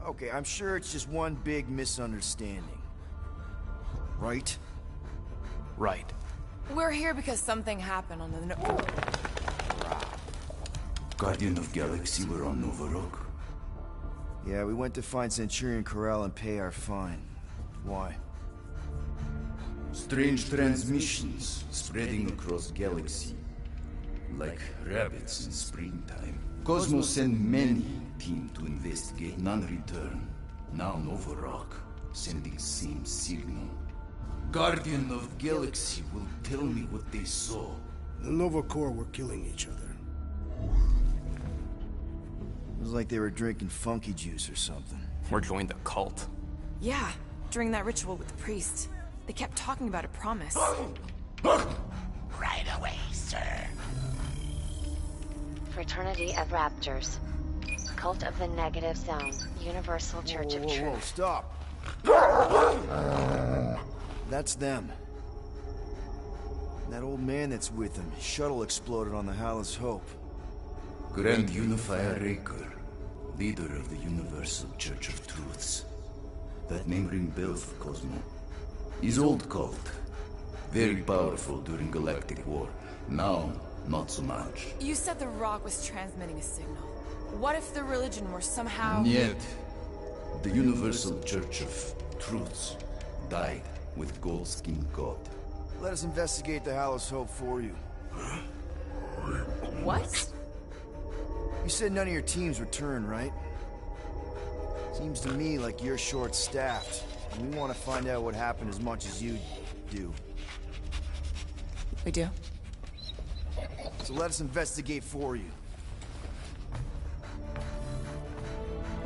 Okay, I'm sure it's just one big misunderstanding. Right?
Right.
We're here because something happened on the...
Guardian of Galaxy were on Nova Rock.
Yeah, we went to find Centurion Corral and pay our fine. Why?
Strange transmissions spreading across galaxy. Like rabbits in springtime. Cosmo sent many team to investigate, none return. Now Nova Rock, sending same signal. Guardian of Galaxy will tell me what they saw.
The Nova Corps were killing each other.
It was like they were drinking funky juice or something.
Or joined the cult.
Yeah, during that ritual with the priest. They kept talking about a promise.
Right away, sir.
Fraternity of Raptors. Cult of the Negative Zone. Universal Church of Truth.
Whoa, stop. That's them. That old man that's with them. His shuttle exploded on the Hallis Hope.
Grand Unifier Raker, leader of the Universal Church of Truths. That name rings bells for Cosmo. His old cult. Very powerful during Galactic War. Now, not so much.
You said the rock was transmitting a signal. What if the religion were somehow...
Yet, the Universal Church of Truths died with Goldskin God.
Let us investigate the Hallis Hope for you.
What?
You said none of your teams returned, right? Seems to me like you're short-staffed, and we want to find out what happened as much as you do.
We do?
So let us investigate for you.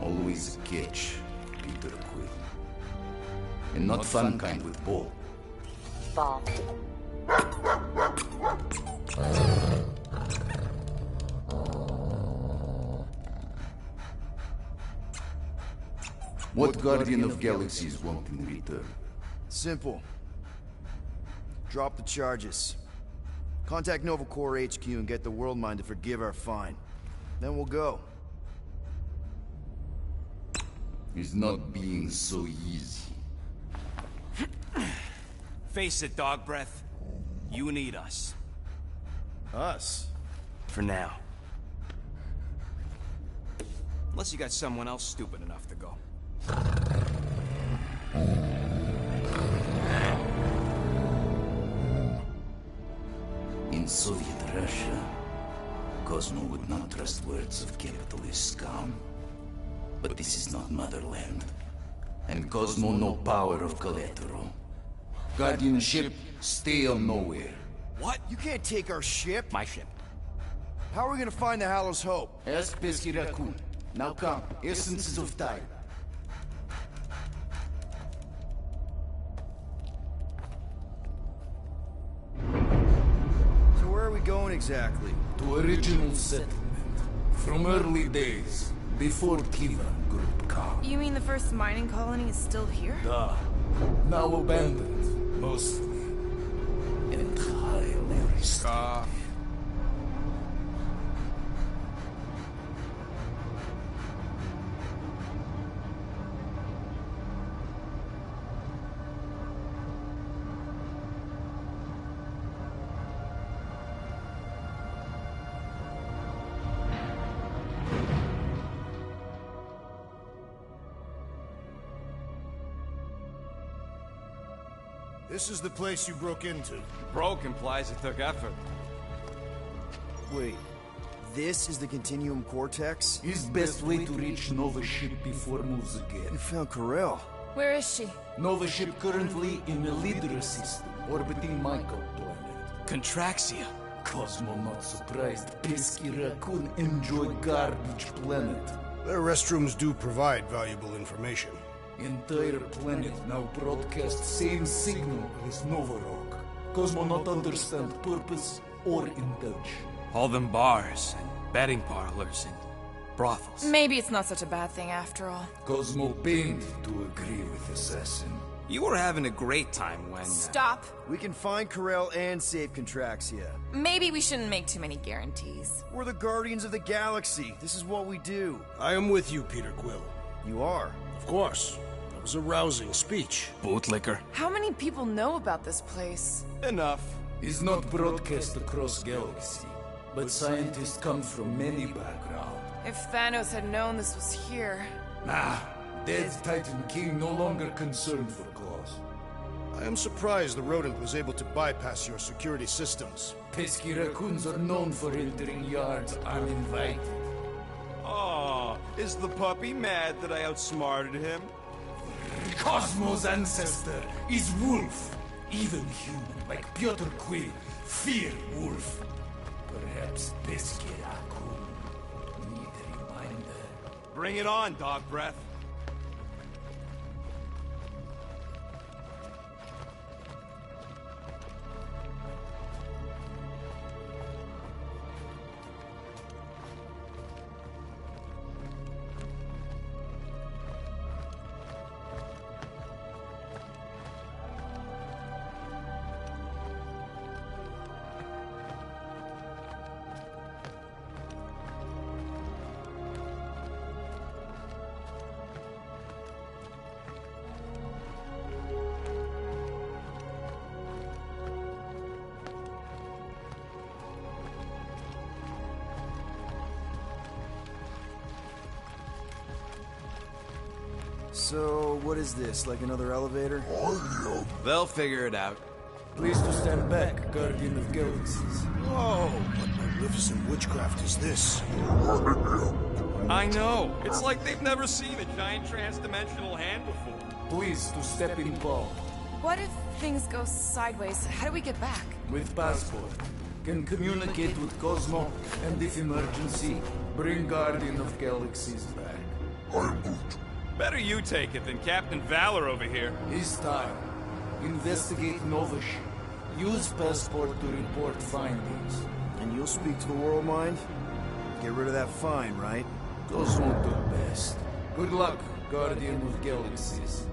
Always a catch, Peter Quill. And not fun kind with ball.
Ball.
What Guardian of Galaxies want in return?
Simple. Drop the charges. Contact Nova Corps HQ and get the World Mind to forgive our fine. Then we'll go.
It's not being so easy.
Face it, dog breath. You need us.
Us?
For now. Unless you got someone else stupid enough to go.
In Soviet Russia, Cosmo would not trust words of capitalist scum. But this is not motherland. And Cosmo no power of collateral. Guardianship, stay on nowhere.
What? You can't take our ship?
My ship.
How are we gonna find the Hallis Hope?
Ask Pesky Raccoon. Now come, essences of time.
So where are we going exactly?
To original settlement. From early days, before Kiva Group come.
You mean the first mining colony is still here?
Duh. Now abandoned, mostly. Entirely restored.
This is the place you broke into.
Broke implies it took effort.
Wait, this is the Continuum Cortex?
Is best way to reach Nova ship before moves again.
You found Corel.
Where is she?
Nova ship currently in the Lidra system, orbiting Michael planet.
Contraxia.
Cosmo not surprised. Pesky raccoon enjoy garbage planet.
Their restrooms do provide valuable information.
Entire planet now broadcast same signal as Nova Rock. Cosmo not understand purpose or indulge.
All them bars and betting parlors and brothels.
Maybe it's not such a bad thing after all.
Cosmo pained to agree with Assassin.
You were having a great time when...
Stop.
We can find Corel and save Contraxia.
Maybe we shouldn't make too many guarantees.
We're the Guardians of the Galaxy. This is what we do.
I am with you, Peter Quill.
You are?
Of course. That was a rousing speech.
Bootlicker.
How many people know about this place?
Enough.
Is not broadcast across galaxy, but scientists come from many backgrounds.
If Thanos had known this was here...
Nah, dead Titan King no longer concerned for cause.
I am surprised the rodent was able to bypass your security systems.
Pesky raccoons are known for entering yards uninvited.
Oh, is the puppy mad that I outsmarted him?
Cosmo's ancestor is wolf. Even human, like Piotr Quill, fear wolf. Perhaps Pesky raccoon need a reminder.
Bring it on, dog breath.
So, what is this? Like another elevator?
They'll figure it out.
Please to stand back, Guardian of Galaxies.
Whoa, what magnificent witchcraft is this?
I know. It's like they've never seen a giant trans-dimensional hand before.
Please to step in palm.
What if things go sideways? How do we get back?
With passport. Can communicate with Cosmo, and if emergency, bring Guardian of Galaxies back.
I'm good.
Better you take it than Captain Valor over here.
His time. Investigate Nova ship. Use passport to report findings.
And you'll speak to the World Mind? Get rid of that fine, right?
Cosmo do best. Good luck, Guardian of Galaxies.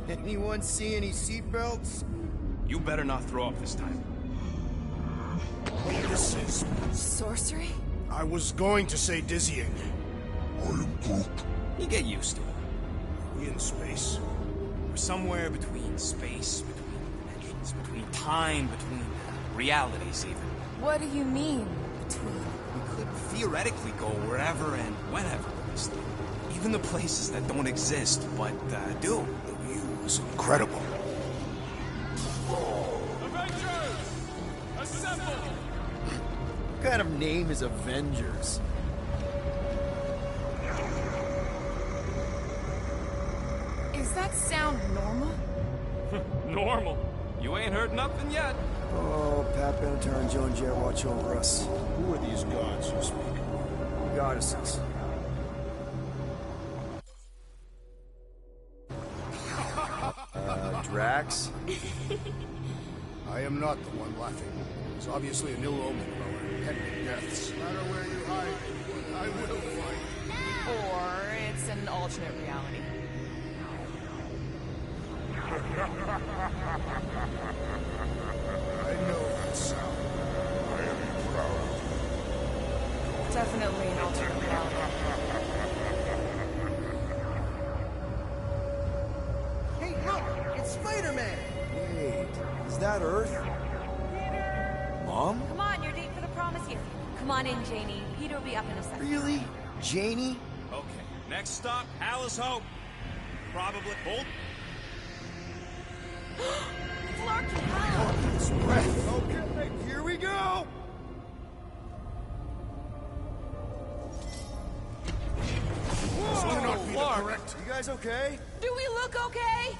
Anyone see any seatbelts?
You better not throw up this time.
This is...
Sorcery?
I was going to say dizzying.
I am Groot.
You get used to it.
Are we in space?
We're somewhere between space, between dimensions, between time, between realities even.
What do you mean, between?
We could theoretically go wherever and whenever, honestly. Even the places that don't exist, but do.
The view is incredible.
Avengers! Assemble!
What kind of name is Avengers?
Is that sound normal?
Normal. You ain't heard nothing yet.
Oh, Pat Benatar and Joan Jett watch over us.
Who are these gods you speak?
Goddesses. Drax?
I am not the one laughing. It's obviously an ill omen of our impending deaths. No matter where you hide, I will fight.
Or it's an alternate reality.
I know that sound. I am proud.
Definitely an alternate reality.
Hey, look! It's Spider-Man!
Wait, is that Earth? Mom?
Come on, you're late for the promise here. Come on in, Janie. Peter will be up in a second.
Really? Janie?
Okay, next stop, Alice Hope. Probably. Hold.
Flarky, help!
His breath. Okay, here we go. Whoa, correct. You guys okay?
Do we look okay?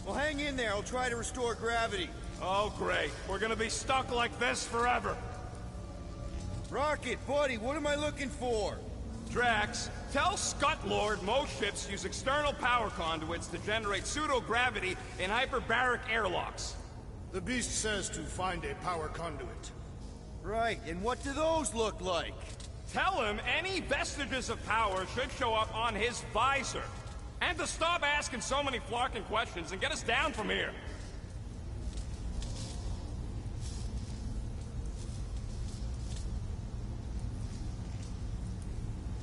Well, hang in there. I'll try to restore gravity.
Oh, great. We're gonna be stuck like this forever.
Rocket, buddy, what am I looking for?
Drax, tell Scutlord most ships use external power conduits to generate pseudo-gravity in hyperbaric airlocks.
The beast says to find a power conduit.
Right, and what do those look like?
Tell him any vestiges of power should show up on his visor. And to stop asking so many flarking questions and get us down from here.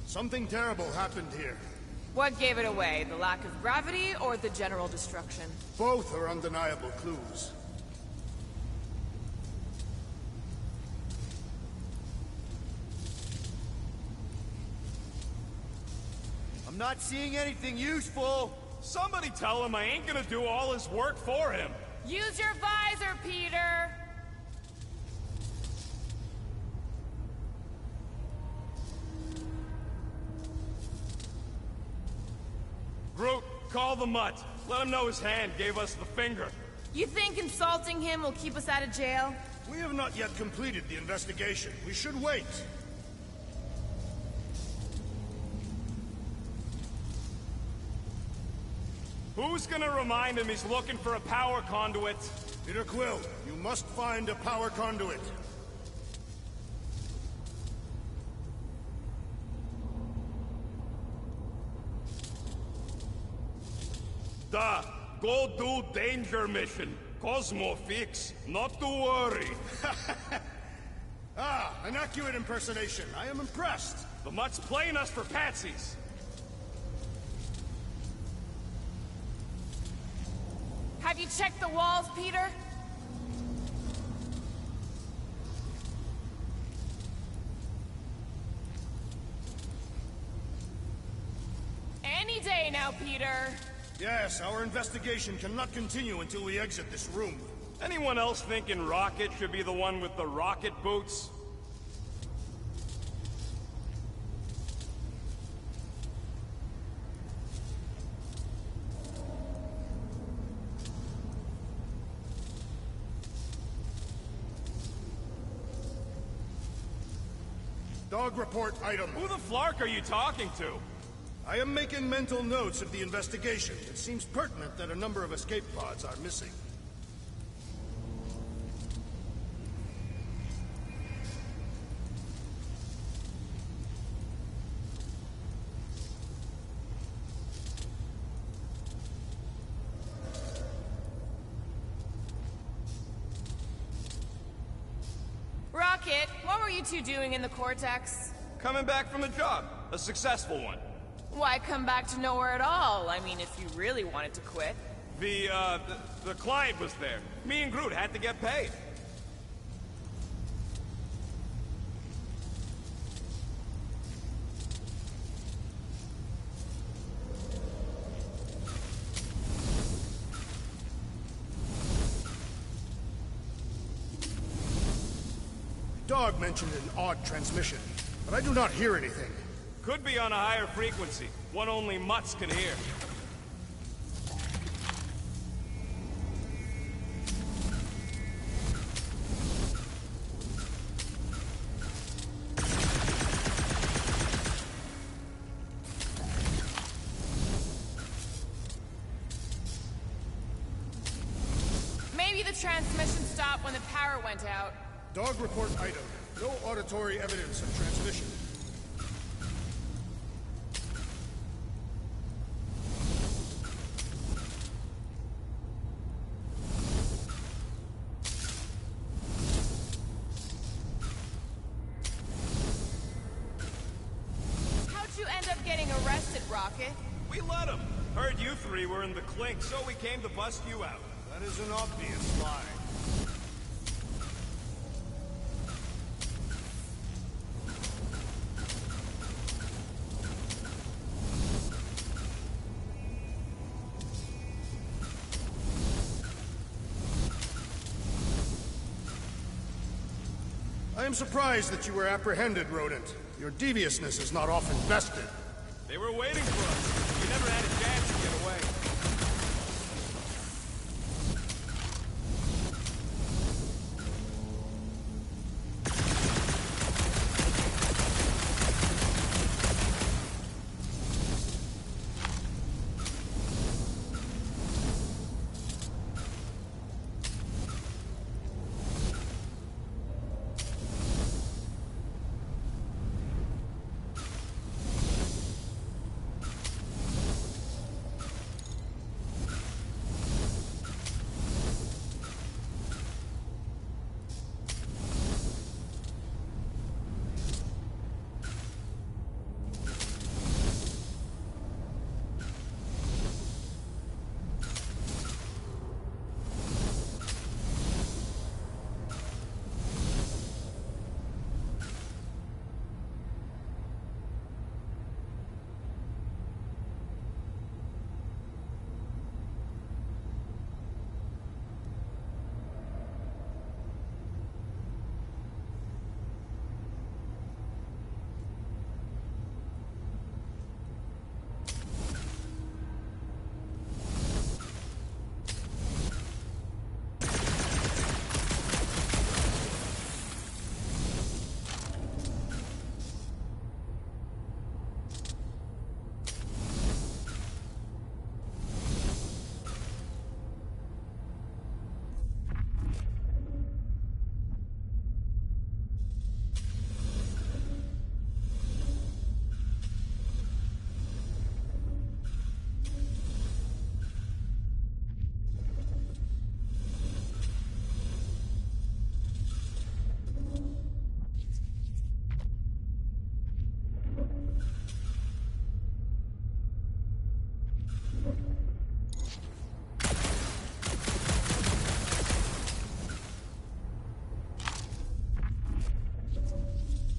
Something terrible happened here.
What gave it away? The lack of gravity or the general destruction?
Both are undeniable clues.
I'm not seeing anything useful.
Somebody tell him I ain't gonna do all his work for him.
Use your visor, Peter!
Groot, call the mutt. Let him know his hand gave us the finger.
You think insulting him will keep us out of jail?
We have not yet completed the investigation. We should wait.
Who's gonna remind him he's looking for a power conduit?
Peter Quill, you must find a power conduit.
Duh. Go do danger mission. Cosmo fix. Not to worry.
Ah, an accurate impersonation. I am impressed.
The mutt's playing us for patsies.
Have you checked the walls, Peter? Any day now, Peter.
Yes, our investigation cannot continue until we exit this room.
Anyone else thinking Rocket should be the one with the rocket boots?
Dog report item.
Who the flark are you talking to?
I am making mental notes of the investigation. It seems pertinent that a number of escape pods are missing.
Rocket, what were you two doing in the Cortex?
Coming back from a job. A successful one.
Why come back to nowhere at all? I mean, if you really wanted to quit.
The client was there. Me and Groot had to get paid.
Dog mentioned an odd transmission, but I do not hear anything.
Could be on a higher frequency, one only mutts can hear.
Maybe the transmission stopped when the power went out.
Dog report item. No auditory evidence of transmission.
How'd you end up getting arrested, Rocket?
We let him. Heard you three were in the clink, so we came to bust you out.
That is an obvious lie. I am surprised that you were apprehended, Rodent. Your deviousness is not often vested.
They were waiting for us. We never had a chance to get away.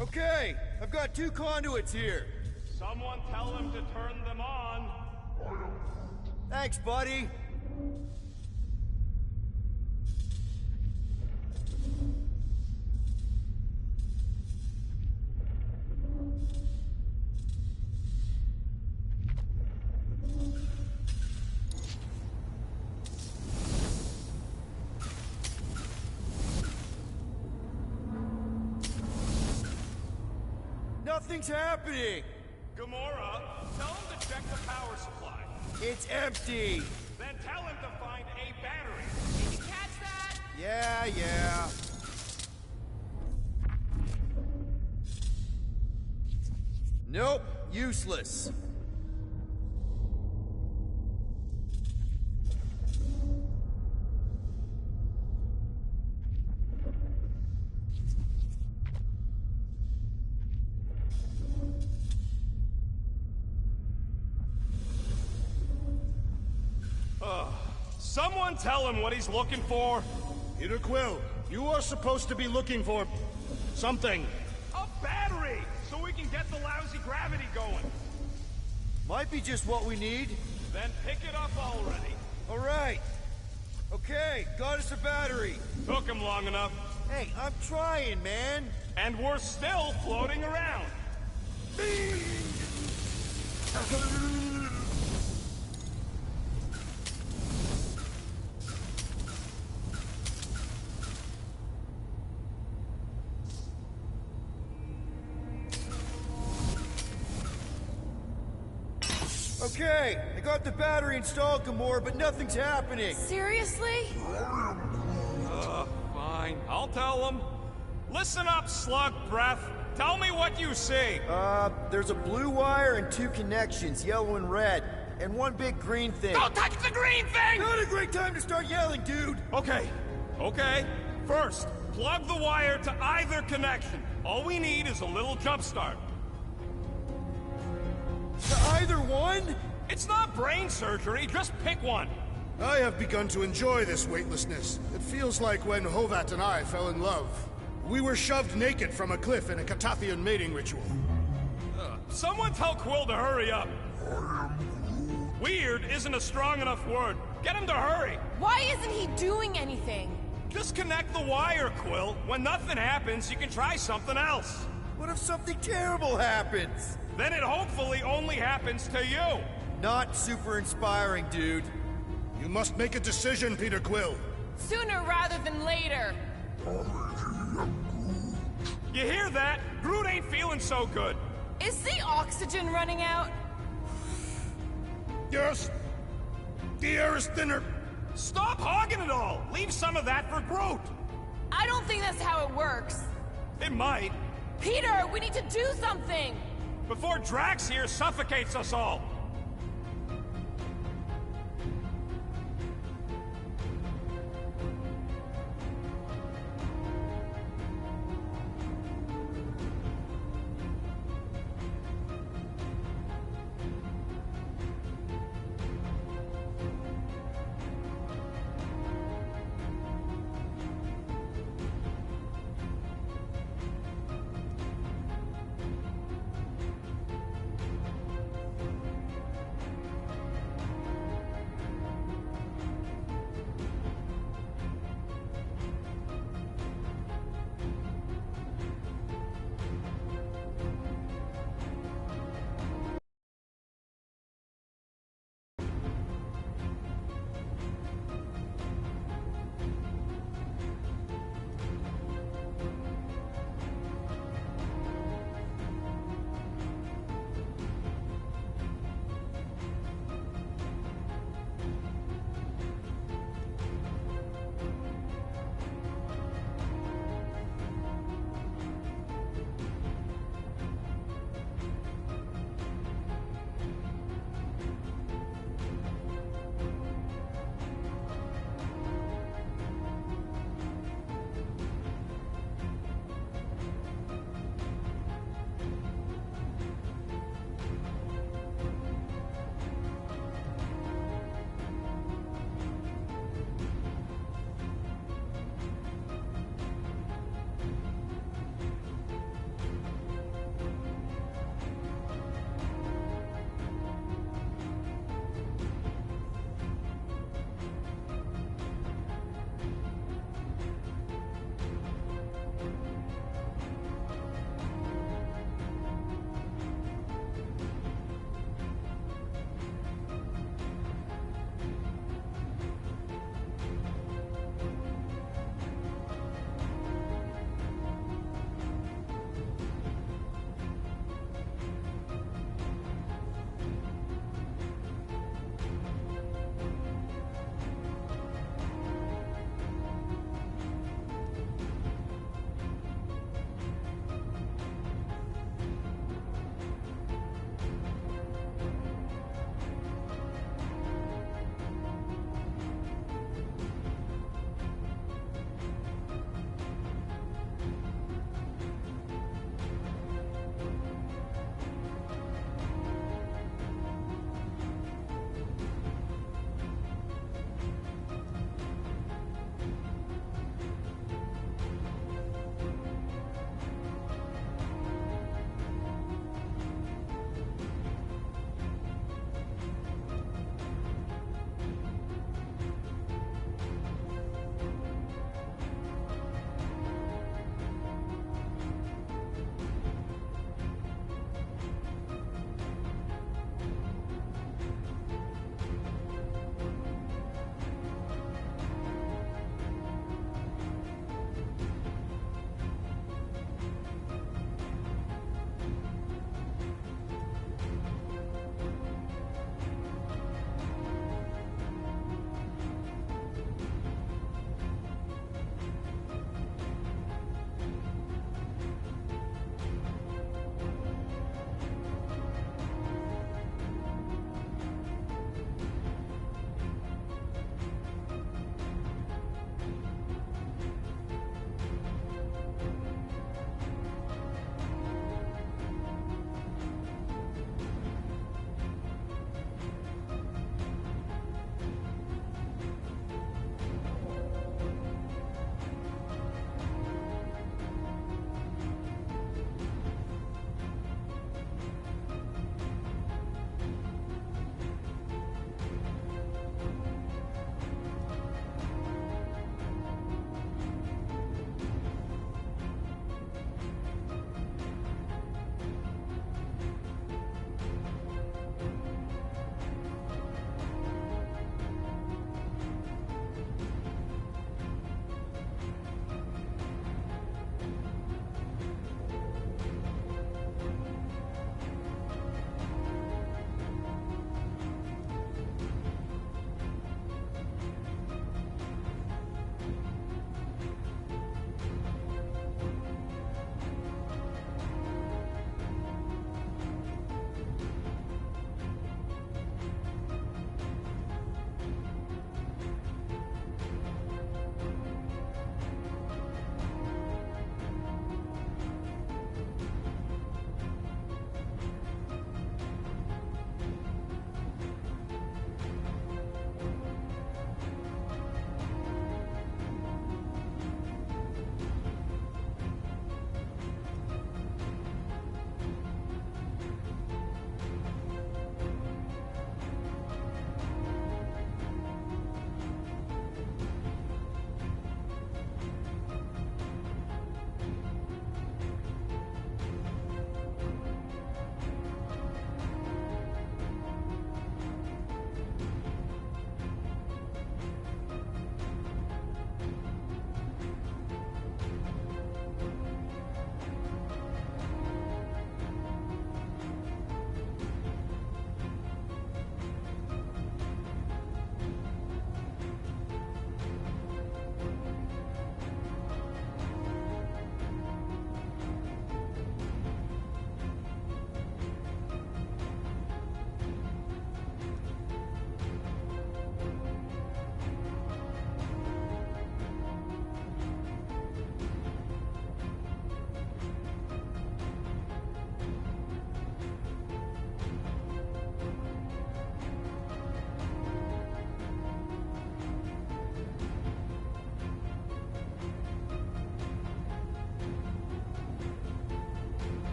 Okay, I've got 2 conduits here.
Someone tell him to turn them on.
Thanks, buddy. Nothing's happening!
Gamora, tell him to check the power supply.
It's empty!
Then tell him to find a battery.
Did you catch that?
Yeah. Nope, useless.
Someone tell him what he's looking for.
Peter Quill, you are supposed to be looking for something.
A battery, so we can get the lousy gravity going.
Might be just what we need.
Then pick it up already.
All right. Okay, got us a battery.
Took him long enough.
Hey, I'm trying, man.
And we're still floating around.
Okay, I got the battery installed, Gamora, but nothing's happening.
Seriously?
Fine. I'll tell him. Listen up, slug breath. Tell me what you see.
There's a blue wire and 2 connections, yellow and red, and 1 big green thing.
Don't touch the green thing!
Not a great time to start yelling, dude!
Okay. First, plug the wire to either connection. All we need is a little jump start.
To either one?
It's not brain surgery, just pick one.
I have begun to enjoy this weightlessness. It feels like when Hovat and I fell in love. We were shoved naked from a cliff in a Catathian mating ritual.
Someone tell Quill to hurry up. Weird isn't a strong enough word. Get him to hurry.
Why isn't he doing anything?
Just connect the wire, Quill. When nothing happens, you can try something else.
What if something terrible happens?
Then it hopefully only happens to you.
Not super inspiring, dude.
You must make a decision, Peter Quill.
Sooner rather than later.
You hear that? Groot ain't feeling so good.
Is the oxygen running out?
Yes. The air is thinner.
Stop hogging it all! Leave some of that for Groot!
I don't think that's how it works.
It might.
Peter, we need to do something!
Before Drax here suffocates us all!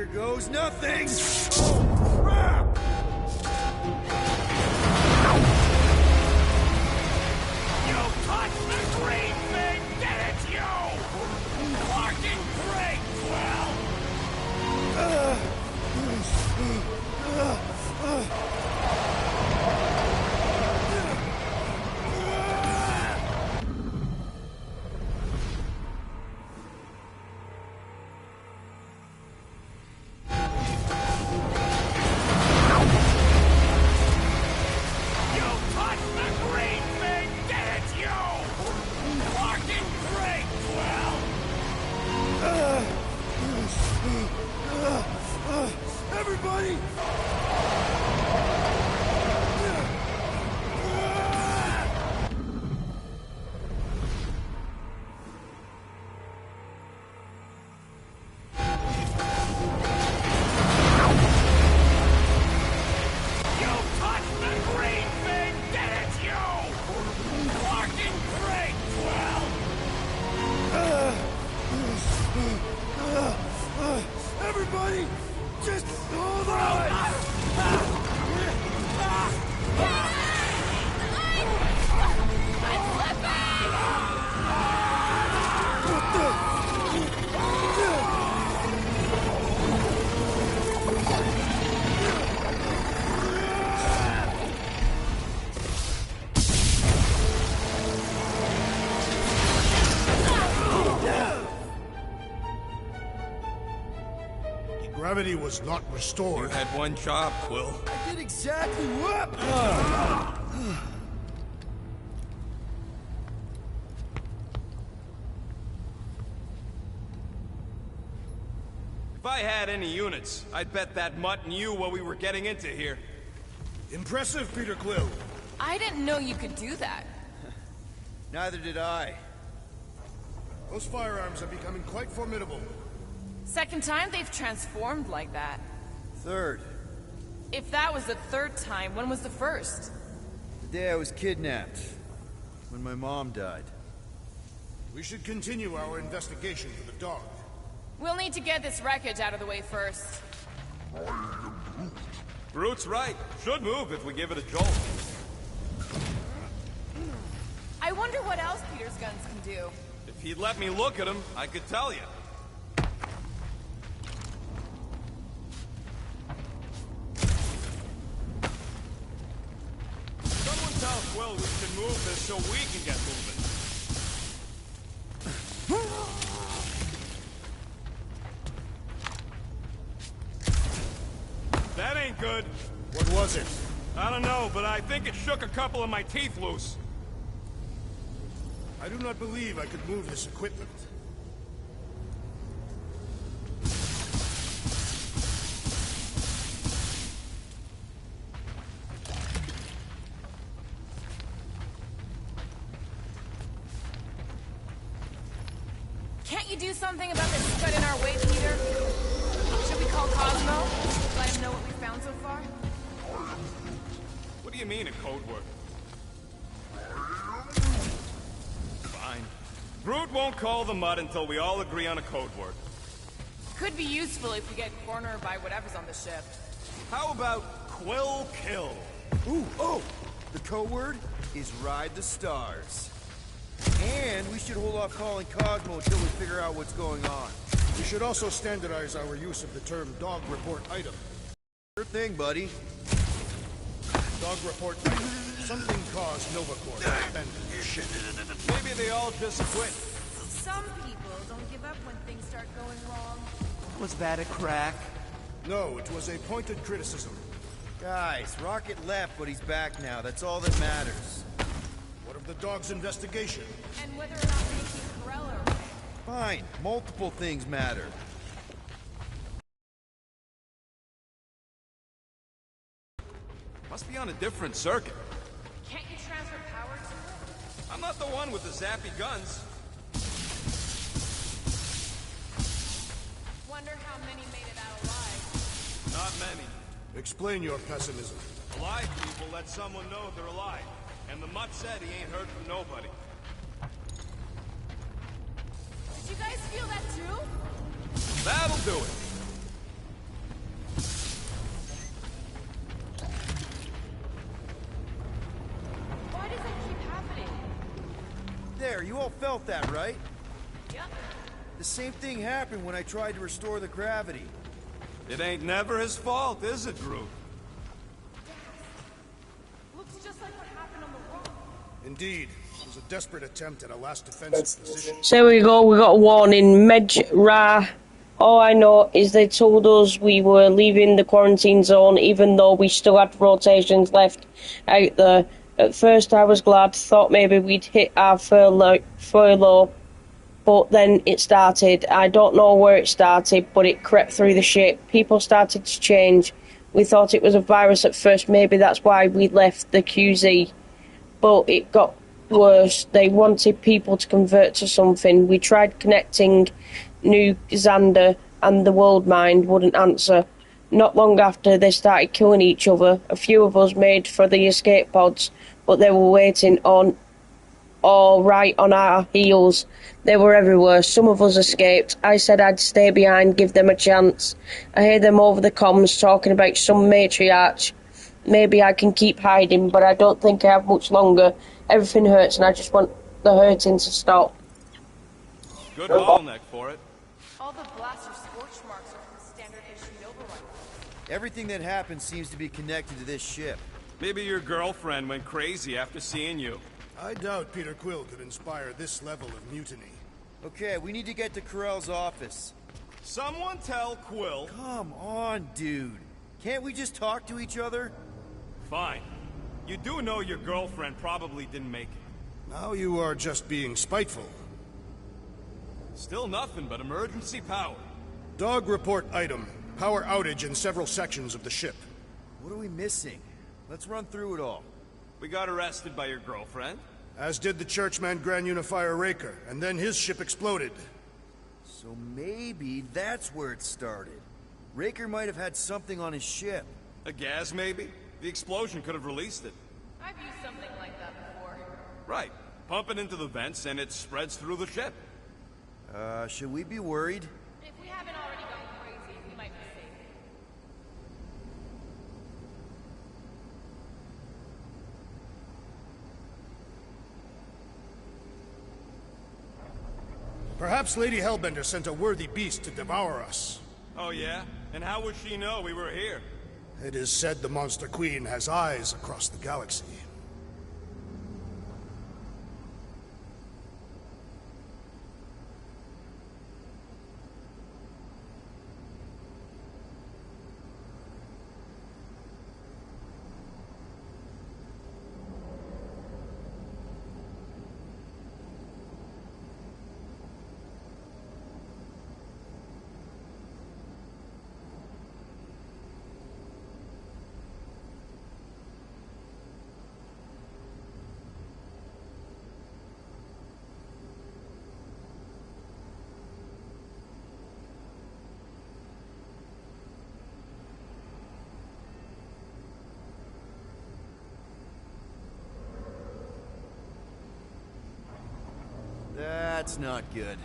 Here goes nothing! Oh, crap!
You touch the green thing! Get it, you! Fucking break, Quill!
Everybody! Everybody, just hold on!
Gravity was not restored.
You had one job, Quill.
I did exactly what?
If I had any units, I'd bet that mutt knew what we were getting into here.
Impressive, Peter Quill.
I didn't know you could do that.
Neither did I.
Those firearms are becoming quite formidable.
Second time they've transformed like that.
Third,
If that was the third time, when was the first?
the day I was kidnapped. When my mom died.
We should continue our investigation for the dog.
We'll need to get this wreckage out of the way first.
Groot's right. Should move if we give it a jolt.
I wonder what else Peter's guns can do.
If he'd let me look at him, I could tell you. Someone tell Quill we should move this so we can get moving. That ain't good.
What was it?
I don't know, but I think it shook a couple of my teeth loose.
I do not believe I could move this equipment.
Can't you do something about this scud in our way, Peter? Should we call Cosmo? Let him know what we found so far?
What do you mean a code word? Fine. Groot won't call the mud until we all agree on a code word.
Could be useful if we get cornered by whatever's on the ship.
How about Quill Kill?
Ooh, oh! The code word is Ride the Stars. And we should hold off calling Cosmo until we figure out what's going on.
We should also standardize our use of the term dog report item.
Sure thing, buddy.
Dog report item. Something caused Novacore to abandon.
Maybe they all just quit.
Some people don't give up when things start going wrong.
Was that a crack?
No, it was a pointed criticism.
Guys, Rocket left, but he's back now. That's all that matters.
What of the dog's investigation?
And whether or not we can keep Corella away.
Fine. Multiple things matter.
Must be on a different circuit.
Can't you transfer power to it?
I'm not the one with the zappy guns.
Wonder how many made it out alive.
Not many.
Explain your pessimism.
Alive people let someone know they're alive. And the mutt said he ain't heard from nobody.
Did you guys feel that too?
That'll do it.
There, you all felt that, right?
Yep.
The same thing happened when I tried to restore the gravity.
It ain't never his fault, is it, Groot?
Looks just like what happened on the rock.
Indeed. It was a desperate attempt at a last defensive position.
So we go, we got a warning. Ra. All I know is they told us we were leaving the quarantine zone even though we still had rotations left out there. At first I was glad, thought maybe we'd hit our furlough, but then it started. I don't know where it started, but it crept through the ship. People started to change. We thought it was a virus at first, maybe that's why we left the QZ. But it got worse. They wanted people to convert to something. We tried connecting New Xander and the World Mind wouldn't answer. Not long after, they started killing each other. A few of us made for the escape pods, but they were waiting on, all right on our heels. They were everywhere. Some of us escaped. I said I'd stay behind, give them a chance. I heard them over the comms talking about some matriarch. Maybe I can keep hiding, but I don't think I have much longer. Everything hurts and I just want the hurting to stop.
Good bottleneck for it.
All the blaster scorch marks are from standard issue Nova rifles.
Everything that happened seems to be connected to this ship.
Maybe your girlfriend went crazy after seeing you.
I doubt Peter Quill could inspire this level of mutiny.
Okay, we need to get to Carell's office.
Someone tell Quill.
Come on, dude. Can't we just talk to each other?
Fine. You do know your girlfriend probably didn't make it.
Now you are just being spiteful.
Still nothing but emergency power.
Dog report item. Power outage in several sections of the ship.
What are we missing? Let's run through it all.
We got arrested by your girlfriend.
As did the Churchman Grand Unifier Raker, and then his ship exploded.
So maybe that's where it started. Raker might have had something on his ship.
A gas, maybe? The explosion could have released it.
I've used something like that before.
Right. Pump it into the vents and it spreads through the ship.
Should we be worried?
If we haven't already gone crazy, we might be safe.
Perhaps Lady Hellbender sent a worthy beast to devour us.
Oh yeah? And how would she know we were here?
It is said the Monster Queen has eyes across the galaxy.
That's not good.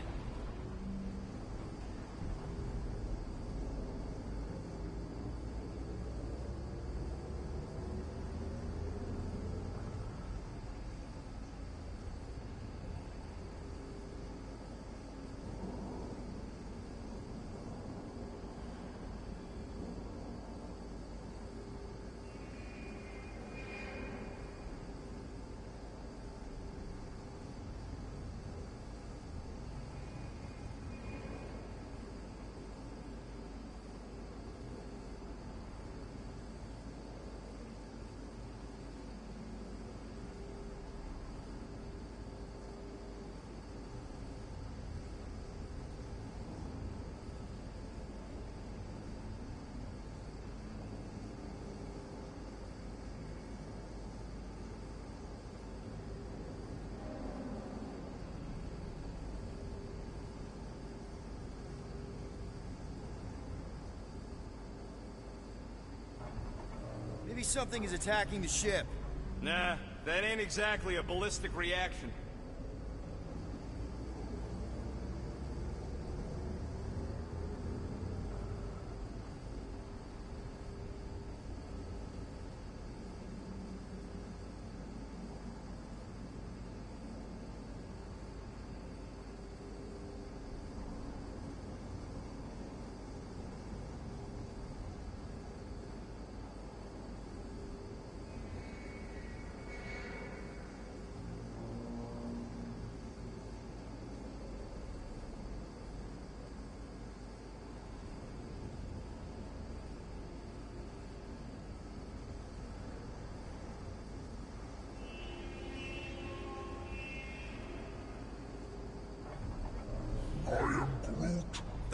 Maybe something is attacking the ship.
Nah, that ain't exactly a ballistic reaction.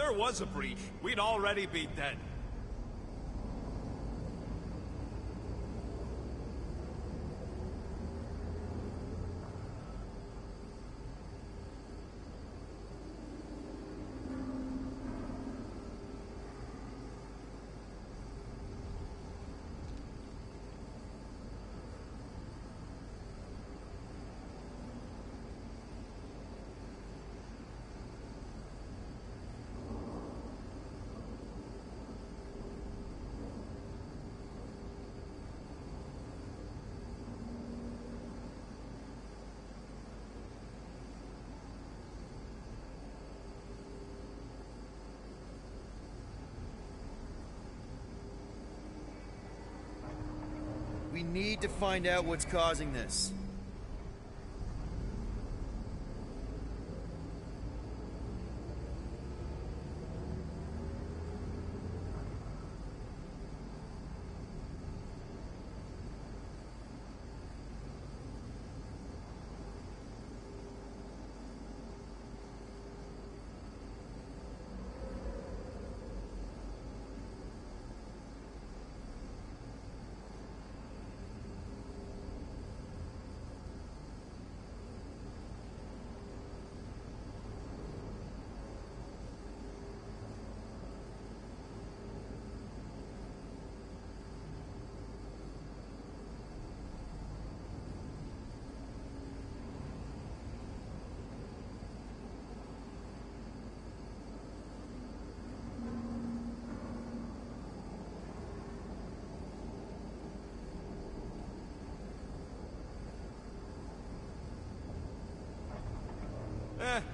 there was a breach, we'd already be dead.
We need to find out what's causing this.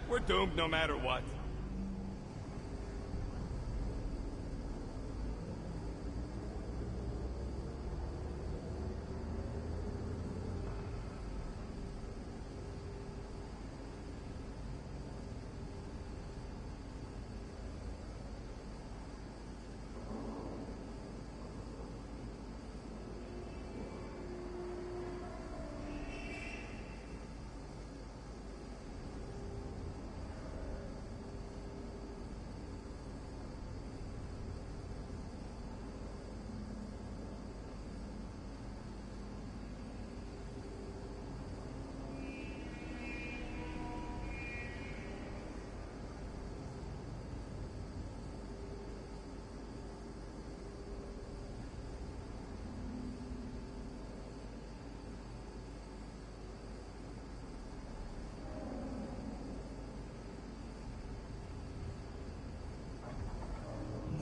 We're doomed no matter what.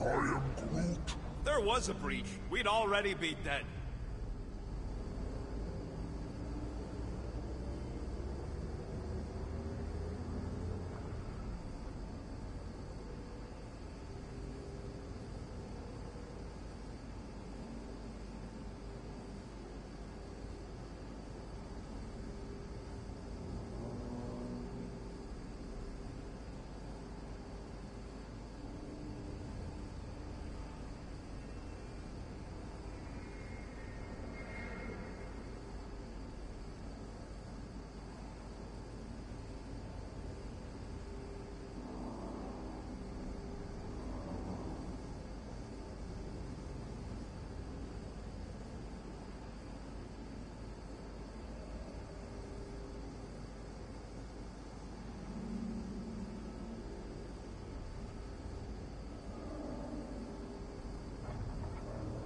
I am Groot.
There was a breach, we'd already be dead.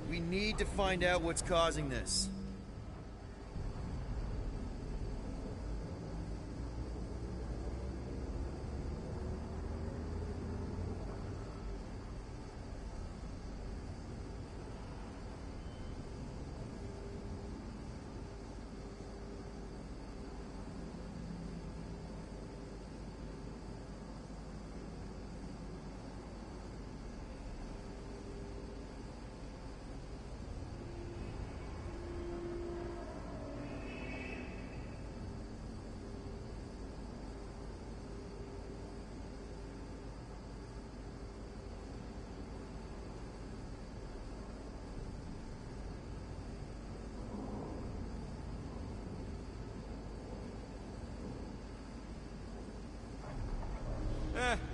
We need to find out what's causing this.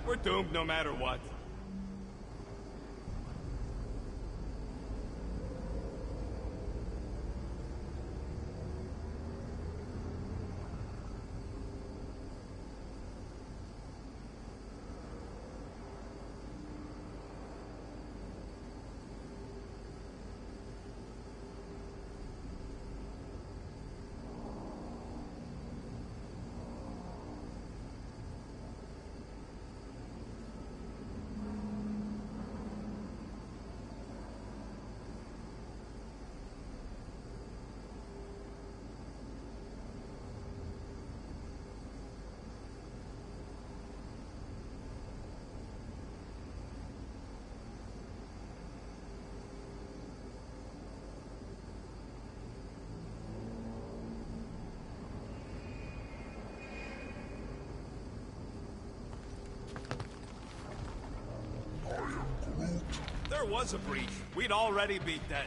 We're doomed no matter what. was a breach, we'd already be dead.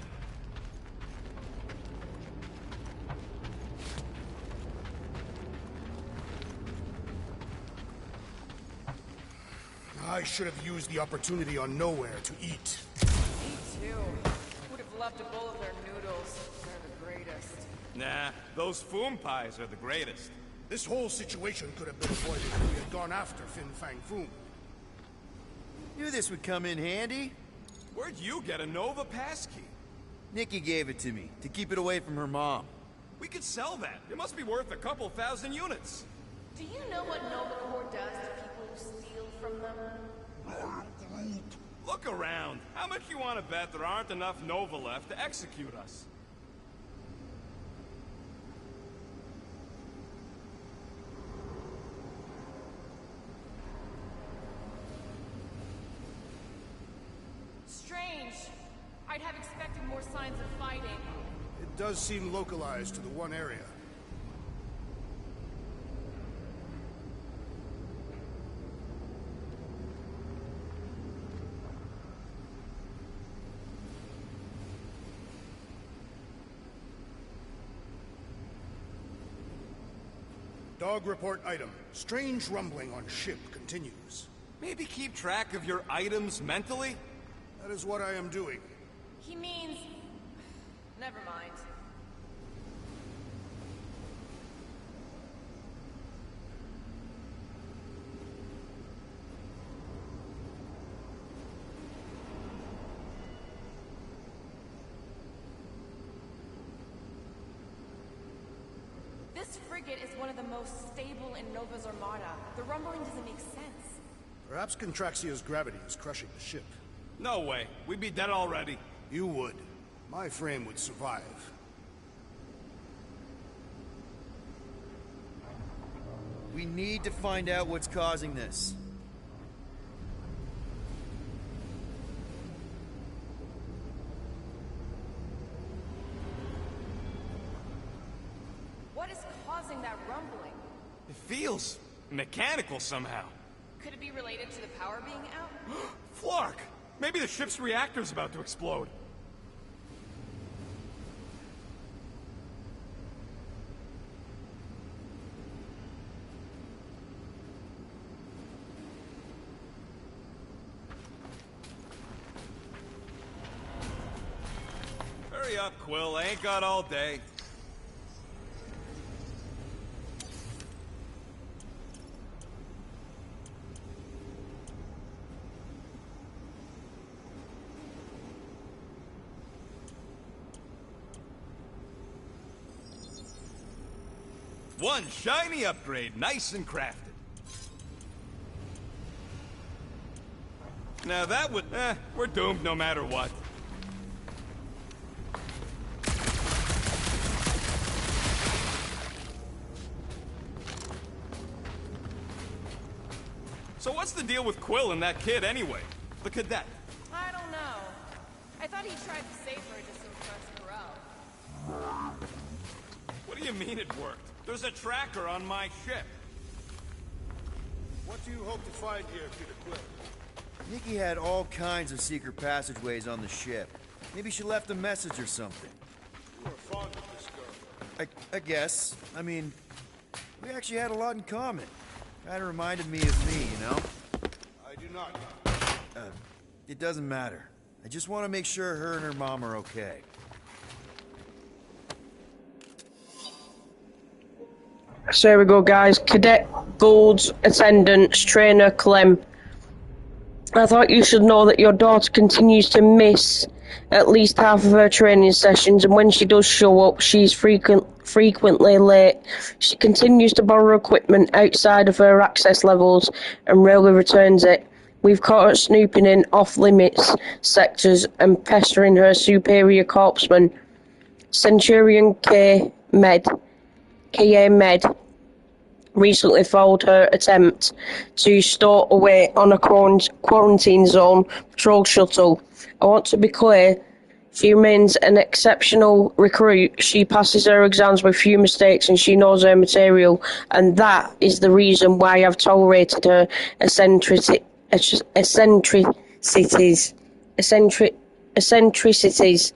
I should have used the opportunity on Nowhere to eat.
Me too. Would have loved a bowl of their noodles. They're the greatest.
Nah, those Foom pies are the greatest.
This whole situation could have been avoided if we had gone after Fin Fang Foom.
Knew this would come in handy.
Where'd you get a Nova passkey?
Nikki gave it to me, to keep it away from her mom.
We could sell that. It must be worth a couple thousand units.
Do you know what Nova Corps does to people who steal from them?
Look around. How much you want to bet there aren't enough Nova left to execute us?
Strange. I'd have expected more signs of fighting.
It does seem localized to the one area. Dog report item. Strange rumbling on ship continues.
Maybe keep track of your items mentally?
That is what I am doing.
He means... Never mind. This frigate is one of the most stable in Nova's armada. The rumbling doesn't make sense.
Perhaps Contraxia's gravity is crushing the ship.
No way. We'd be dead already.
You would. My frame would survive.
We need to find out what's causing this.
What is causing that rumbling?
It feels mechanical somehow.
Could it be related to the power being out?
Flark! Maybe the ship's reactor's about to explode. Hurry up, Quill. I ain't got all day. One shiny upgrade, nice and crafted. Now that would... we're doomed no matter what. So what's the deal with Quill and that kid anyway? The cadet.
I don't know. I thought he tried to save her just to impress Corral.
What do you mean it worked? There's a tracker on my ship.
What do you hope to find here, Peter Quill?
Nikki had all kinds of secret passageways on the ship. Maybe she left a message or something.
You are fond of this girl.
I guess. I mean, we actually had a lot in common. Kinda reminded me of me, you know?
I do not.
It doesn't matter. I just want to make sure her and her mom are okay.
So here we go, guys. Cadet Gould's attendants, Trainer Clem. I thought you should know that your daughter continues to miss at least half of her training sessions, and when she does show up, she's frequently late. She continues to borrow equipment outside of her access levels and rarely returns it. We've caught her snooping in off-limits sectors and pestering her superior corpsman, Centurion K. Med, recently foiled her attempt to stow away on a quarantine zone patrol shuttle. I want to be clear, she remains an exceptional recruit. She passes her exams with few mistakes and she knows her material, and that is the reason why I've tolerated her eccentricities. eccentricities,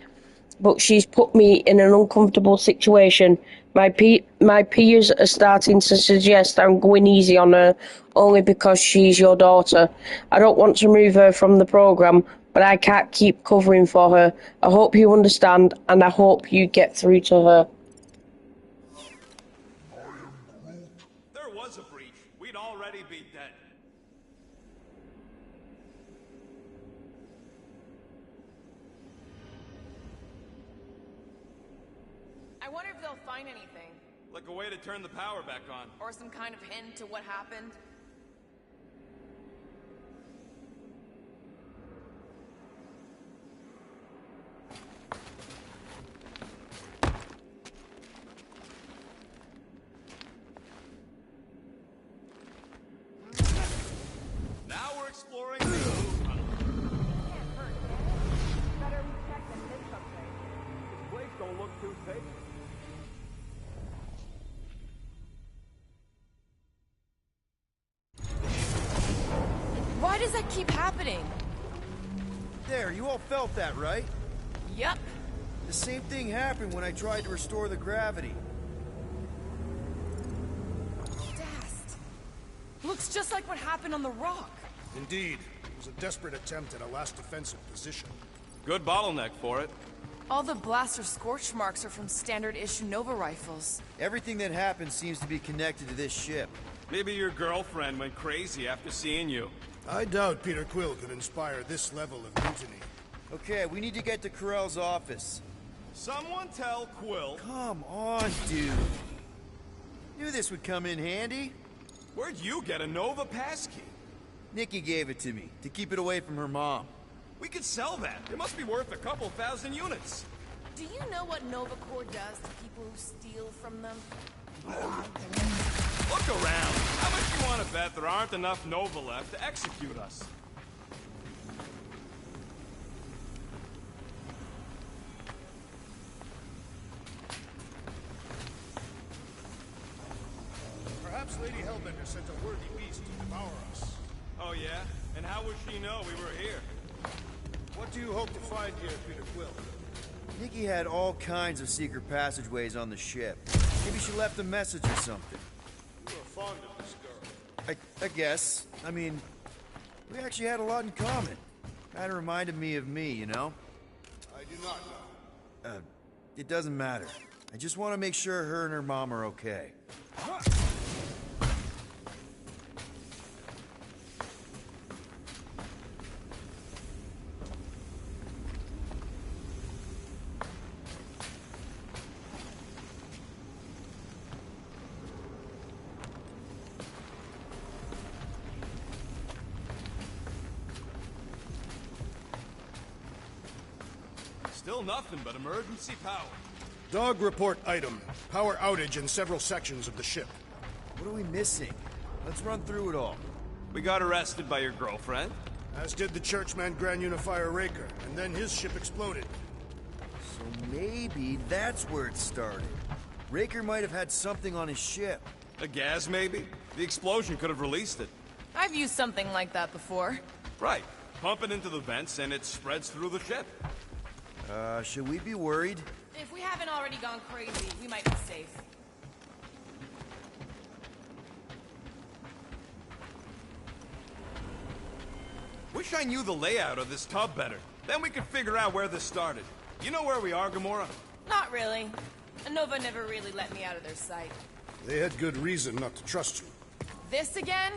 but she's put me in an uncomfortable situation. My peers are starting to suggest I'm going easy on her only because she's your daughter. I don't want to remove her from the program, but I can't keep covering for her. I hope you understand, and I hope you get through to her.
There was a breach. We'd already be dead.
I wonder if they'll find anything.
Like a way to turn the power back on.
Or some kind of hint to what happened.
Now we're exploring the
Better we check and miss something.
This place don't look too safe.
Why does that keep happening?
There, you all felt that, right?
Yup.
The same thing happened when I tried to restore the gravity.
Dast. Looks just like what happened on the rock.
Indeed. It was a desperate attempt at a last defensive position.
Good bottleneck for it.
All the blaster scorch marks are from standard issue Nova rifles.
Everything that happened seems to be connected to this ship.
Maybe your girlfriend went crazy after seeing you.
I doubt Peter Quill could inspire this level of mutiny.
Okay, we need to get to Carell's office.
Someone tell Quill.
Come on, dude. Knew this would come in handy.
Where'd you get a Nova passkey?
Nikki gave it to me, to keep it away from her mom.
We could sell that. It must be worth a couple thousand units.
Do you know what Nova Corps does to people who steal from them?
Look around. How much do you want to bet there aren't enough Nova left to execute us?
Perhaps Lady Hellbender sent a worthy beast to devour us.
Oh yeah? And how would she know we were here?
What do you hope to find here, Peter Quill?
Nikki had all kinds of secret passageways on the ship. Maybe she left a message or something.
You are fond of this girl.
I guess. I mean, we actually had a lot in common. Kinda reminded me of me, you know?
I do not know.
It doesn't matter. I just want to make sure her and her mom are okay.
Still nothing but emergency power.
Dog report item. Power outage in several sections of the ship.
What are we missing? Let's run through it all.
We got arrested by your girlfriend.
As did the churchman Grand Unifier Raker, and then his ship exploded.
So maybe that's where it started. Raker might have had something on his ship.
A gas, maybe? The explosion could have released it.
I've used something like that before.
Right. Pump it into the vents and it spreads through the ship.
Should we be worried?
If we haven't already gone crazy, we might be safe.
Wish I knew the layout of this tub better. Then we could figure out where this started. You know where we are, Gamora?
Not really. Nova never really let me out of their sight.
They had good reason not to trust you.
This again?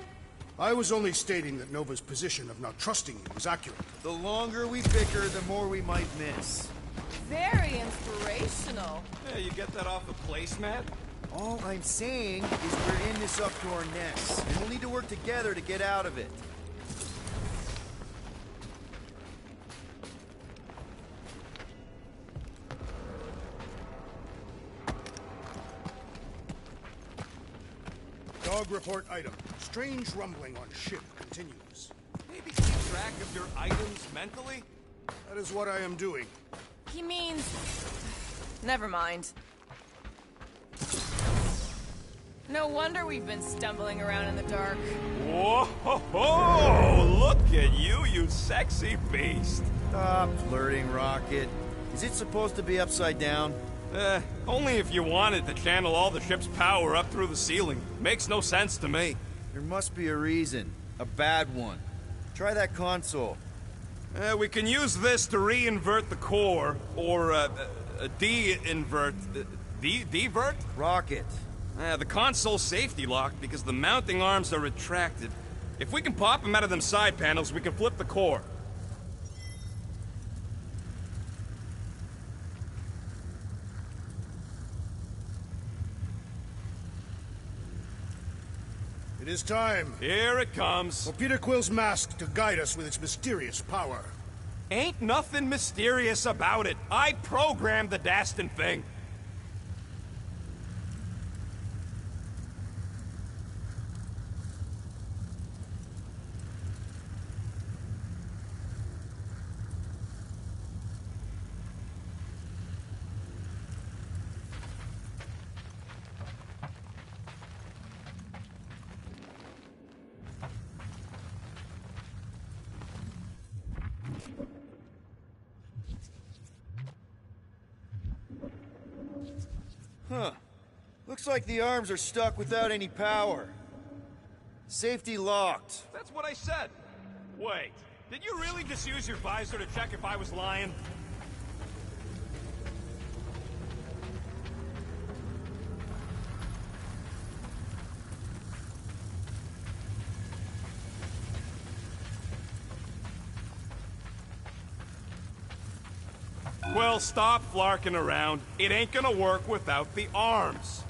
I was only stating that Nova's position of not trusting you was accurate.
The longer we bicker, the more we might miss.
Very inspirational.
Yeah, you get that off the placemat?
All I'm saying is we're in this up to our necks, and we'll need to work together to get out of it.
Dog report item. Strange rumbling on ship continues.
Maybe keep track of your items mentally?
That is what I am doing.
He means... Never mind. No wonder we've been stumbling around in the dark.
Whoa! Look at you, you sexy beast!
Stop flirting, Rocket. Is it supposed to be upside down?
Only if you wanted to channel all the ship's power up through the ceiling. Makes no sense to me.
There must be a reason. A bad one. Try that console.
We can use this to re-invert the core, or de-invert... Divert?
Rocket.
The console's safety locked because the mounting arms are retracted. If we can pop them out of them side panels, we can flip the core.
It is time.
Here it comes.
For Peter Quill's mask to guide us with its mysterious power.
Ain't nothing mysterious about it. I programmed the dastin' thing.
Huh. Looks like the arms are stuck without any power. Safety locked.
That's what I said. Wait, did you really just use your visor to check if I was lying? Well, stop flarking around. It ain't gonna work without the arms.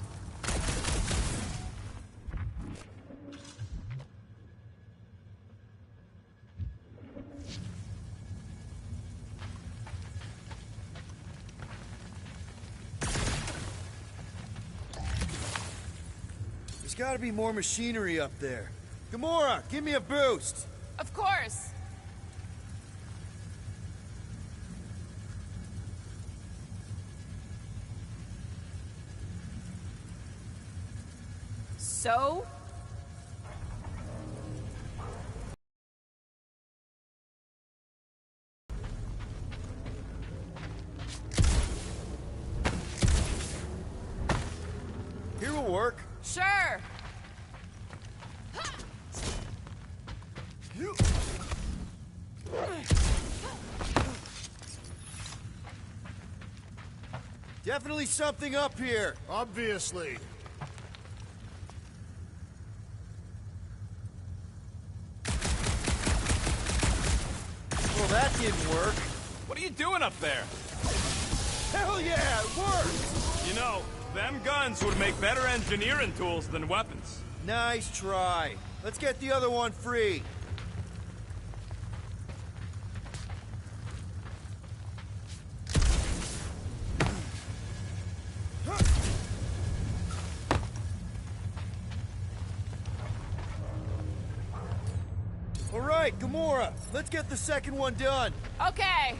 There's gotta be more machinery up there. Gamora, give me a boost!
Of course. So?
Here will work.
Sure.
Definitely something up here.
Obviously.
Well, that didn't work.
What are you doing up there?
Hell yeah, it worked!
You know, them guns would make better engineering tools than weapons.
Nice try. Let's get the other one free. All right, Gamora, let's get the second one done.
Okay.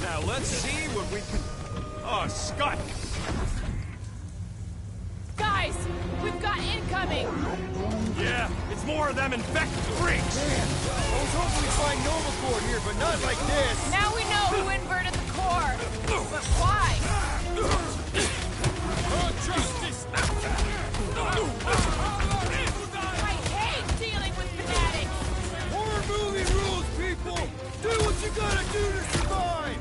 Now let's see what we can... Oh, Scott!
Guys, we've got incoming!
Yeah, it's more of them infected freaks!
Man, I was hoping we'd find Nova Corps here, but not like this!
Now we know who inverted the core! But why?
Justice!
I hate dealing with fanatics!
Horror movie rules, people! Do what you gotta do to survive!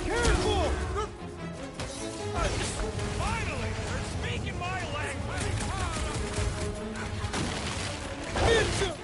Careful!
Finally! They're speaking my language!
Ninja!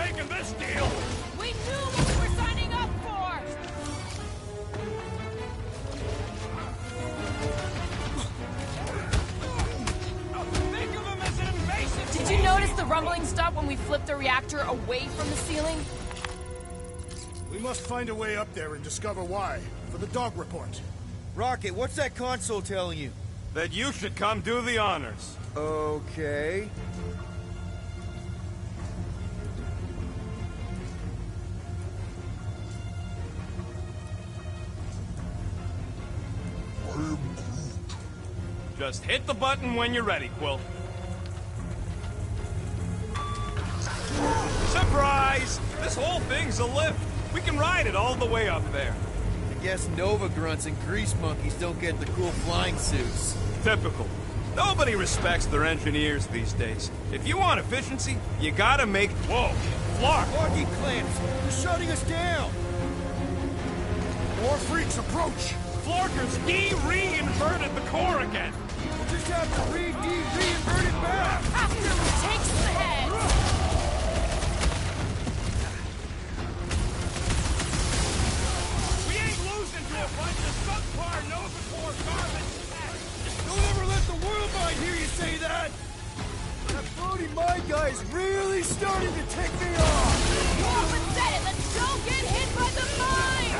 taking this deal!
We knew what we were signing up for!
Think of him as an invasive
Did you notice the rumbling stopped when we flipped the reactor away from the ceiling?
We must find a way up there and discover why, for the dog report.
Rocket, what's that console telling you?
That you should come do the honors.
Okay.
Just hit the button when you're ready, Quill. Surprise! This whole thing's a lift. We can ride it all the way up there.
I guess Nova grunts and grease monkeys don't get the cool flying suits.
Typical. Nobody respects their engineers these days. If you want efficiency, you gotta make... Whoa! Flark!
Hockey clamps! They're shutting us down!
More freaks approach!
Flarkers de-reinverted the core again!
We'll just have to reinvert it back!
After we take some heads!
We ain't losing to a bunch of subpar Nova Corps garbage!
Don't ever let the world mind hear you say that! That floating mind guy is really starting to tick me off!
Woman said it! Let's go get hit by the mine!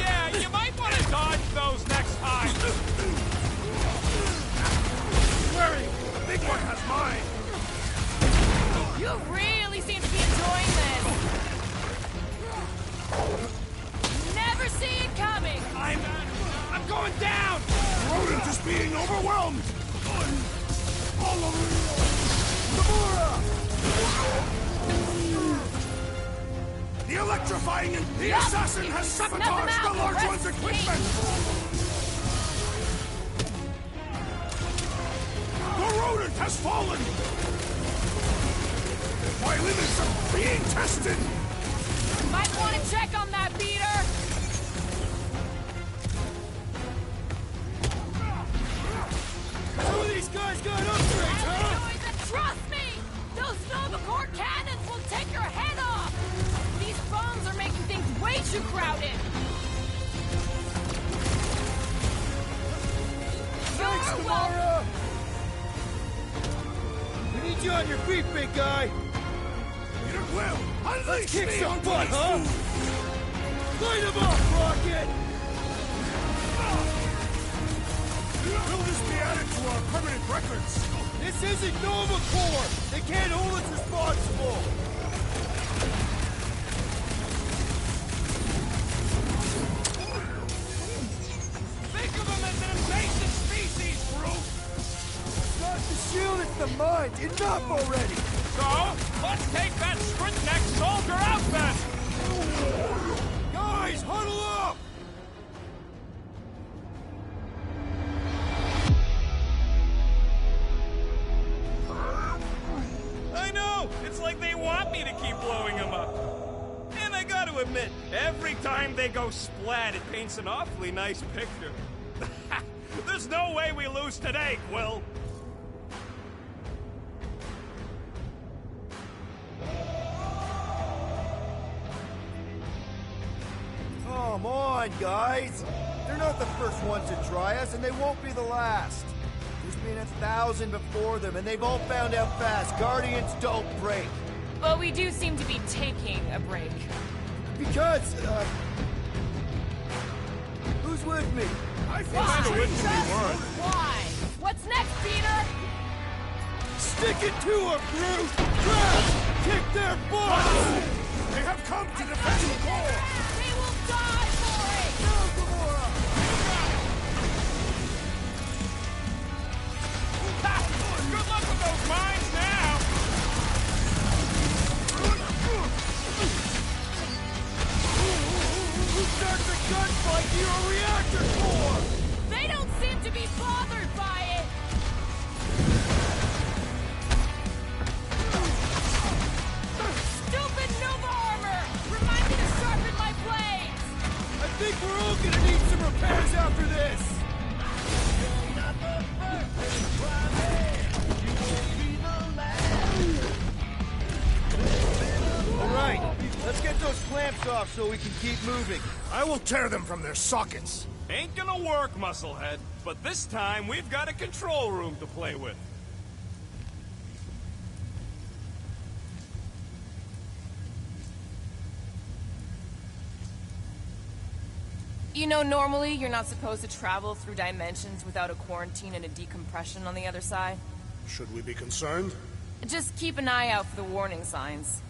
Yeah, you might want to dodge those next time!
Larry, the big one has mine!
You really seem to be enjoying this! Never see it coming!
I'm going down!
Rodent is being overwhelmed! All over the electrifying and the assassin has sabotaged the large one's equipment! The rodent has fallen! My limits are being tested!
Might want to check on that beater!
Some of these guys got upgrades, huh?
Trust me! Those Nova Corps cannons will take your head off! These bombs are making things way too crowded!
Thanks,
You're
Tamara! We need you on your feet, big guy!
Peter Quill,
Let's kick
me
some
onto
butt,
these
huh?
fools!
Light him up, Rocket!
Will this be added to our permanent records?
This isn't Nova Corps! They can't hold us responsible!
Think of them as an invasive species, Groot!
It's not the shield, it's the mind! Enough already!
So, let's take that sprint-neck soldier out then!
Guys, huddle up!
I know! It's like they want me to keep blowing them up. And I gotta admit, every time they go splat, it paints an awfully nice picture. There's no way we lose today, Quill!
Come on, guys! They're not the first ones to try us, and they won't be the last. There's been 1,000 before them, and they've all found out fast. Guardians don't break.
But we do seem to be taking a break.
Because, who's with me?
I feel
Why?
so
Why? What's next, Peter?
Stick it to them, Groot! Grab! Kick their butts!
They have come to defend the core!
They will die for it!
Go, Gamora!
Good luck with those mines now!
Who starts a gunfight near a reactor core?
They don't seem to be bothered by it! Stupid Nova armor! Remind me to sharpen my blades!
I think we're all gonna need some repairs after this! Let's get those clamps off so we can keep moving.
I will tear them from their sockets.
Ain't gonna work, Musclehead. But this time, we've got a control room to play with.
You know, normally you're not supposed to travel through dimensions without a quarantine and a decompression on the other side.
Should we be concerned?
Just keep an eye out for the warning signs.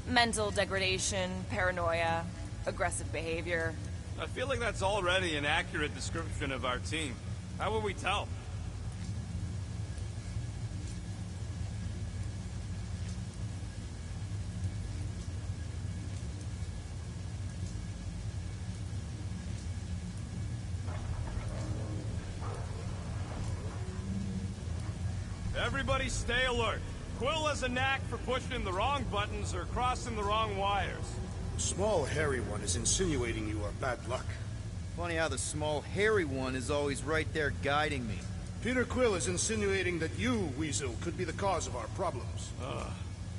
Mental degradation, paranoia, aggressive behavior.
I feel like that's already an accurate description of our team. How would we tell? Everybody stay alert. Quill has a knack for pushing the wrong buttons or crossing the wrong wires.
The small, hairy one is insinuating you are bad luck.
Funny how the small, hairy one is always right there guiding me.
Peter Quill is insinuating that you, Weasel, could be the cause of our problems.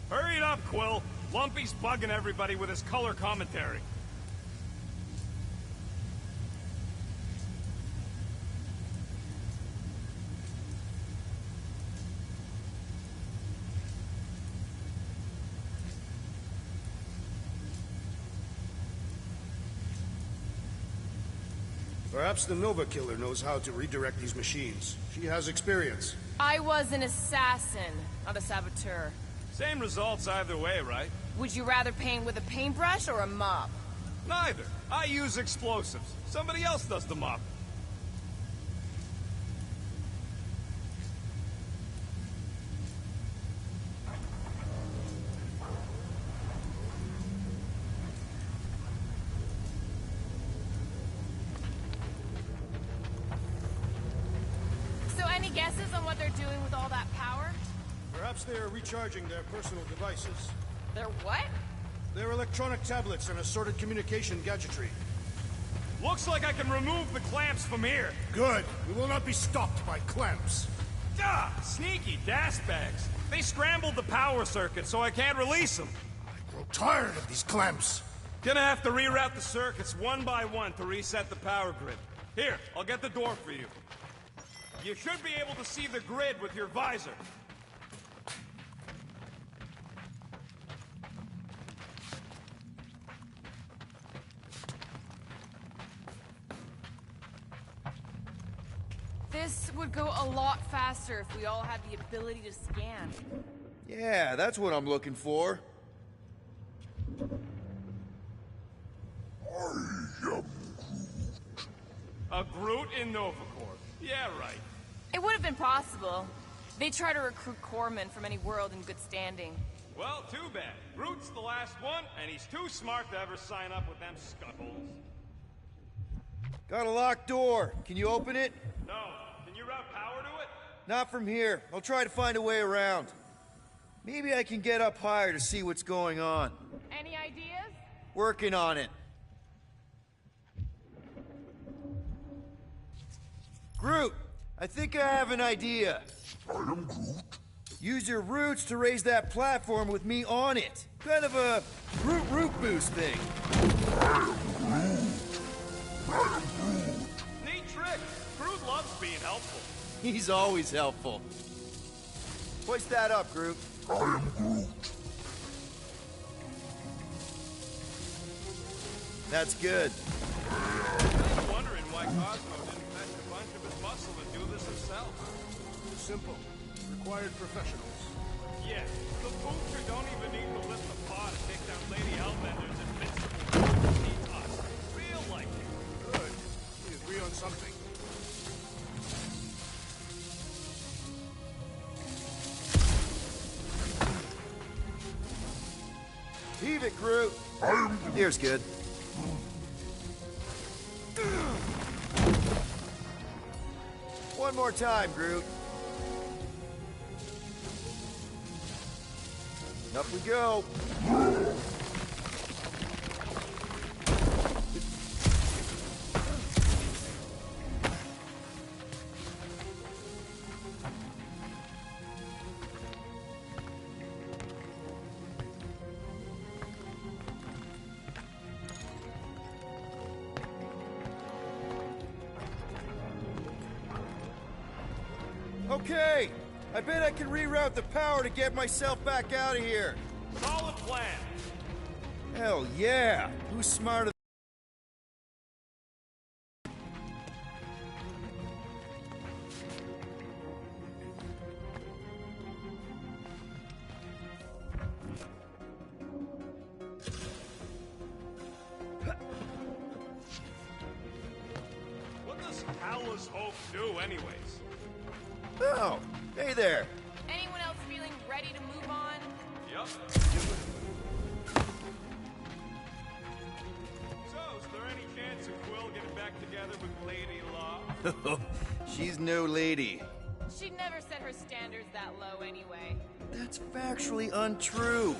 Hurry it up, Quill. Lumpy's bugging everybody with his color commentary.
Perhaps the Nova Killer knows how to redirect these machines. She has experience.
I was an assassin, not a saboteur.
Same results either way, right?
Would you rather paint with a paintbrush or a mop?
Neither. I use explosives. Somebody else does the mop.
Guesses on what they're doing with all that power?
Perhaps they are recharging their personal devices.
Their what?
Their electronic tablets and assorted communication gadgetry.
Looks like I can remove the clamps from here.
Good. We will not be stopped by clamps.
Ah, sneaky bags. They scrambled the power circuit, so I can't release them.
I grow tired of these clamps.
Gonna have to reroute the circuits one by one to reset the power grid. Here, I'll get the door for you. You should be able to see the grid with your visor.
This would go a lot faster if we all had the ability to scan.
Yeah, that's what I'm looking for.
A Groot in Nova Corps. Yeah, right.
It would have been possible. They try to recruit corpsmen from any world in good standing.
Well, too bad. Groot's the last one, and he's too smart to ever sign up with them scuttles.
Got a locked door. Can you open it?
No. Can you route power to it?
Not from here. I'll try to find a way around. Maybe I can get up higher to see what's going on.
Any ideas?
Working on it. Groot, I think I have an idea.
I am Groot.
Use your roots to raise that platform with me on it. Kind of a root boost thing.
Neat trick. Groot loves being helpful.
He's always helpful. Hoist that up, Groot.
I am Groot.
That's good.
I'm wondering why Cosmo didn't fetch a bunch of his muscle and do this himself.
It's simple. Required professionals.
Yeah, the booster don't even need to lift the paw to take down Lady Hellbender's invincible. He's us. Feel like it.
Good. We agree on something.
Heave it, Groot. Here's good. One more time, Groot. Up we go. Okay, I bet I can reroute the power to get myself back out of here.
Solid plan.
Hell yeah! Who's smarter?
What does Callous Hope do, anyways?
Oh, hey there.
Anyone else feeling ready to move on?
Yep. So, is there any chance of Quill getting back together with Lady Law?
She's no lady.
She'd never set her standards that low anyway.
That's factually untrue.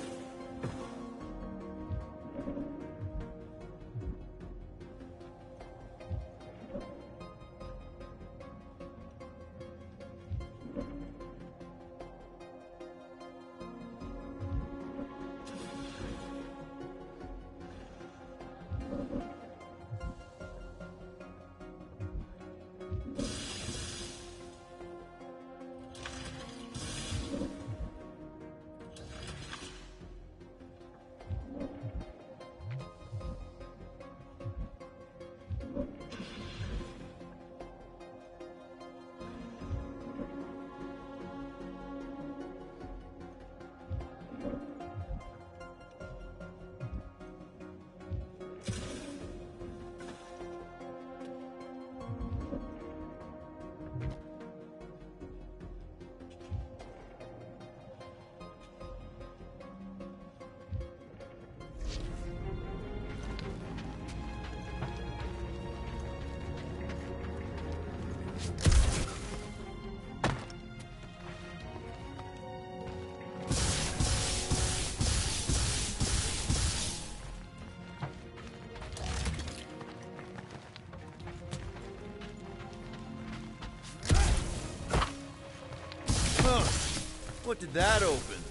What did that open?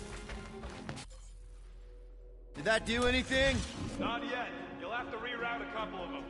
Did that do anything?
Not yet. You'll have to reroute a couple of them.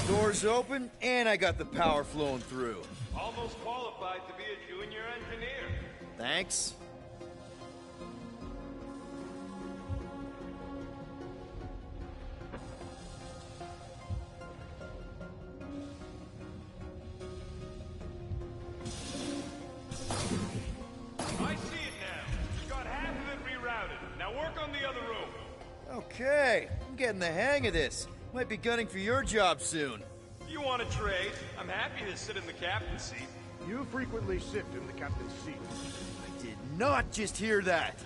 Doors open, and I got the power flowing through.
Almost qualified to be a junior engineer.
Thanks.
I see it now. You got half of it rerouted. Now work on the other room.
Okay, I'm getting the hang of this. Might be gunning for your job soon.
You want to trade? I'm happy to sit in the captain's seat.
You frequently sit in the captain's seat.
I did not just hear that.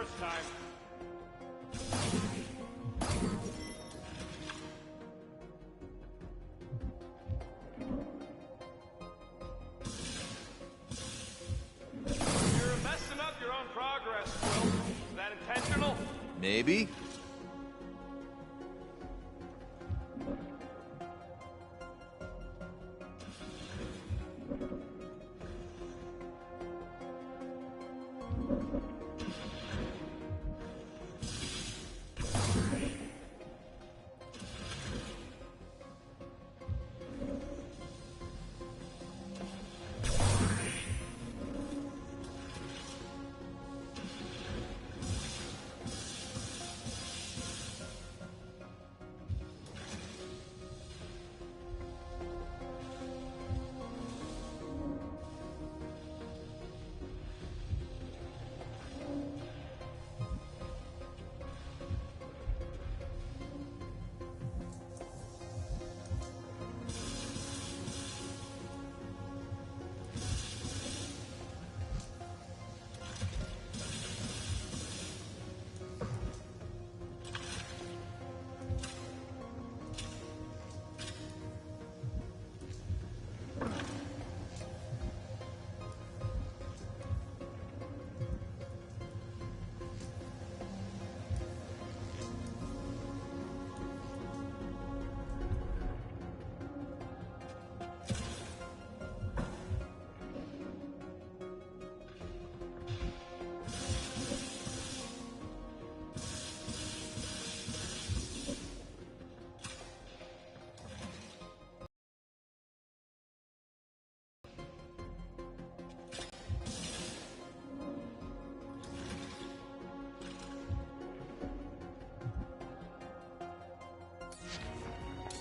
first time. You're messing up your own progress, Will. Is that intentional?
Maybe?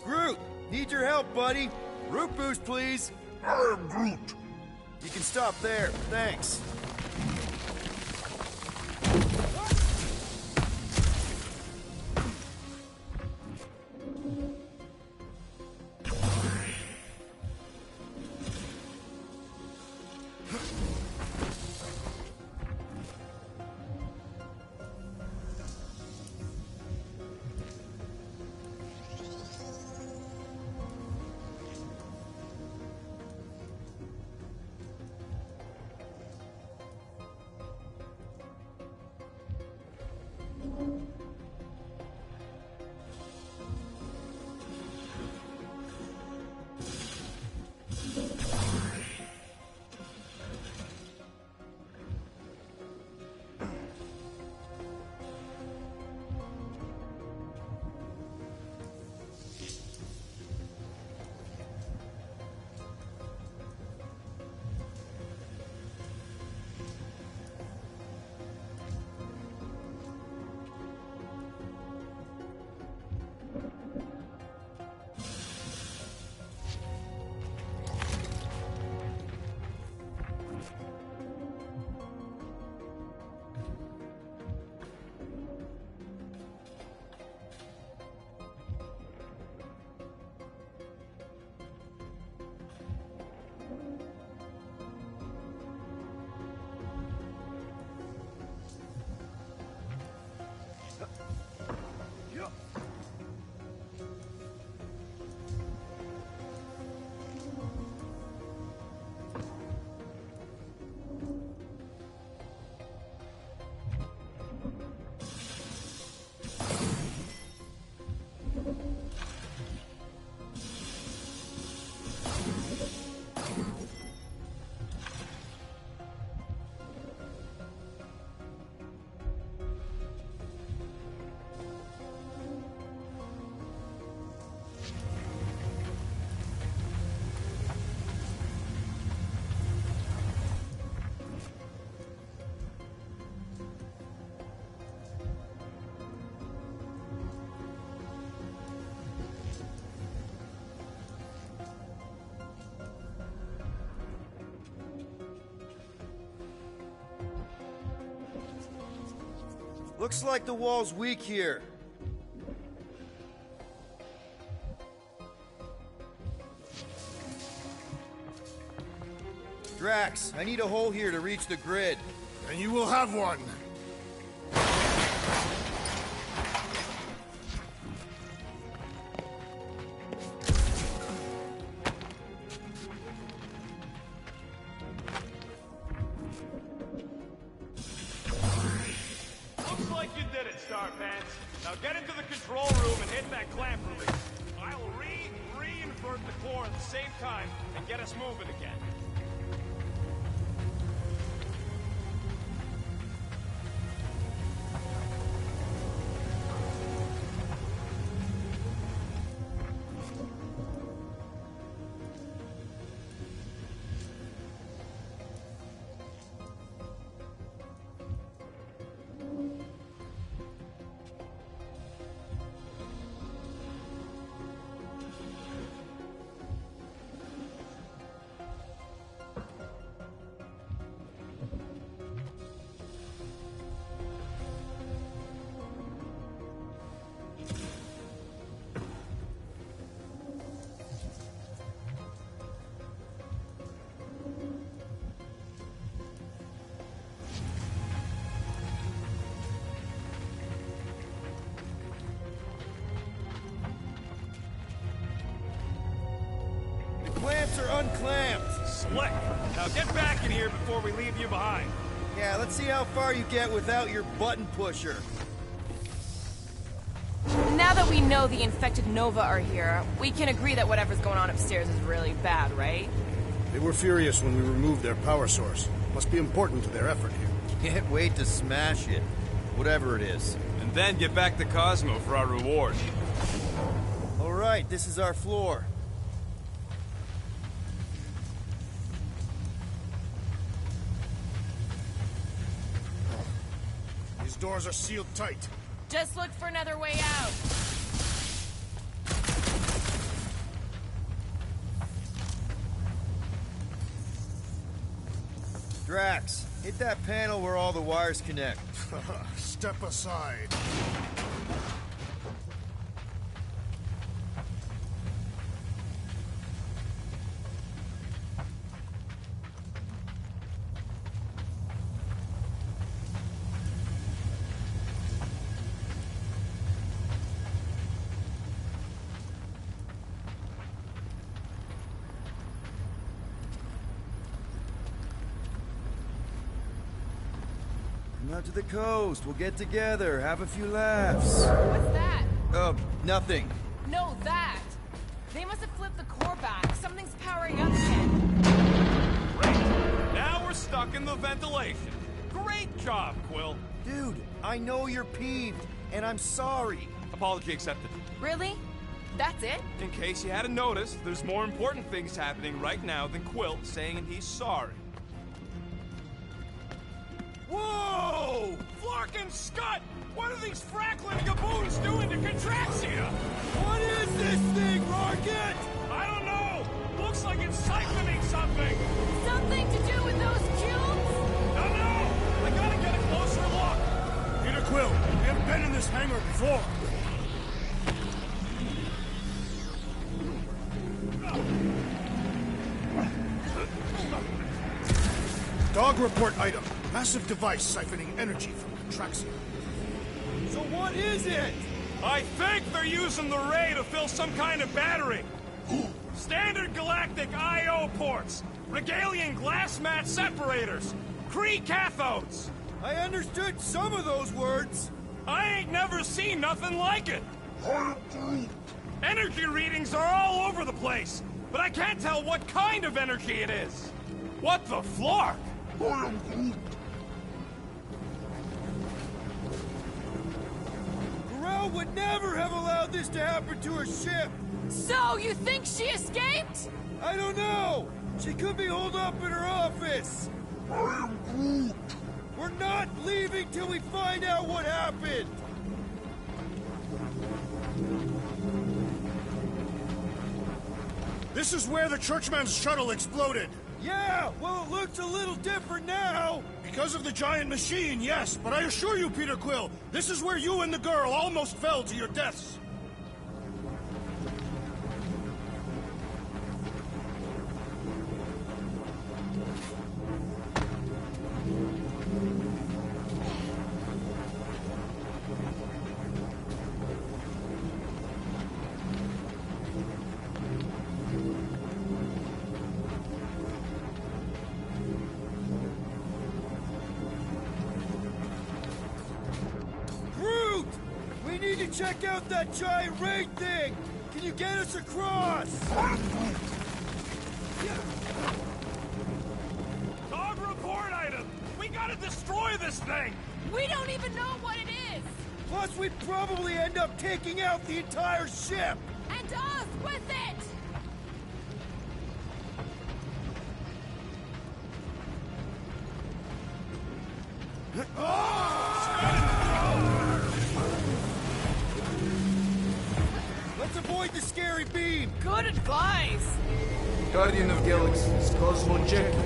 Groot! Need your help, buddy! Root boost, please!
I am Groot!
You can stop there, thanks. Looks like the wall's weak here. Drax, I need a hole here to reach the grid.
And you will have one. hit that clamp release. I'll re-invert the core at the same time and get us moving again.
Clamps are unclamped.
Slick. Now get back in here before we leave you behind.
Yeah, let's see how far you get without your button pusher.
Now that we know the infected Nova are here, we can agree that whatever's going on upstairs is really bad, right?
They were furious when we removed their power source. Must be important to their effort here.
Can't wait to smash it. Whatever it is.
And then get back to Cosmo for our reward.
Alright, this is our floor.
These doors are sealed tight.
Just look for another way out.
Drax, hit that panel where all the wires connect.
Step aside.
Come out to the coast. We'll get together, have a few laughs.
What's that?
Nothing.
No, that. They must have flipped the core back. Something's powering up again.
Great. Now we're stuck in the ventilation. Great job, Quill.
Dude, I know you're peeved, and I'm sorry.
Apology accepted.
Really? That's it?
In case you hadn't noticed, there's more important things happening right now than Quill saying he's sorry.
Whoa! Flark and Scott! What are these Franklin gaboons doing to Contraxia?
What is this thing, Rocket?
I don't know! Looks like it's siphoning something!
Something to do with those cubes?
Don't know! I gotta get a closer look!
Peter Quill, we haven't been in this hangar before. Dog report item. Massive device siphoning energy from Contraxia.
So what is it?
I think they're using the ray to fill some kind of battery. Standard galactic I.O. ports. Regalian glass mat separators. Kree cathodes.
I understood some of those words.
I ain't never seen nothing like it. Energy readings are all over the place, but I can't tell what kind of energy it is. What the flark?
Corral would never have allowed this to happen to her ship.
So, you think she escaped?
I don't know. She could be holed up in her office. We're not leaving till we find out what happened.
This is where the Churchman's shuttle exploded.
Yeah, well, it looks a little different now.
Because of the giant machine, yes. But I assure you, Peter Quill, this is where you and the girl almost fell to your deaths.
check out that giant raid thing! Can you get us across?
Dog report item! We gotta destroy this thing!
We don't even know what it is!
Plus, we'd probably end up taking out the entire ship!
And us with it!
Let's avoid the scary beam!
Good advice!
Guardian of Galaxies, Cosmo Jackie.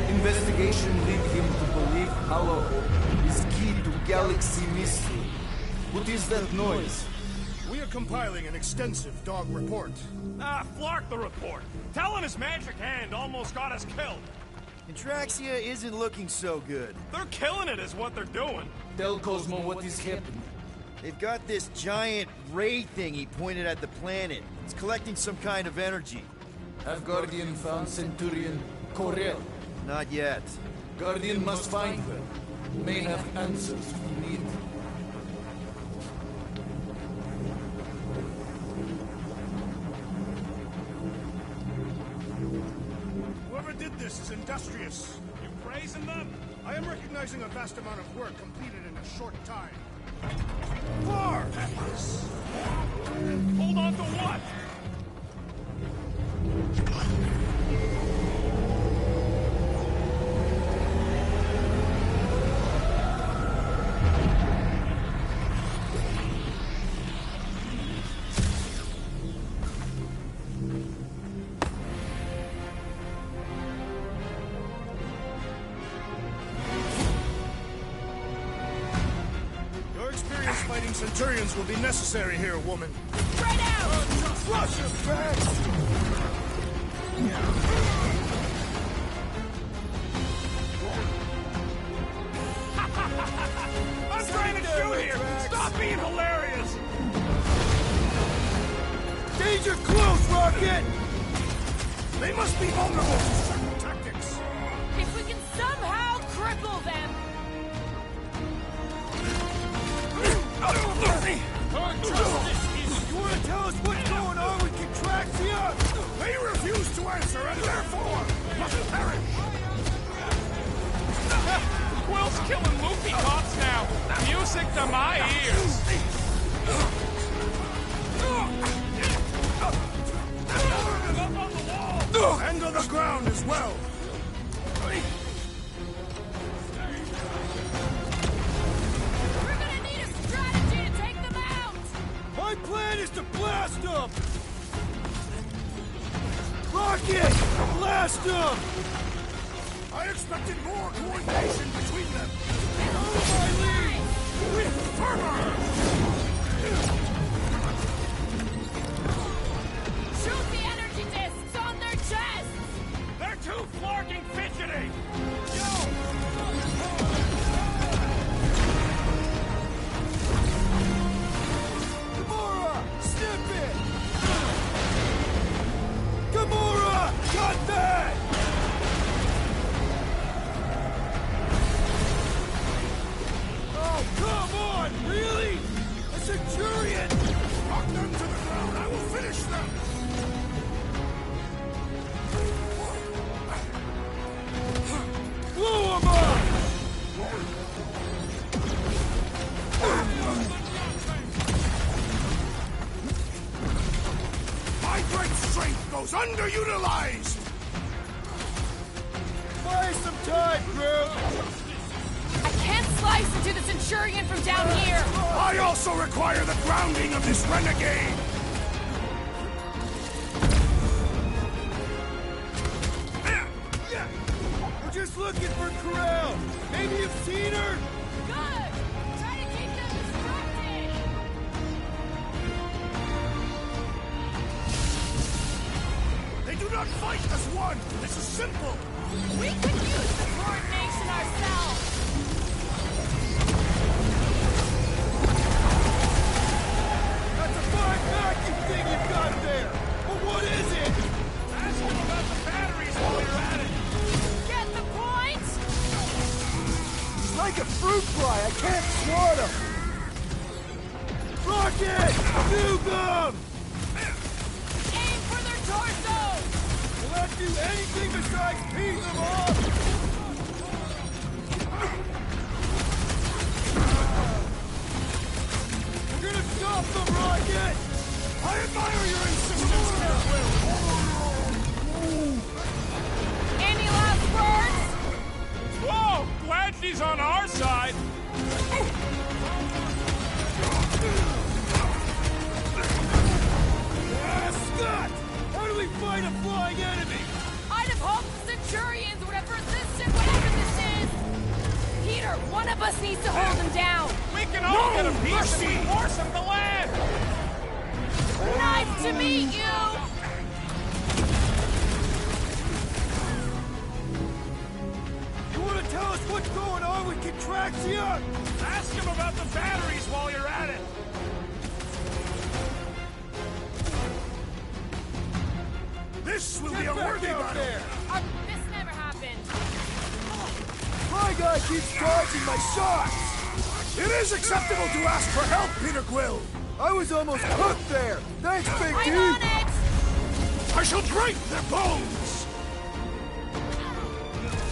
Investigation lead him to believe Hollow is key to galaxy mystery. What is that noise?
We are compiling an extensive dog report.
Ah, flark the report. Telling his magic hand almost got us killed.
Intraxia isn't looking so good.
They're killing it is what they're doing.
Tell Cosmo what is happening.
They've got this giant ray thing he pointed at the planet. It's collecting some kind of energy.
Have Guardian found Centurion Corel?
Not yet.
Guardian must find her. May have answers we need.
Whoever did this is industrious.
You praising them?
I am recognizing a vast amount of work completed in a short time. Far, Atlas!
Hold on to what?
Your experience fighting Centurions will be necessary here, woman.
Spread out!
Rush him, Drax!
I'm trying to shoot here! Stop being hilarious!
Danger close, Rocket!
They must be vulnerable to certain tactics.
If we can somehow cripple them!
You want to tell us what's going on with Contraxia?
They refuse to answer and therefore must perish.
Quill's killing movie cops now! Music to my ears!
And on the ground as well.
We're gonna need a strategy to take them out!
My plan is to blast them! Rocket! Blast them!
I expected more coordination between them.
Follow my lead!
With fervor!
Shoot the energy discs on their chests!
They're too flarking fidgety!
Gamora! Snip it! Gamora! Got that! Oh, come on! Really? A Centurion!
Knock them to the ground. I will finish them.
Blow him up!
My great strength goes underutilized.
Buy some time, Groot!
I can't slice into the Centurion from down here!
I also require the grounding of this renegade.
We're just looking for Corel! Maybe you've seen her?
Good! Try to keep them distracted!
They do not fight as one. This is simple.
We could use the coordination ourselves!
That's a fine vacuum thing you've got there! But what is it?
Ask him about the batteries while you're at it!
Get the point?
It's like a fruit fly, I can't swat him! Rocket! Nuke them!
Aim for their torsos!
Will that do anything besides beat them off? We're gonna stop them, Rocket!
I admire your insistence, Will.
Any last words?
Whoa! Glad she's on our side!
Scott! How do we fight a flying enemy?
I'd have hoped the Centurions would have resisted whatever this is! Peter, one of us needs to hold them down!
We can all get a piece if we force them to land!
Nice to meet you!
You want to tell us what's going on with Contraxia?
Ask him about the batteries while you're at it!
This will be a worthy battle!
This never happened.
My guy keeps dodging my shots!
It is acceptable to ask for help, Peter Quill!
I was almost hooked there! Thanks, Big D!
I'm on it!
I shall drink their bones!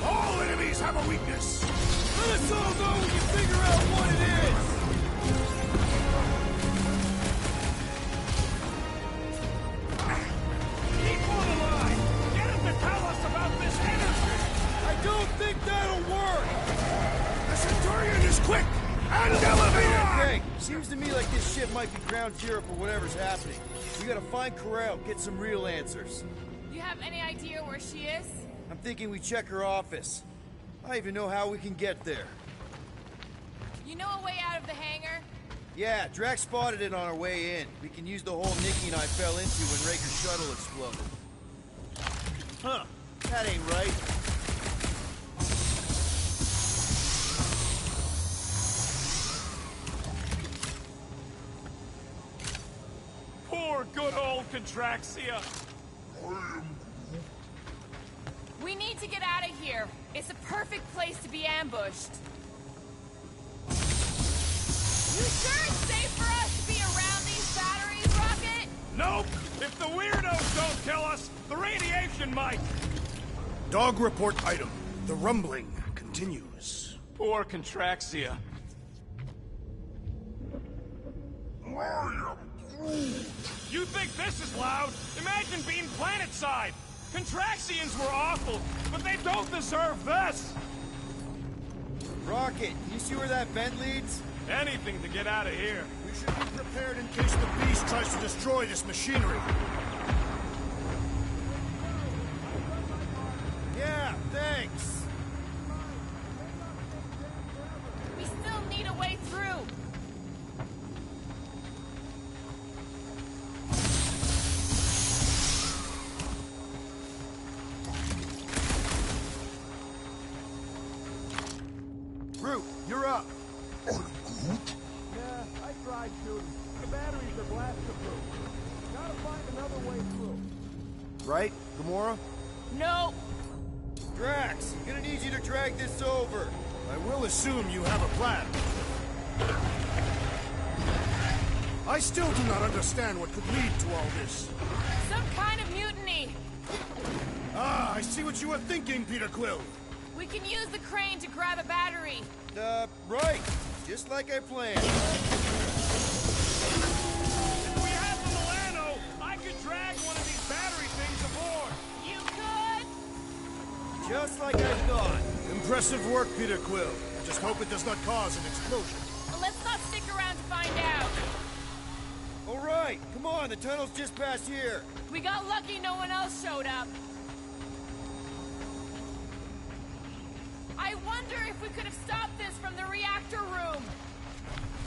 All enemies have a weakness!
Let us all know when you figure out what it is!
Keep on the line! Get him to tell us about this energy!
I don't think that'll work!
The Centurion is quick and elevated!
Hey, seems to me like this ship might be ground zero for whatever's happening. We gotta find Corral, get some real answers.
You have any idea where she is?
I'm thinking we check her office. I even know how we can get there.
You know a way out of the hangar?
Yeah, Drax spotted it on our way in. We can use the hole Nikki and I fell into when Raker's shuttle exploded. Huh, that ain't right.
Poor good old Contraxia!
We need to get out of here. It's a perfect place to be ambushed. You sure it's safe for us to be around these batteries, Rocket?
Nope! If the weirdos don't kill us, the radiation might!
Dog report item. The rumbling continues.
Poor Contraxia. You think this is loud? Imagine being planet-side! Contraxians were awful, but they don't deserve this!
Rocket, you see where that vent leads?
Anything to get out of here.
We should be prepared in case the beast tries to destroy this machinery.
Yeah, thanks.
We still need a way through.
Groot, you're up.
Yeah, I tried shooting. The batteries are blaster-proof. Gotta find another way through.
Right, Gamora?
No.
Drax, gonna need you to drag this over.
I will assume you have a plan. I still do not understand what could lead to all this.
Some kind of mutiny.
Ah, I see what you were thinking, Peter Quill.
We can use the crane to grab a battery.
Right. Just like I planned.
If we had the Milano, I could drag one of these battery things aboard.
You could?
Just like I thought.
Impressive work, Peter Quill. I just hope it does not cause an explosion.
Well, let's not stick around to find out.
All right, come on, the tunnel's just past here.
We got lucky no one else showed up. I wonder if we could have stopped this from the reactor room.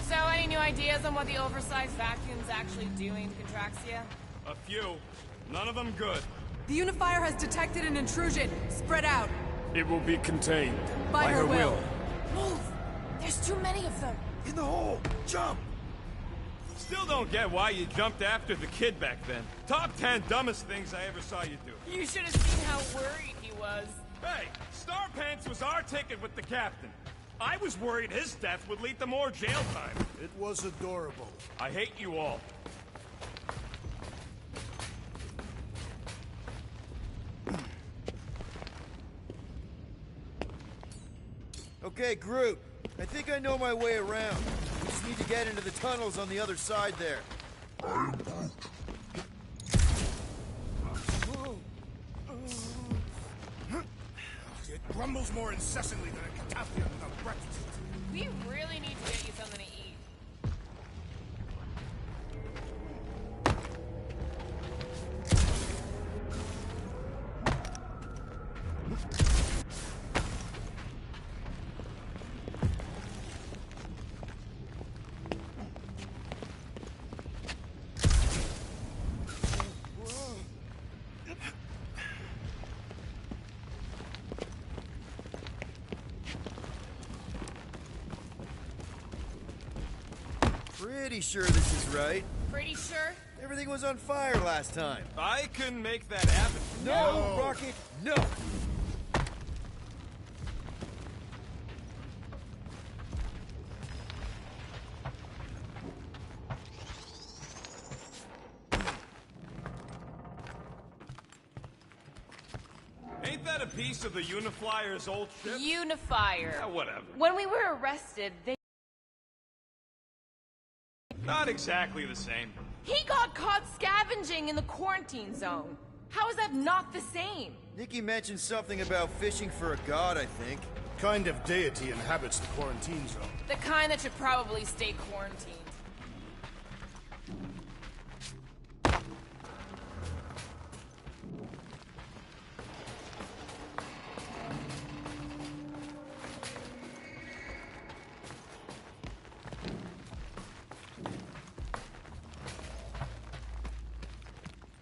So, any new ideas on what the oversized vacuum's actually doing to Contraxia?
A few. None of them good.
The Unifier has detected an intrusion. Spread out.
It will be contained.
By her will.
Move! There's too many of them.
In the hole! Jump!
Still don't get why you jumped after the kid back then. Top 10 dumbest things I ever saw you do.
You should have seen how worried he was.
Hey, Star Pants was our ticket with the captain. I was worried his death would lead to more jail time.
It was adorable.
I hate you all.
Okay, Groot. I think I know my way around. We just need to get into the tunnels on the other side there.
It grumbles more incessantly than a catapult without breakfast.
We really need to get you something to eat.
Pretty sure this is right.
Pretty sure?
Everything was on fire last time.
I couldn't make that happen.
No, Rocket, no!
Ain't that a piece of the Uniflyer's old ship?
Unifier.
Yeah, whatever.
When we were arrested, they...
Not exactly the same.
He got caught scavenging in the quarantine zone. How is that not the same?
Nikki mentioned something about fishing for a god, I think.
Kind of deity inhabits the quarantine zone.
The kind that should probably stay quarantined.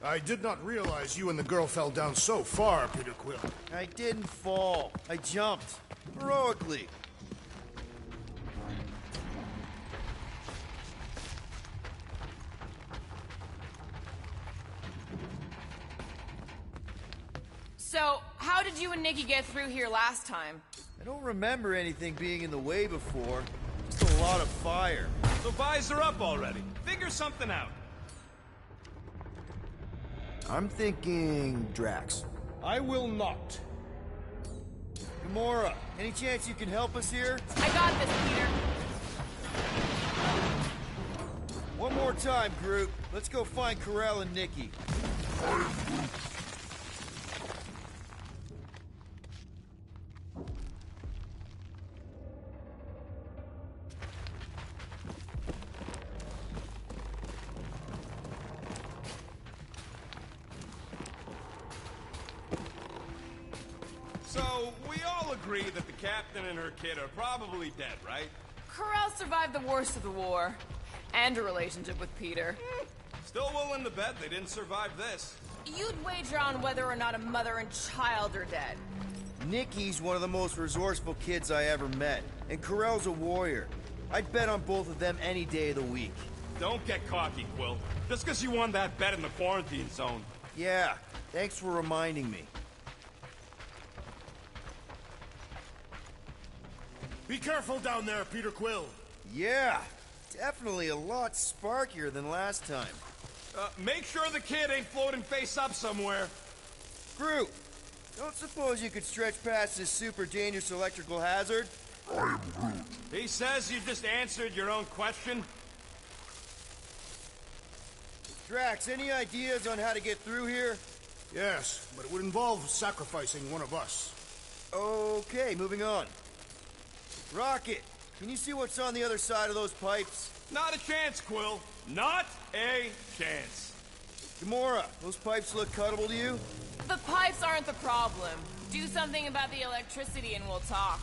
I did not realize you and the girl fell down so far, Peter Quill.
I didn't fall. I jumped. Heroically.
So, how did you and Nikki get through here last time?
I don't remember anything being in the way before. Just a lot of fire.
So visor up already. Figure something out.
I'm thinking Drax.
I will not.
Gamora, any chance you can help us here?
I got this, Peter.
One more time, Groot. Let's go find Karel and Nikki.
So, we all agree that the captain and her kid are probably dead, right?
Karel survived the worst of the war. And a relationship with Peter.
Still willing to bet they didn't survive this.
You'd wager on whether or not a mother and child are dead.
Nikki's one of the most resourceful kids I ever met. And Karel's a warrior. I'd bet on both of them any day of the week.
Don't get cocky, Quill. Just because you won that bet in the quarantine zone.
Yeah, thanks for reminding me.
Be careful down there, Peter Quill.
Yeah, definitely a lot sparkier than last time.
Make sure the kid ain't floating face up somewhere.
Groot, don't suppose you could stretch past this super dangerous electrical hazard?
I am Groot.
He says you just answered your own question.
Drax, any ideas on how to get through here?
Yes, but it would involve sacrificing one of us.
Okay, moving on. Rocket, can you see what's on the other side of those pipes?
Not a chance, Quill. Not a chance.
Gamora, those pipes look cuttable to you?
The pipes aren't the problem. Do something about the electricity and we'll talk.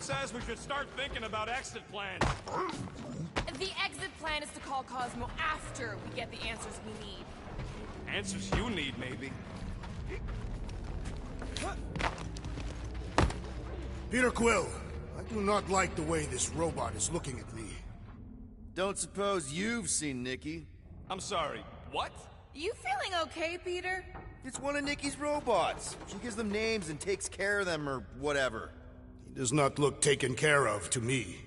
Groot says we should start thinking about exit plans.
The exit plan is to call Cosmo after we get the answers we need.
Answers you need, maybe.
Peter Quill, I do not like the way this robot is looking at me.
Don't suppose you've seen Nikki?
I'm sorry, what?
You feeling okay, Peter?
It's one of Nikki's robots. She gives them names and takes care of them or whatever.
He does not look taken care of to me.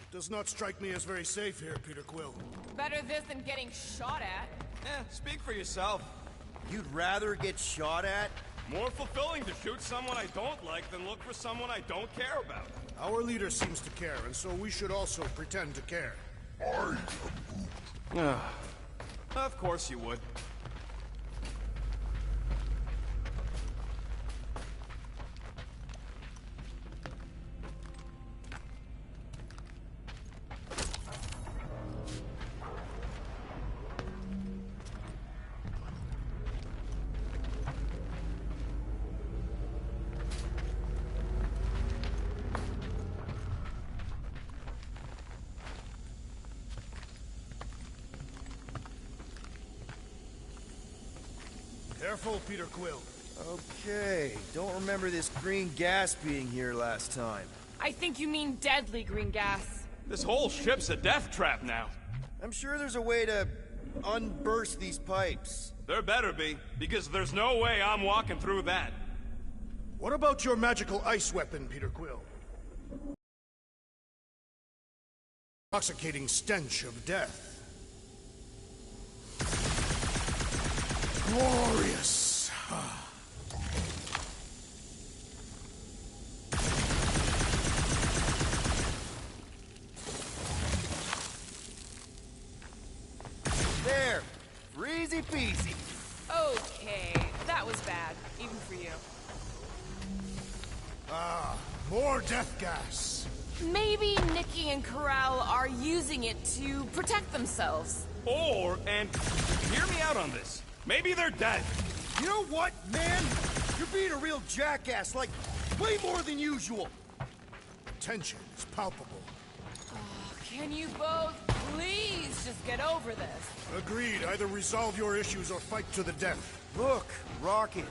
It does not strike me as very safe here, Peter Quill.
Better this than getting shot at.
Speak for yourself.
You'd rather get shot at?
More fulfilling to shoot someone I don't like than look for someone I don't care about.
Our leader seems to care, and so we should also pretend to care.
Of course you would.
Careful, Peter Quill.
Okay, don't remember this green gas being here last time.
I think you mean deadly green gas.
This whole ship's a death trap now.
I'm sure there's a way to unburst these pipes.
There better be, because there's no way I'm walking through that.
What about your magical ice weapon, Peter Quill? Intoxicating stench of death. Glorious!
There! Easy peasy.
Okay, that was bad, even for you.
Ah, more death gas.
Maybe Nikki and Corral are using it to protect themselves.
And hear me out on this. Maybe they're dead.
You know what, man? You're being a real jackass, like, way more than usual.
Tension is palpable.
Oh, can you both please just get over this?
Agreed. Either resolve your issues or fight to the death.
Look, Rocket.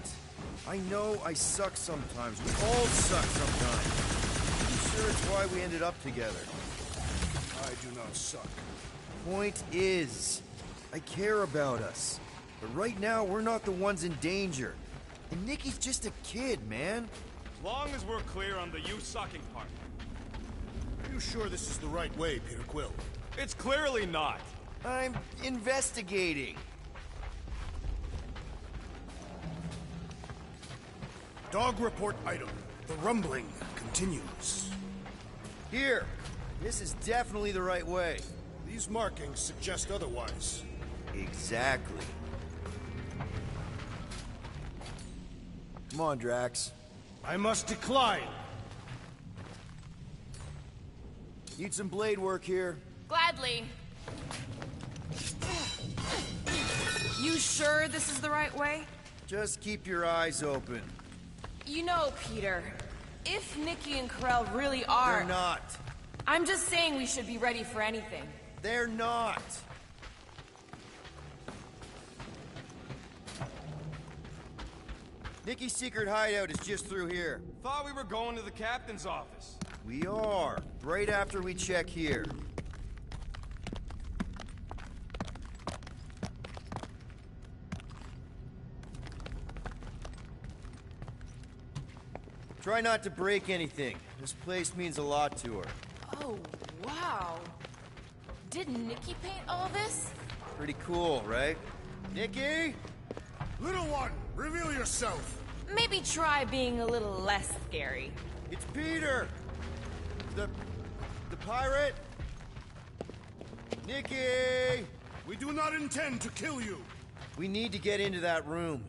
I know I suck sometimes. We all suck sometimes. I'm sure it's why we ended up together.
I do not suck.
Point is, I care about us. But right now, we're not the ones in danger. And Nikki's just a kid, man.
As long as we're clear on the you sucking part.
Are you sure this is the right way, Peter Quill?
It's clearly not.
I'm investigating.
Dog report item. The rumbling continues.
Here. This is definitely the right way.
These markings suggest otherwise.
Exactly. Come on, Drax.
I must decline.
Need some blade work here.
Gladly. You sure this is the right way?
Just keep your eyes open.
You know, Peter, if Nikki and Corell really are...
They're not.
I'm just saying we should be ready for anything.
They're not. Nikki's secret hideout is just through here.
Thought we were going to the captain's office.
We are. Right after we check here. Try not to break anything. This place means a lot to her.
Oh, wow. Did Nikki paint all this?
Pretty cool, right? Nikki?
Little one, reveal yourself.
Maybe try being a little less scary.
It's Peter! The pirate? Nikki!
We do not intend to kill you.
We need to get into that room.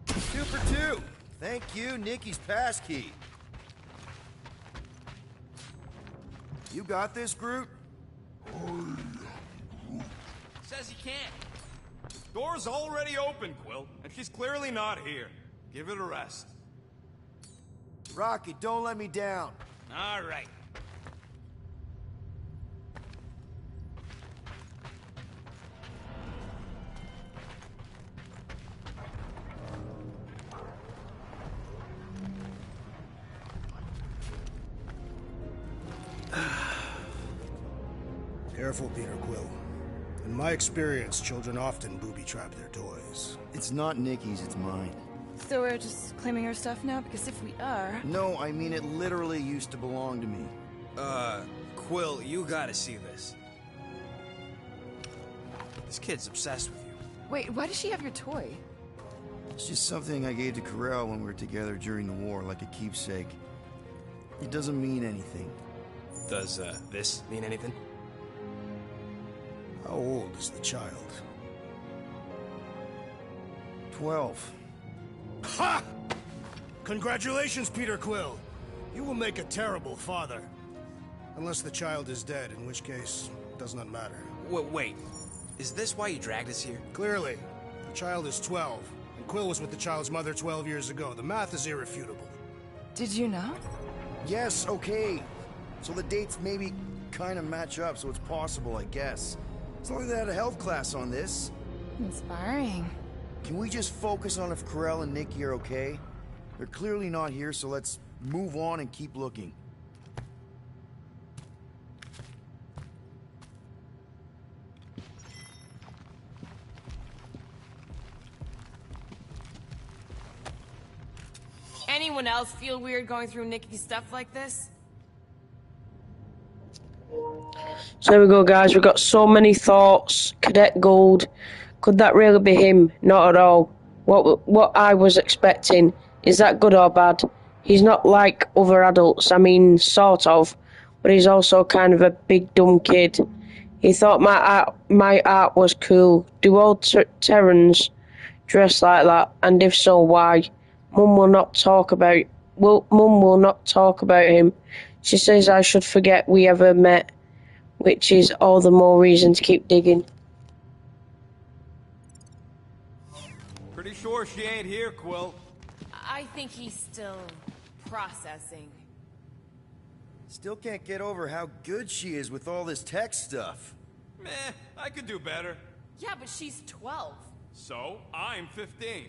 2 for 2. Thank you, Nikki's passkey. You got this, Groot?
Says he can't.
Door's already open, Quill, and she's clearly not here. Give it a rest.
Rocky, don't let me down.
All right.
Careful, Peter Quill. In my experience, children often booby-trap their toys.
It's not Nikki's, it's mine.
So we're just claiming her stuff now? Because if we are...
No, I mean it literally used to belong to me.
Quill, you gotta see this. This kid's obsessed with you.
Wait, why does she have your toy?
It's just something I gave to Corel when we were together during the war, like a keepsake. It doesn't mean anything.
Does, this mean anything?
How old is the child?
12.
Ha! Congratulations, Peter Quill. You will make a terrible father. Unless the child is dead, in which case, it does not matter.
Wait. Is this why you dragged us here?
Clearly. The child is 12, and Quill was with the child's mother 12 years ago. The math is irrefutable.
Did you know?
Yes, okay. So the dates maybe kind of match up, so it's possible, I guess. As long as they had a health class on this.
Inspiring.
Can we just focus on if Corel and Nikki are okay? They're clearly not here, so let's move on and keep looking.
Anyone else feel weird going through Nikki's stuff like this?
So there we go, guys. We've got so many thoughts. Cadet Gold. Could that really be him? Not at all. What I was expecting. Is that good or bad? He's not like other adults. I mean, sort of. But he's also kind of a big dumb kid. He thought my art was cool. Do all Terrans dress like that? And if so, why? Mum will not talk about him. She says I should forget we ever met, which is all the more reason to keep digging.
Pretty sure she ain't here, Quill.
I think he's still processing.
Still can't get over how good she is with all this tech stuff.
Meh, I could do better.
Yeah, but she's 12.
So, I'm 15.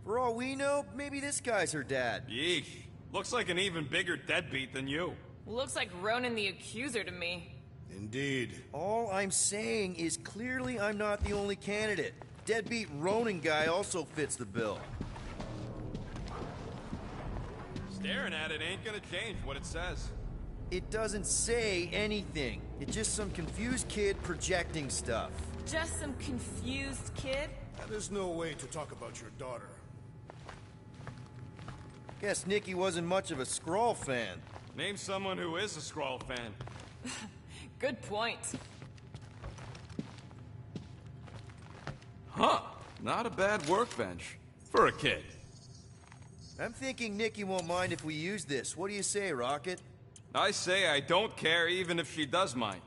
For all we know, maybe this guy's her dad.
Yeesh. Looks like an even bigger deadbeat than you.
Looks like Ronan the Accuser to me.
Indeed.
All I'm saying is clearly I'm not the only candidate. Deadbeat Ronin guy also fits the bill.
Staring at it ain't gonna change what it says.
It doesn't say anything. It's just some confused kid projecting stuff.
Just some confused kid?
That is no way to talk about your daughter.
Guess Nikki wasn't much of a Skrull fan.
Name someone who is a Skrull fan.
Good point.
Huh. Not a bad workbench. For a kid.
I'm thinking Nikki won't mind if we use this. What do you say, Rocket?
I say I don't care even if she does mind.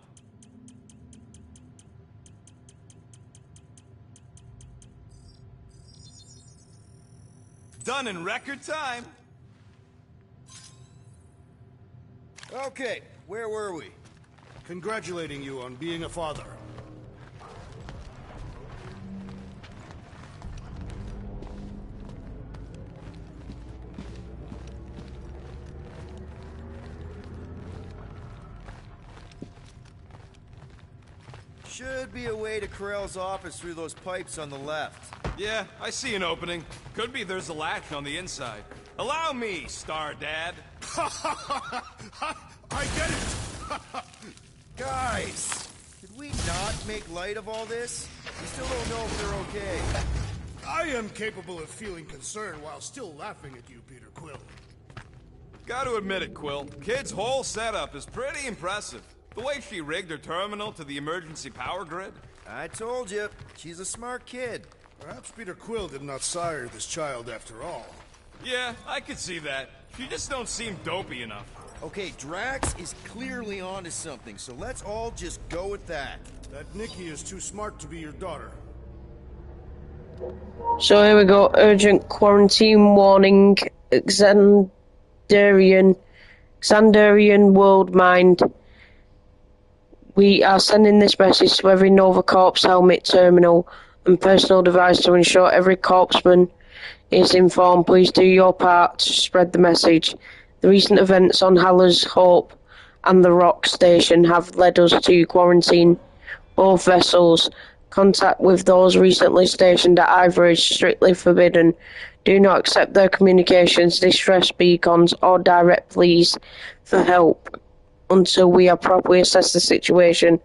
Done in record time.
Okay, where were we?
Congratulating you on being a father.
Should be a way to Corel's office through those pipes on the left.
Yeah, I see an opening. Could be there's a latch on the inside.
Allow me, Star Dad.
I get it!
Guys, could we not make light of all this? We still don't know if they're okay.
I am capable of feeling concern while still laughing at you, Peter Quill.
Gotta admit it, Quill. Kid's whole setup is pretty impressive. The way she rigged her terminal to the emergency power grid.
I told you, she's a smart kid.
Perhaps Peter Quill did not sire this child after all.
Yeah, I could see that. She just don't seem dopey enough.
Okay, Drax is clearly onto something, so let's all just go with that.
That Nikki is too smart to be your daughter.
So here we go. Urgent quarantine warning. Xandarian world mind. We are sending this message to every Nova Corps helmet, terminal, and personal device to ensure every corpsman is informed. Please do your part to spread the message. The recent events on Haller's Hope and the Rock Station have led us to quarantine both vessels. Contact with those recently stationed at either is strictly forbidden. Do not accept their communications, distress beacons, or direct pleas for help until we have properly assessed the situation.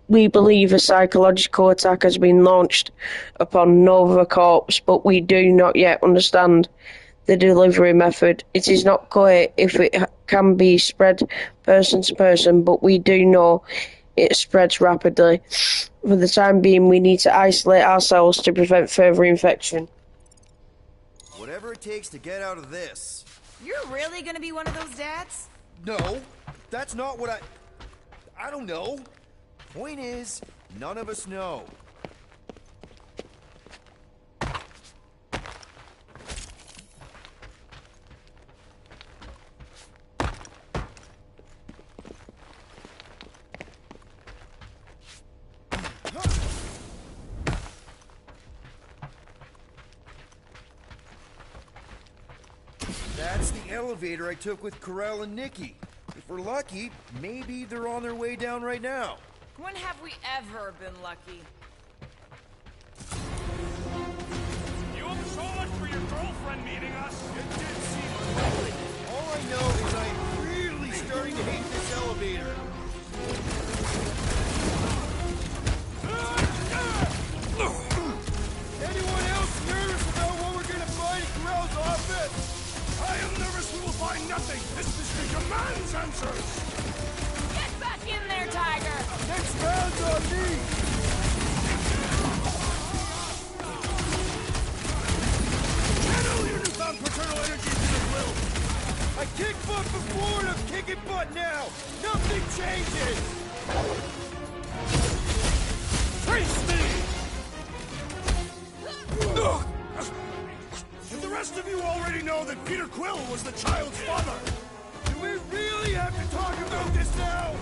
We believe a psychological attack has been launched upon Nova Corps, but we do not yet understand the delivery method. It is not clear if it can be spread person to person, but we do know it spreads rapidly. For the time being, we need to isolate ourselves to prevent further infection.
Whatever it takes to get out of this.
You're really gonna be one of those dads?
No, that's not what I don't know. Point is, none of us know. That's the elevator I took with Corell and Nikki. If we're lucky, maybe they're on their way down right now.
When have we ever been lucky?
You have so much for your girlfriend meeting us.
It did seem unlikely. All I know is I'm really starting to hate this elevator. Anyone else nervous about what we're gonna find in Corell's office?
I am nervous we will find nothing. This mystery demands answers.
Get back in there, Tiger!
Next round's on me!
Channel your newfound paternal energy to the will.
I kicked butt before and I'm kicking butt now! Nothing changes!
Face me! And the rest of you already know that Peter Quill was the child's father.
Do we really have to talk about this now?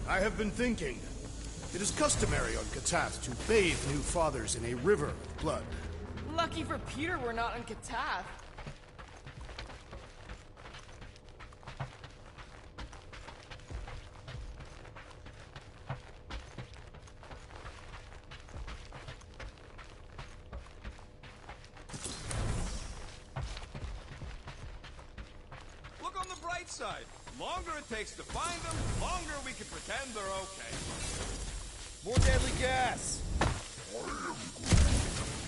I have been thinking. It is customary on Katath to bathe new fathers in a river of blood.
Lucky for Peter we're not on Katath.
Look on the bright side. Longer it takes to find them, longer we can pretend they're okay.
More deadly gas!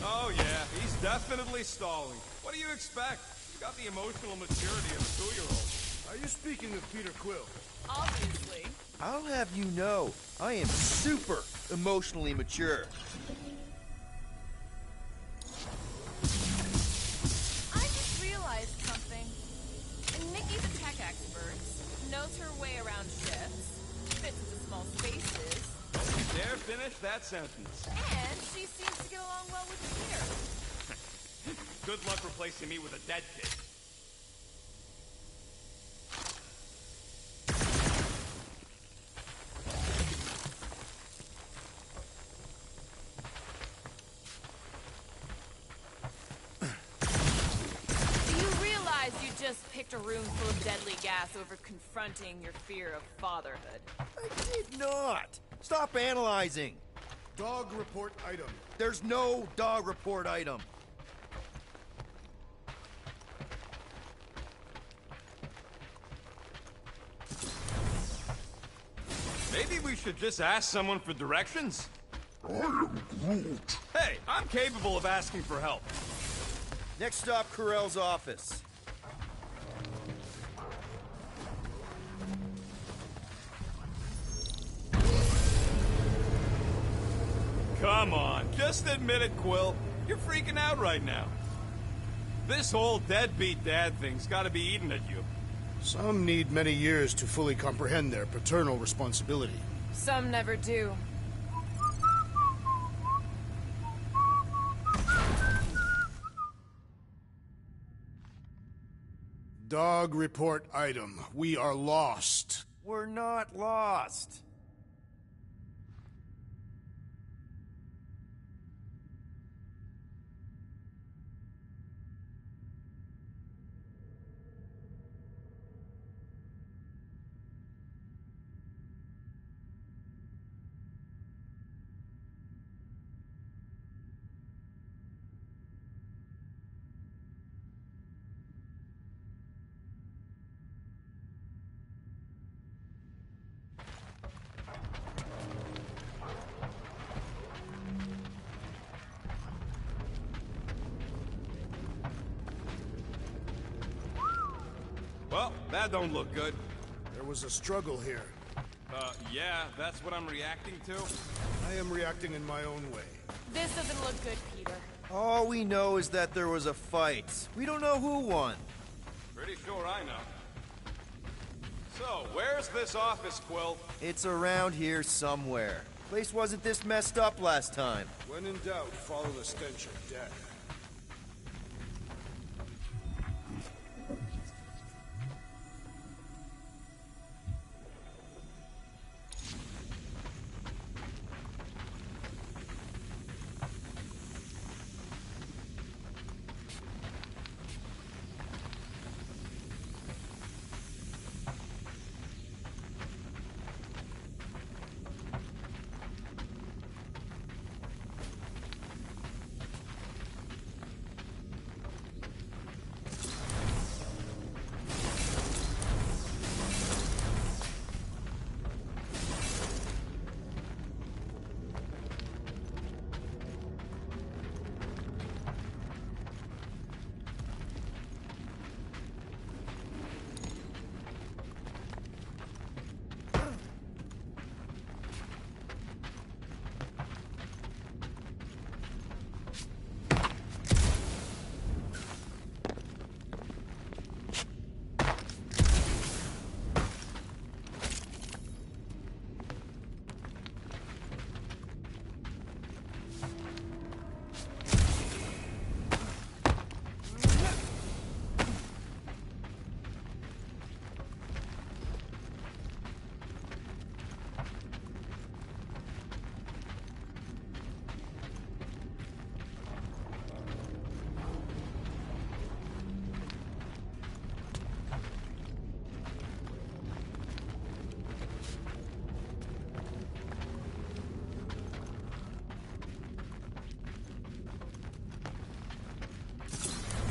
Oh yeah, he's definitely stalling. What do you expect? He's got the emotional maturity of a 2-year-old.
Are you speaking of Peter Quill?
Obviously.
I'll have you know, I am super emotionally mature.
I just realized something. Nikki's a tech expert, knows her way around ships, fits into small spaces.
Don't you dare finish that sentence.
And she seems to get along well with Peter.
Good luck replacing me with a dead kid.
Just picked a room full of deadly gas over confronting your fear of fatherhood.
I did not! Stop analyzing!
Dog report item.
There's no dog report item.
Maybe we should just ask someone for directions?
I am Groot.
Hey, I'm capable of asking for help.
Next stop, Carell's office.
Come on, just admit it, Quill. You're freaking out right now. This whole deadbeat dad thing's gotta be eating at you.
Some need many years to fully comprehend their paternal responsibility.
Some never do.
Dog report item. We are lost.
We're not lost.
Well, that don't look good.
There was a struggle here.
Yeah, that's what I'm reacting to?
I am reacting in my own way.
This doesn't look good, Peter.
All we know is that there was a fight. We don't know who won.
Pretty sure I know. So, where's this office, Quill?
It's around here somewhere. Place wasn't this messed up last time.
When in doubt, follow the stench of death.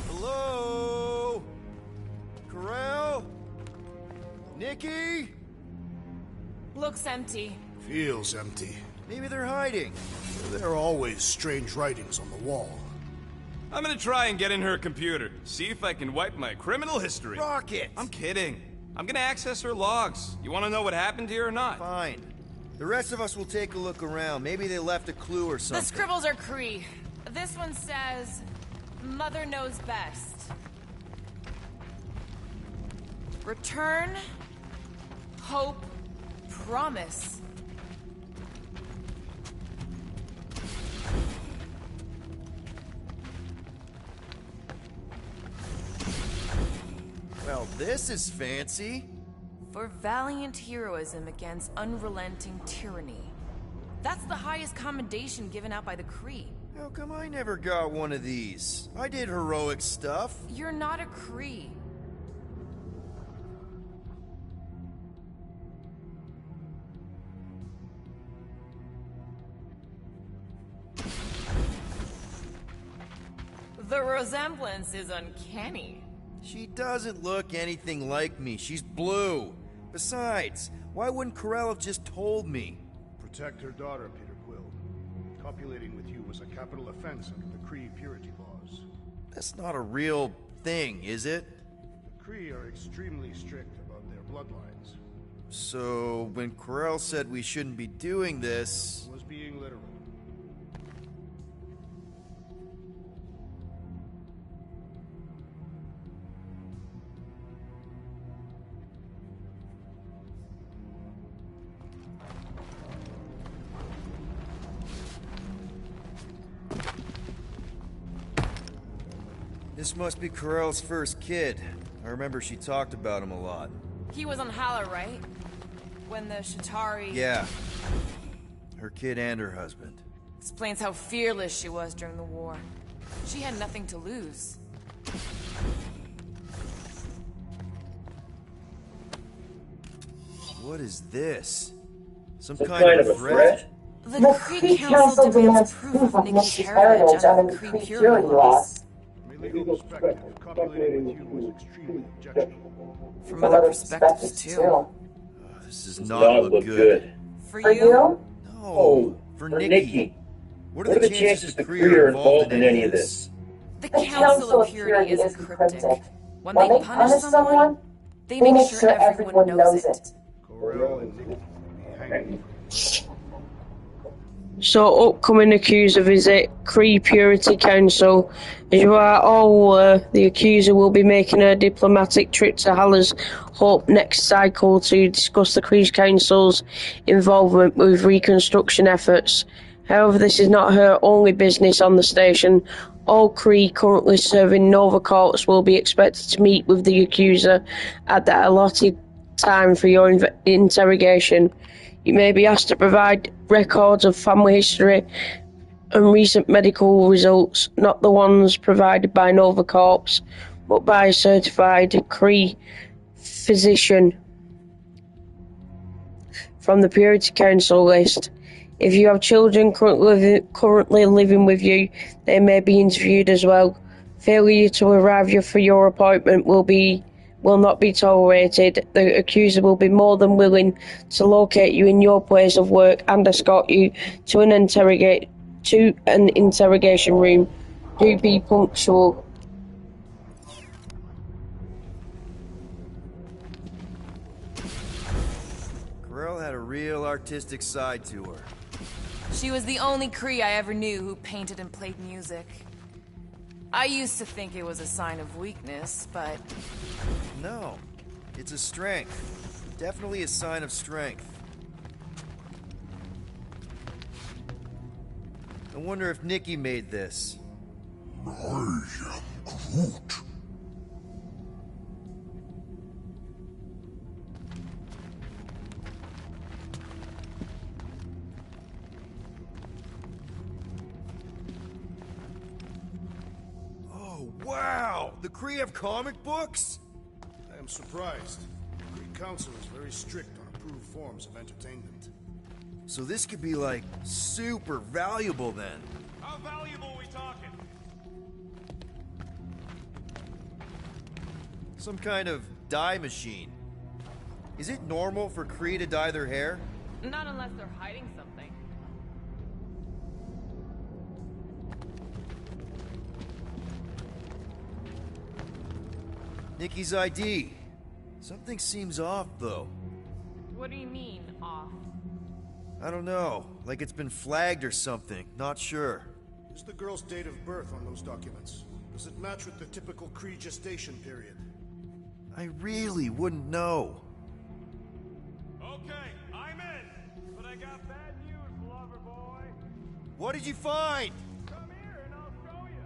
Hello? Carell? Nikki?
Looks empty.
Feels empty.
Maybe they're hiding.
There are always strange writings on the wall.
I'm gonna try and get in her computer, see if I can wipe my criminal history.
Rocket!
I'm kidding. I'm gonna access her logs. You wanna know what happened here or not?
Fine. The rest of us will take a look around. Maybe they left a clue or something.
The scribbles are Cree. This one says, Mother knows best. Return, hope, promise.
Well, this is fancy.
For valiant heroism against unrelenting tyranny. That's the highest commendation given out by the Cree.
How come I never got one of these? I did heroic stuff.
You're not a Cree. The resemblance is uncanny.
She doesn't look anything like me. She's blue. Besides, why wouldn't Corell have just told me?
Protect her daughter, Peter Quill. Copulating with you was a capital offense under the Kree purity laws.
That's not a real thing, is it?
The Kree are extremely strict about their bloodlines.
So, when Corell said we shouldn't be doing this...
Was being literal.
This must be Corell's first kid. I remember she talked about him a lot.
He was on Hala, right? When the Shatari...
Yeah. Her kid and her husband.
Explains how fearless she was during the war. She had nothing to lose.
What is this? Some kind of a threat?
The Kree Council demands proof of Nikki's heritage under the Kree purity laws.
From a legal perspective, copulating with you was extremely objectionable.
From other perspectives, too.
Oh, this does not look good.
For you?
No, for Nikki. What are the chances the Kree are involved in any of this?
The Council of Purity is cryptic. When they punish someone, they make sure everyone knows it.
Corell and Nikki will be hanged.
So, upcoming accuser visit, Kree Purity Council. As you are all aware, the accuser will be making a diplomatic trip to Hala's Hope next cycle to discuss the Kree Council's involvement with reconstruction efforts. However, this is not her only business on the station. All Kree currently serving Nova Corps will be expected to meet with the accuser at the allotted time for your interrogation. You may be asked to provide records of family history and recent medical results, not the ones provided by Nova Corps, but by a certified Kree physician from the Purity Council list. If you have children currently living with you, they may be interviewed as well. Failure to arrive for your appointment will not be tolerated. The accuser will be more than willing to locate you in your place of work and escort you to an interrogation room. Do be punctual.
Corell had a real artistic side to her.
She was the only Kree I ever knew who painted and played music. I used to think it was a sign of weakness, but...
No, it's a strength. Definitely a sign of strength. I wonder if Nikki made this.
I am Groot.
Wow! The Kree have comic books?
I am surprised. The Kree Council is very strict on approved forms of entertainment.
So this could be, like, super valuable then.
How valuable are we talking?
Some kind of dye machine. Is it normal for Kree to dye their hair?
Not unless they're hiding something.
Nikki's ID. Something seems off, though.
What do you mean, off?
I don't know. Like it's been flagged or something. Not sure.
Is the girl's date of birth on those documents? Does it match with the typical Kree gestation period?
I really wouldn't know.
Okay, I'm in. But I got bad news, lover boy.
What did you find?
Come here and I'll show you.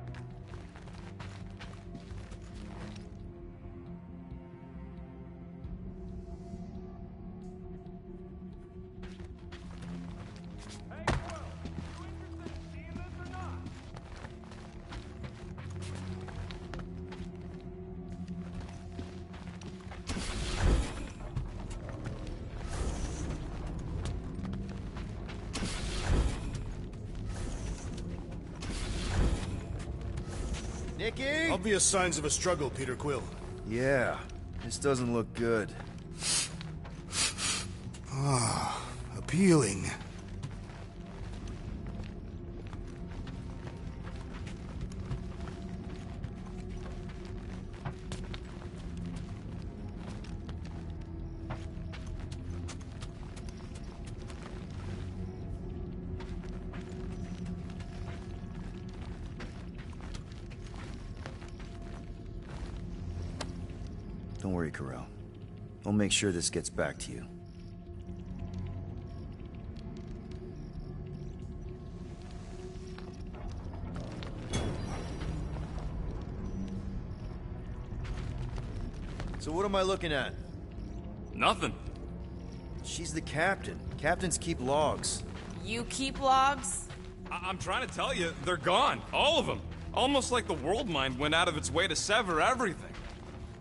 Hey, Quill, you interested in seeing this or not?
Mickey?
Obvious signs of a struggle, Peter Quill.
Yeah, this doesn't look good.
Ah, appealing.
Don't worry, Carell. I'll make sure this gets back to you. So what am I looking at?
Nothing.
She's the captain. Captains keep logs.
You keep logs?
I'm trying to tell you, they're gone. All of them. Almost like the world mind went out of its way to sever everything.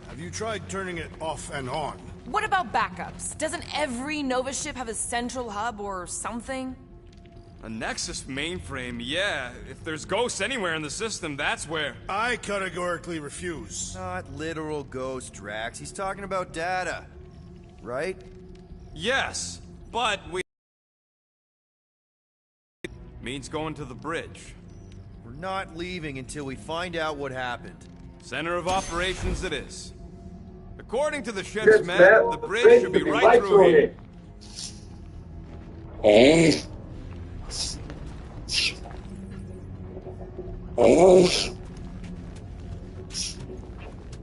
Have you tried turning it off and on?
What about backups? Doesn't every Nova ship have a central hub or something?
A Nexus mainframe, yeah. If there's ghosts anywhere in the system, that's where.
I categorically refuse.
Not literal ghost, Drax. He's talking about data. Right?
Yes, but we... means going to the bridge.
We're not leaving until we find out what happened.
Center of operations it is. According to the ship's map, the bridge should be right through here.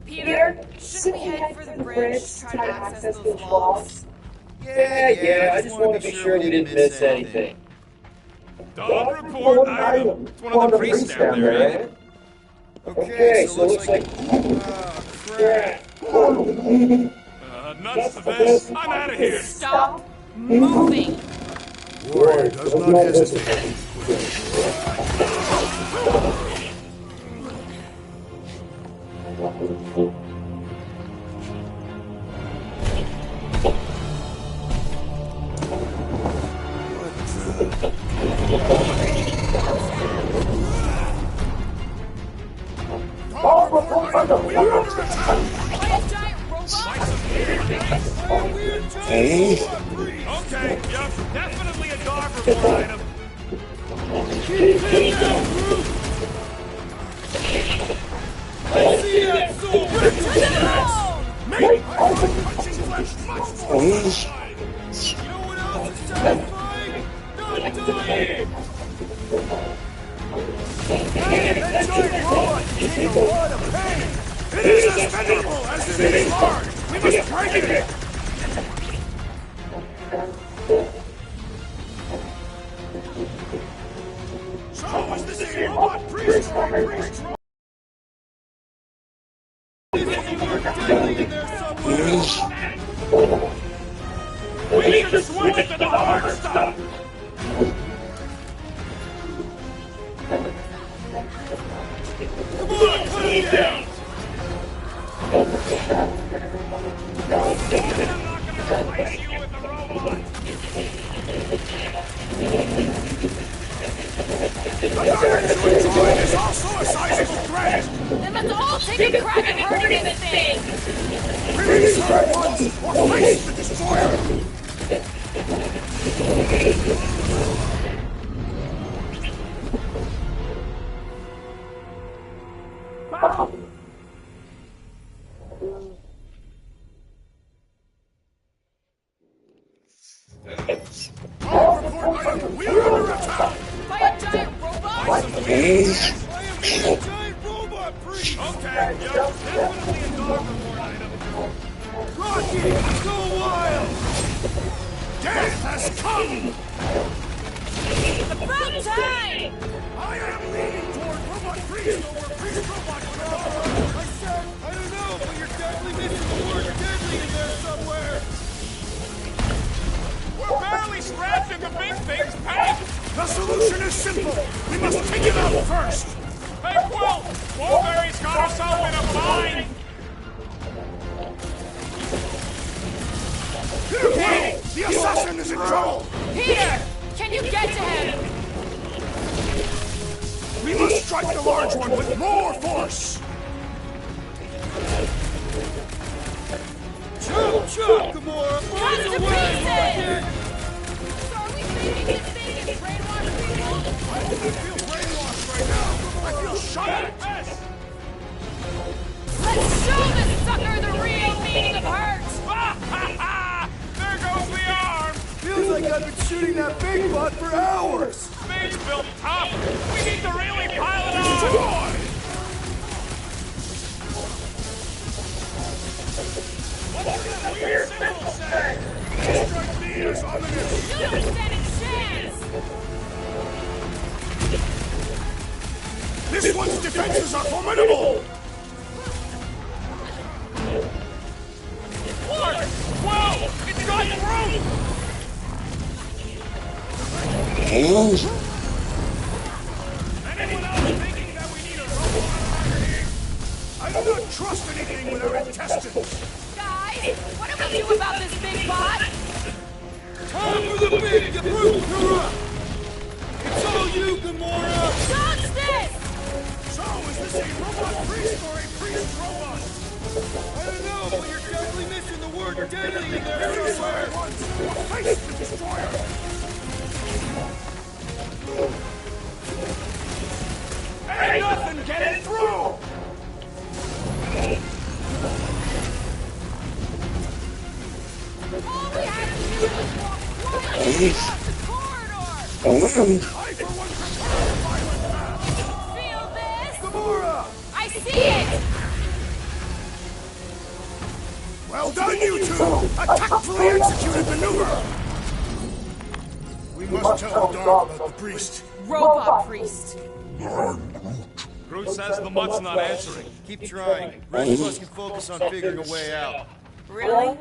Peter, shouldn't we head for the bridge to try to access those logs?
Yeah, I just want to be sure we didn't miss anything.
Dog report item. It's one of the priests down there, ain't it?
Okay, so it looks like... crap.
Nuts to this. I'm out of here.
Stop moving.
Warrior does not hesitate.
Okay, yep, definitely a dog report item. I see that soul! Mate, I'm punching flesh much more satisfying! You know what else is satisfying? Not dying! That giant robot can take a lot of pain! It is as venerable as it is large! We must break it! So is the same robot priest or priest robot? We need to swim it to the hard stuff! Come on, put it down! I'm not gonna replace you with a robot! The gargantuan droid is also a sizable threat!
Then let's all take a crack at hurting this thing!
Release her at once, or face the destroyer! All report item, we are under attack!
By a giant robot?
By a giant robot priest! Okay, yep, definitely a dog report item. Rocky, go wild! Death has come!
About time!
I am leaning toward robot priest over priest robot control!
I said, I don't know, but you're definitely missing the word deadly in there somewhere.
We're barely scratching the big thing's paint! The solution is simple! We must take it out first! Hey, Quill! Wolverine's got herself in a bind! Peter Quill! The assassin is in trouble!
Peter! Can you get to him?
We must
Strike the large one with more force!
Chop, chop, Gamora!
Cut to pieces!
Rocket!
So are we making this thing and brainwash people?
I feel brainwashed right now! I feel shocked!
Let's show this sucker the real meaning of hurt!
There goes the arm!
Feels like I've been shooting that big butt for hours!
Space built tough! We need to really pile it on! What's that weird symbol say?
Strike me as ominous!
You don't stand a chance!
This one's defenses are formidable!
Look! Whoa! It's got through! Anyone else thinking that we need a robot?
I do not trust anything with our intestines!
Guys, what do we do about this big bot?
Time for the big brute hurrah! It's all you, Gamora!
Dodge this!
So, is this a robot priest or a priest robot?
I don't know, but you're definitely missing the word deadly in there
Here's
somewhere!
where once face the destroyer!
Ain't nothing getting through!
All we had to do was walk quietly across the corridor!
I, for one, prefer a violent path!
Feel this?
Gamora!
I see it!
Well done, you two! A tactfully executed maneuver! We must tell the dog about the priest.
Robot priest.
Groot says the mutt's not answering.
Keep trying. Rest of us can focus on figuring a way out.
Really?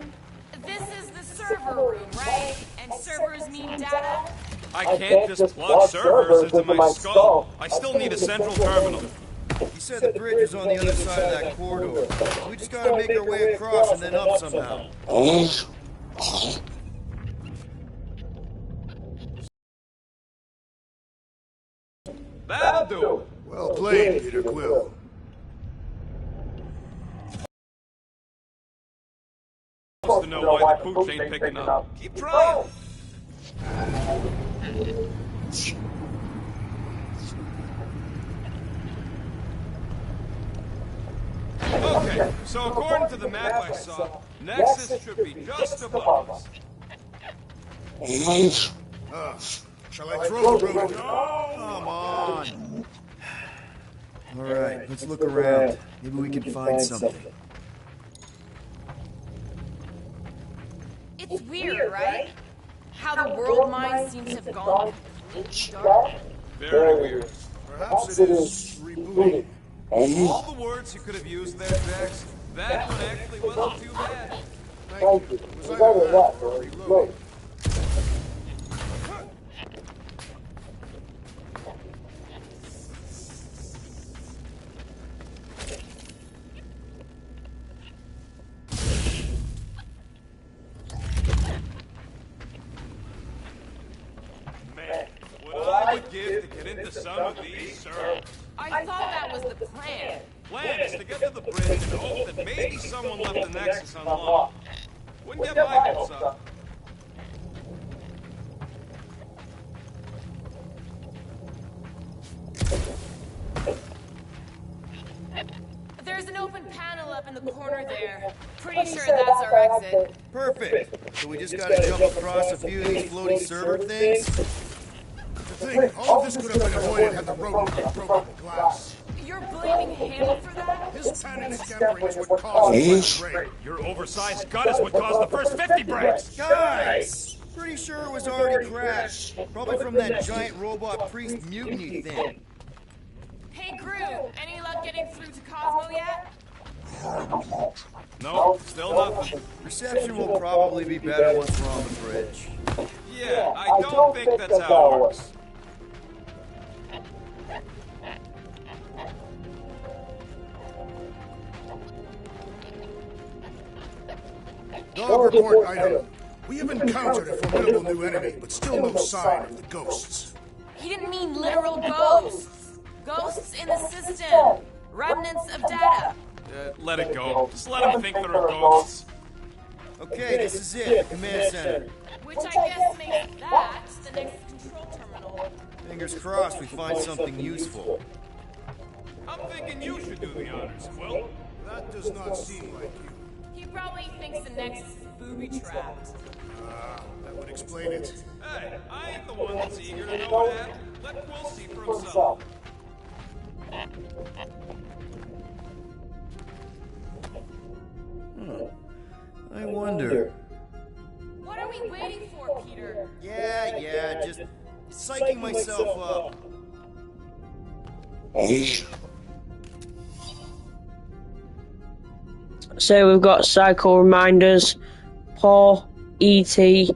This is the server room, right? And servers mean data?
I can't just plug servers into my skull. I still need a central terminal.
He said the bridge is on the other side of that corridor. We just gotta make our way across and then up somehow.
That'll do.
Well played, Peter Quill.
Wants to know why the pooch ain't picking up. Keep trying. Okay, so according to the map I saw, Nexus should be just above us.
Shall I throw the room?
Come on. All right, let's look around. Maybe we can find something.
It's weird, right? How the world mind seems to have gone dark.
Very weird.
Perhaps it is rebooting.
All the words you could have used there, Jax, that one actually wasn't too bad.
Thank you. It was either that or reloading.
Man, what I would give to get into some of these servers.
I thought that was the plan.
Plan is to get to the bridge and hope that maybe someone left the Nexus unlocked. Wouldn't get my hopes up.
There's an open panel up in the corner there. Pretty sure that's our exit.
Perfect. So we just gotta jump across a few of these floating server things.
To think, all of this could have been avoided had the rodent not broken the glass.
You're blaming him for that?
His panic scampering is what caused the break.
Your oversized gut is what caused the first 50 breaks!
Guys! Pretty sure it was already crashed. Probably from that giant robot priest mutiny thing.
Hey, Groot, any luck getting through to Cosmo yet?
No, still nothing.
Reception will probably be better once we're on the bridge.
Yeah, I don't think that's how it works.
Dog report item. We have encountered a formidable new enemy, but still no sign of the ghosts.
He didn't mean literal ghosts. Ghosts in the system. Remnants of data.
Let it go. Just let them think there are ghosts.
Okay, this is it. The command center.
Which I guess makes that the next control terminal.
Fingers crossed we find something useful.
I'm thinking you should do the honors, Quill.
That does not seem like you.
He probably thinks the Nexus is booby-trapped.
That would explain it.
Hey, I ain't the one that's eager to know what happened. Let Quill see for himself.
I wonder.
What are we waiting for, Peter?
Yeah, just psyching myself up.
So we've got cycle reminders, Paw, E.T.,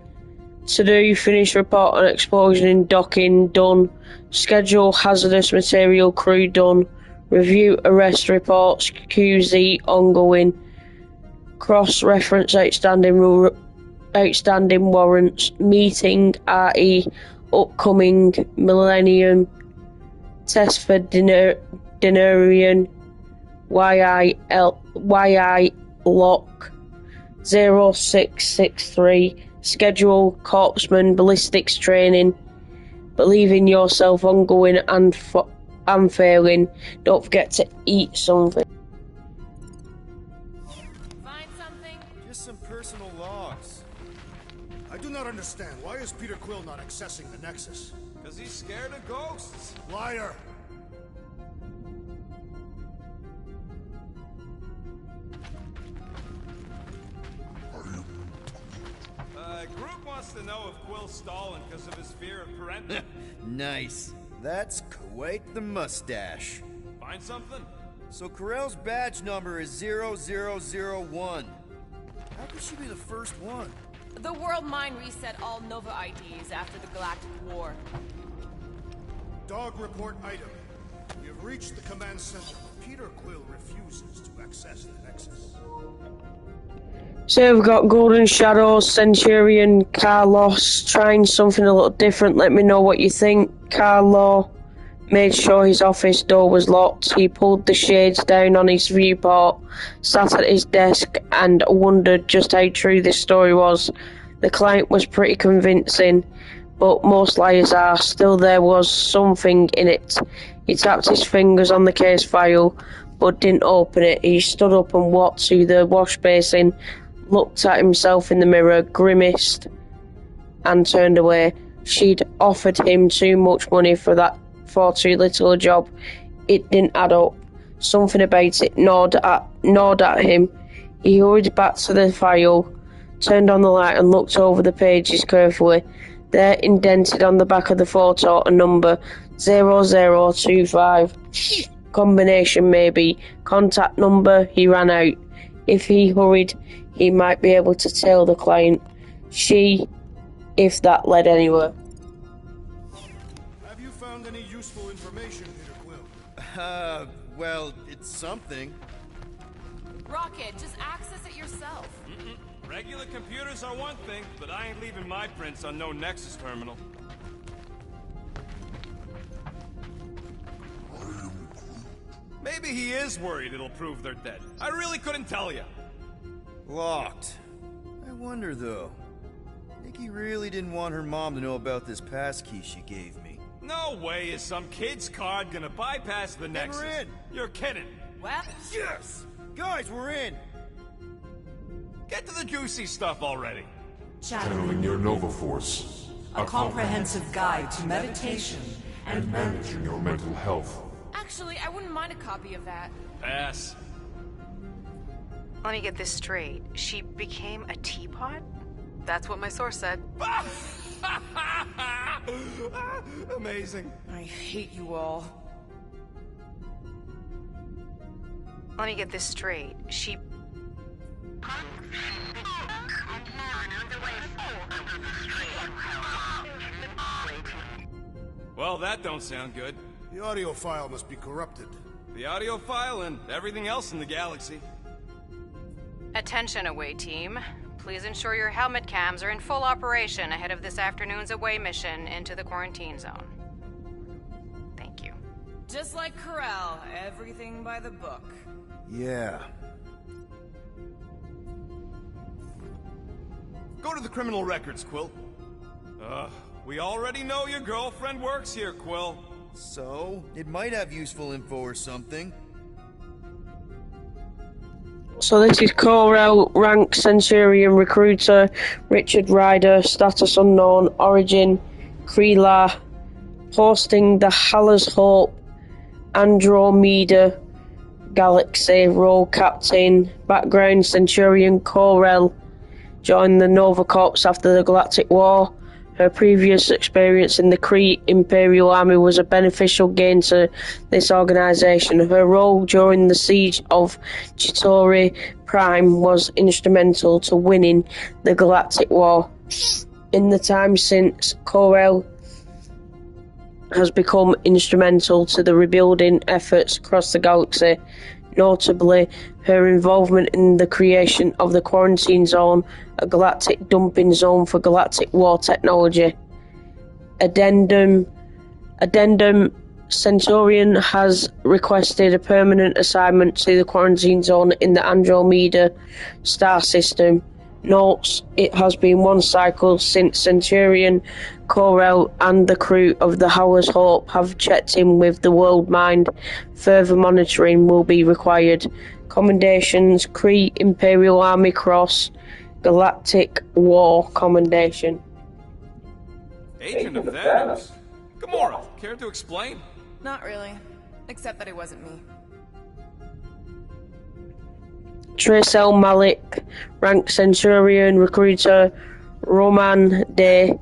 to do, finish report on explosion in docking, done, schedule hazardous material crew, done, review arrest reports, QZ, ongoing, cross-reference outstanding warrants, meeting, RE, upcoming, millennium, test for Dinerian, YI lock 0663, schedule corpsman ballistics training, believe in yourself, ongoing and failing, don't forget to eat something.
Find something?
Just some personal logs.
I do not understand. Why is Peter Quill not accessing the Nexus?
Because he's scared of ghosts.
Liar!
Group wants to know if Quill's stalling because of his fear of parental.
Nice. That's quite the mustache.
Find something?
So Corell's badge number is 0001. How could she be the first one?
The World Mind reset all Nova IDs after the Galactic War.
Dog report item. We have reached the command center. Peter Quill refuses to access the Nexus.
So we've got Golden Shadows, Centurion, Carlos, trying something a little different. Let me know what you think. Carlo made sure his office door was locked. He pulled the shades down on his viewport, sat at his desk, and wondered just how true this story was. The client was pretty convincing, but most liars are. Still, there was something in it. He tapped his fingers on the case file, but didn't open it. He stood up and walked to the wash basin, looked at himself in the mirror, grimaced, and turned away. She'd offered him too much money for too little a job. It didn't add up. Something about it gnawed at him. He hurried back to the file, turned on the light and looked over the pages carefully. There, indented on the back of the photo, a number 0025. Combination maybe. Contact number. He ran out. If he hurried, he might be able to tell the client. If that led anywhere.
Have you found any useful information, Peter Quill?
Well, it's something.
Rocket, just access it yourself.
Regular computers are one thing, but I ain't leaving my prints on no Nexus terminal. Maybe he is worried it'll prove they're dead. I really couldn't tell you.
Locked. I wonder, though. Nikki really didn't want her mom to know about this passkey she gave me.
No way is some kid's card gonna bypass the Nexus.
We're in.
You're kidding.
Well,
Yes! Guys, we're in!
Get to the juicy stuff already.
Channeling your Nova Force.
A comprehensive guide to meditation
and managing your mental health.
actually, I wouldn't mind a copy of that.
Pass.
Let me get this straight. She became a teapot? That's what my source said.
Amazing.
I hate you all.
Let me get this straight. She...
Well, that don't sound good.
The audio file must be corrupted.
The audio file and everything else in the galaxy.
Attention, away team. Please ensure your helmet cams are in full operation ahead of this afternoon's away mission into the quarantine zone. Thank you.
Just like Corel, everything by the book.
Yeah.
Go to the criminal records, Quill. We already know your girlfriend works here, Quill.
So, it might have useful info or something.
So this is Corel, rank Centurion Recruiter, Richard Ryder, status unknown, origin Kreelar, posting the Haller's Hope, Andromeda Galaxy, role captain, background Centurion Corel, joined the Nova Corps after the Galactic War. Her previous experience in the Kree Imperial Army was a beneficial gain to this organisation. Her role during the siege of Chitauri Prime was instrumental to winning the Galactic War. In the time since, Corel has become instrumental to the rebuilding efforts across the galaxy, notably her involvement in the creation of the Quarantine Zone, a galactic dumping zone for galactic war technology. Addendum Centurion has requested a permanent assignment to the Quarantine Zone in the Andromeda star system. Notes: it has been one cycle since Centurion Corel and the crew of the Haller's Hope have checked in with the World Mind. Further monitoring will be required. Commendations: Kree Imperial Army Cross, Galactic War Commendation.
Agent of Thanos? Gamora, care to explain?
Not really. Except that it wasn't me.
Trace Malik, rank Centurion Recruiter, Roman Day,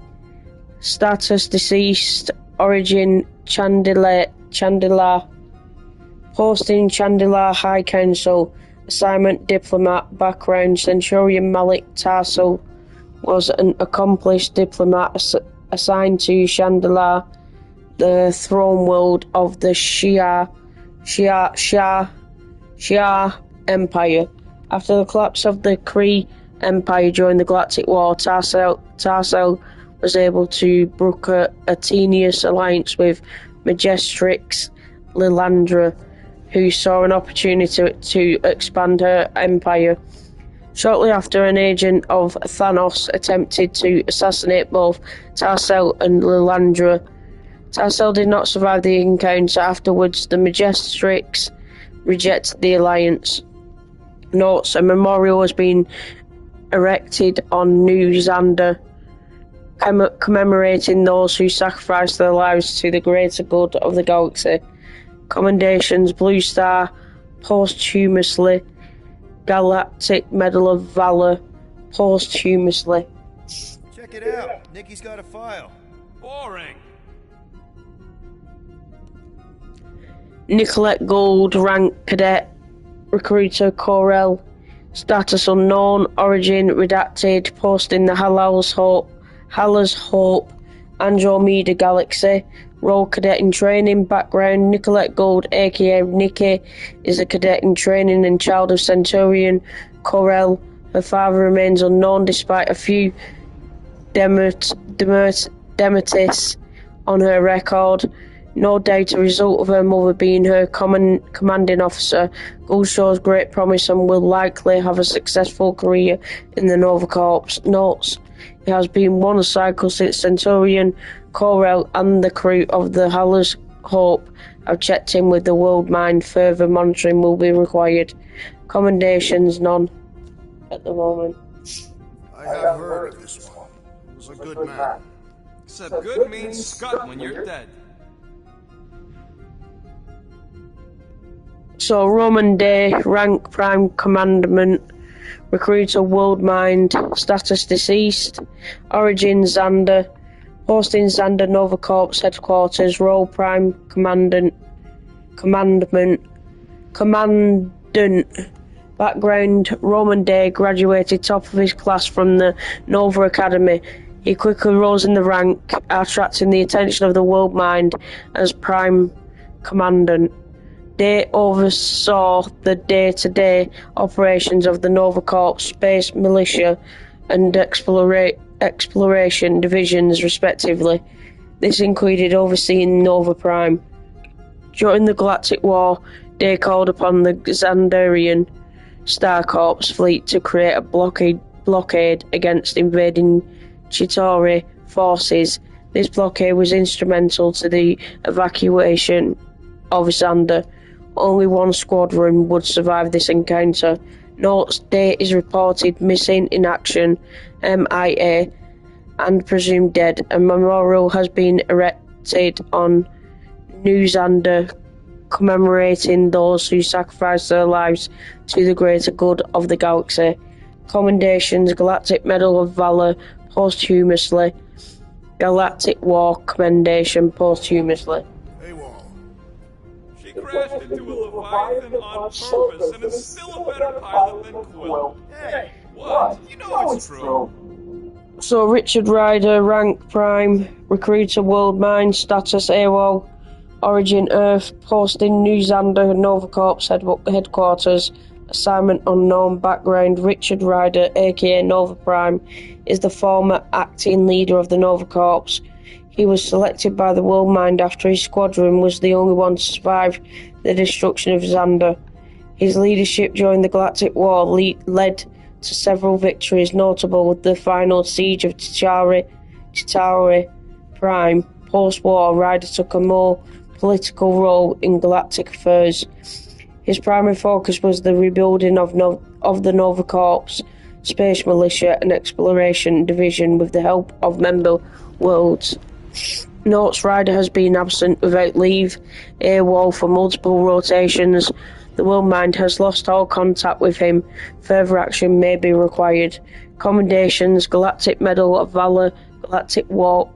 status deceased, origin Chandela, posting Chandela High Council, assignment diplomat, background Centurion Malik Tarsal was an accomplished diplomat assigned to Chandela, the throne world of the Shia Empire. After the collapse of the Kree Empire during the Galactic War, Tarsal was able to broker a tenuous alliance with Majestrix Lilandra, who saw an opportunity to expand her empire. Shortly after, an agent of Thanos attempted to assassinate both Tarsal and Lilandra. Tarsal did not survive the encounter. Afterwards, the Majestrix rejected the alliance. Notes: a memorial has been erected on New Xander, commemorating those who sacrificed their lives to the greater good of the galaxy. Commendations: Blue Star, posthumously, Galactic Medal of Valor, posthumously.
Check it out. Nikki's got a file.
Boring.
Nicolette Gold, rank Cadet Recruiter Corel, status unknown, origin redacted, posting the Haller's Hope, Andromeda Galaxy, role cadet in training, background Nicolette Gold aka Nikki is a cadet in training and child of Centurion Corel. Her father remains unknown despite a few dematitis on her record. No doubt a result of her mother being her commanding officer. Gould shows great promise and will likely have a successful career in the Nova Corps. Notes: it has been one cycle since Centurion Corel and the crew of the Haller's Hope have checked in with the World Mind. Further monitoring will be required. Commendations: none at the moment.
I have heard of this one. He was a good man.
Except good means scut when you're dead.
So Roman Day, rank Prime Commandment, Recruiter World Mind, status deceased, origin Xander, posting Xander Nova Corps headquarters, role Prime Commandant, background Roman Day graduated top of his class from the Nova Academy. He quickly rose in the rank, attracting the attention of the World Mind as Prime Commandant. Day oversaw the day-to-day operations of the Nova Corps Space Militia and Exploration divisions, respectively. This included overseeing Nova Prime. During the Galactic War, they called upon the Xandarian Star Corps fleet to create a blockade against invading Chitauri forces. This blockade was instrumental to the evacuation of Xander. Only one squadron would survive this encounter. Note's date is reported missing in action, MIA, and presumed dead. A memorial has been erected on New Xander, commemorating those who sacrificed their lives to the greater good of the galaxy. Commendations: Galactic Medal of Valor posthumously. Galactic War Commendation posthumously.
She crashed into a Leviathan on purpose and is still a better pilot than Quill. Hey, what? You know it's true.
So Richard Ryder, rank Prime, recruiter World Mind, status AWOL, origin Earth, posting New Xander, Nova Corps headquarters, assignment unknown, background Richard Ryder, aka Nova Prime, is the former acting leader of the Nova Corps. He was selected by the World Mind after his squadron was the only one to survive the destruction of Xander. His leadership during the Galactic War led to several victories, notable with the final siege of Chitauri Prime. Post-war, Ryder took a more political role in galactic affairs. His primary focus was the rebuilding of the Nova Corps, Space Militia and Exploration Division with the help of member worlds. Notes: Ryder has been absent without leave, AWOL for multiple rotations. The World Mind has lost all contact with him. Further action may be required. Commendations: Galactic Medal of Valor, Galactic War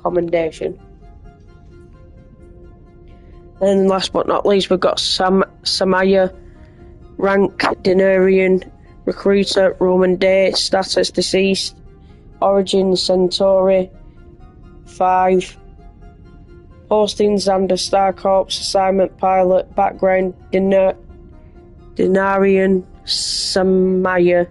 Commendation. And last but not least, we've got Samaya, rank Denarian, recruiter Roman Day, status deceased, origin Centauri 5, posting Xander Star Corps, assignment pilot, background Denarian. Samaya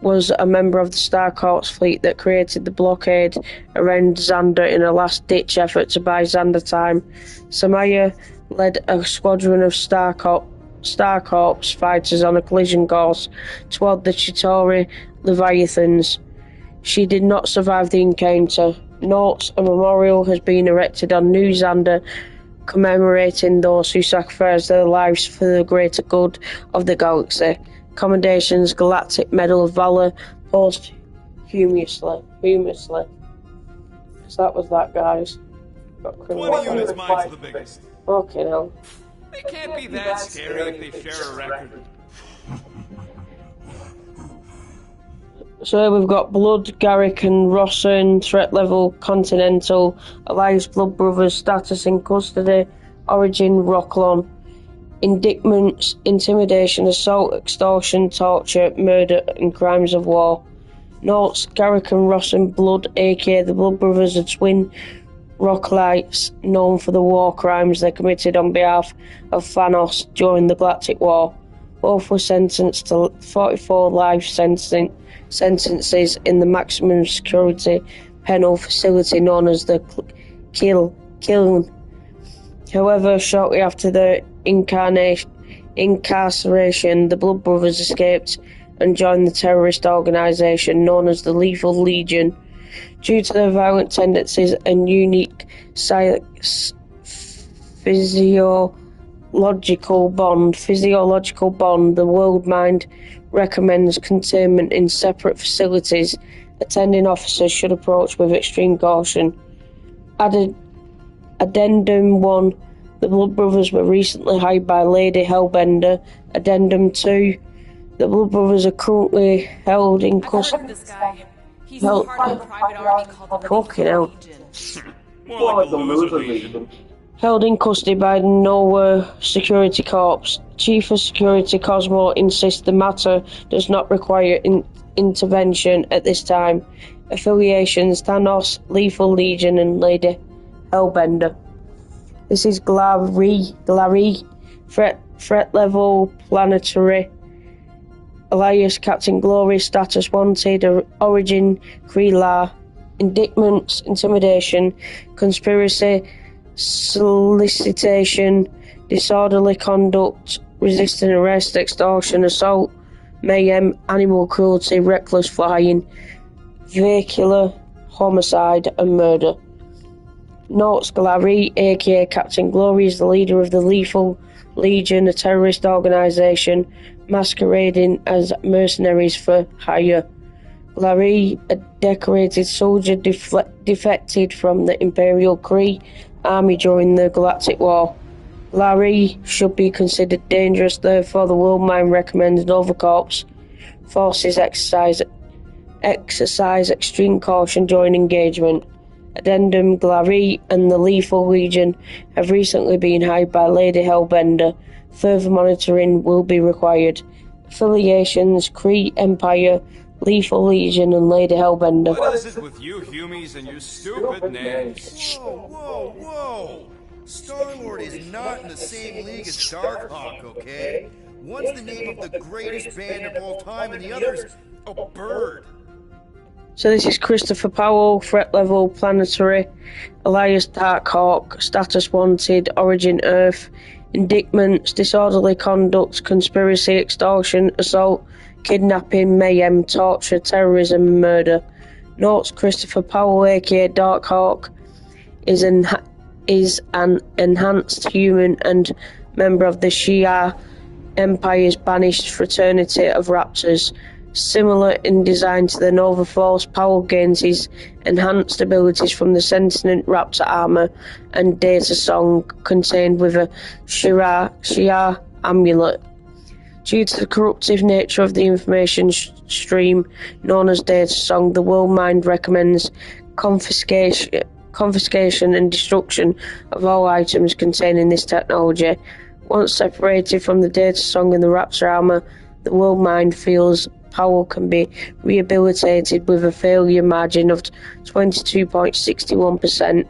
was a member of the Star Corps fleet that created the blockade around Xander in a last-ditch effort to buy Xander time. Samaya led a squadron of Star Corps fighters on a collision course toward the Chitauri Leviathans. She did not survive the encounter. Note: a memorial has been erected on New Xander, commemorating those who sacrificed their lives for the greater good of the galaxy. Commendations: Galactic Medal of Valor posthumously. So that was that, guys.
20 units mine's the biggest.
Okay, now.
They can't be that scary if they share a record.
So we've got Blood, Garrick and Rosson, threat level Continental, Elias Blood Brothers, status in custody, origin Rocklon, indictments, intimidation, assault, extortion, torture, murder and crimes of war. Notes: Garrick and Rosson Blood, aka the Blood Brothers, are twin Rocklights known for the war crimes they committed on behalf of Thanos during the Galactic War. Both were sentenced to 44 life sentences in the maximum security penal facility known as the Kiln. However, shortly after their incarceration, the Blood Brothers escaped and joined the terrorist organisation known as the Lethal Legion. Due to their violent tendencies and unique physiological bond, the World Mind recommends containment in separate facilities. Attending officers should approach with extreme caution. Addendum 1. The Blood Brothers were recently hired by Lady Hellbender. Addendum 2. The Blood Brothers are currently held in custody.
He's part of a private army called the Legion.
More like the Loser Legion.
Held in custody by the Nova Security Corps. Chief of Security Cosmo insists the matter does not require intervention at this time. Affiliations: Thanos, Lethal Legion and Lady Hellbender. This is Glary, threat level planetary. Elias Captain Glory, status wanted, origin Krelar, indictments, intimidation, conspiracy, solicitation, disorderly conduct, resisting arrest, extortion, assault, mayhem, animal cruelty, reckless flying, vehicular homicide, and murder. Notes: Glary, aka Captain Glory, is the leader of the Lethal Legion, a terrorist organisation masquerading as mercenaries for hire. Glary, a decorated soldier, defected from the Imperial Kree army during the Galactic War. Glary should be considered dangerous, therefore the World Mind recommends Nova Corps forces exercise extreme caution during engagement. Addendum: Glary and the Lethal Legion have recently been hired by Lady Hellbender. Further monitoring will be required. Affiliations: Kree Empire, Lethal Legion, and Lady Hellbender.
What is it with you Humies and your stupid names?
Whoa, whoa! Star-Lord is not in the same league as Darkhawk, okay? One's the name of the greatest band of all time, and the other's a bird.
So this is Christopher Powell, threat level planetary, alias Darkhawk, status wanted, origin Earth, indictments, disorderly conduct, conspiracy, extortion, assault, kidnapping, mayhem, torture, terrorism, and murder. Notes: Christopher Powell, aka Darkhawk, is an enhanced human and member of the Shi'ar Empire's banished fraternity of Raptors. Similar in design to the Nova Force, Powell gains his enhanced abilities from the sentient Raptor armor and data song contained with a Shi'ar amulet. Due to the corruptive nature of the information stream known as data song, the World Mind recommends confiscation and destruction of all items containing this technology. Once separated from the data song and the Raptor armor, the World Mind feels Powell can be rehabilitated with a failure margin of 22.61%.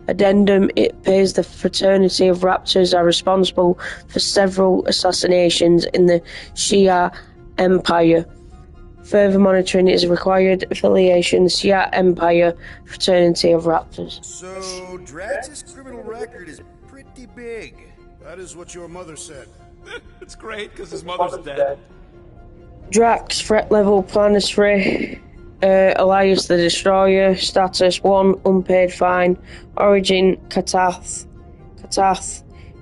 Addendum: It appears the fraternity of Raptors are responsible for several assassinations in the Shi'ar Empire. Further monitoring is required. Affiliation: Shi'ar Empire, fraternity of Raptors.
So, Drax's criminal record is pretty big.
That is what your mother said.
It's great, because his mother's dead.
Drax, threat level planetary, alias the Destroyer, status 1, unpaid fine, origin Katath,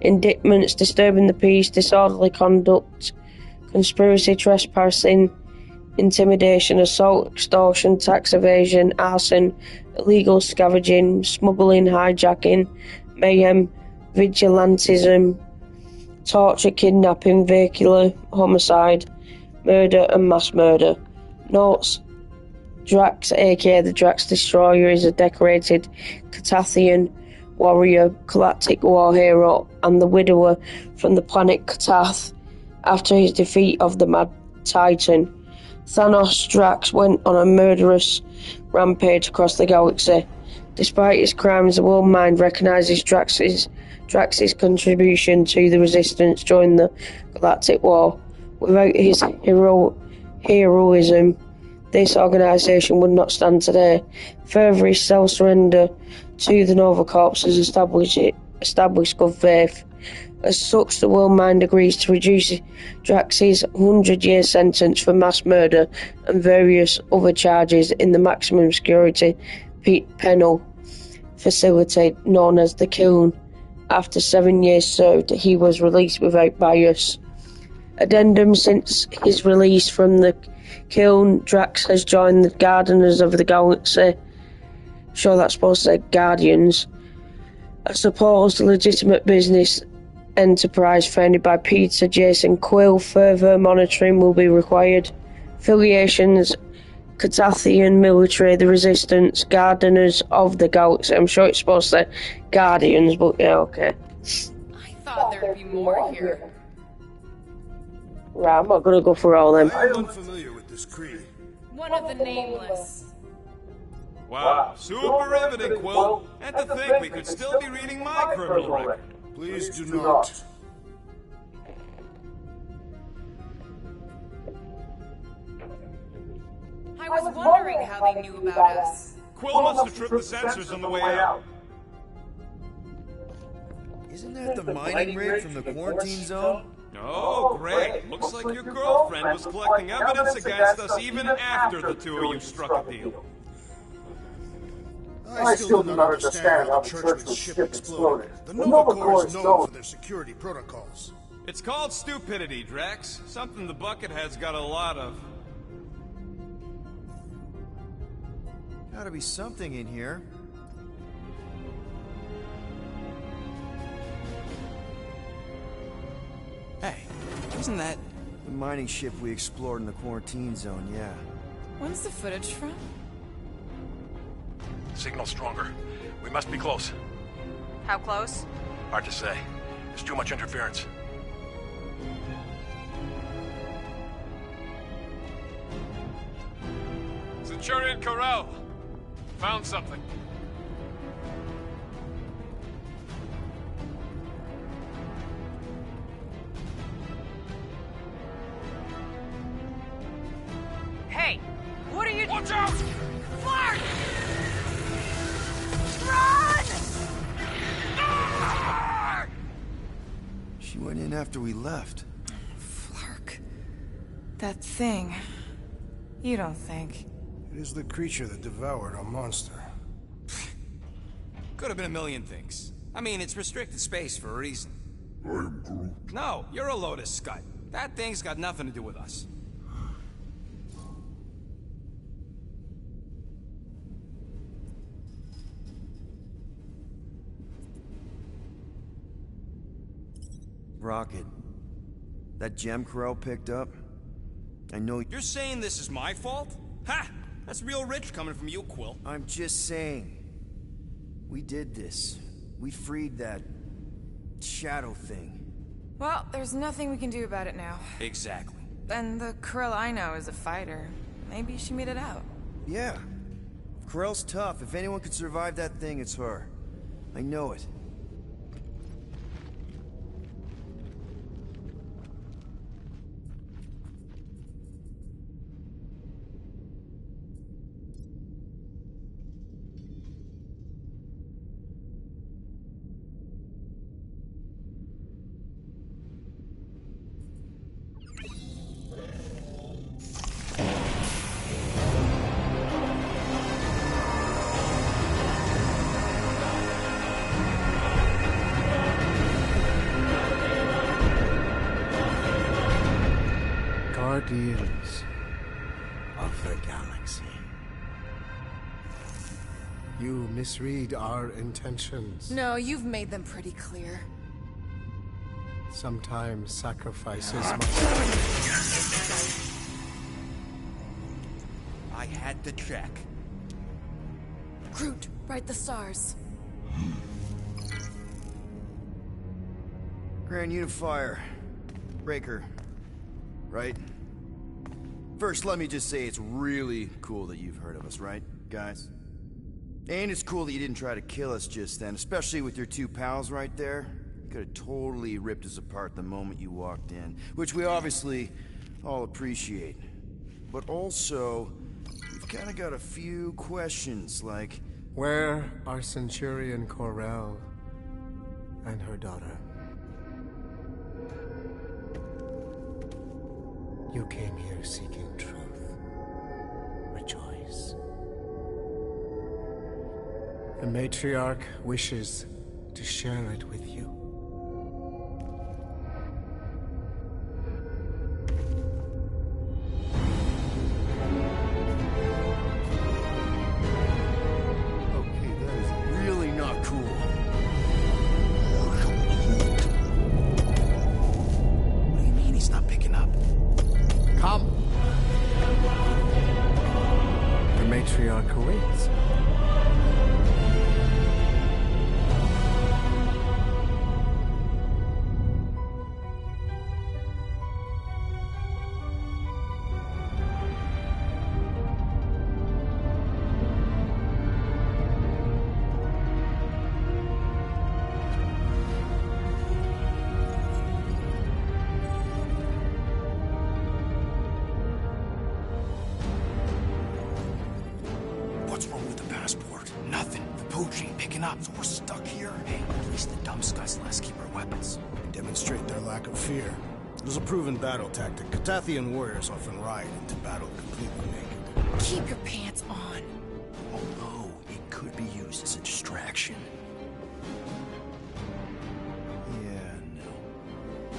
indictments: disturbing the peace, disorderly conduct, conspiracy, trespassing, intimidation, assault, extortion, tax evasion, arson, illegal scavenging, smuggling, hijacking, mayhem, vigilantism, torture, kidnapping, vehicular homicide, murder, and mass murder. Notes: Drax, aka the Drax Destroyer, is a decorated Katathian warrior, galactic war hero, and the widower from the planet Katath. After his defeat of the Mad Titan, Thanos, Drax went on a murderous rampage across the galaxy. Despite his crimes, the World Mind recognizes Drax's contribution to the Resistance during the Galactic War. Without his heroism, this organization would not stand today. Further, his self-surrender to the Nova Corps has established good faith. As such, the World Mind agrees to reduce Drax's 100-year sentence for mass murder and various other charges in the maximum security penal facility known as the Kiln. After 7 years served, he was released without bias. Addendum: Since his release from the Kiln, Drax has joined the Gardeners of the Galaxy. Sure, that's supposed to say Guardians. A supposed legitimate business enterprise founded by Peter Jason Quill. Further monitoring will be required. Affiliations: Katathian military, the Resistance, Gardeners of the Galaxy. I'm sure it's supposed to say Guardians, but yeah, okay.
I thought there'd be more here.
Right, I'm not gonna go for all them.
I am unfamiliar with this Kree.
One of the nameless.
Wow, super riveting, Quill. And to think we could still be reading my criminal record.
Please do not.
I was wondering how they knew about us.
Quill must have tripped the sensors on the way out.
Isn't that the mining rig from the quarantine zone?
Oh, great. Looks like your girlfriend was collecting evidence against us even after the two of you struck a deal.
I still do not understand how the Churchman's ship exploded. The Nova Corps is known for their security protocols.
It's called stupidity, Drax. Something the Buckethead's got a lot of.
Gotta be something in here.
Hey, isn't that...
The mining ship we explored in the quarantine zone, yeah.
When's the footage from?
Signal stronger. We must be close.
How close?
Hard to say. There's too much interference.
Centurion Corral. Found something.
Hey! What are you—
Watch out!
Clark! Run!
She went in after we left.
Flark. That thing. You don't think.
It is the creature that devoured our monster.
Could have been a million things. I mean, it's restricted space for a reason.
I'm Groot.
No, you're a load of scud. That thing's got nothing to do with us.
Rocket. That gem Corell picked up? I know—
You're saying this is my fault? Ha! That's real rich coming from you, Quill.
I'm just saying. We did this. We freed that... shadow thing.
Well, there's nothing we can do about it now.
Exactly.
And the Krill I know is a fighter. Maybe she made it out.
Yeah. Corell's tough. If anyone could survive that thing, it's her. I know it.
Guardians of the Galaxy. You misread our intentions.
No, you've made them pretty clear.
Sometimes sacrifices
I had to check.
Groot, write the stars.
Grand Unifier. Breaker. Right? First, let me just say it's really cool that you've heard of us, right, guys? And it's cool that you didn't try to kill us just then, especially with your two pals right there. You could have totally ripped us apart the moment you walked in, which we obviously all appreciate. But also, we've kind of got a few questions, like...
Where are Centurion Corell and her daughter? You came here seeking truth. Rejoice. The matriarch wishes to share it with you.
Okay, that is really not cool.
What do you mean he's not picking up?
Come! The matriarch awaits.
up.
So we're stuck here?
Hey, release the dumb scuzz and let's keep our weapons.
Demonstrate their lack of fear. It was a proven battle tactic. Katathian warriors often ride into battle completely naked.
Keep your pants on.
Although it could be used as a distraction. Yeah, no.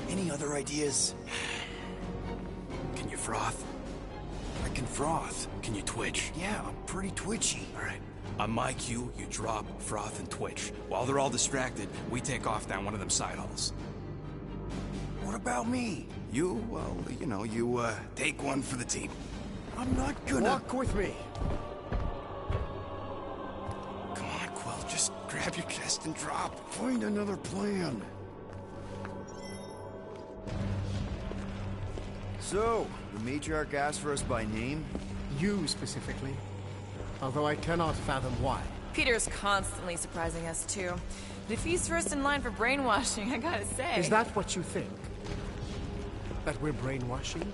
Any other ideas?
Can you froth?
I can froth.
Can you twitch?
Yeah, I'm pretty twitchy.
All right. On my cue, you drop, froth, and twitch. While they're all distracted, we take off down one of them side halls.
What about me?
You, well, you know, you, take one for the team.
I'm not gonna...
Walk with me.
Come on, Quill, just grab your chest and drop.
Find another plan. So, the matriarch asked for us by name?
You specifically. Although I cannot fathom why.
Peter's constantly surprising us, too. But if he's first in line for brainwashing, I gotta say...
Is that what you think? That we're brainwashing?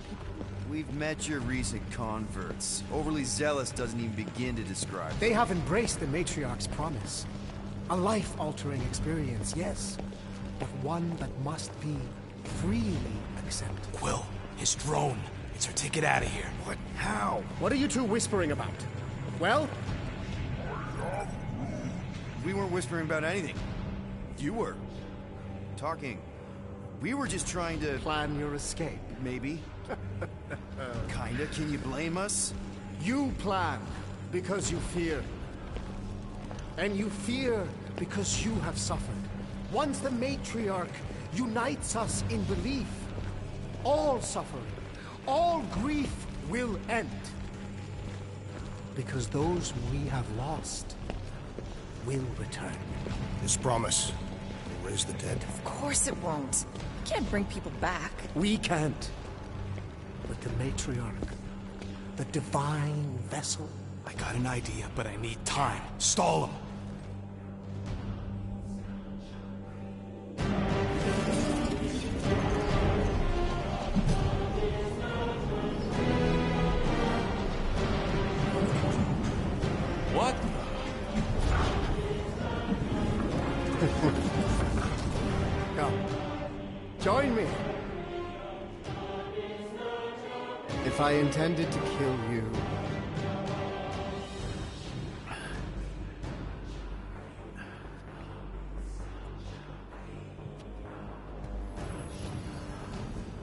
We've met your recent converts. Overly zealous doesn't even begin to describe
They have embraced the matriarch's promise. A life-altering experience, yes. But one that must be freely accepted.
Quill, his drone. It's our ticket out of here.
What? How?
What are you two whispering about? Well?
We weren't whispering about anything. You were. Talking. We were just trying to...
Plan your escape.
Maybe. Kinda. Can you blame us?
You plan because you fear. And you fear because you have suffered. Once the matriarch unites us in belief, all suffering, all grief will end. Because those we have lost will return.
This promise will raise the dead.
Of course it won't. We can't bring people back.
We can't. But the matriarch, the divine vessel.
I got an idea, but I need time. Stall him. What?
Come. Join me. If I intended to kill you...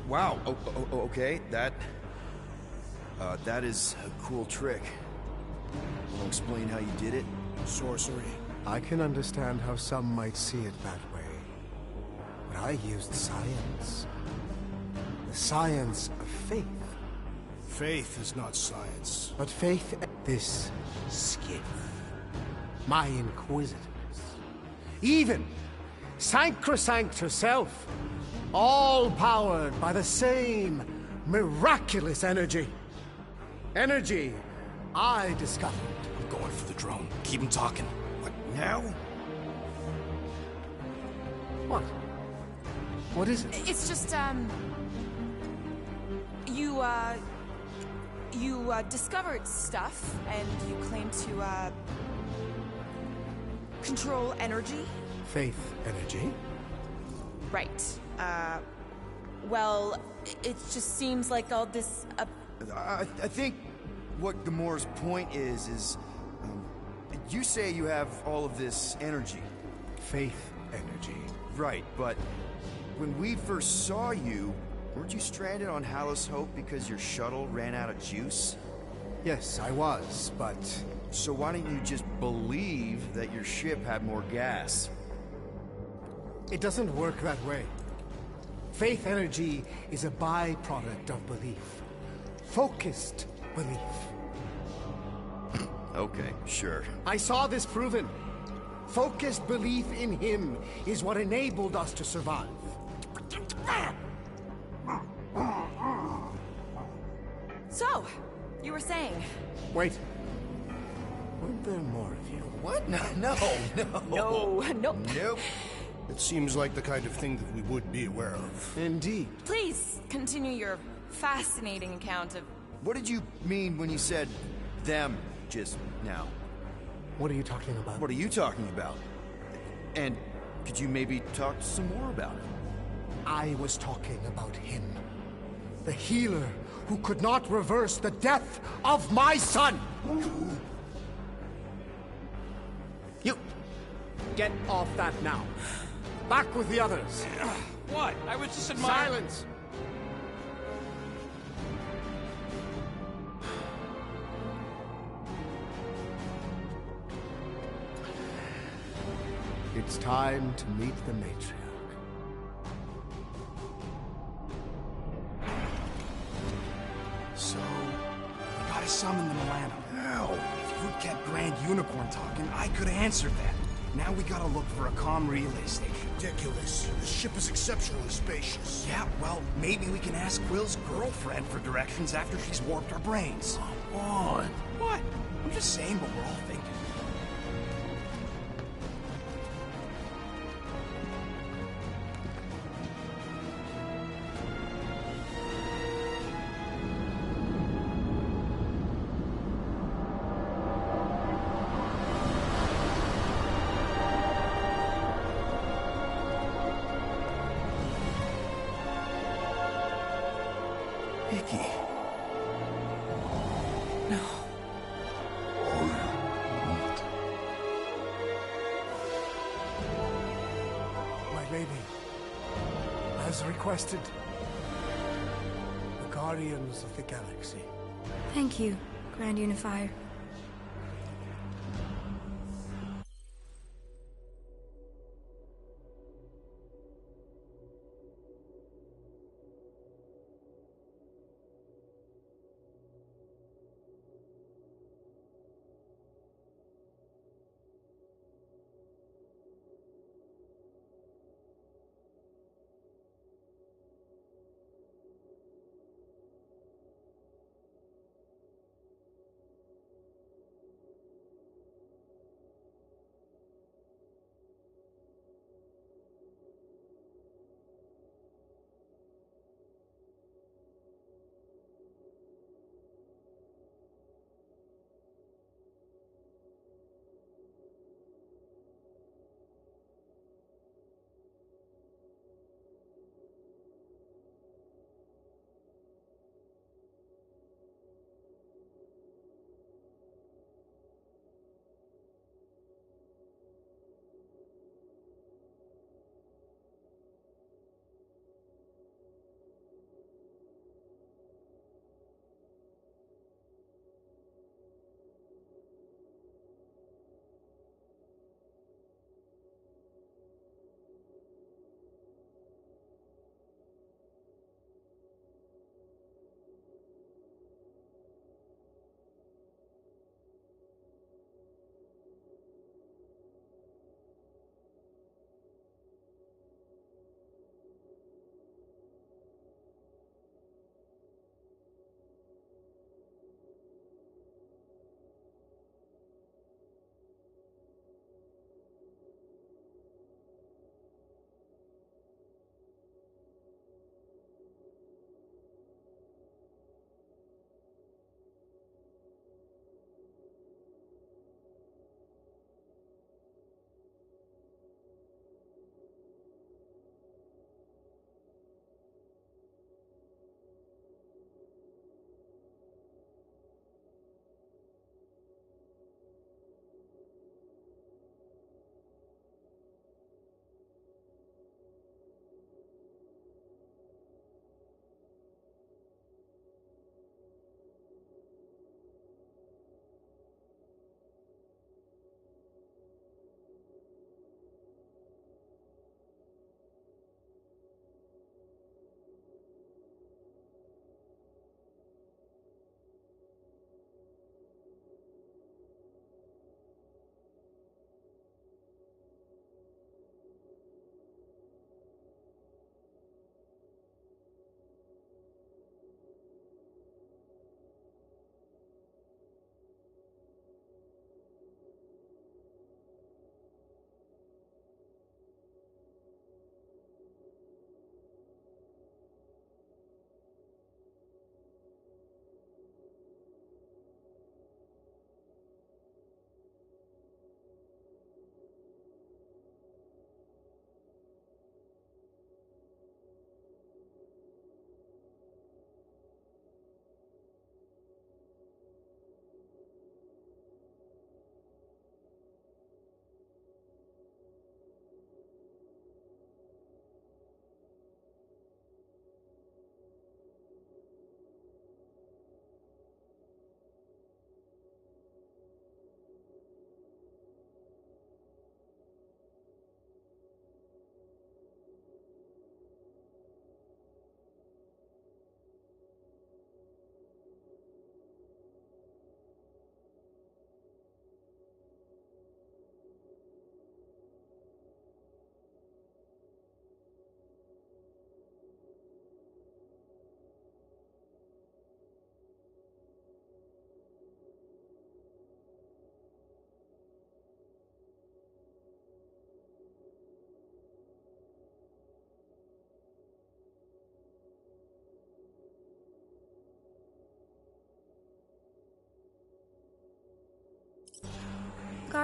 Wow. Okay. That is a cool trick. Want to explain how you did it?
Sorcery.
I can understand how some might see it that way. But I used science. The science of faith.
Faith is not science.
But faith... This skiff. My inquisitors. Even Sacrosanct herself. All powered by the same miraculous energy. Energy I discovered.
I'm going for the drone. Keep him talking.
What, now?
What? What is it?
It's just, You discovered stuff, and you claim to, control energy?
Faith energy?
Right. Well, it just seems like all this,
I think what Gamora's point is, you say you have all of this energy.
Faith energy.
Right, but when we first saw you, weren't you stranded on Hallis Hope because your shuttle ran out of juice?
Yes, I was, but...
So why didn't you just believe that your ship had more gas?
It doesn't work that way. Faith energy is a byproduct of belief. Focused belief.
Okay, sure.
I saw this proven. Focused belief in him is what enabled us to survive.
So, you were saying...
Wait. Weren't there more of you?
What? No.
Nope.
Nope.
It seems like the kind of thing that we would be aware of.
Indeed.
Please, continue your fascinating account of...
What did you mean when you said them just now?
What are you talking about?
What are you talking about?
And could you maybe talk some more about it?
I was talking about him. The healer who could not reverse the death of my son! You! Get off that now. Back with the others.
What? I was just admiring...
Silence! It's time to meet the matriarch.
So, we gotta summon the Milano. How? If you'd kept Grand Unicorn talking, I could've answered that. Now we gotta look for a comm relay station.
Ridiculous. The ship is exceptionally spacious.
Yeah, well, maybe we can ask Quill's girlfriend for directions after she's warped our brains.
Come on.
What? I'm just saying what we're all thinking.
Vicky.
No.
My lady, as requested, the Guardians of the Galaxy.
Thank you, Grand Unifier.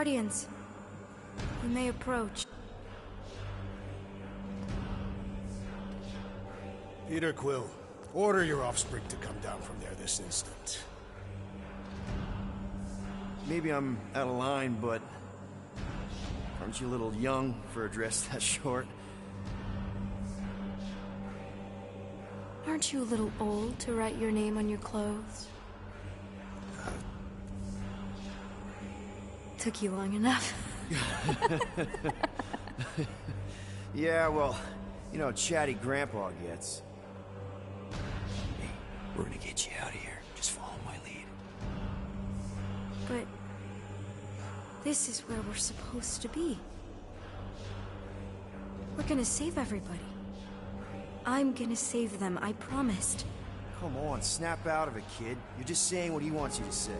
Guardians. You may approach.
Peter Quill, order your offspring to come down from there this instant.
Maybe I'm out of line, but aren't you a little young for a dress that short?
Aren't you a little old to write your name on your clothes? Took you long enough.
Yeah, well, you know how chatty Grandpa gets. Hey, we're gonna get you out of here. Just follow my lead.
But this is where we're supposed to be. We're gonna save everybody. I'm gonna save them, I promised.
Come on, snap out of it, kid. You're just saying what he wants you to say.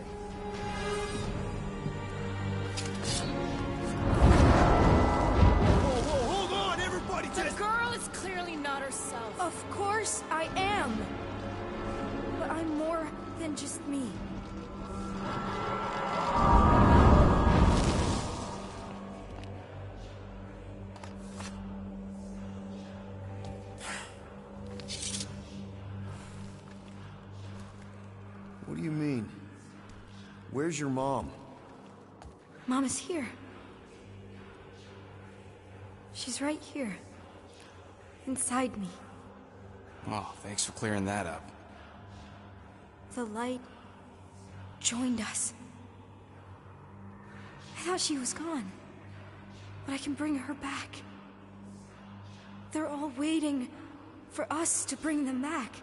Whoa, hold on, everybody!
The girl is clearly not herself.
Of course I am. But I'm more than just me.
What do you mean? Where's your mom?
Mama's here. She's right here. Inside me.
Oh, thanks for clearing that up.
The light joined us. I thought she was gone. But I can bring her back. They're all waiting for us to bring them back.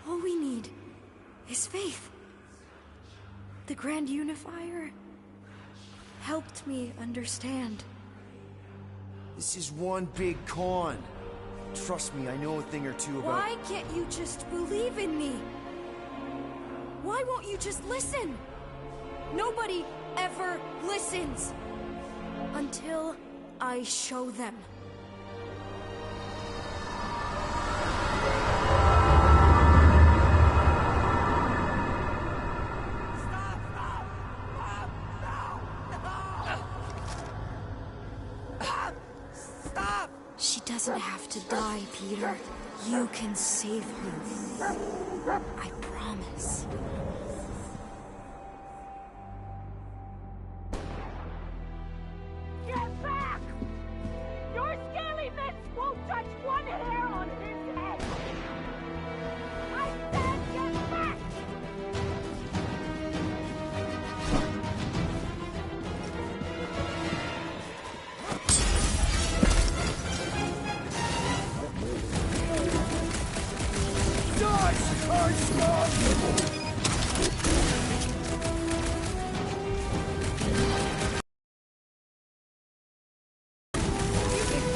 All we need is faith. The Grand Unifier helped me understand.
This is one big con. Trust me, I know a thing or two about...
Why can't you just believe in me? Why won't you just listen? Nobody ever listens. Until I show them. She doesn't have to die, Peter. You can save her. I promise.
Get back! Your scaly mitts won't touch one hair on his head! I said get back!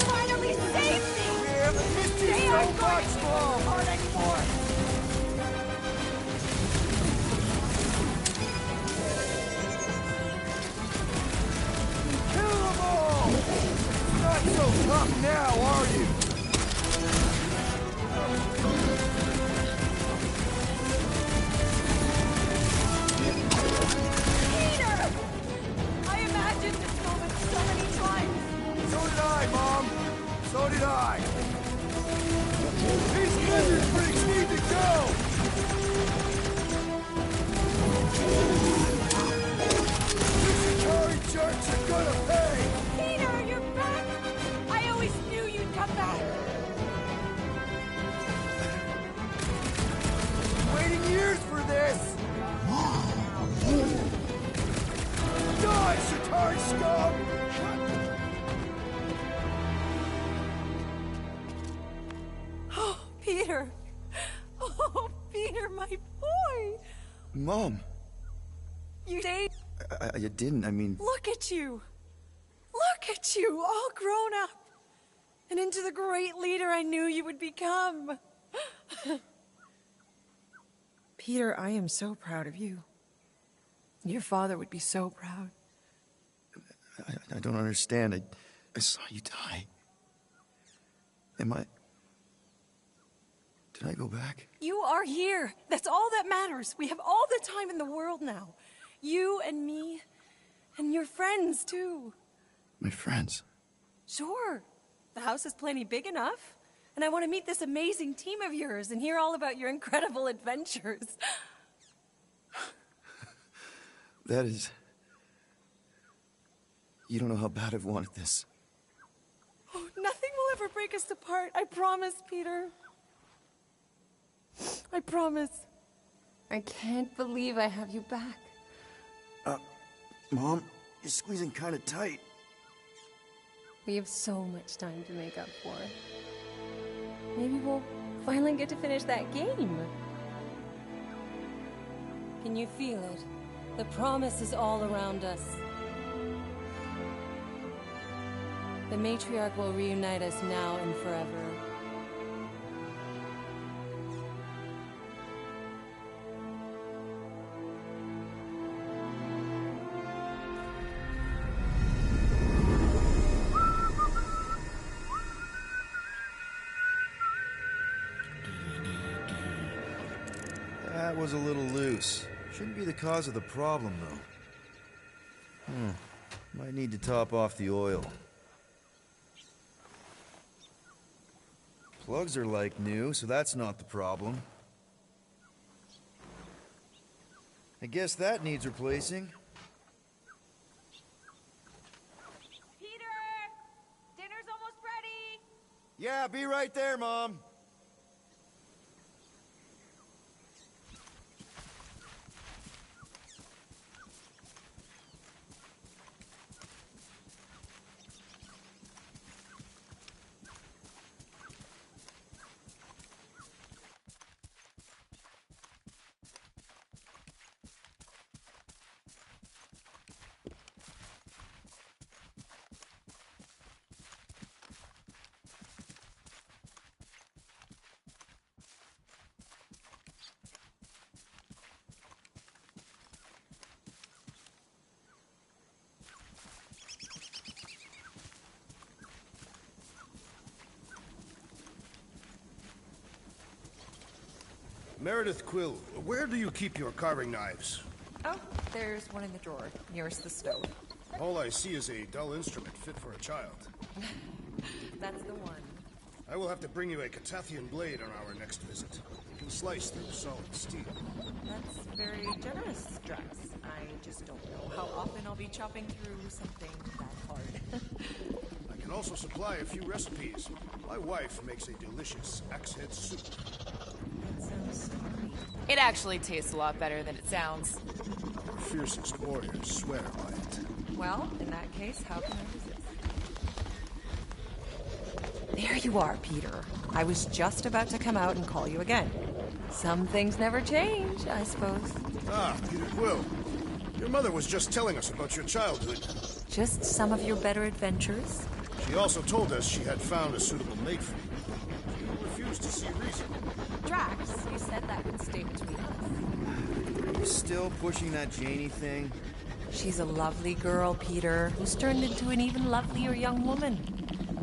Finally saved me!
We haven't missed you
They
so
aren't going
much, Mom!
hard anymore!
Kill them all! Not so tough now, are you?
Peter! I imagined this moment so many times.
So did I, Mom. So did I. These scissors freaks need to go! These Atari jerks are gonna pay!
Peter, you're back! I always knew you'd come back.
Waiting years for this! Die, Atari scum!
Oh, Peter! Oh, Peter, my boy!
Mom!
You saved...
I didn't, I mean...
Look at you! Look at you, all grown up! And into the great leader I knew you would become! Peter, I am so proud of you. Your father would be so proud.
I don't understand. I saw you die. Did I go back?
You are here. That's all that matters. We have all the time in the world now. You and me
And your friends, too.
My friends?
Sure. The house is plenty big enough. And I want to meet this amazing team of yours and hear all about your incredible adventures.
That is... You don't know how bad I've wanted this.
Oh, nothing will ever break us apart. I promise, Peter. I promise. I can't believe I have you back.
Mom, you're squeezing kind of tight.
We have so much time to make up for. Maybe we'll finally get to finish that game. Can you feel it? The promise is all around us. The matriarch will reunite us now and forever.
That was a little loose. Shouldn't be the cause of the problem, though. Might need to top off the oil. Plugs are like new, so that's not the problem. I guess that needs replacing.
Peter! Dinner's almost ready!
Yeah, be right there, Mom.
Meredith Quill, where do you keep your carving knives?
Oh, there's one in the drawer, nearest the stove.
All I see is a dull instrument fit for a child.
That's the one.
I will have to bring you a Catathian blade on our next visit. It can slice through solid steel.
That's very generous, Drax. I just don't know how often I'll be chopping through something that hard.
I can also supply a few recipes. My wife makes a delicious axe head soup.
That sounds so great.
It actually tastes a lot better than it sounds.
Our fiercest warriors swear by it.
Well, in that case, how can I resist? There you are, Peter. I was just about to come out and call you again. Some things never change, I suppose.
Ah, Peter Quill. Your mother was just telling us about your childhood.
Just some of your better adventures?
She also told us she had found a suitable mate for you. She refused to see reason.
Drax, you said that would stay between us.
Are you still pushing that Janie thing?
She's a lovely girl, Peter, who's turned into an even lovelier young woman.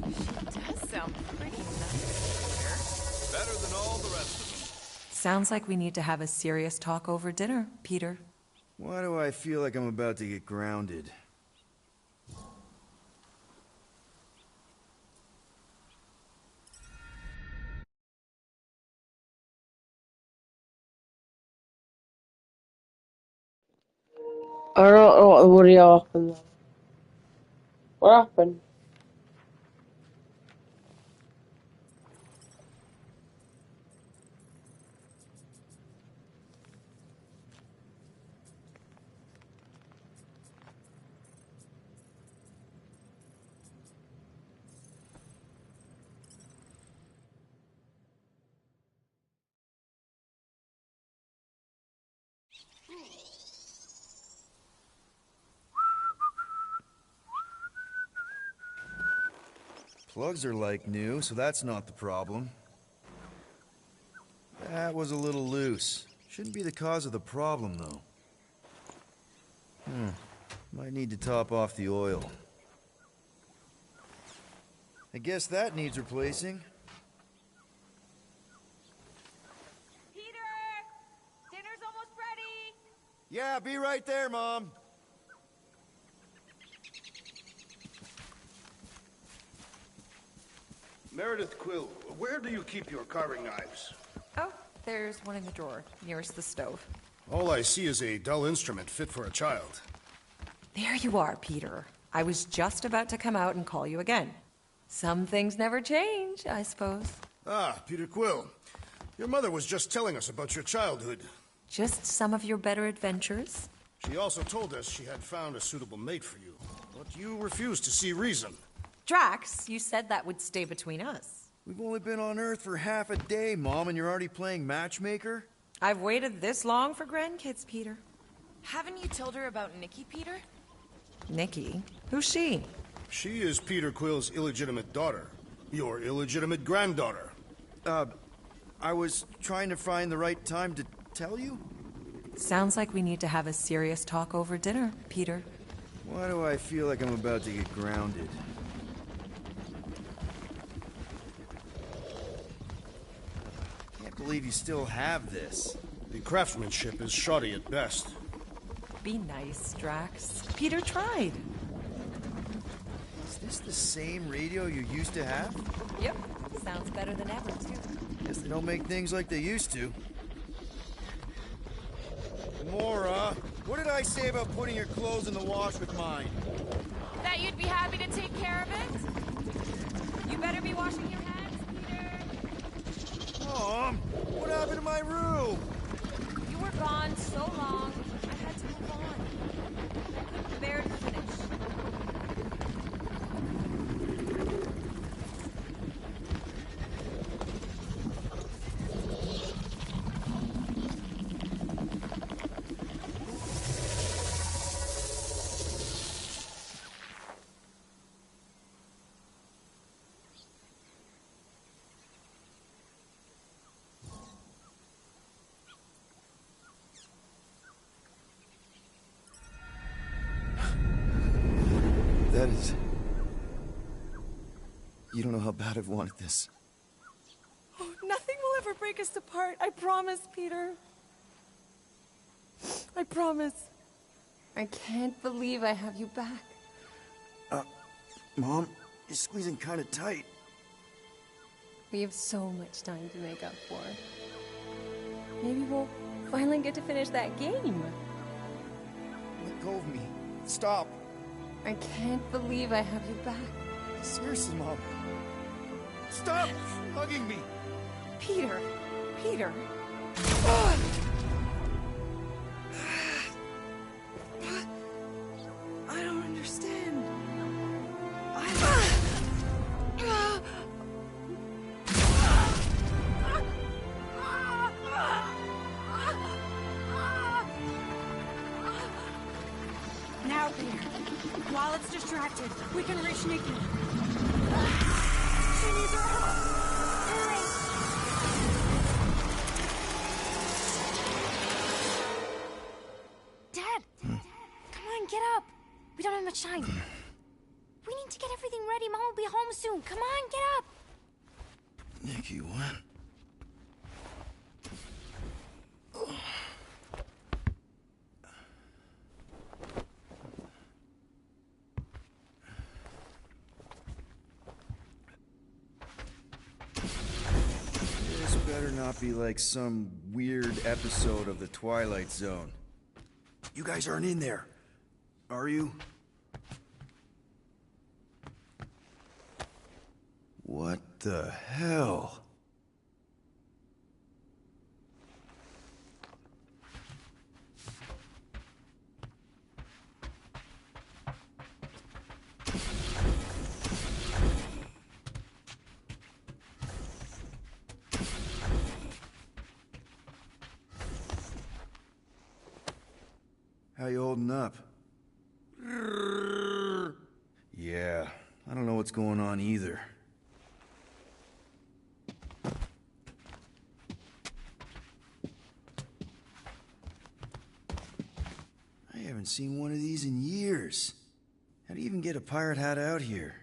She does sound pretty nice.
Better than all the rest of them.
Sounds like we need to have a serious talk over dinner, Peter.
Why do I feel like I'm about to get grounded?
I don't know what would happened. What happened?
Plugs are like new, so that's not the problem. That was a little loose. Shouldn't be the cause of the problem, though. Might need to top off the oil. I guess that needs replacing.
Peter! Dinner's almost ready!
Yeah, be right there, Mom.
Meredith Quill, where do you keep your carving knives?
Oh, there's one in the drawer, nearest the stove.
All I see is a dull instrument fit for a child.
There you are, Peter. I was just about to come out and call you again. Some things never change, I suppose.
Ah, Peter Quill. Your mother was just telling us about your childhood.
Just some of your better adventures?
She also told us she had found a suitable mate for you, but you refused to see reason.
Drax, you said that would stay between us.
We've only been on Earth for half a day, Mom, and you're already playing matchmaker?
I've waited this long for grandkids, Peter.
Haven't you told her about Nikki, Peter?
Nikki? Who's she?
She is Peter Quill's illegitimate daughter. Your illegitimate granddaughter.
I was trying to find the right time to tell you?
Sounds like we need to have a serious talk over dinner, Peter.
Why do I feel like I'm about to get grounded? Can't believe you still have this.
The craftsmanship is shoddy at best.
Be nice, Drax. Peter tried.
Is this the same radio you used to have?
Yep. Sounds better than ever, too.
Guess they don't make things like they used to.
Mora, what did I say about putting your clothes in the wash with mine?
That you'd be happy to take care of it? You better be washing your hands, Peter.
Mom, what happened to my room?
You were gone so long, I had to move on. I couldn't bear to finish.
That is... You don't know how bad I've wanted this.
Oh, nothing will ever break us apart. I promise, Peter. I promise. I can't believe I have you back.
Mom, you're squeezing kind of tight.
We have so much time to make up for. Maybe we'll finally get to finish that game.
Let go of me. Stop.
I can't believe I have you back.
Seriously, Mom. Stop hugging me.
Peter. Peter. I don't understand.
Now, Peter. While it's distracted, we can reach Nikki. She needs our help. Hurry! Dad! Come on, get up. We don't have much time. We need to get everything ready. Mom will be home soon. Come on, get up.
Nikki, what? This better not be like some weird episode of the Twilight Zone. You guys aren't in there, are you? What the hell? How you holding up? Yeah, I don't know what's going on either. I haven't seen one of these in years. How do you even get a pirate hat out here?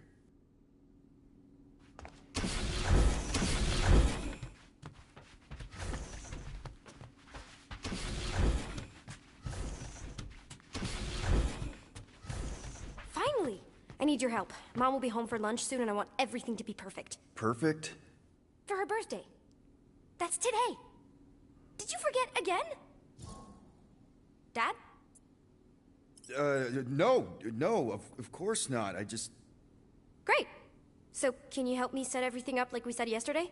need your help. Mom will be home for lunch soon and I want everything to be perfect.
Perfect?
For her birthday. That's today. Did you forget again? Dad?
No, of course not. I just...
Great. So, can you help me set everything up like we said yesterday?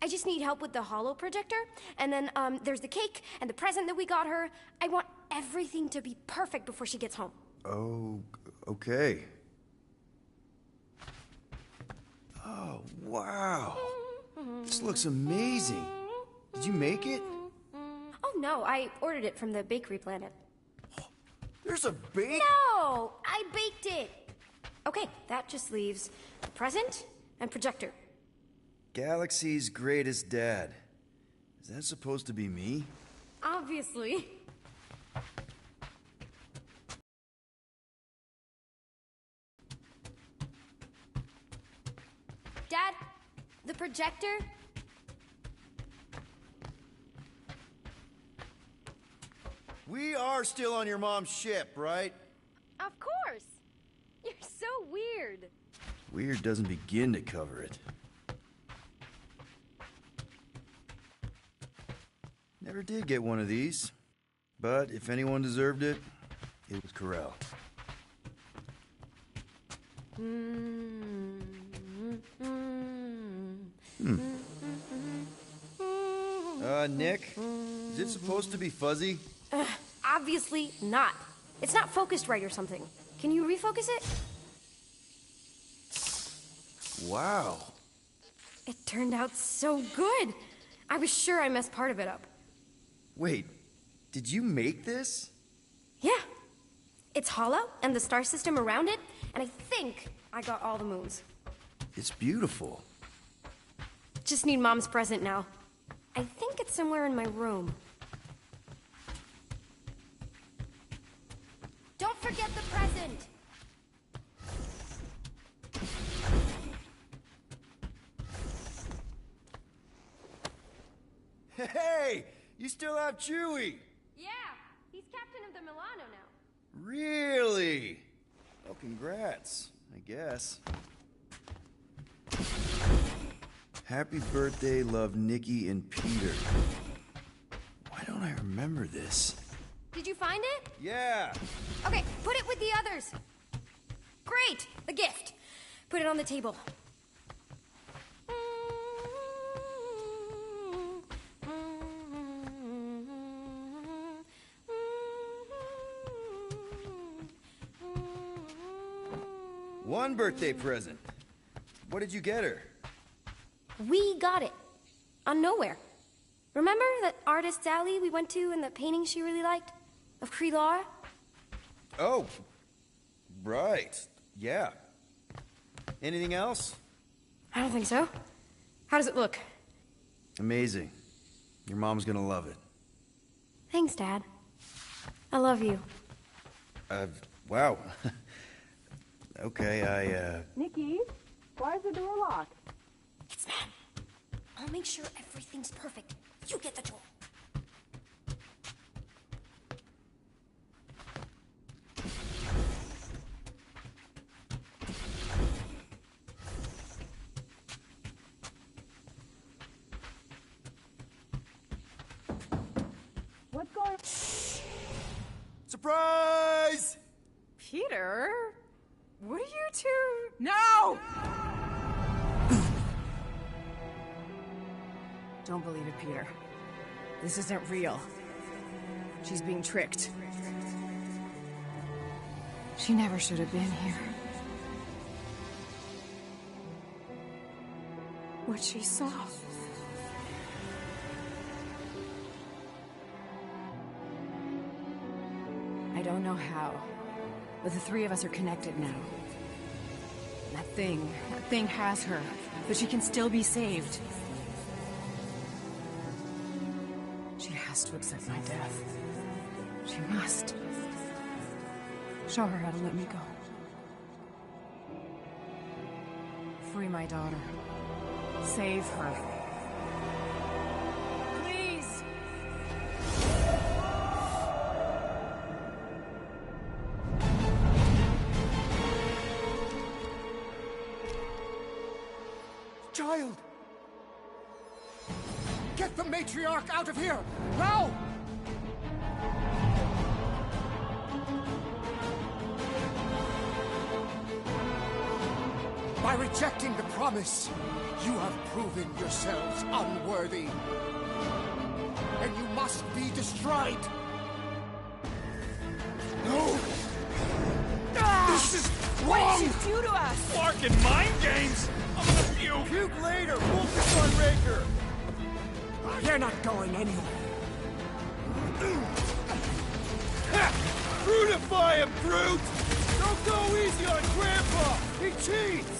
I just need help with the holo projector, and then, there's the cake and the present that we got her. I want everything to be perfect before she gets home.
Oh, okay. Oh, wow. This looks amazing. Did you make it?
Oh, no, I ordered it from the bakery planet.
There's a bake?
No, I baked it. Okay, that just leaves the present and projector.
Galaxy's greatest dad. Is that supposed to be me?
Obviously. Dad, the projector?
We are still on your mom's ship, right?
Of course! You're so weird.
Weird doesn't begin to cover it. Never did get one of these. But if anyone deserved it, it was Corel. Nick? Is it supposed to be fuzzy?
Obviously not. It's not focused right or something. Can you refocus it?
Wow.
It turned out so good. I was sure I messed part of it up.
Wait, did you make this?
Yeah. It's hollow, and the star system around it, and I think I got all the moons.
It's beautiful.
Just need Mom's present now. I think it's somewhere in my room. Don't forget the present!
Hey! You still have Chewie!
Yeah, he's captain of the Milano now.
Really? Well, congrats, I guess. Happy birthday, love Nikki and Peter. Why don't I remember this?
Did you find it?
Yeah.
Okay, put it with the others. Great! The gift. Put it on the table.
One birthday present. What did you get her?
We got it. On Nowhere. Remember that artist's alley we went to and the painting she really liked? Of Krelar?
Oh, right. Yeah. Anything else?
I don't think so. How does it look?
Amazing. Your mom's gonna love it.
Thanks, Dad. I love you.
Wow. Okay,
Nikki, why is the door locked?
It's Mom. I'll make sure everything's perfect. You get the tool.
What's going on?
Surprise!
Peter? What are you two? No! Don't believe it, Peter. This isn't real. She's being tricked. She never should have been here. What she saw. I don't know how, but the three of us are connected now. That thing has her, but she can still be saved. She has to accept my death. She must. Show her how to let me go. Free my daughter. Save her. Please!
child! Get the matriarch out of here! Now! By rejecting the promise, you have proven yourselves unworthy. And you must be destroyed!
No! This is
What
wrong!
did you do to us?
Clark and mind games! I'm gonna puke!
Puke later! Focus on Raker!
You're not going anywhere.
Brutify him, brute! Don't go easy on Grandpa! He cheats!